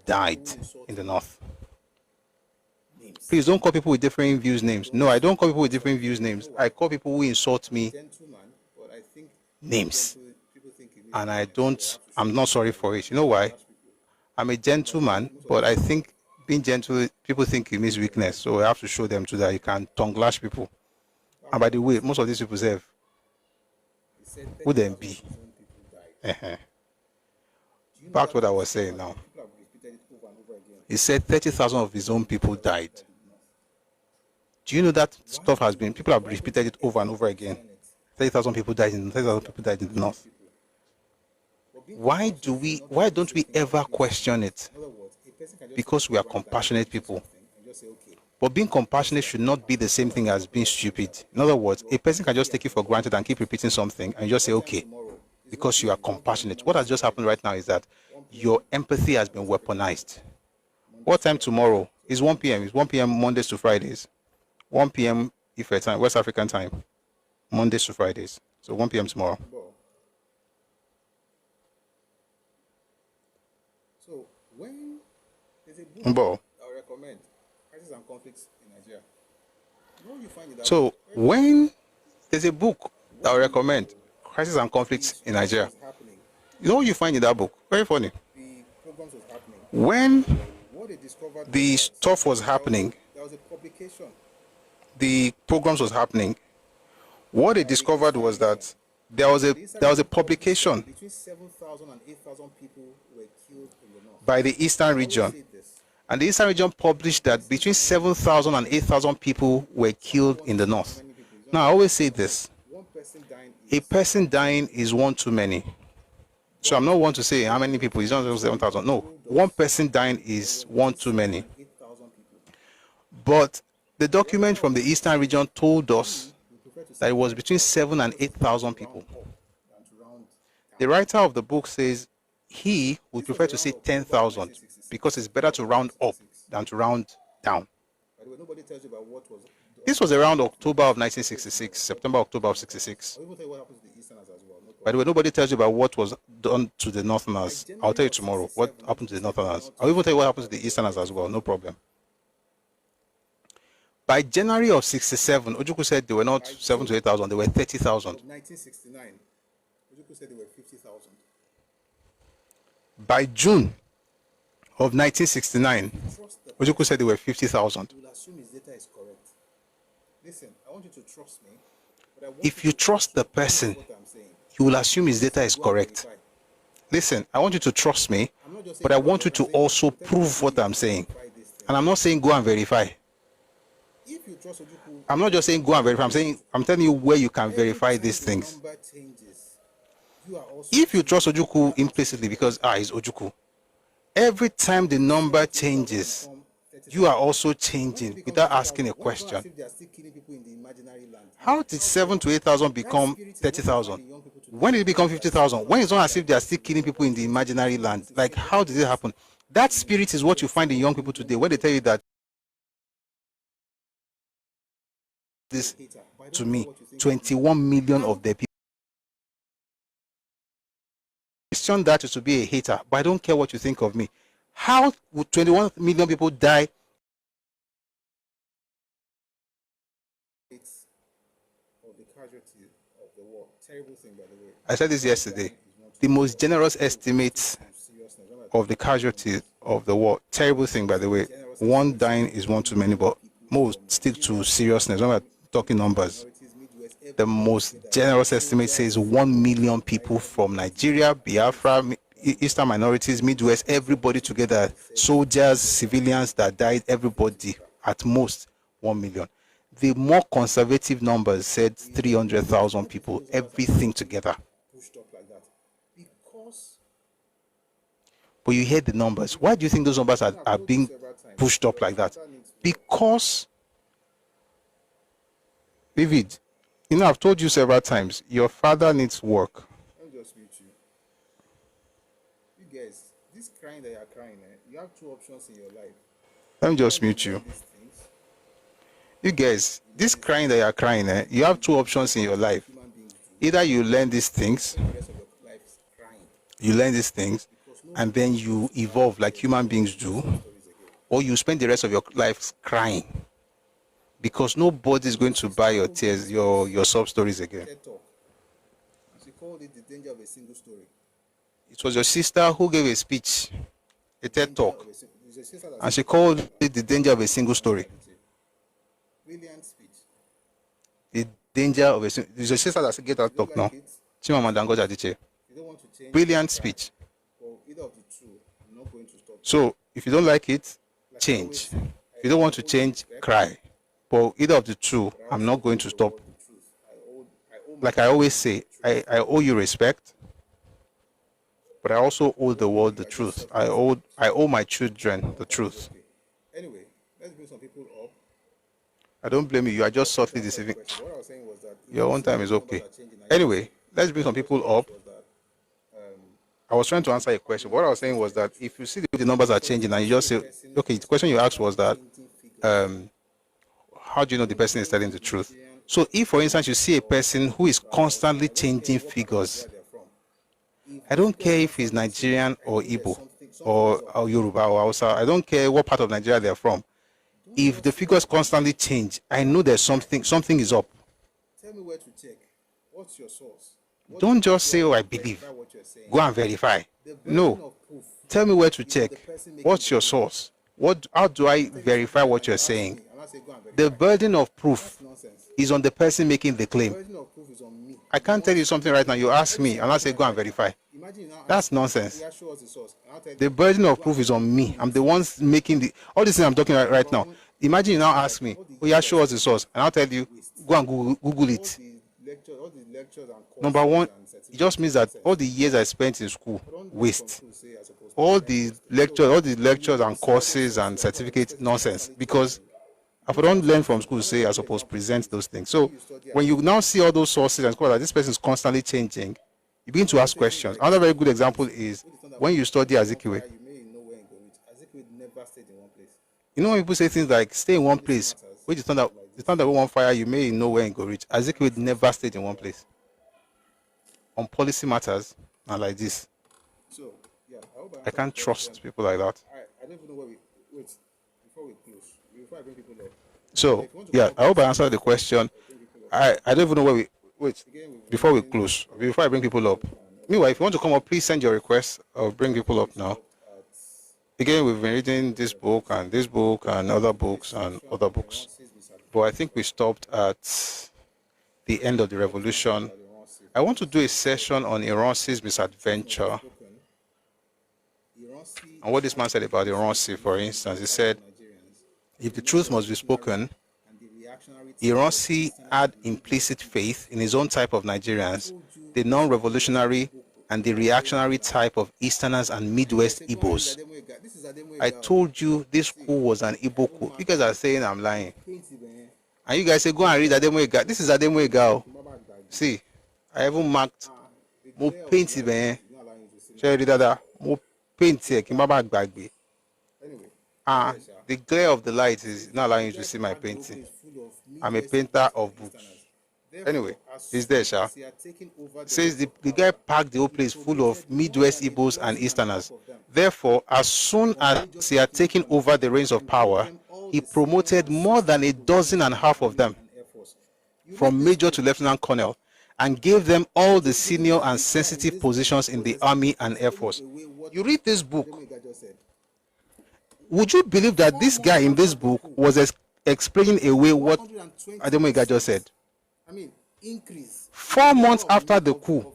died in the north. Please don't call people with different views names. No, I don't call people with different views names. I call people who insult me names. And I'm not sorry for it. You know why? I'm a gentleman, but I think being gentle, people think it means weakness. So I have to show them too that you can tongue lash people. And by the way, most of these people have who them be. Back to what I was saying now. He said 30,000 of his own people died. Do you know that stuff has been, people have repeated it over and over again. 30,000 people died in 30,000 people died in the north. Why don't we ever question it? Because we are compassionate people. But being compassionate should not be the same thing as being stupid. In other words, a person can just take it for granted and keep repeating something and just say, okay, because you are compassionate. What has just happened right now is that your empathy has been weaponized. What time tomorrow? It's 1 p.m. It's 1 p.m. Mondays to Fridays. 1 p.m. Ife time, West African time. Mondays to Fridays. So 1 p.m. tomorrow. So when there's a book I recommend, Crisis and Conflicts in Nigeria. So when there's a book that I recommend, Crisis and Conflicts in Nigeria. You know what you find in that book? Very funny. When the stuff was happening, there was a publication. The programs was happening. What they discovered was that there was a publication between 7,000 and 8,000 people were killed in the north by the Eastern region. And the Eastern region published that between 7,000 and 8,000 people were killed in the north. Now, I always say this. A person dying is one too many. So I'm not one to say how many people. It's not 7,000. No, one person dying is one too many. But the document from the Eastern region told us that it was between 7,000 and 8,000 people. The writer of the book says he would prefer to say 10,000 because it's better to round up than to round down. This was around October of 1966, September, October of 66. By the way, nobody tells you about what was done to the Northerners. I'll tell you tomorrow what happened to the Northerners. I'll even tell you what happened to the Easterners as well, no problem. By January of 67, Ojukwu said they were not 7,000 to 8,000, they were 30,000. 1969, Ojukwu said they were 50,000. By June of 1969, Ojukwu said they were 50,000. You will assume his data is correct. Listen, I want you to trust me. If you trust the person, you will assume his data is correct. Listen, I want you to trust me, but I want you to also prove what I'm saying. And I'm not saying go and verify. I'm not just saying go and verify. I'm telling you where you can verify these things. If you trust Ojukwu implicitly because it's Ojukwu, every time the number changes, you are also changing without asking a question. How did 7,000 to 8,000 become 30,000? When did it become 50,000? When it's not as if they are still killing people in the imaginary land. Like, how did it happen? That spirit is what you find in young people today when they tell you that this to me, 21 million of their people. Question that is to be a hater, but I don't care what you think of me. How would 21 million people die? I said this yesterday. The most generous estimates of the casualties of the war, terrible thing, by the way. One dying is one too many, but most stick to seriousness when we're talking numbers. The most generous estimate says 1 million people from Nigeria, Biafra, Eastern minorities, Midwest, everybody together, soldiers, civilians that died, everybody, at most 1 million. The more conservative numbers said 300,000 people, everything together. But you hear the numbers. Why do you think those numbers are being pushed up like that? Because, David, you know, I've told you several times, your father needs work. Let me just mute you. You guys, this crying that you're crying, you have two options in your life. Let me just mute you. You guys, this crying that you're crying, you have two options in your life. Either you learn these things, and then you evolve like human beings do, or you spend the rest of your life crying. Because nobody is going to buy your tears, your sub stories again. She called it the danger of a single story. It was your sister who gave a speech, a TED talk, and she called it the danger of a single story. Brilliant speech. The danger of a single. It's your sister that get that talk now. Brilliant speech. So if you don't like it, change. If you don't want to change, cry. But either of the two, I'm not going to stop. Like I always say, I owe you respect, but I also owe the world the truth. I owe my children the truth. Anyway, let's bring some people up. I don't blame you. You are just softly deceiving. Your own time is okay. Anyway, let's bring some people up. I was trying to answer a question. What I was saying was that if you see the numbers are changing and you just say, okay, the question you asked was that, how do you know the person is telling the truth? So if, for instance, you see a person who is constantly changing figures, I don't care if he's Nigerian or Igbo or Yoruba or Hausa. I don't care what part of Nigeria they're from. If the figures constantly change, I know there's something is up. Tell me where to check. What's your source? Don't just say, oh, I believe. Go and verify. No. Tell me where to check. What's your source? How do I verify what you're saying? The burden of proof is on the person making the claim. I can't tell you something right now. You ask me, and I say, go and verify. That's nonsense. The burden of proof is on me. I'm the one making all these things I'm talking about right now. Imagine you now ask me, oh yeah, show us the source, and I'll tell you, go and Google it. Number one, it just means that all the years I spent in school, waste. All the lectures and courses and certificates, nonsense. Because if I don't learn from school, say I suppose present those things. So when you now see all those sources and scholars, this person is constantly changing, you begin to ask questions. Another very good example is when you study Azikiwe. You know when people say things like stay in one place, when you stand up one fire, you may know where and go reach. Azikiwe never stayed in one place. On policy matters and like this. So, yeah, I can't trust people like that. I don't even know where wait, before we close, before I bring people up. So, yeah, I hope I answered the question. I don't even know where wait, before we close, before I bring people up. Meanwhile, if you want to come up, please send your request. I'll bring people up now. Again, we've been reading this book and other books and other books. But I think we stopped at the end of the revolution. I want to do a session on Ironsi's misadventure. And what this man said about Ironsi, for instance, he said, if the truth must be spoken, Ironsi had implicit faith in his own type of Nigerians, the non-revolutionary and the reactionary type of Easterners and Midwest Igbos. I told you this school was an Igbo school. You guys are saying I'm lying. And you guys say, go and read Ademwega. This is Ademwega. See, I haven't marked more painted, man. Shall I read that? More painted. The glare of the light is not allowing you to see my painting. I'm a painter of books. Anyway, it's there, Sha. Says the guy packed the whole place full of Midwest Igbos and Easterners. Therefore, as soon as he had taken over the reins of power, he promoted more than a dozen and a half of them, from major to lieutenant colonel, and gave them all the senior and sensitive positions in the Army and Air Force. You read this book, would you believe that this guy in this book was explaining away what Ademoyega just said? 4 months after the coup,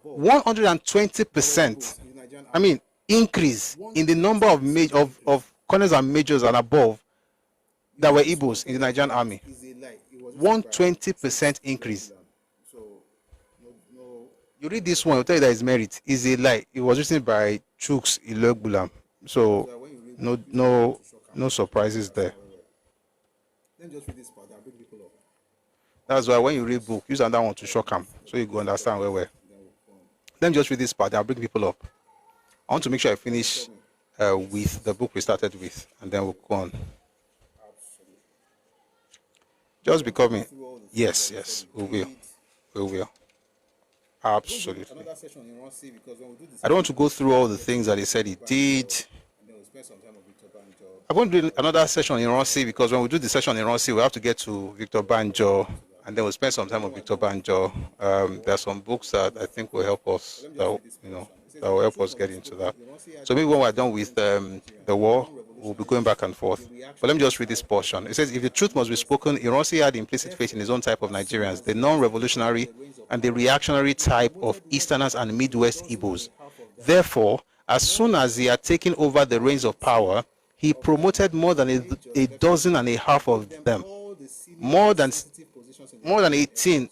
120%. Increase in the number of colonels and majors and above that were Igbos in the Nigerian army. 120% increase. You read this one, I'll tell you that it's merit. It's a lie. It was written by Chuks Ilogbulam. So no surprises there. That's why when you read book, use another one to shock them, so you go understand where we're. Let me just read this part. I'll bring people up. I want to make sure I finish with the book we started with, and then we'll go on. Just becoming. Yes, we will. Absolutely. I don't want to go through all the things that he said he did. I'm going to do another session in Ironsi, because when we do the session in Ironsi, we have to get to Victor Banjo, and then we'll spend some time on Victor Banjo. There are some books that I think will help us, that will help us get into that. So maybe when we're done with the war, we'll be going back and forth. But let me just read this portion. It says, if the truth must be spoken, Ironsi had implicit faith in his own type of Nigerians, the non-revolutionary and the reactionary type of Easterners and Midwest Igbos. Therefore, as soon as he had taken over the reins of power, he promoted more than a dozen and a half of them, more than 18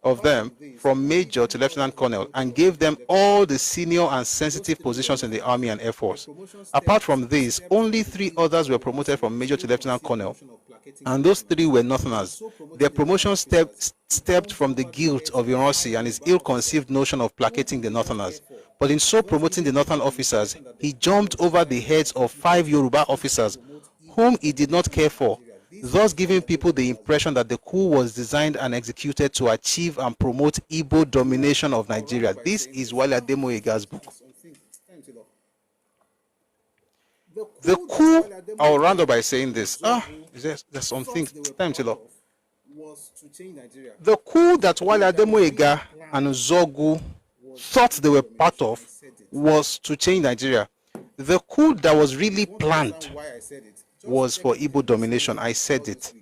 of them, from major to lieutenant colonel, and gave them all the senior and sensitive positions in the Army and Air Force. Apart from these, only 3 others were promoted from major to lieutenant colonel, and those 3 were Northerners. Their promotion stepped from the guilt of Ironsi and his ill-conceived notion of placating the Northerners. But in so promoting the Northern officers, he jumped over the heads of 5 Yoruba officers, whom he did not care for, thus giving people the impression that the coup was designed and executed to achieve and promote Igbo domination of Nigeria. This is Wale Ademoyega's book. The coup, I'll round up by saying this. There's something. Time to look. The coup that Wale Ademoyega and Nzeogwu thought they were part of was to change Nigeria. The coup that was really planned was for Igbo domination. I said it.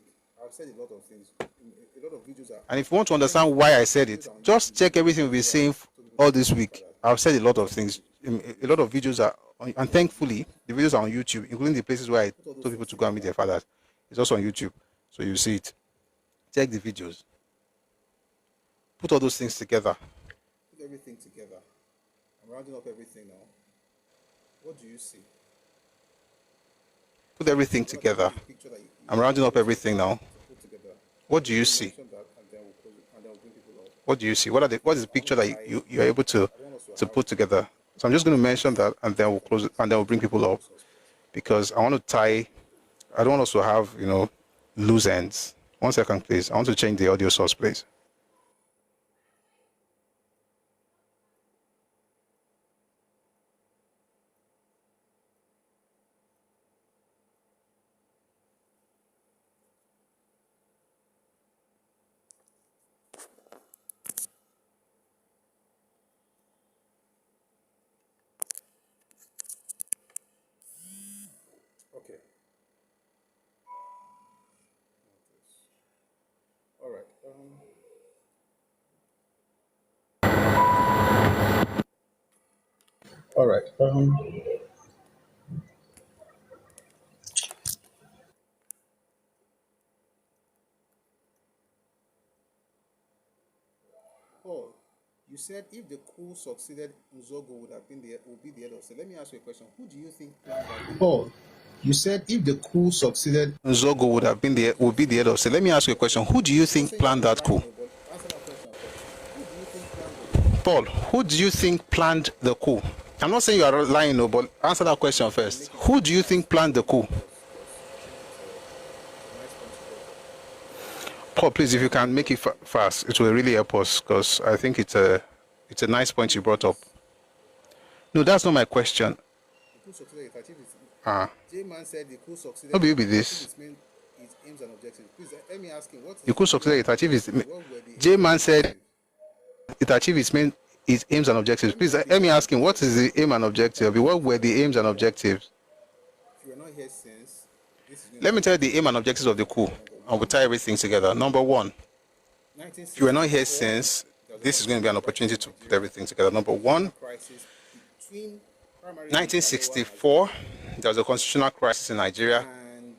And if you want to understand why I said it, just check everything we've been saying all this week. I've said a lot of things. A lot of videos are, and thankfully, the videos are on YouTube, including the places where I told people to go and meet their fathers. It's also on YouTube, so you see it. Check the videos. Put all those things together. Put everything together. I'm rounding up everything now. What do you see? Put everything together. I'm rounding up everything now. What do you see? What do you see? What is the picture that you're able to put together? So I'm just going to mention that, and then we'll close it, and then we'll bring people up, because I want to tie. I don't want us to have loose ends. 1 second, please. I want to change the audio source, please. All right. Paul, you said if the coup succeeded, Nzeogwu would be the head of state. Let me ask you a question. Who do you think planned that? Paul, you said if the coup succeeded, Nzeogwu would be the head of state. Let me ask you a question. Who do you think planned that coup? Paul, who do you think planned the coup? I'm not saying you are lying, no, but answer that question first. Who do you think planned the coup? Paul, please, if you can make it fast, it will really help us, because I think it's a nice point you brought up. No, that's not my question. J-Man said the coup succeeded. How will be this? Its aims and objectives. Please let me ask him what The coup succeeded. It achieved its. J-Man said it achieved its aims and objectives. Please let me ask him what is the aim and objective? What were the aims and objectives? If you are not here since, let me tell you the aim and objectives of the coup, and we'll tie everything together. Number one, if you are not here since, this is going to be an opportunity to put everything together. Number one, 1964, there was a constitutional crisis in Nigeria.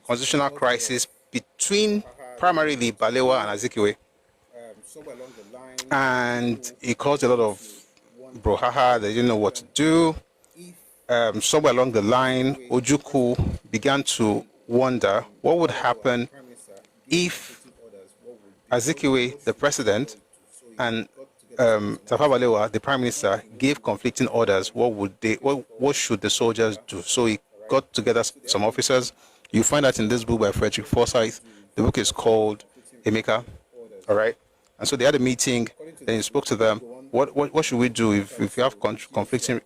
Constitutional crisis between primarily Balewa and Azikiwe. And it caused a lot of brouhaha. They didn't know what to do. Somewhere along the line, Ojukwu began to wonder what would happen if Azikiwe, the president, and Tafawa Balewa, the prime minister, gave conflicting orders. What should the soldiers do? So he got together some officers. You find that in this book by Frederick Forsyth. The book is called Emeka. All right. And so they had a meeting. Then he spoke to them. What should we do if you have conflicting,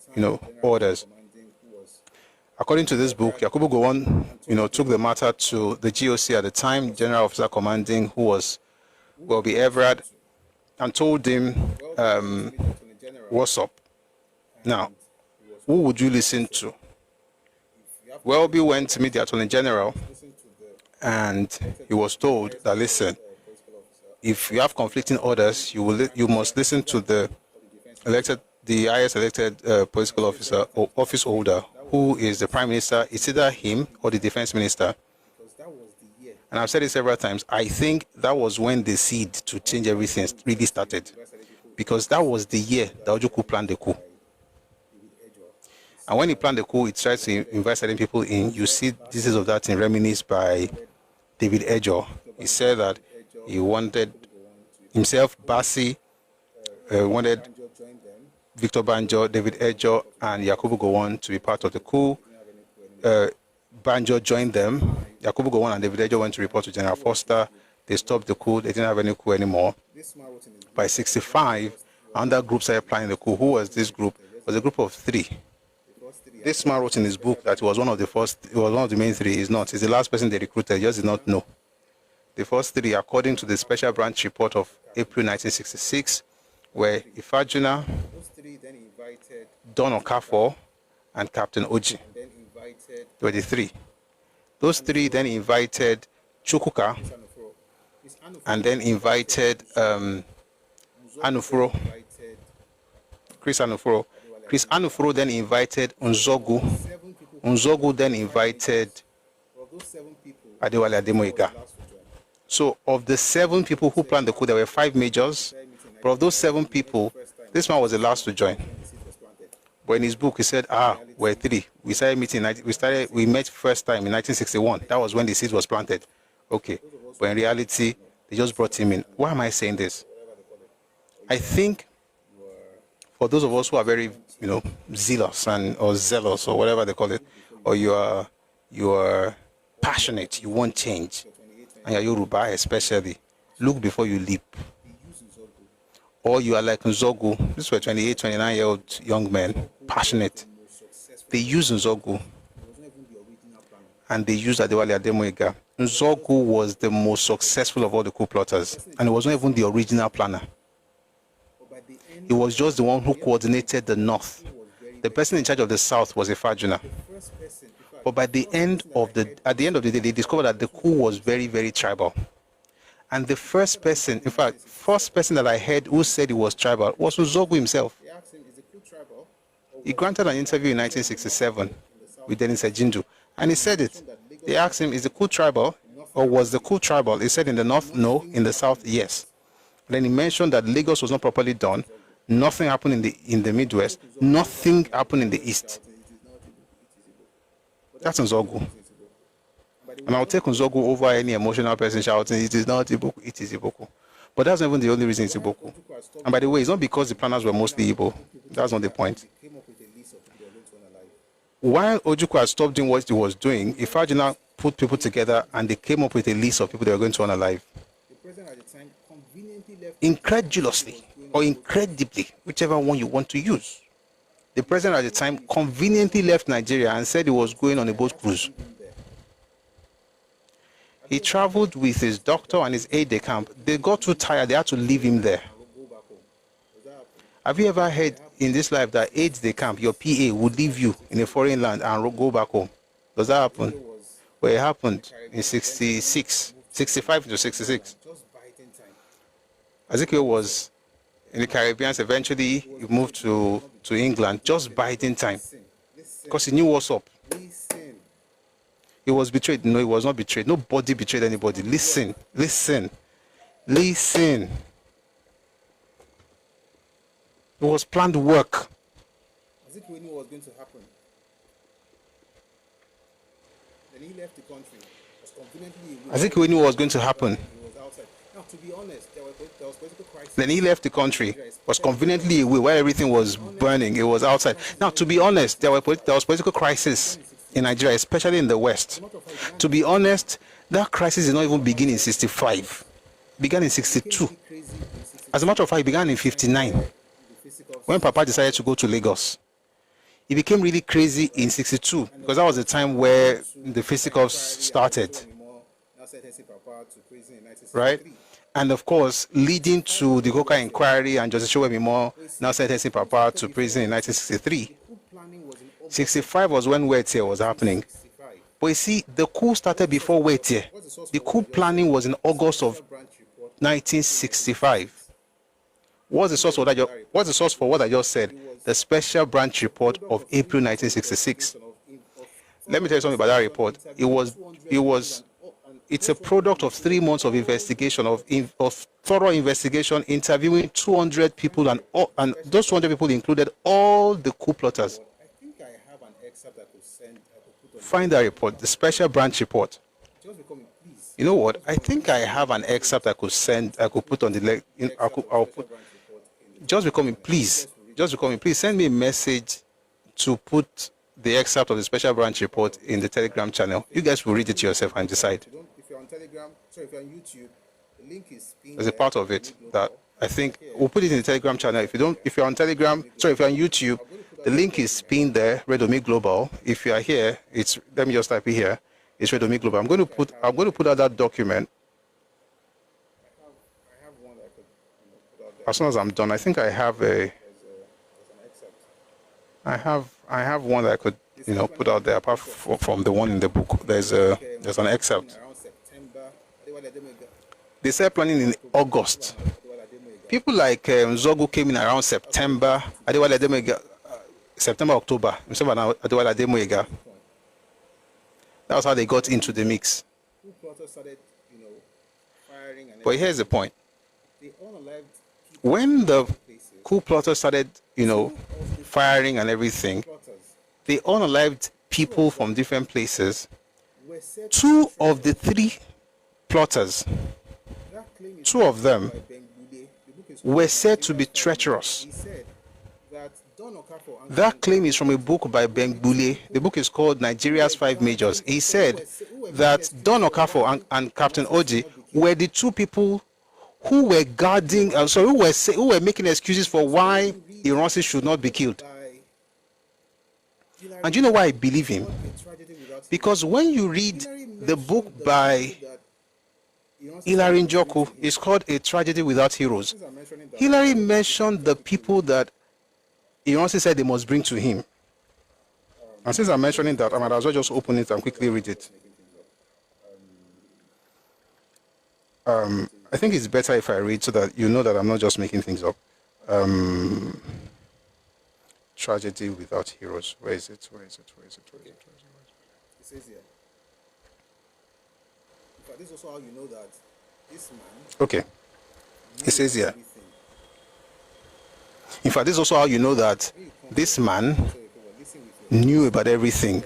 orders? According to this book, Yakubu Gowon, took the matter to the GOC at the time, General Officer Commanding, who was Welby Everard, and told him, what's up? Now, who would you listen to? Welby went to meet the Attorney General, and he was told that, listen, if you have conflicting orders, you must listen to the highest elected political officer or office holder, who is the Prime Minister. It's either him or the Defense Minister. And I've said it several times. I think that was when the seed to change everything really started, because that was the year that Ojukwu planned the coup. And when he planned the coup, he tried to invite certain people in. You see details of that in Reminisce by David Ejo. He said that he wanted himself, Bassi, wanted Victor Banjo, David Ejo, and Yakubu Gowon to be part of the coup. Banjo joined them. Yakubu Gowon and David Ejo went to report to General Foster. They stopped the coup. They didn't have any coup anymore. By 65, another group started planning the coup. Who was this group? It was a group of three. This man wrote in his book that he was one of the first, he was one of the main three. He's not. He's the last person they recruited. He just did not know. The first three, according to the Special Branch report of April 1966, were Ifajuna, Don Okafor, and Captain Oji. There were the three. Those three then invited Chukwuka, and then invited Anufuro, Chris Anufuro. Chris Anufuro then invited Nzeogwu. Nzeogwu then invited Adewale Ademoyiga. So of the 7 people who planned the coup, there were 5 majors. But of those 7 people, this man was the last to join. But in his book, he said, we're 3. We started meeting. We met first time in 1961. That was when the seed was planted. Okay. But in reality, they just brought him in. Why am I saying this? I think for those of us who are very, zealous or zealous or whatever they call it, or you are passionate, you want change, and you're Yoruba especially, look before you leap. Or you are like Nzeogwu. These were 28, 29-year-old young men, passionate. They used Nzeogwu, and they used Adewale Ademoyiga. Nzeogwu was the most successful of all the coup plotters, and he was not even the original planner. He was just the one who coordinated the North. The person in charge of the South was Ifajuna. But at the end of the day, they discovered that the coup was very, very tribal. And the first person that I heard who said he was tribal was Nzeogwu himself. He granted an interview in 1967 with Denis Ejindu, and he said it. They asked him, is the coup tribal, or was the coup tribal? He said in the North, no. In the South, yes. Then he mentioned that Lagos was not properly done. Nothing happened in the Midwest. Nothing happened in the East. That's Nzeogwu. And I'll take Nzeogwu over any emotional person shouting, it is not Igbo, it is Igbo. But that's not even the only reason it's Igbo. And by the way, it's not because the planners were mostly Igbo. That's not the point. while Ojukwu had stopped doing what he was doing, Ifajina put people together and they came up with a list of people they were going to honor alive. Incredulously or incredibly, whichever one you want to use. The president at the time conveniently left Nigeria and said he was going on a boat cruise. He traveled with his doctor and his aide-de-camp. They got too tired, they had to leave him there. Have you ever heard in this life that aide-de-camp, your PA, would leave you in a foreign land and go back home? Does that happen? Well, it happened in 66, 65 to 66. Ezekiel was in the Caribbean. Eventually, he moved to England, just biding time, because he knew what's up. He was betrayed. No, he was not betrayed. Nobody betrayed anybody. Listen, listen, listen. It was planned work. Ezekiel knew what was going to happen. Then he left the country. Ezekiel knew what was going to happen. Now, to be honest, there was political crisis. Then he left the country, was conveniently away where everything was burning. It was outside. Now, to be honest, there was political crisis in Nigeria, especially in the West. To be honest, that crisis did not even begin in 65. It began in 62. As a matter of fact, it began in 59, when Papa decided to go to Lagos. It became really crazy in 62, because that was the time where the fisticuffs started. Right? And of course, leading to the Coca inquiry and Justice Showemimo now sentencing Papa to prison in 1963. 65 was when Wetie was happening. But you see, the coup started before Wetie. The coup planning was in August of 1965. What's the source for what I just said? The Special Branch Report of April 1966. Let me tell you something about that report. It's a product of 3 months of investigation, of thorough investigation, interviewing 200 people, and those 200 people included all the coup plotters. Find that report, the Special Branch Report. You know what? I think I have an excerpt I could put on the just becoming, please send me a message to put the excerpt of the Special Branch Report in the Telegram channel. You guys will read it yourself and decide. If you're on Telegram, sorry, if you're on YouTube, the link is pinned. There's a part of it that I think we'll put it in the Telegram channel. If you're on Telegram, sorry, if you're on YouTube, the link is pinned there, Redomi Global. If you are here, let me just type it here. It's Redomi Global. I'm going to put out that document. I have one that I could put out there. As soon as I'm done, I think I have I have one that I could put out there apart from the one in the book. There's an excerpt. They started planning in August. People like Nzeogwu came in around September. September, October. That was how they got into the mix. But here's the point. When the coup plotters started, firing and everything, they unalived people from different places. 2 of the 3 plotters, 2 of them were said to be treacherous. That claim is from a book by Ben Bule. The book is called Nigeria's 5 Majors. He said that Don Okafor and Captain Oji were the 2 people who were guarding, who were making excuses for why Ironsi should not be killed. And do you know why I believe him? Because when you read the book by Hilary Njoku, it's called A Tragedy Without Heroes. Hilary mentioned the people that Ironsi said they must bring to him. And since I'm mentioning that, I might as well just open it and quickly read it. I think it's better if I read so that you know that I'm not just making things up. Tragedy Without Heroes. Where is it? It says here. In fact, this is also how you know that this man. Okay. It says here. In fact, this is also how you know that this man knew about everything.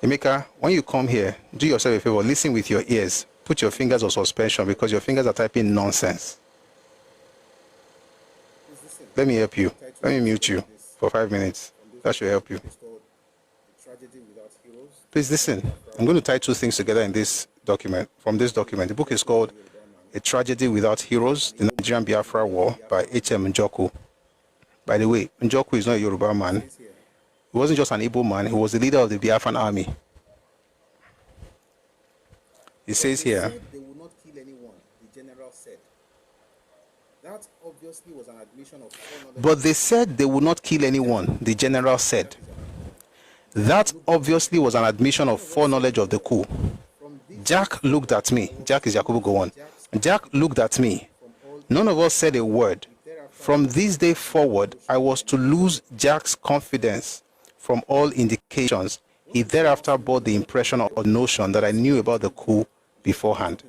Emeka, when you come here, do yourself a favor, listen with your ears. Put your fingers on suspension because your fingers are typing nonsense. Let me help you. Let me mute you for 5 minutes. That should help you. Please listen. I'm going to tie two things together in this document. From this document, the book is called A Tragedy Without Heroes, The Nigerian Biafra War by H.M. Nzeogwu. By the way, Nzeogwu is not a Yoruba man. He wasn't just an Igbo man. He was the leader of the Biafran army. It says here, they will not kill anyone, the general said. That obviously was an admission of foreknowledge. but they said they would not kill anyone, the general said. That obviously was an admission of foreknowledge of the coup. Jack looked at me. Jack is Yakubu Gowon. Jack looked at me. None of us said a word. From this day forward, I was to lose Jack's confidence. From all indications, he thereafter bore the impression or notion that I knew about the coup beforehand.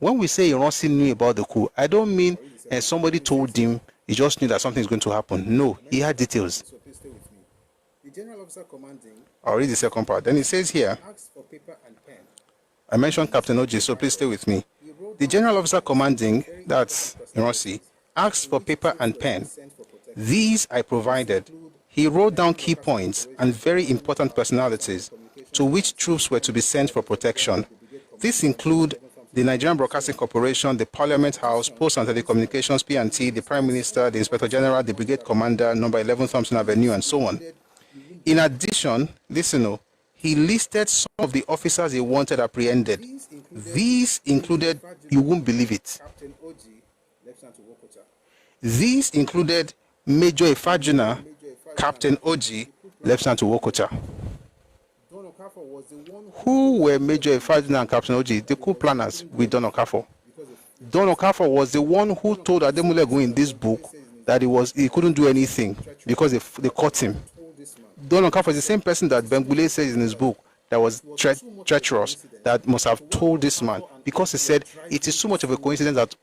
When we say Ironsi knew about the coup, I don't mean somebody told him, he just knew that something is going to happen. No, he had details. So please stay with me. The general officer commanding I'll read the second part. Then it says here, asked for paper and pen. I mentioned Captain Oji, so please stay with me. The general officer commanding, that's Ironsi, asked for paper and pen. These I provided. He wrote down key points and very important personalities to which troops were to be sent for protection. These include the Nigerian Broadcasting Corporation, the Parliament House, Post and Telecommunications, P&T, the Prime Minister, the Inspector General, the Brigade Commander, number 11 Thompson Avenue, and so on. In addition, listen, he listed some of the officers he wanted apprehended. These included, you won't believe it. Captain Oji, Lieutenant Wokota. These included Major Ifajuna, Captain Oji, Lieutenant Wokota. Don Okafor was the one Who were Major Ifajuna and Captain Oji? The coup planners with Don Okafor. Don Okafor was the one who told Ademulegun in this book that he couldn't do anything because they caught him. Don Okafor is the same person that Bengbule says in his book that was treacherous, that must have told this man, because he said it is too much of a coincidence that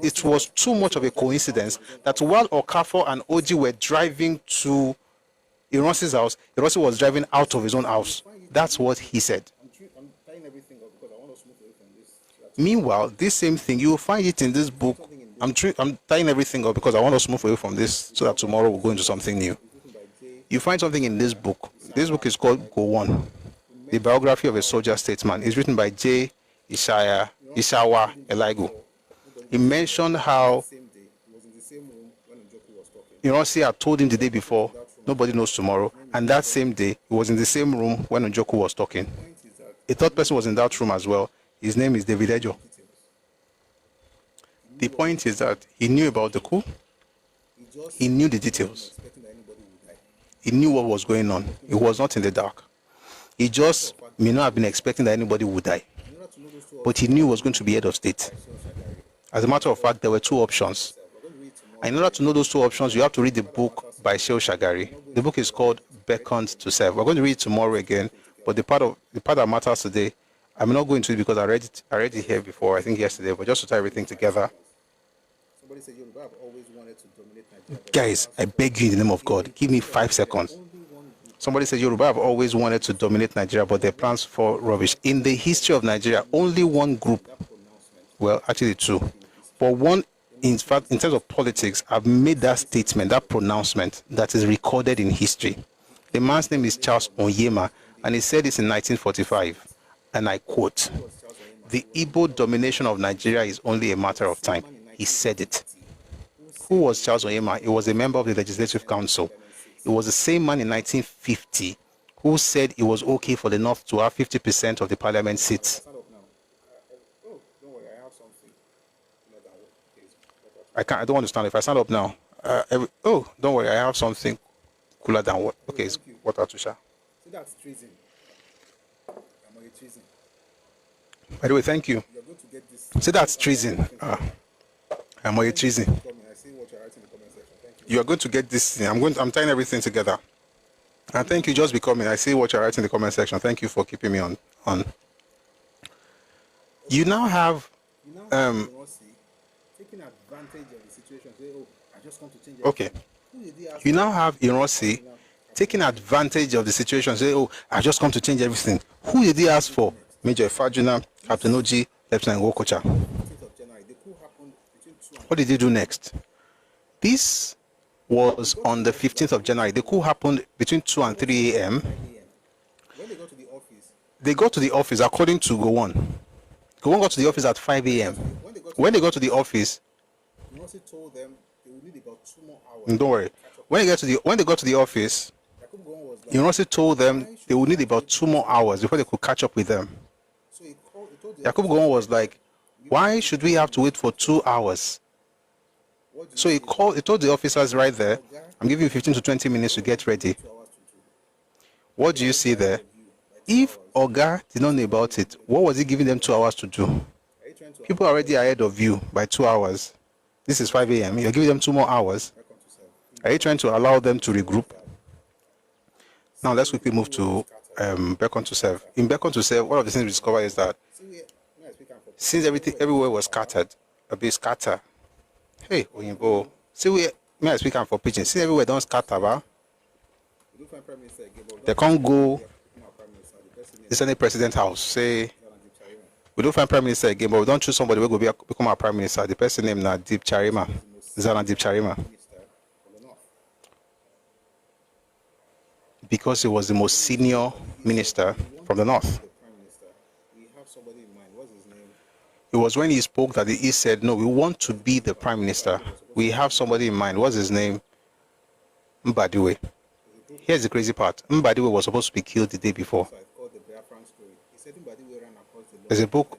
it was too much of a coincidence that while Okafor and Oji were driving to Ironsi's house, Ironsi was driving out of his own house. That's what he said. I'm tying everything up because I want to move away from this. Meanwhile, this same thing, you will find it in this book. I'm tying everything up because I want us to move away from this so that tomorrow we'll go into something new. You find something in this book. This book is called Gowon, The Biography of a Soldier Statesman. It's written by J. Ishawa Elaigo. He mentioned how Ironsi had told him the day before, nobody knows tomorrow, and that same day, he was in the same room when Nzeogwu was talking. A third person was in that room as well. His name is David Ejo. The point is that he knew about the coup. He knew the details. He knew what was going on. He was not in the dark. He just may not have been expecting that anybody would die. But he knew he was going to be head of state. As a matter of fact, there were two options. And in order to know those two options, you have to read the book by Shehu Shagari. The book is called Beckoned to Serve. We're going to read it tomorrow again, but the part that matters today, I'm not going to it because I read it here before, I think yesterday, but just to tie everything together. Somebody said Yoruba have always wanted to dominate Nigeria. Guys, I beg you in the name of God, give me 5 seconds. Somebody said Yoruba have always wanted to dominate Nigeria, but their plans for rubbish. In the history of Nigeria, only one group, well, actually two, but one, in fact, in terms of politics, have made that statement, that pronouncement that is recorded in history. The man's name is Charles Onyema, and he said this in 1945, and I quote, "The Igbo domination of Nigeria is only a matter of time." He said it. Who was Charles Onyema? He was a member of the Legislative Council. It was the same man in 1950 who said it was okay for the North to have 50% of the parliament seats. I don't want to stand. If I stand up now, don't worry, I have something cooler than what? Okay, it's water to share. So that's treason. I'm on treason. By the way, thank you. You're going to get this. See, that's treason. I'm on treason. I see what you're writing in the comment section. Thank you. You are going to get this. I'm tying everything together. And thank you, just becoming. I see what you're writing in the comment section. Thank you for keeping me on. You now have taking advantage of the situation. Say, oh, I just come to change. Okay. You now have Ironsi taking advantage of the situation. Say, oh, I just come to change everything. Who did he ask for? Major Ifajuna, Captain Oji, Lieutenant Wokocha. What did he do next? This was on the 15th of January. The coup happened between 2 and 3 a.m. When they got to the office, They got to the office, according to Gowon. Gowon got to the office at 5 a.m. When they got to the office, Ironsi told them they would need about 2 more hours. don't worry. When they got to the office, Gowon was like, Ironsi told them they would need about 2 more hours before they could catch up with them. so he told the Yakubu Gowon was like, why should we have to wait for 2 hours? So he told the officers right there, I'm giving you 15 to 20 minutes to get ready. What do you see there? If Oga did not know about it, what was he giving them 2 hours to do? People are already ahead of you by 2 hours. This is 5 a.m. You're giving them 2 more hours. Are you trying to allow them to regroup? Now let's quickly move to Beckon to Serve. In Beckon to Serve, one of the things we discovered is that since everywhere was scattered, a bit scattered. Hey, Oyinbo, see may I speak for pitching? Since everywhere don't scatter, ba? They can't go the Senate President house. Say we don't find Prime Minister again, but we don't choose somebody who will become our Prime Minister. The person named na Deep Charima, Zana Deep Charima, because he was the most senior minister from the north. It was when he spoke that he said, no, we want to be the Prime Minister. We have somebody in mind. What's his name? Mbadiwe. Here's the crazy part. Mbadiwe was supposed to be killed the day before. There's a book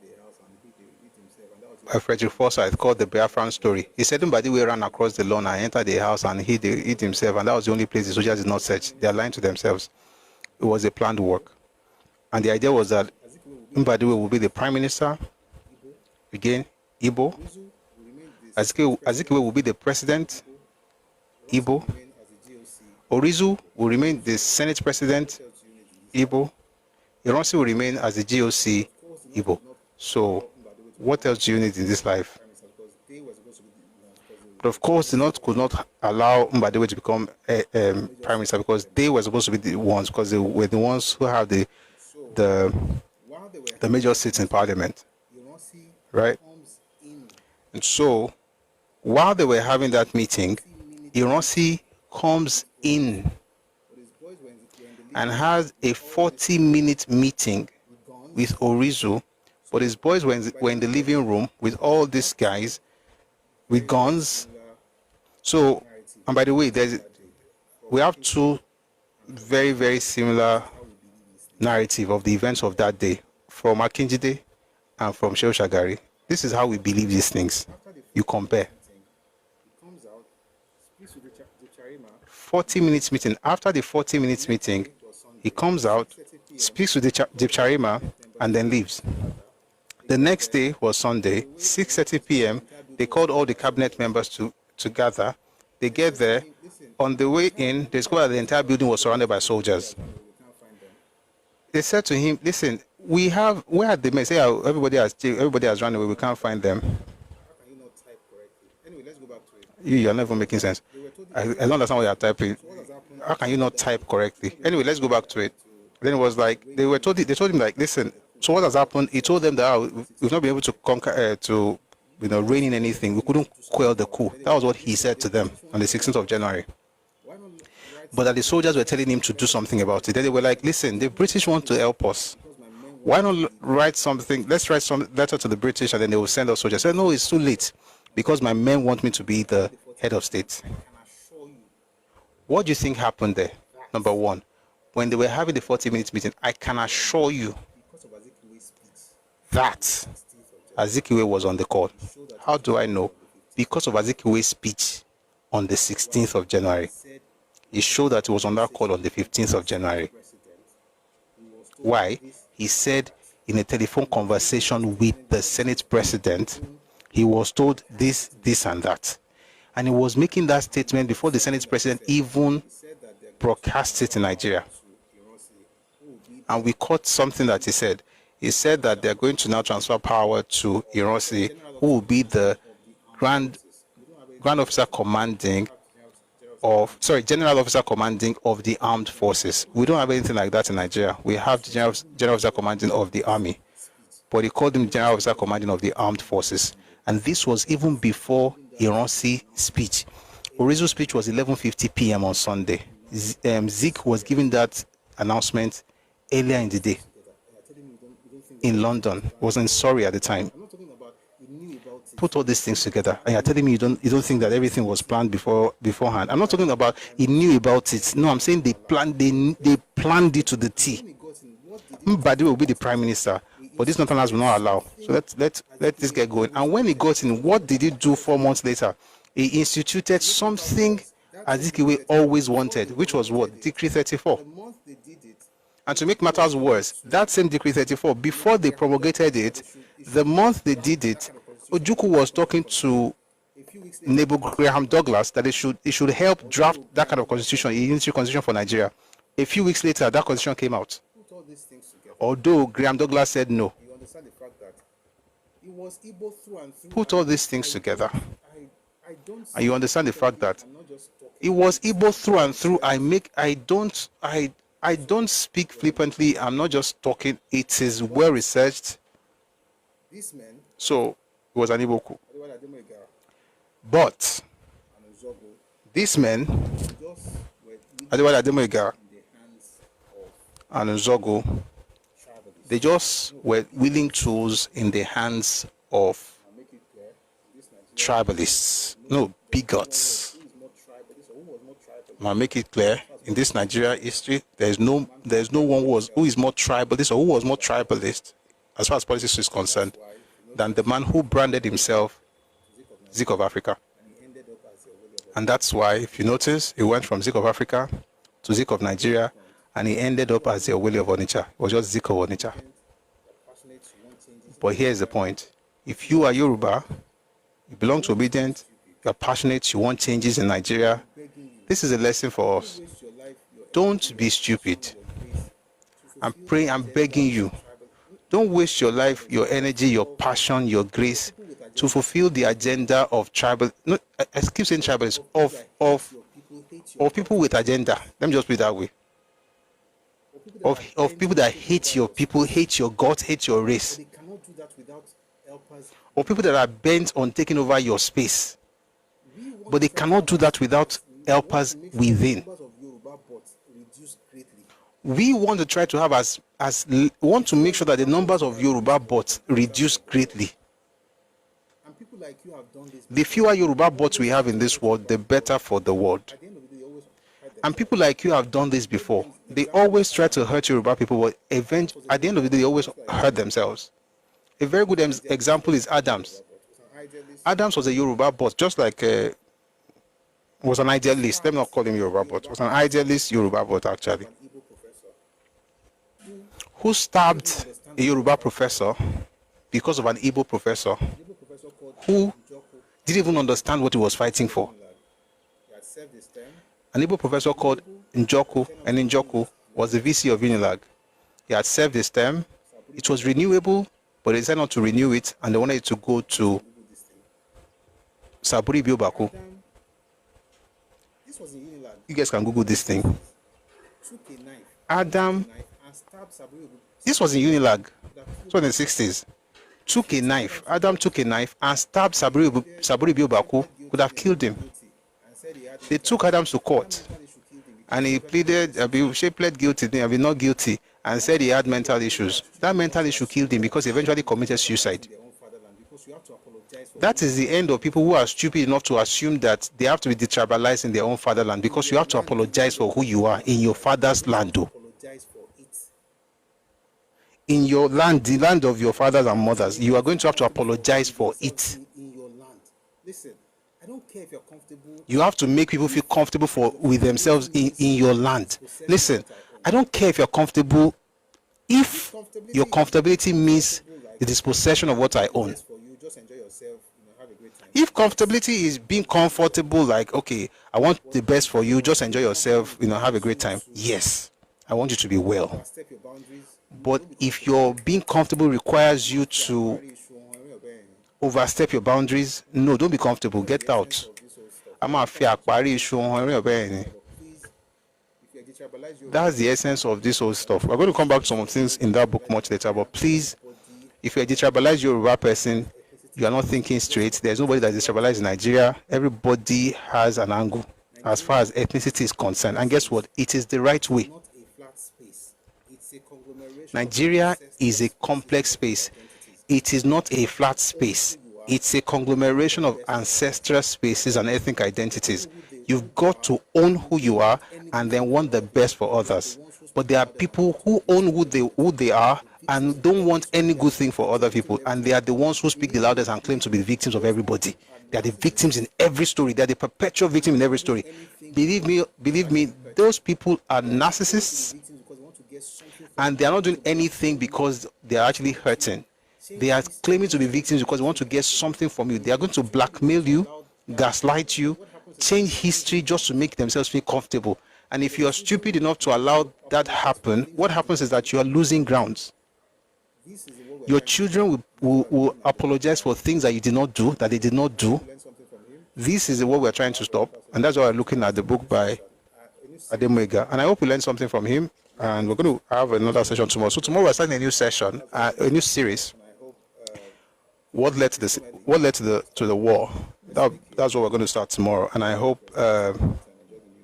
by Frederick Forsyth called The Biafran Story. He said Mbadiwe ran across the lawn and entered the house and hid himself, and that was the only place the soldiers did not search. They are lying to themselves. It was a planned work. And the idea was that Mbadiwe will be the Prime Minister. Again, Igbo. Azikiwe will be the president. Igbo. Orizu will remain the Senate president. Igbo. Ironsi will remain as the GOC. Igbo. So, what else do you need in this life? But of course, the North could not allow Mbadiwe to become Prime Minister because they were supposed to be the ones, because they were the ones who have the major seats in Parliament. Right? And so, while they were having that meeting, Ironsi comes in and has a 40-minute meeting with Orizu, but his boys were in the living room with all these guys with guns. So, and by the way, we have 2 very, very similar narrative of the events of that day, from Akinjide and from Shehu Shagari. This is how we believe these things. You compare. 40 minutes meeting. After the 40 minutes meeting, he comes out, speaks to Deep Charima, and then leaves. The next day was Sunday, 6:30 p.m. They called all the cabinet members to gather. They get there. On the way in, they discovered that the entire building was surrounded by soldiers. They said to him, listen, where are the men? Say, everybody has run away, we can't find them. You're not even making sense. I don't understand what you're typing. How can you not type correctly? Anyway, let's go back to it. Then it was like, they told him like, listen, so what has happened? He told them that we've not been able to conquer, rein in anything. We couldn't quell the coup. That was what he said to them on the 16th of January. But that the soldiers were telling him to do something about it. Then they were like, listen, the British want to help us. Why not write something? Let's write some letter to the British and then they will send us soldiers. I said, no, it's too late because my men want me to be the head of state. What do you think happened there? Number one, when they were having the 40-minute meeting, I can assure you that Azikiwe was on the call. How do I know? Because of Azikiwe's speech on the 16th of January. It showed that he was on that call on the 15th of January. Why? He said in a telephone conversation with the Senate President, he was told this, and that. And he was making that statement before the Senate President even broadcast it in Nigeria. And we caught something that he said. He said that they're going to now transfer power to Ironsi, who will be the Grand Officer Commanding General Officer Commanding of the Armed Forces. We don't have anything like that in Nigeria. We have the General Officer Commanding of the Army, but he called him General Officer Commanding of the Armed Forces. And this was even before Ironsi's speech. Orizo's speech was 11:50 p.m. on Sunday. Zeke was giving that announcement earlier in the day in London. Was in Surrey at the time. Put all these things together, and you're telling me you don't think that everything was planned beforehand. I'm not talking about he knew about it. No, I'm saying they planned it to the T. Mbadi will be the prime minister, but this Northerners will not allow. So let this get going. And when he got in, what did he do 4 months later? He instituted something Azikiwe always wanted, which was what? Decree 34. And to make matters worse, that same Decree 34, before they promulgated it, the month they did it, Ojukwu was talking to Nebu Graham Douglas that it should help draft that kind of constitution, a unitary constitution for Nigeria. A few weeks later, that constitution came out. Although Graham Douglas said no. Put all these things together, and you understand the fact that it was Igbo through and through. I don't speak flippantly. I'm not just talking. It is well researched. So it was an Igbo coup. But these men, Adewale Ademoyega and Nzeogwu, they just were willing tools in the hands of tribalists, no bigots. I'll make it clear, in this Nigeria history, there's no one who is more tribalist or who was more tribalist, as far as politics is concerned, than the man who branded himself Zik of Africa. And that's why, if you notice, he went from Zik of Africa to Zik of Nigeria, and he ended up as the Owele of Onitsha. It was just Zik of Onitsha. But here's the point. If you are Yoruba, you belong to Obedient, you are passionate, you want changes in Nigeria, this is a lesson for us. Don't be stupid. I'm begging you. Don't waste your life, your energy, your passion, your grace to fulfill the agenda of tribal, no, I keep saying tribalists, of people with agenda. Let me just put it that way. Of people that hate your people, hate your God, hate your race. Or people that are bent on taking over your space. But they cannot do that without helpers within. We want to try to have want to make sure that the numbers of Yoruba bots reduce greatly. The fewer Yoruba bots we have in this world, the better for the world. And people like you have done this before. They always try to hurt Yoruba people, but eventually, at the end of the day, they always hurt themselves. A very good example is Adams. Adams was a Yoruba bot, just like was an idealist. Let me not call him Yoruba bot. Was an idealist Yoruba bot, actually, who stabbed a Yoruba professor because of an Igbo professor who didn't even understand what he was fighting for. An Igbo professor called Nzeogwu, and Nzeogwu was the VC of Unilag. He had served his term. It was renewable, but they decided not to renew it, and they wanted it to go to Saburi Biobaku. You guys can Google this thing. This was in Unilag. It was in the 60s. Adam took a knife and stabbed Saburi Biobaku, could have killed him. They took Adam to court, and he pleaded, she pled guilty, not guilty, and said he had mental issues. That mental issue killed him because he eventually committed suicide. That is the end of people who are stupid enough to assume that they have to be detribalized in their own fatherland, because you have to apologize for who you are in your father's land. Though. In your land, the land of your fathers and mothers, you are going to have to apologize for it. You have to make people feel comfortable with themselves in your land. Listen, I don't care if you're comfortable, if your comfortability means the dispossession of what I own. If comfortability is being comfortable, like, okay, I want the best for you, just enjoy yourself, have a great time. Yes, I want you to be well. But if your being comfortable requires you to overstep your boundaries, no, don't be comfortable. Get out. That's the essence of this whole stuff. We're going to come back to some things in that book much later, but please, if you're a detribalized Yoruba person, You are not thinking straight. There's nobody that is destabilized in Nigeria. Everybody has an angle as far as ethnicity is concerned. And guess what? It is the right way. Nigeria is a complex space. It is not a flat space. It's a conglomeration of ancestral spaces and ethnic identities. You've got to own who you are and then want the best for others. But there are people who own who they are and don't want any good thing for other people. And they are the ones who speak the loudest and claim to be the victims of everybody. They are the victims in every story. They are the perpetual victim in every story. Believe me, those people are narcissists, and they are not doing anything because they are actually hurting. They are claiming to be victims because they want to get something from you. They are going to blackmail you, gaslight you, change history just to make themselves feel comfortable. And if you are stupid enough to allow that happen, what happens is that you are losing grounds. Your children will apologize for things that you did not do, that they did not do. This is what we're trying to stop. And that's why we're looking at the book by Ademwega. And I hope we learned something from him. And we're going to have another session tomorrow. So tomorrow we're starting a new session, a new series. What led to the war? That's what we're going to start tomorrow. And I hope,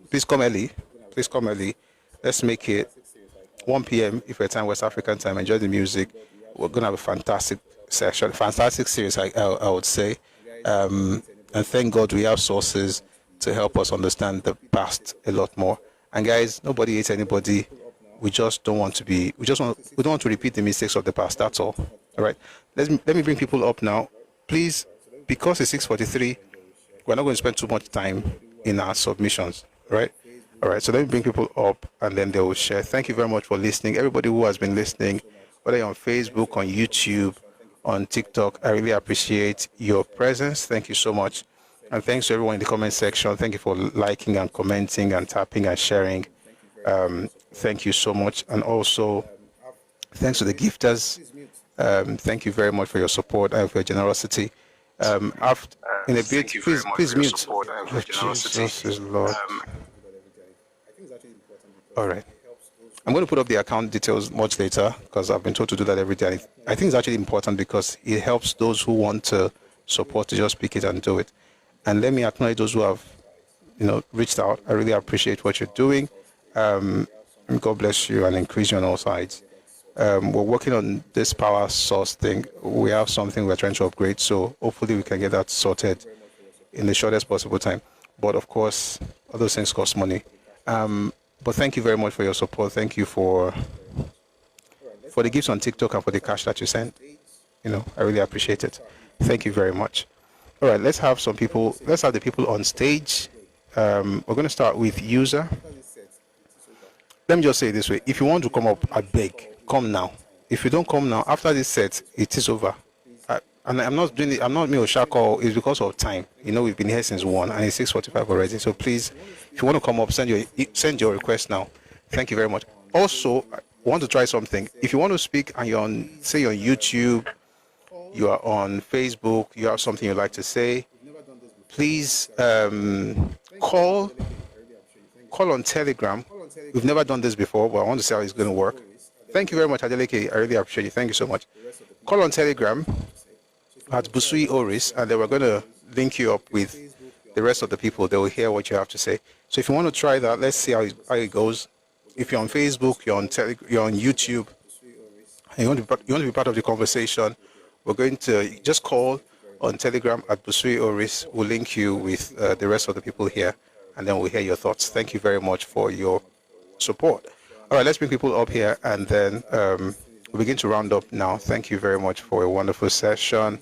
please come early. Please come early. Let's make it 1 p.m. if we're time, West African time. Enjoy the music. We're going to have a fantastic session, fantastic series, I would say. And thank God we have sources to help us understand the past a lot more. And guys, nobody hates anybody. We just don't want to we don't want to repeat the mistakes of the past. That's all. All right. Let me bring people up now. Please, because it's 6:43, we're not going to spend too much time in our submissions. Right? All right. So let me bring people up and then they will share. Thank you very much for listening. Everybody who has been listening, whether you're on Facebook, on YouTube, on TikTok, I really appreciate your presence. Thank you so much. And thanks to everyone in the comment section. Thank you for liking and commenting and tapping and sharing. Thank you so much. And also, thanks to the gifters. Thank you very much for your support and for your generosity. After, in a bit, please mute. Oh, Jesus is Lord. All right. I'm going to put up the account details much later because I've been told to do that every day. I think it's actually important because it helps those who want to support to just pick it and do it. And let me acknowledge those who have, reached out. I really appreciate what you're doing. God bless you and increase you on all sides. We're working on this power source thing. We have something we're trying to upgrade, so hopefully we can get that sorted in the shortest possible time. But of course, all those things cost money. But thank you very much for your support. Thank you for the gifts on TikTok and for the cash that you sent. I really appreciate it. Thank you very much. All right, let's have some people. Let's have the people on stage. We're going to start with user. Let me just say it this way. If you want to come up, I beg, come now. If you don't come now, after this set, it is over. And I'm not doing it. I'm not me or Shako. It's because of time. We've been here since 1 and it's 6:45 already. So please, if you want to come up, send your request now. Thank you very much. Also, I want to try something. If you want to speak and you're on, say, on YouTube, you are on Facebook, you have something you'd like to say, please call on Telegram. We've never done this before, but I want to see how it's going to work. Thank you very much, Adeleke. I really appreciate you. Thank you so much. Call on Telegram at Busui Oris, and then we're going to link you up with the rest of the people. They will hear what you have to say. So if you want to try that, let's see how it goes. If you're on Facebook, you're on YouTube, and you want to be part of the conversation, we're going to just call on Telegram at Busui Oris. We'll link you with the rest of the people here, and then we'll hear your thoughts. Thank you very much for your support. All right, let's bring people up here, and then we'll begin to round up now. Thank you very much for a wonderful session.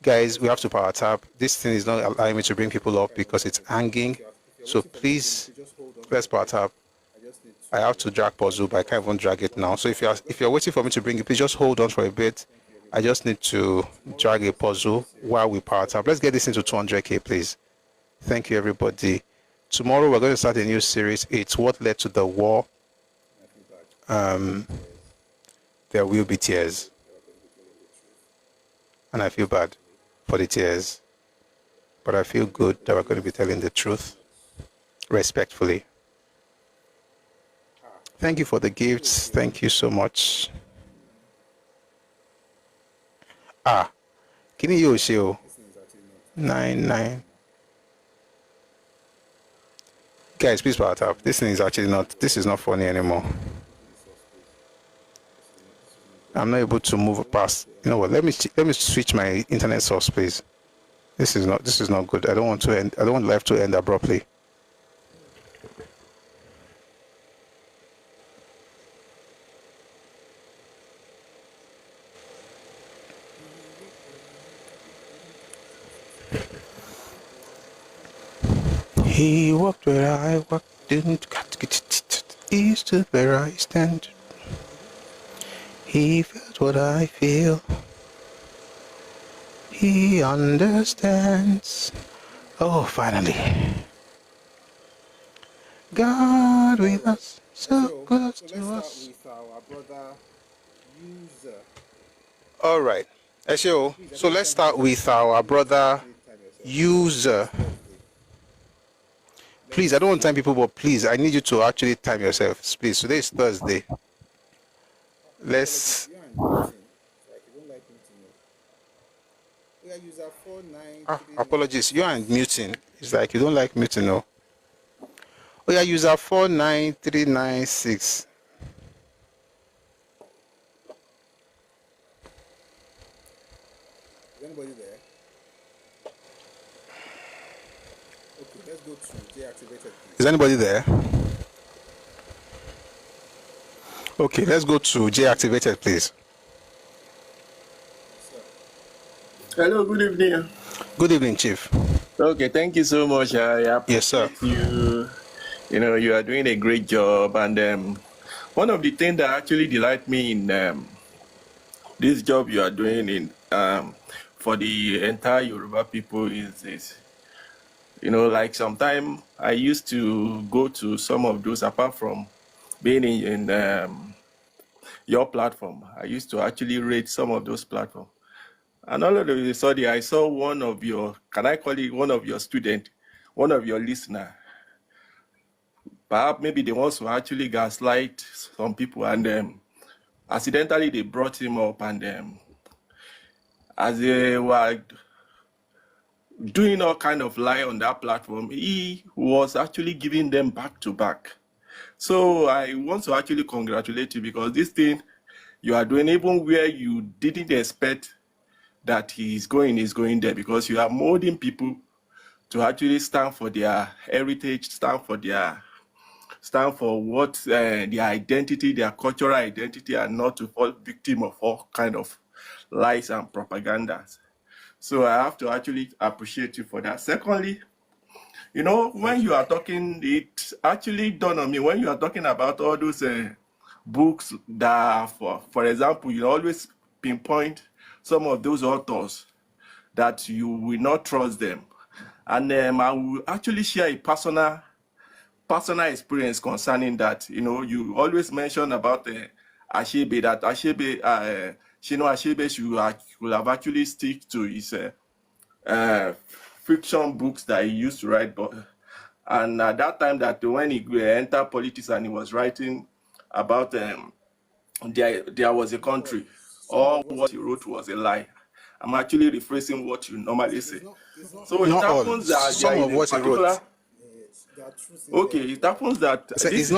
Guys, we have to power tap. This thing is not allowing me to bring people up because it's hanging. So please, let's power tap. I have to drag puzzle, but I can't even drag it now. So if you're waiting for me to bring it, please just hold on for a bit. I just need to drag a puzzle while we power tap. Let's get this into 200K, please. Thank you, everybody. Tomorrow, we're going to start a new series. It's what led to the war. There will be tears. And I feel bad for the tears. But I feel good that we're going to be telling the truth respectfully. Thank you for the gifts. Thank you so much. Kini Yoshio 99. Guys, please power tap. This thing is actually not. This is not funny anymore. I'm not able to move past. You know what? Let me switch my internet source, please. This is not good. I don't want to end. I don't want life to end abruptly. He walked where I walked, he stood where I stand. He felt what I feel. He understands. Oh, finally. God with us, so close to us. With our brother user. All right. So let's start with our brother user. Please, I don't want to time people, but please, I need you to actually time yourself. Please, today is Thursday. Let's. Apologies, you are muting. It's like you don't like muting, no? Oh, yeah, user 49396. Is anybody there? Okay, let's go to deactivated. Is anybody there? Okay, let's go to J activated, please. Hello, good evening. Good evening, Chief. Okay, thank you so much. I appreciate Yes, sir. you. You know, you are doing a great job. And one of the things that actually delight me in this job you are doing in for the entire Yoruba people is this. You know, like sometime I used to go to some of those, apart from being in your platform, I used to actually rate some of those platforms. And all of a sudden, I saw one of your, can I call it one of your students, one of your listeners, perhaps maybe the ones who actually gaslight some people, and accidentally they brought him up, and as they were doing all kind of lie on that platform, he was actually giving them back to back. So I want to actually congratulate you, because this thing you are doing, even where you didn't expect that he's going there, because you are molding people to actually stand for their heritage, stand for what their identity, their cultural identity, and not to fall victim of all kind of lies and propagandas. So I have to actually appreciate you for that. Secondly, you know, when you are talking, it actually dawned on me, when you are talking about all those books that, for example, you always pinpoint some of those authors that you will not trust them. And I will actually share a personal experience concerning that. You know, you always mention about Ashebe, that Ashebe, Shino Ashebe should have actually stick to his fiction books that he used to write. And at that time, that when he entered politics and he was writing about there was a country, all what he wrote was a lie. I'm actually rephrasing what you normally say. So it happens that some of what he wrote. Okay, it happens that It's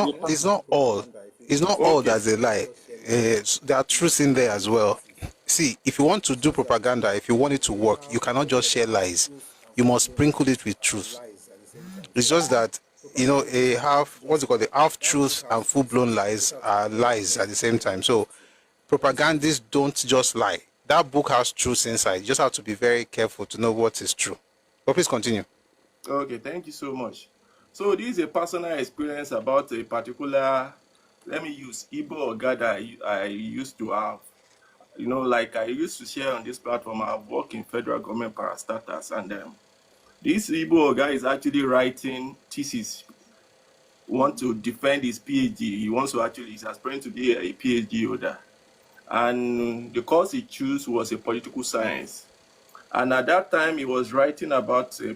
not all. It's not all that's a lie. There are truths in there as well. See, if you want to do propaganda, if you want it to work, you cannot just share lies. You must sprinkle it with truth. It's just that, you know, the half truths and full-blown lies are lies at the same time. So propagandists don't just lie. That book has truths inside. You just have to be very careful to know what is true. But please continue. Okay, thank you so much. So this is a personal experience about a particular, let me use Igbo Oga that I used to have. You know, like I used to share on this platform, I work in federal government parastatals, and this Igbo Oga is actually writing thesis, want to defend his PhD. He wants to actually, he's aspiring to be a PhD holder. And the course he chose was a political science. And at that time, he was writing about a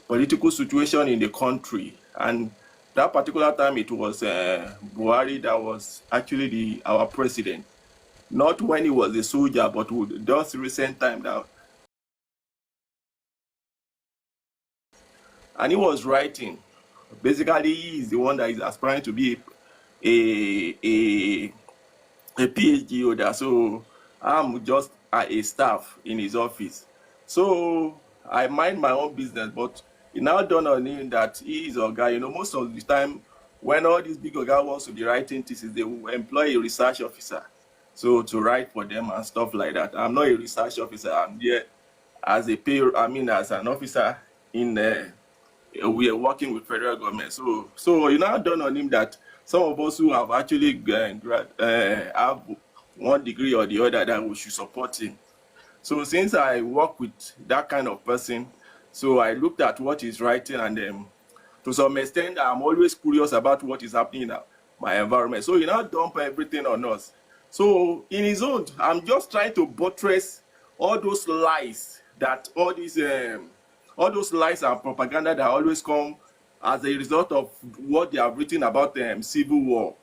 political situation in the country. And that particular time, it was Buhari that was actually our president. not when he was a soldier, but with just recent time now. And he was writing. Basically, he is the one that is aspiring to be a PhD holder. So I'm just a staff in his office. So I mind my own business, but it now dawned on him that he is a guy. You know, most of the time when all these big guys wants to be writing thesis, they will employ a research officer, so to write for them and stuff like that. I'm not a research officer. I'm here as as an officer in we are working with federal government. So you now dawned on him that some of us who have actually have one degree or the other, that we should support him. So since I work with that kind of person, so I looked at what he's writing, and to some extent, I'm always curious about what is happening in my environment. So he now dump everything on us. So in his own, I'm just trying to buttress all those lies that all those lies and propaganda that always come as a result of what they have written about civil war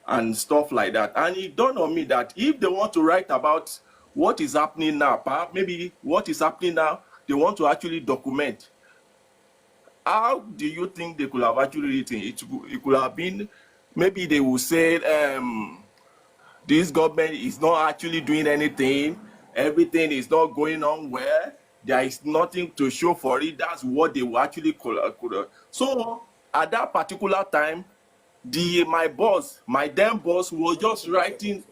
and stuff like that. And it dawned on me that if they want to write about what is happening now, perhaps maybe what is happening now, they want to actually document. How do you think they could have actually written it? It could have been, maybe they will say, this government is not actually doing anything, everything is not going on well, there is nothing to show for it. That's what they will actually could. So at that particular time, my damn boss was just writing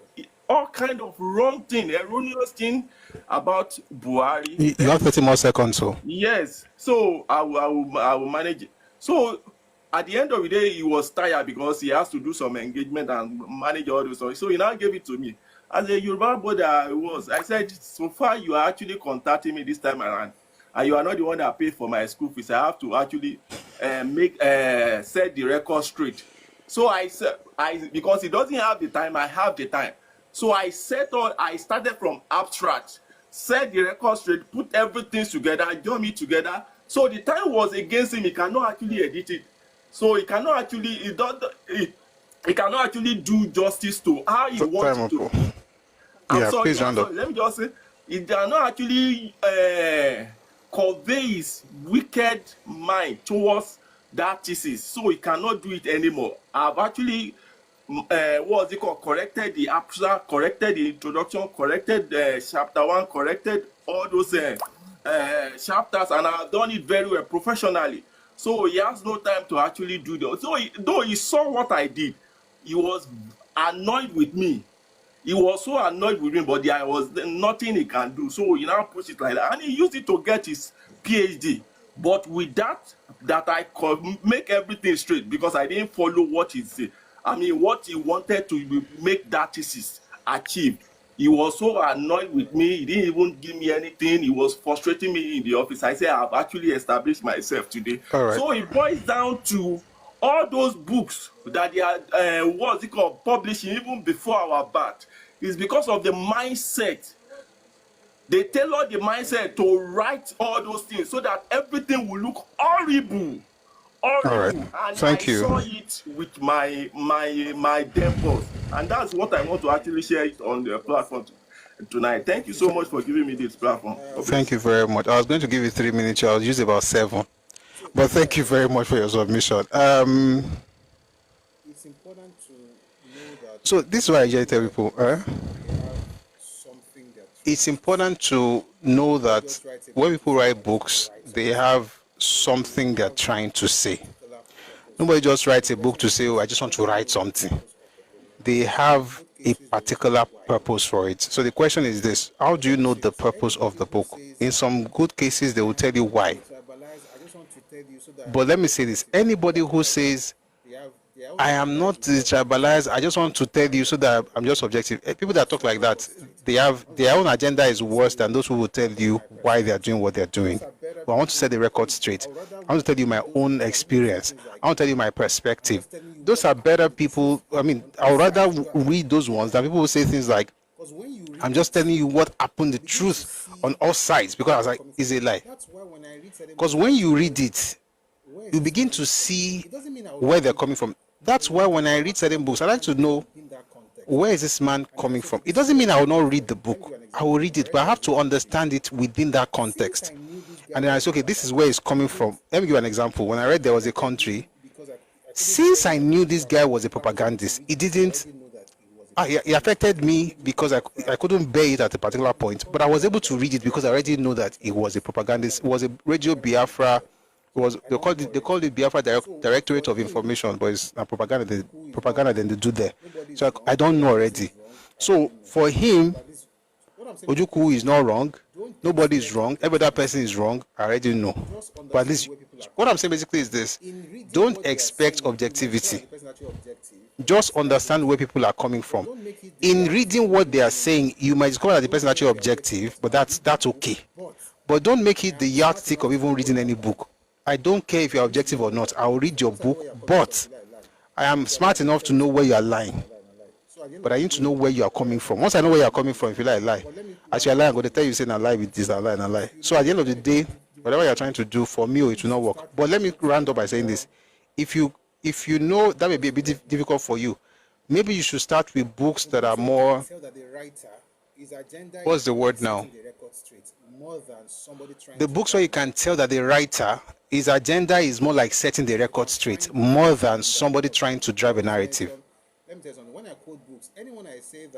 all kind of wrong thing, erroneous thing about Buhari. You have 30 more seconds, so. Yes, so I will manage it. So at the end of the day, he was tired because he has to do some engagement and manage all those things. So he now gave it to me. As a Yoruba boy that I said, so far you are actually contacting me this time around, and you are not the one that paid for my school fees. I have to actually set the record straight. So I said, because he doesn't have the time, I have the time. So I started from abstract, set the record straight, put everything together, join me together. So the time was against him. He cannot actually edit it. So he cannot actually, he cannot actually do justice to how he wants to. Yeah, please round up. Let me just say, he cannot actually convey his wicked mind towards that thesis. So he cannot do it anymore. I've actually corrected the abstract, corrected the introduction, corrected chapter 1, corrected all those chapters, and I've done it very well professionally. So he has no time to actually do that. So though he saw what I did, he was annoyed with me. He was so annoyed with me, but there was nothing he can do. So he now pushed it like that, and he used it to get his PhD. But with that I could make everything straight, because I didn't follow what he said. I mean, what he wanted to make that thesis achieve. He was so annoyed with me. He didn't even give me anything. He was frustrating me in the office. I said, I've actually established myself today. All right. So it boils down to all those books that they are, publishing even before our birth. It's because of the mindset. They tailor the mindset to write all those things so that everything will look horrible. All right. And Thank you. I saw it with my damn boss, and that's what I want to actually share it on the platform tonight. Thank you so much for giving me this platform. Thank you very much. I was going to give you 3 minutes. I'll use about 7, but thank you very much for your submission. It's important to know that. So this is why I just tell people. It's important to know that when people write books, they have something they're trying to say. Nobody just writes a book to say, oh, I just want to write something. They have a particular purpose for it. So the question is this: how do you know the purpose of the book? In some good cases, they will tell you why. But let me say this: anybody who says, I am not tribalized, I just want to tell you so that I'm just objective. People that talk like that, they have their own agenda is worse than those who will tell you why they are doing what they're doing. But I want to set the record straight. I want to tell you my own experience. I want to tell you my perspective. Those are better people. I mean, I would rather read those ones than people who say things like, I'm just telling you what happened, the truth on all sides, because I was like, it's a lie. Because when you read it, you begin to see where they're coming from. That's why when I read certain books, I like to know where is this man coming from? It doesn't mean I will not read the book. I will read it, but I have to understand it within that context. And then I say, okay, this is where it's coming from. Let me give you an example. When I read There Was a Country, since I knew this guy was a propagandist, it didn't. It affected me because I couldn't bear it at a particular point, but I was able to read it because I already know that it was a propagandist. It was a Radio Biafra. They called it Biafra Directorate of Information, but it's a propaganda. Propaganda then they do there. So I don't know already. So for him, Ojukwu is not wrong. Nobody is wrong. Every other person is wrong. I already know. But at least what I'm saying basically is this: don't expect objectivity. Just understand where people are coming from. In reading what they are saying, you might discover that the person is actually objective, but that's okay. But don't make it the yardstick of even reading any book. I don't care if you're objective or not. I will read your book, but I am smart enough to know where you are lying. But I need to know where you are coming from. Once I know where you are coming from, if you lie, as you are lying, I'm going to tell you, say, I lie with this, I lie. So at the end of the day, whatever you're trying to do, for me, it will not work. But let me round up by saying this. If you know that may be a bit difficult for you, maybe you should start with books that are more, what's the word now? The books where you can tell that the writer, his agenda is more like setting the record straight, more than somebody trying to drive a narrative.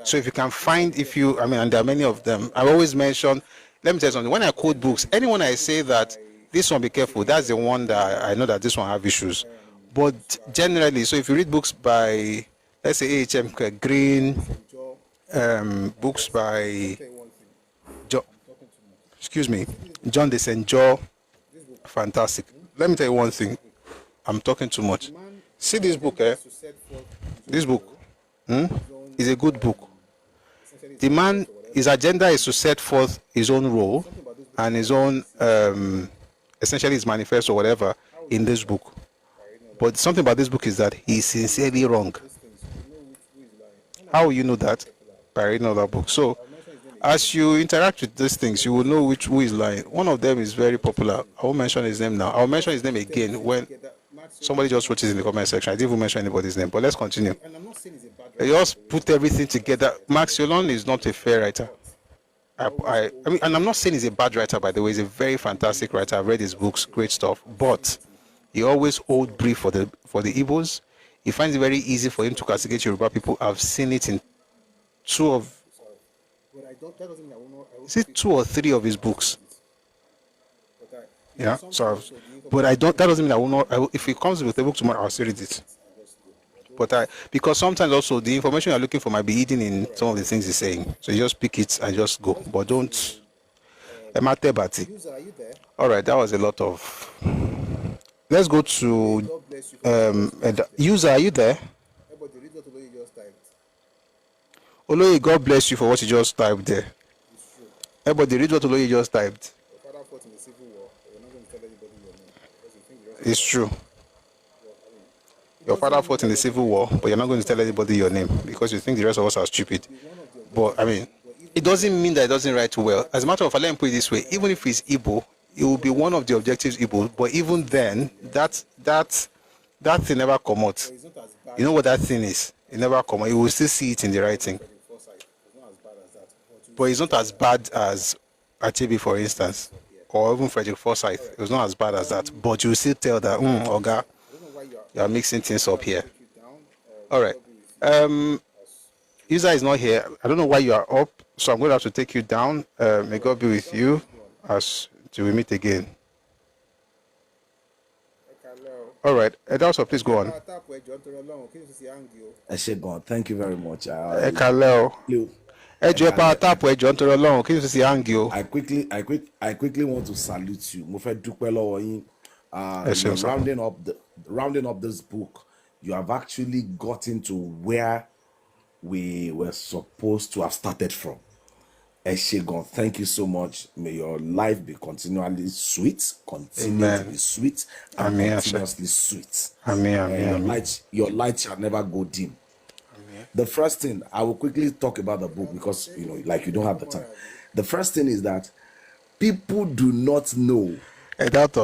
So if you can find, and there are many of them, I always mention, let me tell you something, when I quote books, anyone I say that, this one be careful, that's the one that I know that this one have issues. But generally, so if you read books by, let's say A.H.M. Green, books by, John de St. John, fantastic. Let me tell you one thing, I'm talking too much. See this book, This book is a good book. The man, his agenda is to set forth his own role and his own, essentially his manifesto or whatever in this book. But something about this book is that he's sincerely wrong. How will you know that? By reading another book. So, as you interact with these things, you will know who is lying. One of them is very popular. I won't mention his name now. I'll mention his name again when somebody just wrote it in the comment section. I didn't even mention anybody's name, but let's continue. They just put everything together. Max Yolon is not a fair writer. I mean, and I'm not saying he's a bad writer, by the way. He's a very fantastic writer. I've read his books, great stuff. But he always holds brief for the Igbos. He finds it very easy for him to castigate Yoruba people. I've seen it in two or three of his books. Yeah, so, that doesn't mean I will not. If he comes with a book tomorrow, I'll still read it. But because sometimes also the information you're looking for might be hidden in some of the things he's saying. So you just pick it and just go. But don't. All right, that was a lot of. Let's go to user. Are you there? Oloye, God bless you for what you just typed there. Everybody, read what Oloye just typed. It's true. Your father fought in the civil war, but you're not going to tell anybody your name because you think the rest of us are stupid. But I mean, it doesn't mean that it doesn't write well. As a matter of fact, let me put it this way: even if it's Igbo, it will be one of the objectives Igbo. But even then, that thing never come out. You know what that thing is? It never come out. You will still see it in the writing. But it's not as bad as Achebe, for instance, or even Frederick Forsyth. It was not as bad as that. But you will still tell that, Oga, you are mixing things up here. All right. User is not here. I don't know why you are up, so I'm going to have to take you down. May God be with you as we meet again. All right. Edelso, please go on. Thank you very much. I quickly want to salute you. Rounding up this book, you have actually gotten to where we were supposed to have started from. Eshegon, thank you so much. May your life be continually sweet, continue to be sweet, and continuously sweet. Amen. Your light shall never go dim. The first thing, I will quickly talk about the book because, you don't have the time. The first thing is that people do not know. People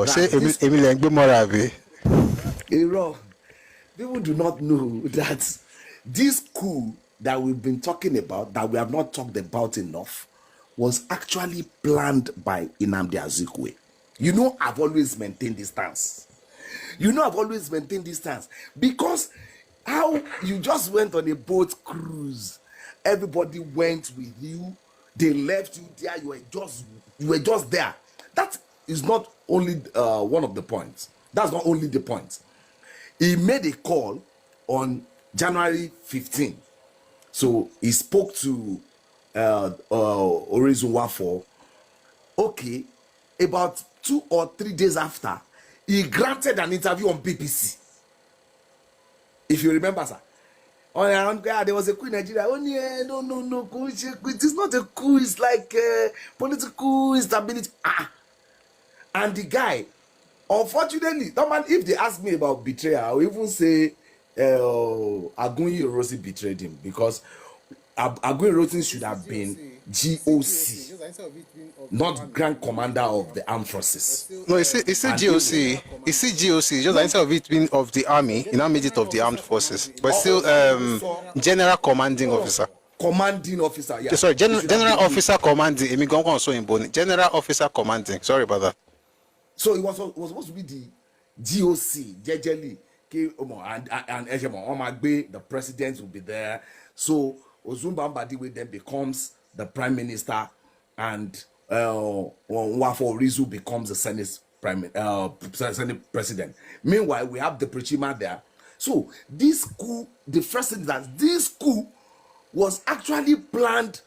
do not know that this coup that we've been talking about, that we have not talked about enough, was actually planned by Nnamdi Azikiwe. You know, I've always maintained this stance. Because how you just went on a boat cruise, everybody went with you, they left you there, you were just there. That is not only one of the points. That's not only the point. He made a call on January 15. So he spoke to Orizunwafo. Okay, about 2 or 3 days after, he granted an interview on BBC. If you remember, sir. There was a coup in Nigeria. No, it is not a coup. It's like political instability. And the guy, unfortunately, if they ask me about betrayal, I will even say Agunyi betrayed him, because Agunyi should have been GOC, not Grand Commander of the Armed Forces. No, it's GOC. It's GOC. Just instead of it being of the army, you now made it of the armed forces, but still General Commanding Officer. Commanding officer, yeah. Sorry, General Officer Commanding. General Officer Commanding. Sorry about that. So it was supposed to be the GOC, Jejeli, and the president will be there. So Ozumba Mbadiwe then becomes the prime minister, and Nwafo Orizu becomes the Senate president. Meanwhile, we have the Prechima there. So this coup, the first thing that this coup was actually planned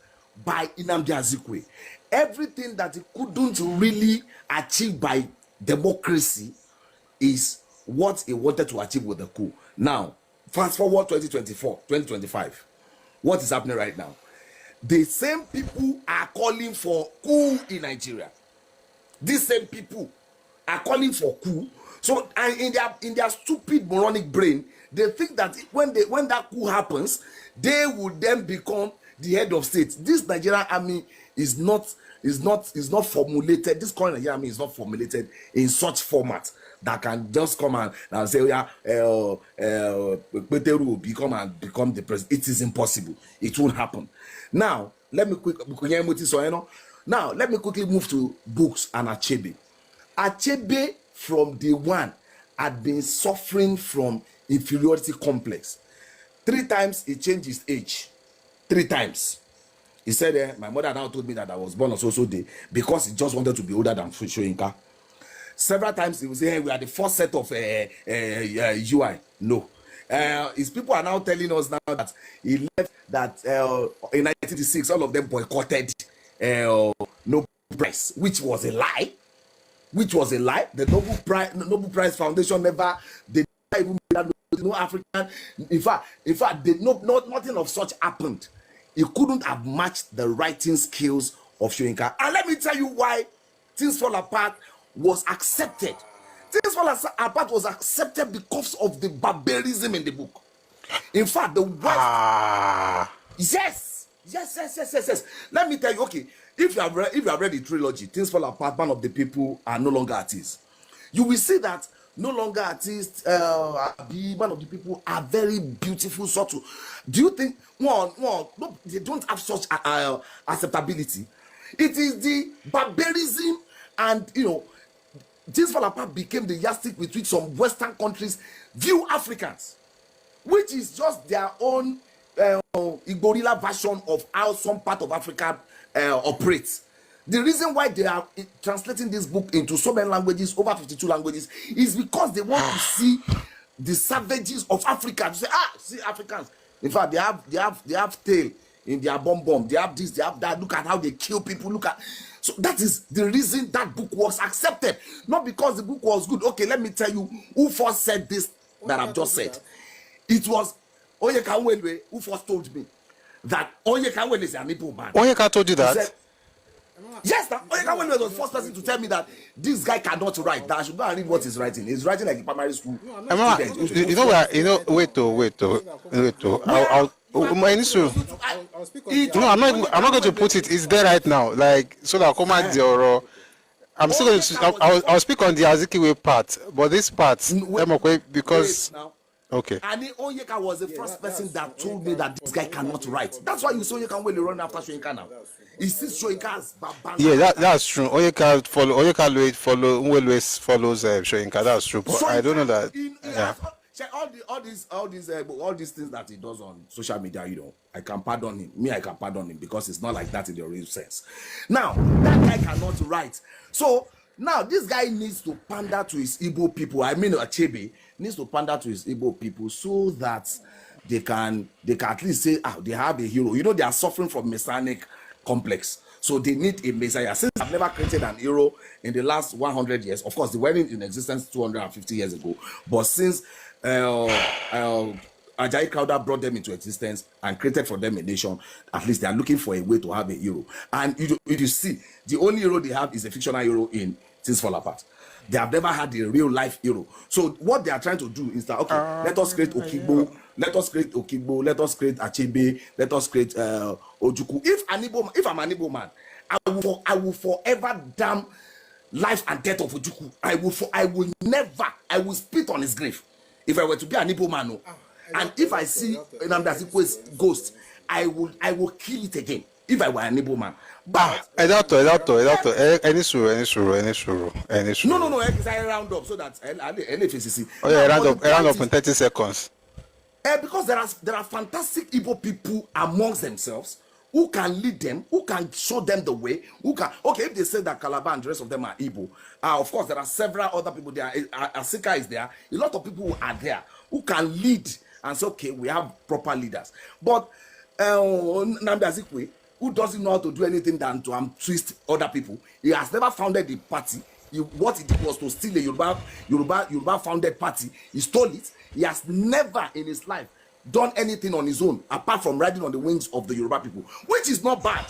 by Nnamdi Azikiwe. Everything that he couldn't really achieve by democracy is what he wanted to achieve with the coup. Now, fast forward 2025. What is happening right now? The same people are calling for coup in Nigeria. These same people are calling for coup. So, and in their stupid moronic brain, they think that when that coup happens, they will then become the head of state. This Nigerian army is not formulated. This current Nigerian army is not formulated in such format that can just come and say, Peteru will become the president. It is impossible. It won't happen. Now, let me quickly move to books and Achebe. Achebe, from day one, had been suffering from inferiority complex. 3 times he changed his age. 3 times. He said, my mother now told me that I was born on so day because he just wanted to be older than Shoyinka. Several times he would say, hey, we are the first set of UI. No. His people are now telling us now that he left, that in 1986, all of them boycotted Nobel Prize, which was a lie. The Nobel Prize Foundation never, they never even made that, no African. In fact, nothing of such happened. He couldn't have matched the writing skills of Shoyinka. And let me tell you why Things Fall Apart was accepted. Things Fall Apart was accepted because of the barbarism in the book. In fact, the West. Yes. Let me tell you, okay, if you have read the trilogy, Things Fall Apart, one of the people are no longer artists. You will see that no longer artists, one of the people are very beautiful, subtle. Do you think, no, they don't have such acceptability? It is the barbarism, and Things Fall Apart became the yardstick with which some Western countries view Africans, which is just their own Igborilla version of how some part of Africa operates. The reason why they are translating this book into so many languages, over 52 languages, is because they want to see the savages of Africa. To say, see Africans. In fact, they have tail in their bomb. They have this, they have that. Look at how they kill people. Look at. So that is the reason that book was accepted, not because the book was good. Okay, let me tell you who first said this that I've just said. It was Onyeka Nwenwe who first told me that Onyeka Nwenwe is an Igbo man. Onyeka told you that? Yes, Onyeka Nwenwe was the first person to tell me that this guy cannot write. That I should go and read what he's writing. He's writing like a primary school. Wait. I'm not going to put it. It's there right now. Like, so that comment your. I'm still going to. I'll speak on the Azikiwe part, but this part, because Okay. And Onyeka was the first person that told me that this guy cannot write. That's why you saw Onyeka when they run after Soyinka now. He sees Soyinka as Babanga. Yeah, that's true. Oyeka always follows Soyinka. That's true. But I don't know that. All these things that he does on social media, you know, I can pardon him. I can pardon him because it's not like that in the real sense. Now, that guy cannot write. So now this guy needs to pander to his Igbo people. I mean, Achebe needs to pander to his Igbo people so that they can at least say, they have a hero. You know, they are suffering from messianic complex. So they need a messiah. Since I've never created an hero in the last 100 years, of course, they were in existence 250 years ago. But since Ajayi Crowther brought them into existence and created for them a nation, at least they are looking for a way to have a hero. And you see, the only hero they have is a fictional hero in Things Fall Apart. They have never had a real life hero. So what they are trying to do is that, okay, let us create Okigbo, let us create Achebe, let us create Ojukwu. If I'm an Igbo man, I will forever damn life and death of Ojukwu. I will spit on his grave. If I were to be an Igbo man, and if I see Nnamdi Azikwe's ghost, I will kill it again. If I were an Igbo man. But Edato. Any suru. No. I round up so that NFCC. Oh yeah, round up in 30 seconds. Because there are fantastic Igbo people amongst themselves who can lead them, who can show them the way, if they say that Calabar and the rest of them are Igbo, of course there are several other people there. Asika is there. A lot of people are there who can lead and say, okay, we have proper leaders. But Nnamdi Azikwe, who doesn't know how to do anything than to twist other people, he has never founded the party. What he did was to steal a Yoruba founded party. He stole it. He has never in his life done anything on his own apart from riding on the wings of the Yoruba people, which is not bad.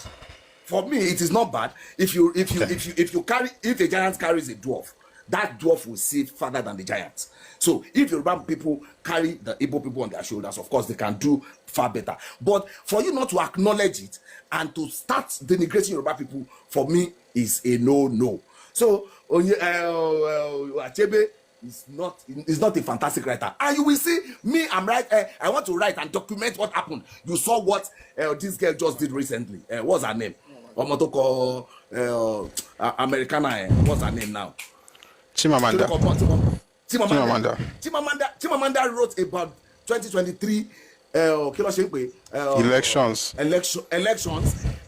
For me, it is not bad. If a giant carries a dwarf, that dwarf will see farther than the giant. So if Yoruba people carry the Igbo people on their shoulders, of course they can do far better. But for you not to acknowledge it and to start denigrating Yoruba people, for me, is a no. So Achebe is not a fantastic writer, and you will see me. I want to write and document what happened. You saw what this girl just did recently. What's her name? Omotoko Americana. What's her name now? Chimamanda wrote about 2023 elections,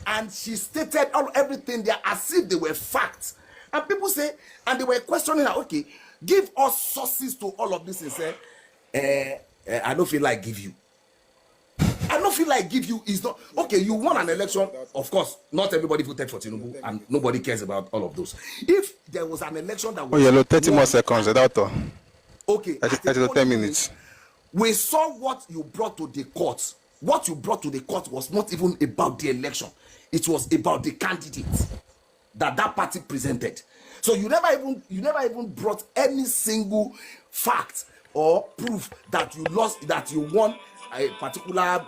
and she stated everything there as if they were facts. And people say, and they were questioning her, okay, give us sources to all of this. And say, I don't feel like give you. I don't feel like give you is not okay. You won an election, of course. Not everybody voted for Tinubu, and nobody cares about all of those. If there was an election that was 30 more seconds, okay, 10 minutes. We saw what you brought to the court. What you brought to the court was not even about the election. It was about the candidates that party presented. So you never even brought any single fact or proof that you lost, that you won a particular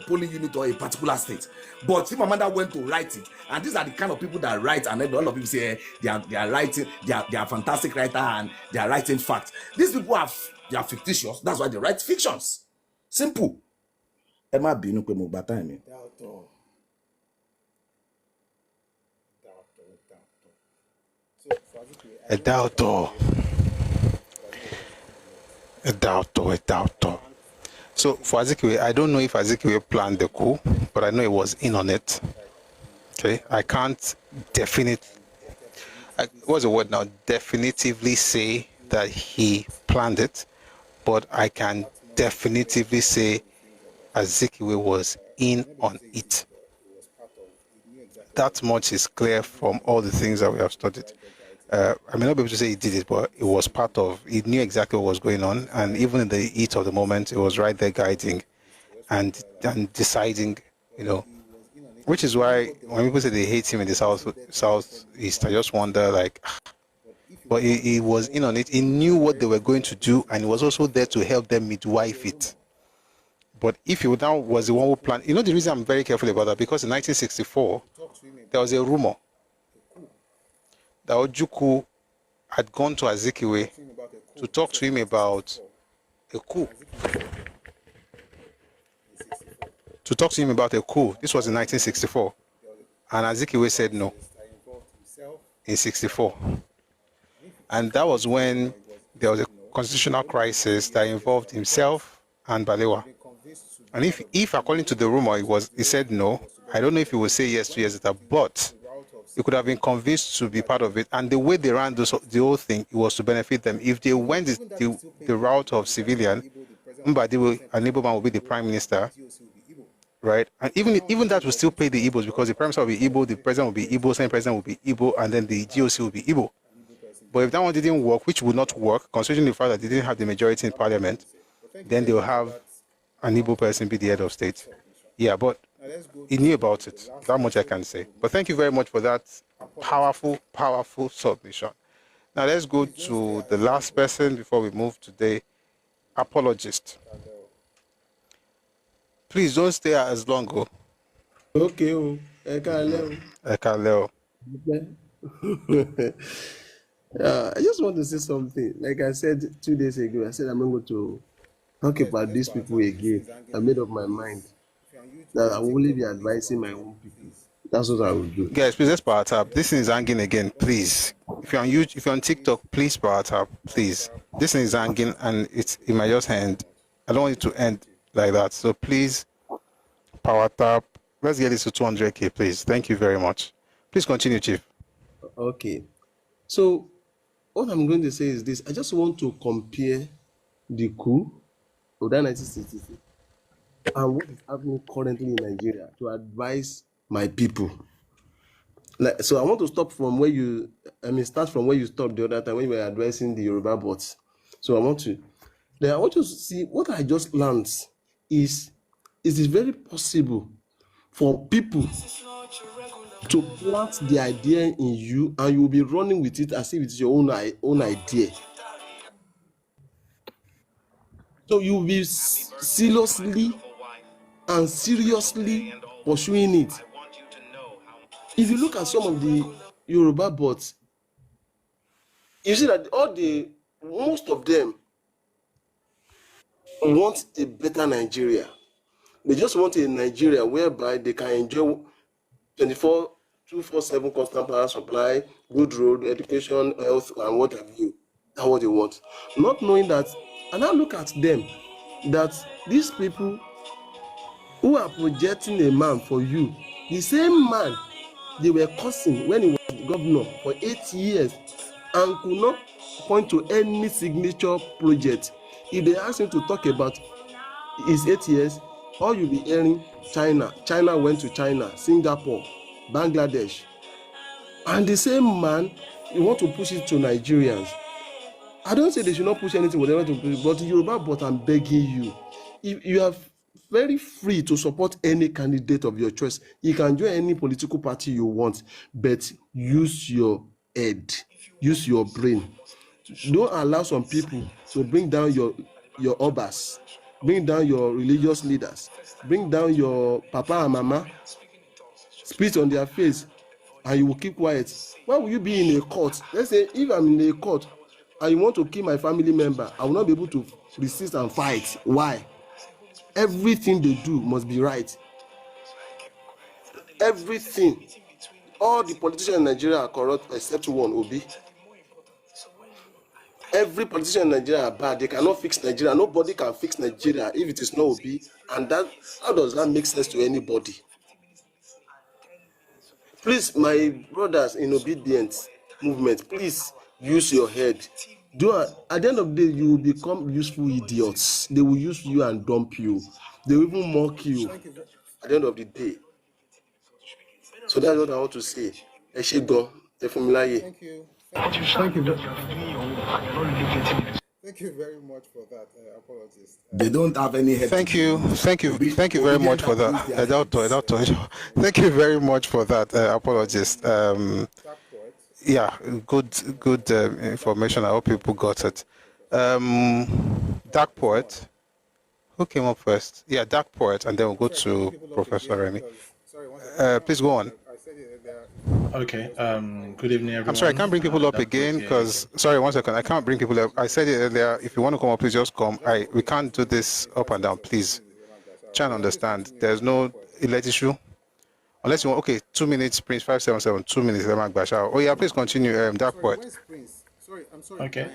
polling unit or a particular state. But Chimamanda went to write it, and these are the kind of people that write, and then all of people say they are writing, they are fantastic writer and they are writing facts. These people they are fictitious. That's why they write fictions. Simple. Emma binu kwe mo bata mi. A doubter. So for Azikiwe, I don't know if Azikiwe planned the coup, but I know he was in on it. Okay, I can't definitively say that he planned it, but I can definitively say Azikiwe was in on it. That much is clear from all the things that we have studied. I may not be able to say he did it, but it was he knew exactly what was going on, and even in the heat of the moment, it was right there guiding and deciding, which is why when people say they hate him in the southeast, I just wonder, but he was in on it. He knew what they were going to do, and he was also there to help them midwife it. But if he now was the one who planned, the reason I'm very careful about that, because in 1964, there was a rumor that Ojukwu had gone to Azikiwe to talk to him about a coup. To talk to him about a coup. This was in 1964. And Azikiwe said no in 64. And that was when there was a constitutional crisis that involved himself and Balewa. And if according to the rumor, he said no, I don't know if he would say yes 2 years later, but he could have been convinced to be part of it. And the way they ran the whole thing, it was to benefit them. If they went the route of civilian, Mbadiwe and Igbo man will be the prime minister, right? And even that will still pay the Igbos, because the prime minister will be Igbo, the president will be Igbo, second president will be Igbo, and then the GOC will be Igbo. But if that one didn't work, which would not work, considering the fact that they didn't have the majority in parliament, then they will have an Igbo person be the head of state. Yeah, but he knew about it. That much I can say. But thank you very much for that powerful, powerful submission. Now let's go to the last person before we move today. Apologist. Please don't stay as long. Okay. Ẹkáàbọ. I just want to say something. Like I said 2 days ago, I said I'm not going to talk about these people again. I made up my mind that I will only be advising my own people. That's what I will do. Guys, please let's power tap. This thing is hanging again, please. If you're on YouTube, if you're on TikTok, please power tap, please. This thing is hanging and it might just end. I don't want it to end like that. So please power tap. Let's get this to 200K, please. Thank you very much. Please continue, Chief. Okay. So what I'm going to say is this. I just want to compare the coup of that 1963 and what is happening currently in Nigeria to advise my people. So I want to start from where you stopped the other time when you were advising the Yoruba bots. So I want to see what I just learned is it very possible for people to plant the idea in you and you will be running with it as if it's your own idea. So you will be seriously pursuing it. If you look at some of the Yoruba bots, you see that most of them want a better Nigeria. They just want a Nigeria whereby they can enjoy 247 constant power supply, good road, education, health, and what have you. That's what they want. Not knowing that, and now look at them, that these people who are projecting a man for you, the same man they were cursing when he was governor for 8 years and could not point to any signature project. If they ask him to talk about his 8 years, all you'll be hearing China went to China, Singapore, Bangladesh. And the same man, you want to push it to Nigerians. I don't say they should not push anything, whatever to push, but Yoruba, but I'm begging you, if you are very free to support any candidate of your choice. You can join any political party you want, but use your head, use your brain. Don't allow some people to bring down your obas, bring down your religious leaders, bring down your papa and mama, spit on their face, and you will keep quiet. Why will you be in a court? Let's say if I'm in a court and you want to kill my family member, I will not be able to resist and fight. Why? Everything they do must be right. Everything. All the politicians in Nigeria are corrupt except one, Obi. Every politician in Nigeria are bad. They cannot fix Nigeria. Nobody can fix Nigeria if it is not Obi. And that, how does that make sense to anybody? Please, my brothers in obedience movement, please use your head. At the end of the day, you will become useful idiots. They will use you and dump you. They will even mock you at the end of the day. So that's what I want to say. Thank you. Thank you. Thank you. Thank you very much for that. Apologies. They don't have any head. Thank you very much for that. Thank you very much for that. Apologies. Yeah, good information. I hope people got it. Dark Poet. Who came up first? Yeah, Dark Poet, and then we'll go to Professor Remy. Please go on. Okay. Good evening, everyone. I'm sorry, I can't bring people up again because, sorry, 1 second. I can't bring people up. I said it earlier. If you want to come up, please just come. We can't do this up and down, please. Try and understand. There's no elect issue. Unless you want, okay, 2 minutes, Prince 577, 2 minutes, Oh, yeah, please continue, Dark Poet. Okay.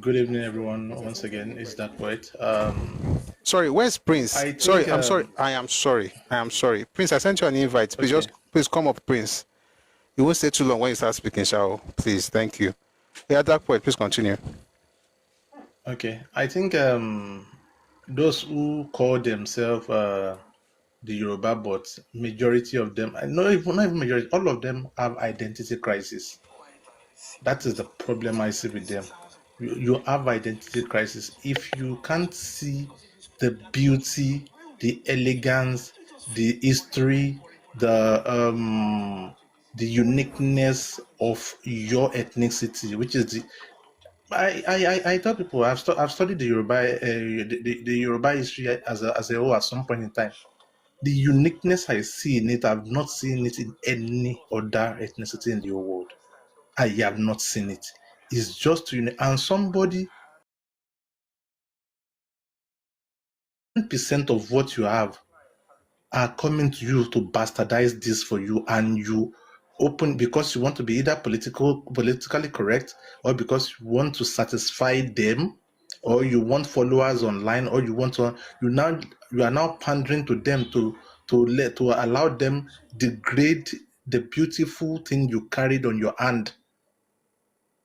Good evening, everyone. Once again, it's Dark Poet. Sorry, where's Prince? I'm sorry. I am sorry. Prince, I sent you an invite. Please please come up, Prince. You won't stay too long when you start speaking, Shao. Please, thank you. Yeah, Dark Poet, please continue. Okay. I think those who call themselves the Yoruba bots, majority of them, not even majority, all of them have identity crisis. That is the problem I see with them. You have identity crisis. If you can't see the beauty, the elegance, the history, the uniqueness of your ethnicity, which is I tell people I've studied the Yoruba the Yoruba history as a whole at some point in time. The uniqueness I see in it, I've not seen it in any other ethnicity in the whole world. I have not seen it. It's just unique. And somebody 10% of what you have are coming to you to bastardize this for you, and you open because you want to be either politically correct, or because you want to satisfy them, or you want followers online, or you are now pandering to them to allow them degrade the beautiful thing you carried on your hand,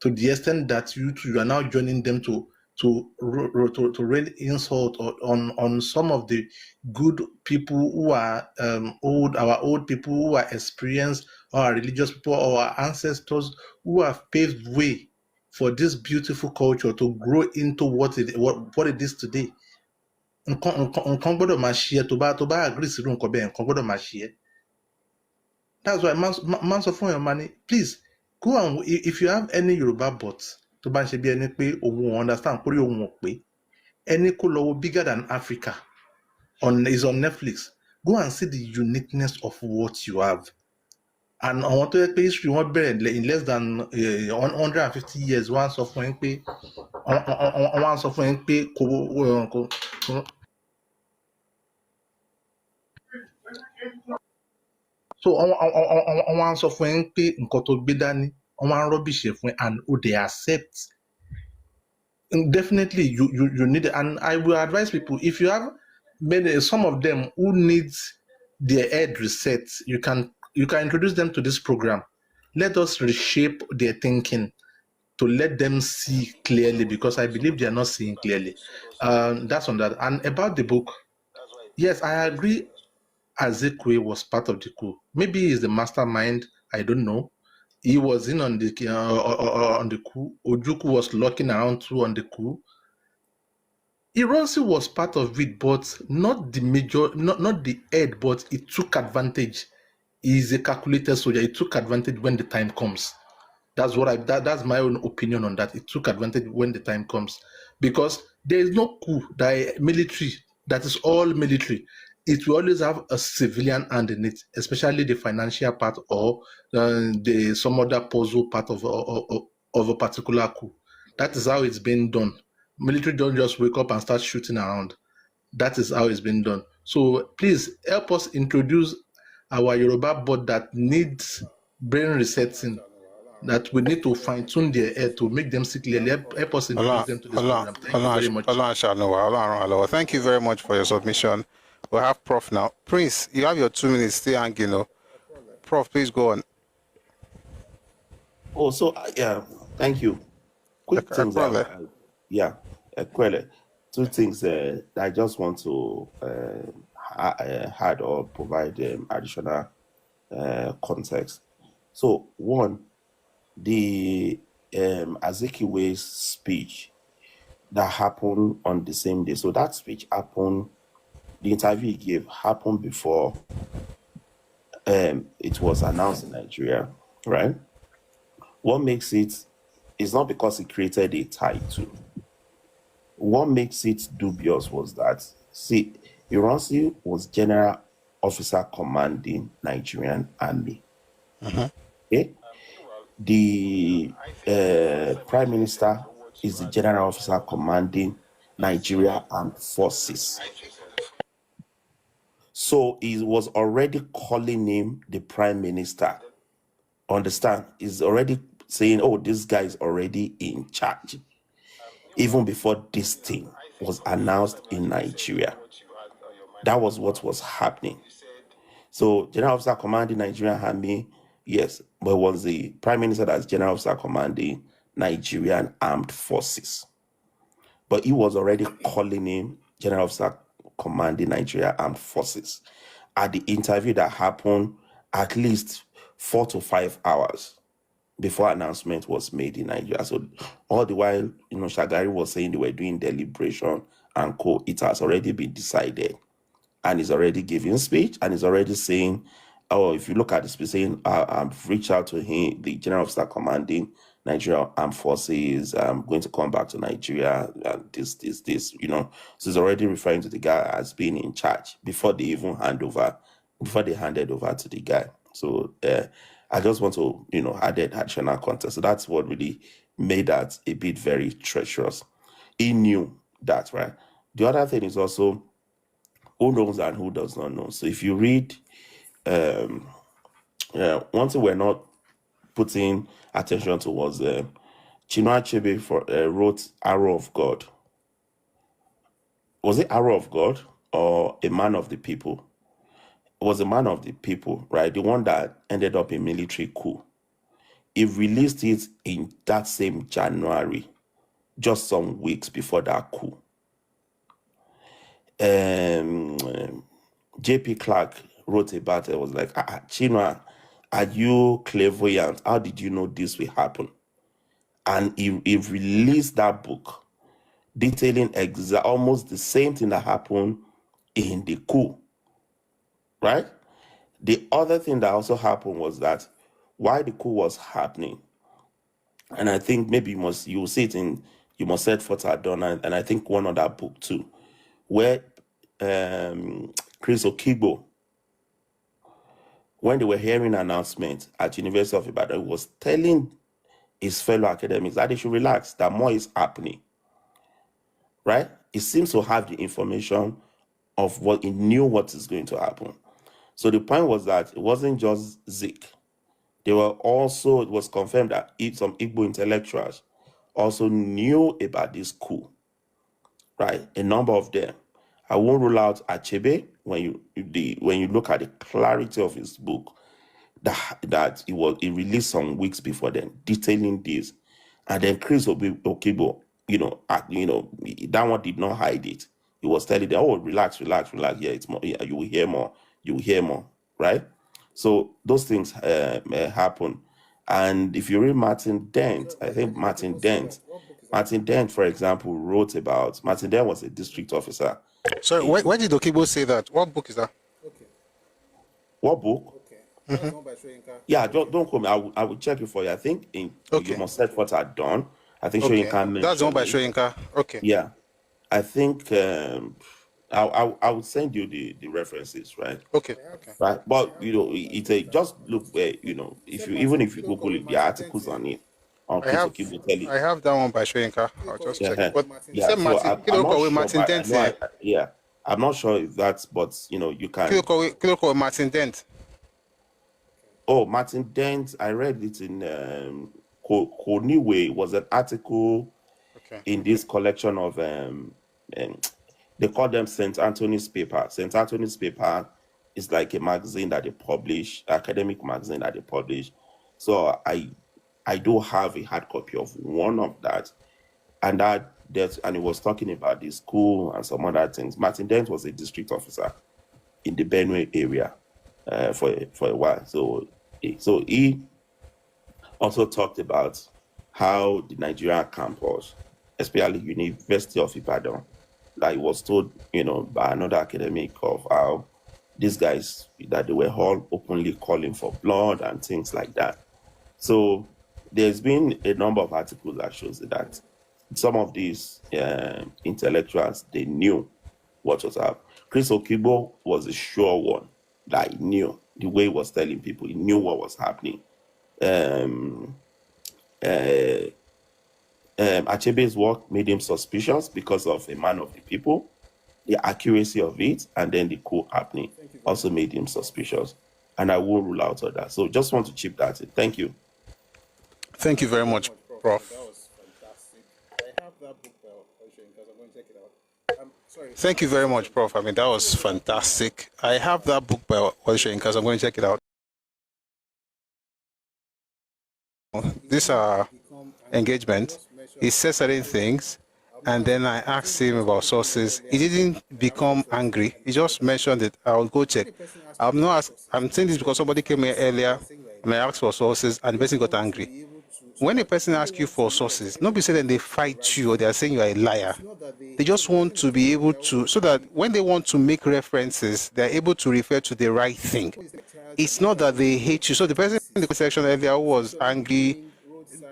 to the extent that you are now joining them to really insult on some of the good people who are our old people who are experienced, or our religious people, or our ancestors who have paved way for this beautiful culture to grow into what it is today. Nǹkan gbọ́dọ̀ máa ṣe ẹ́, tó bá agree sí irú nǹkan bẹ́ẹ̀, nǹkan gbọ́dọ̀ máa ṣe ẹ́. That's why man sọ fún your money, please go and if you have any Yoruba bot tó bá ń ṣe bí ẹni pé òun ò understand kórí òun ò pé, ẹni kó lọ wo Bigger Than Africa is on Netflix. Go and see the uniqueness of what you have. And àwọn tó yẹ pé history wọn bẹ̀rẹ̀ in less than 150 years, wọ́n á sọ fún yín pé kò. So wọ́n á sọ fún yín pé nǹkan tó gbé dání, wọ́n á rubbish ẹ̀ fún yín, and they accept. Definitely you need it. And I will advise people, if you have some of them who needs their head reset, you can introduce them to this program. Let us reshape their thinking to let them see clearly, because I believe they are not seeing clearly. That's on that. And about the book, yes, I agree. Azekwe was part of the coup. Maybe he's the mastermind. I don't know. He was in on the coup. Ojukwu was looking around too on the coup. Ironsi was part of it, but not the major, not the head, but he took advantage. He's a calculated soldier. He took advantage when the time comes. That's that's my own opinion on that. He took advantage when the time comes, because there is no coup that military, that is all military. It will always have a civilian hand in it, especially the financial part, or some other puzzle part of a particular coup. That is how it's been done. Military don't just wake up and start shooting around. That is how it's been done. So please help us introduce our Yoruba bot that needs brain resetting, that we need to fine-tune their head to make them see clearly. Help us introduce them to this program. Thank you very much. Thank you very much for your submission. We'll have Prof now. Prince, you have your 2 minutes still hanging. Prof, please go on. Oh, so yeah, thank you. Quick things. Two things that I just want to add or provide additional context. So one, the Azikiwe's speech that happened on the same day. So that speech happened, the interview he gave happened before it was announced in Nigeria, right? What makes it is not because he created a title. What makes it dubious was that, see, Ironsi was General Officer commanding Nigerian Army. Okay? The Prime Minister is the General Officer commanding Nigeria Armed Forces. So he was already calling him the Prime Minister. Understand? He's already saying, oh, this guy is already in charge. Even before this thing was announced in Nigeria. That was what was happening. So General Officer commanding Nigerian Army, yes, but it was the Prime Minister that's General Officer commanding Nigerian Armed Forces. But he was already calling him General Officer commanding Nigeria Armed Forces at the interview that happened at least 4 to 5 hours before announcement was made in Nigeria. So all the while, Shagari was saying they were doing deliberation and co. It has already been decided. And he's already giving speech, and he's already saying, oh, if you look at the speech, saying, I've reached out to him, the General Officer commanding Nigeria Armed Forces, I'm going to come back to Nigeria, and this. So he's already referring to the guy as being in charge before they even handed over to the guy. So I just want to, add that additional context. So that's what really made that a bit very treacherous. He knew that, right? The other thing is also, who knows and who does not know. So if you read, one thing we're not putting attention to was Chinua Achebe wrote Arrow of God. Was it Arrow of God or A Man of the People? It was A Man of the People, right? The one that ended up in military coup. He released it in that same January, just some weeks before that coup. J.P. Clark wrote about it. Was like, Chinua, are you clairvoyant? How did you know this will happen? And he released that book detailing almost the same thing that happened in the coup, right? The other thing that also happened was that while the coup was happening, and I think maybe you will see it in You Must Set Forth at Dawn, and I think one other book too, where Chris Okigbo, when they were hearing announcement at University of Ibadan, was telling his fellow academics that they should relax, that more is happening, right? He seems to have the information of what he knew what is going to happen. So the point was that it wasn't just Zik. It was confirmed that some Igbo intellectuals also knew about this coup, right? A number of them. I won't rule out Achebe when you look at the clarity of his book, that he released some weeks before then, detailing this. And then Chris Okigbo, that one did not hide it. He was telling them, oh, relax. Yeah, it's more. Yeah, you will hear more. Right? So those things happen. And if you read Martin Dent, I think Martin Dent, for example, wrote about. Martin Dent was a district officer. Sorry, where did Okigbo say that? What book is that? What book? Yeah, don't call me. I will check it for you. I think You Must Set Forth at Dawn. I think Shoyinka mentioned. That's the one by Shoyinka. Okay. Yeah, I think I will send you the references, right? Okay. Right, but it's just look where if you Google it, the articles on it. I have that one by Shoyinka. I'll just check it. But Martin Dent. I'm not sure if that's, but you can. Kiloko Martin Dent. Oh, Martin Dent, I read it in Koniwe. Was an article in this collection of they call them St. Anthony's paper. St. Anthony's paper is like a magazine that they publish, academic magazine that they publish. So I do have a hard copy of one of that, and it was talking about the school and some other things. Martin Dent was a district officer in the Benue area for a while. So he also talked about how the Nigerian campus, especially University of Ibadan, that he was told, by another academic of how these guys, that they were all openly calling for blood and things like that. So there's been a number of articles that shows that some of these intellectuals, they knew what was up. Chris Okigbo was a sure one that he knew the way he was telling people. He knew what was happening. Achebe's work made him suspicious because of a man of the people. The accuracy of it and then the coup happening also made him suspicious. And I won't rule out of that. So just want to chip that in. Thank you. Thank you very much, Prof. That was fantastic. I have that book because I'm going to check it out. Thank you very much, Prof. I mean, that was fantastic. I have that book by Ocean because I'm going to check it out. This engagement, he said certain things, and then I asked him about sources. He didn't become angry. He just mentioned it. I'll go check. I'm saying this because somebody came here earlier and I asked for sources, and the person got angry. When a person asks you for sources, nobody said that they fight you or they are saying you are a liar. They just want to be able to, so that when they want to make references, they're able to refer to the right thing. It's not that they hate you. So the person in the section earlier who was angry,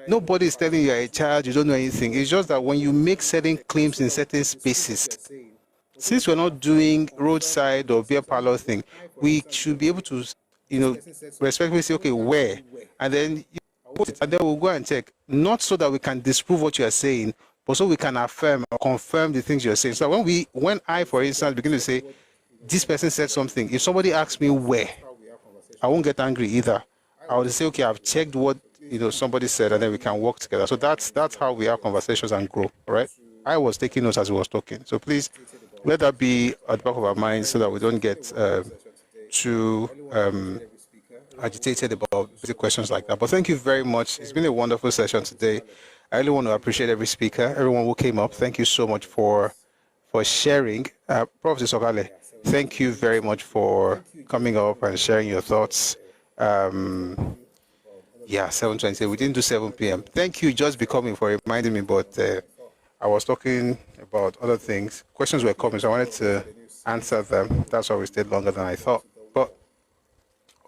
nobody is telling you are a child, you don't know anything. It's just that when you make certain claims in certain spaces, since we're not doing roadside or beer parlor thing, we should be able to, respectfully say, okay, where? And then and then we'll go and check, not so that we can disprove what you are saying, but so we can affirm or confirm the things you're saying. So when I, for instance, begin to say, this person said something, if somebody asks me where, I won't get angry either. I will say, okay, I've checked what somebody said, and then we can work together. So that's how we have conversations and grow, right? I was taking notes as we was talking. So please let that be at the back of our minds so that we don't get too agitated about basic questions like that. But thank you very much. It's been a wonderful session today. I really want to appreciate every speaker, everyone who came up. Thank you so much for sharing. Prof. Sokale, thank you very much for coming up and sharing your thoughts. 7:20. We didn't do 7 p.m. Thank you, just becoming, for reminding me, but I was talking about other things. Questions were coming, so I wanted to answer them. That's why we stayed longer than I thought. But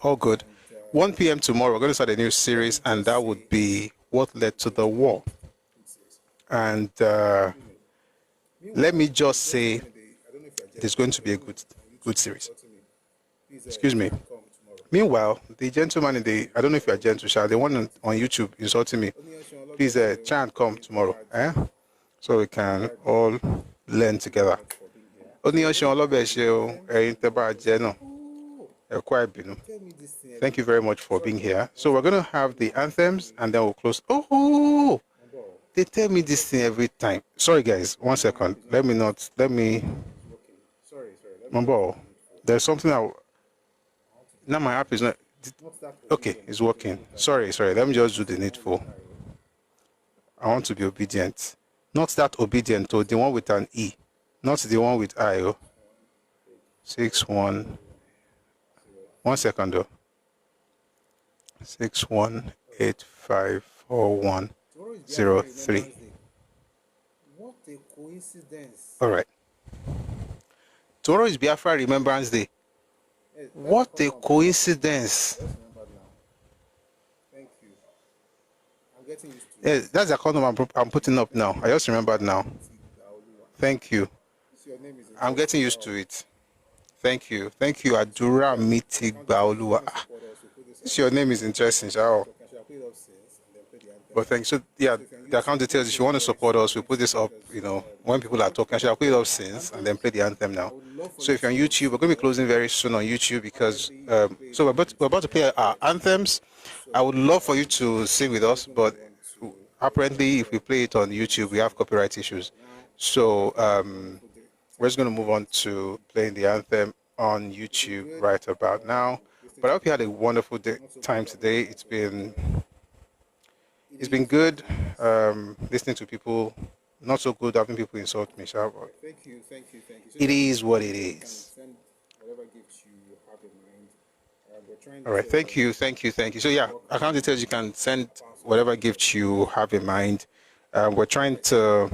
all good. 1 p.m. tomorrow, we're going to start a new series, and that would be what led to the war. And let me just say, it is going to be a good series. Excuse me. Meanwhile, the gentleman I don't know if you're gentle, the one on YouTube insulting me, please try and come tomorrow, so we can all learn together. Thank you very much for being here. So we're going to have the anthems, and then we'll close. Oh, they tell me this thing every time. Sorry, guys, 1 second. Let me. Mambo, there's something now my app is not. Okay, it's working. Sorry. Let me just do the needful. I want to be obedient. Not that obedient, though, the one with an E. Not the one with I. 61. 1 second, though. 61854103. What a coincidence. All right. Tomorrow is Biafra Remembrance Day. What a coincidence. Thank you. I'm getting used to it. That's the account number I'm putting up now. I just remembered now. Thank you. I'm getting used to it. Thank you. Adura Mitig Baoluwa. Your name is interesting, Shao. But thanks. So, the account details, if you want to support us, we put this up, when people are talking. I'll put it up since and then play the anthem now. So if you're on YouTube, we're going to be closing very soon on YouTube because, so we're about to play our anthems. I would love for you to sing with us, but apparently if we play it on YouTube, we have copyright issues. So we're just going to move on to playing the anthem on YouTube right about now. But I hope you had a wonderful time today. It's been good listening to people. Not so good having people insult me, Sha, but thank you. It is what it is. All right, thank you. So account details, you can send whatever gift you have in mind. We're trying to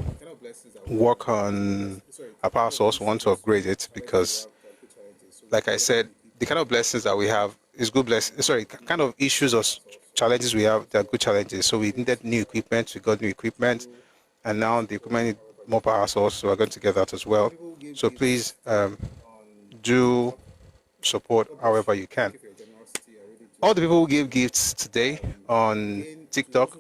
work on a power source. We want to upgrade it because, like I said, the kind of blessings that we have is good blessings. Kind of issues or challenges we have, they're good challenges. So we needed new equipment. We got new equipment. And now the equipment needs more power source, so we're going to get that as well. So please do support however you can. all the people who gave gifts today on TikTok,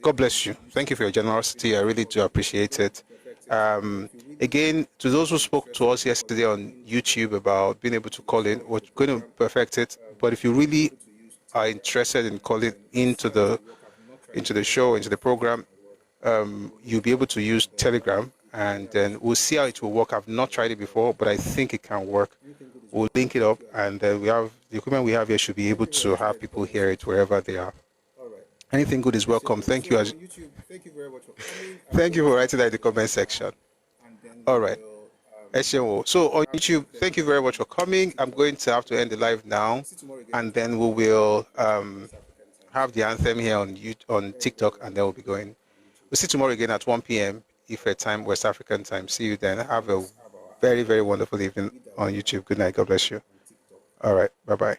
God bless you. Thank you for your generosity. I really do appreciate it. Again, to those who spoke to us yesterday on YouTube about being able to call in, we're going to perfect it. But if you really are interested in calling into the show, into the program, you'll be able to use Telegram, and then we'll see how it will work. I've not tried it before, but I think it can work. We'll link it up, and then we have the equipment we have here should be able to have people hear it wherever they are. Anything good is welcome. Thank you. Thank you for writing that in the comment section. All right. So on YouTube, thank you very much for coming. I'm going to have to end the live now, and then we will have the anthem here on TikTok, and then we'll be going. We'll see you tomorrow again at 1 p.m. Ife time, West African time. See you then. Have a very, very wonderful evening on YouTube. Good night. God bless you. All right. Bye-bye.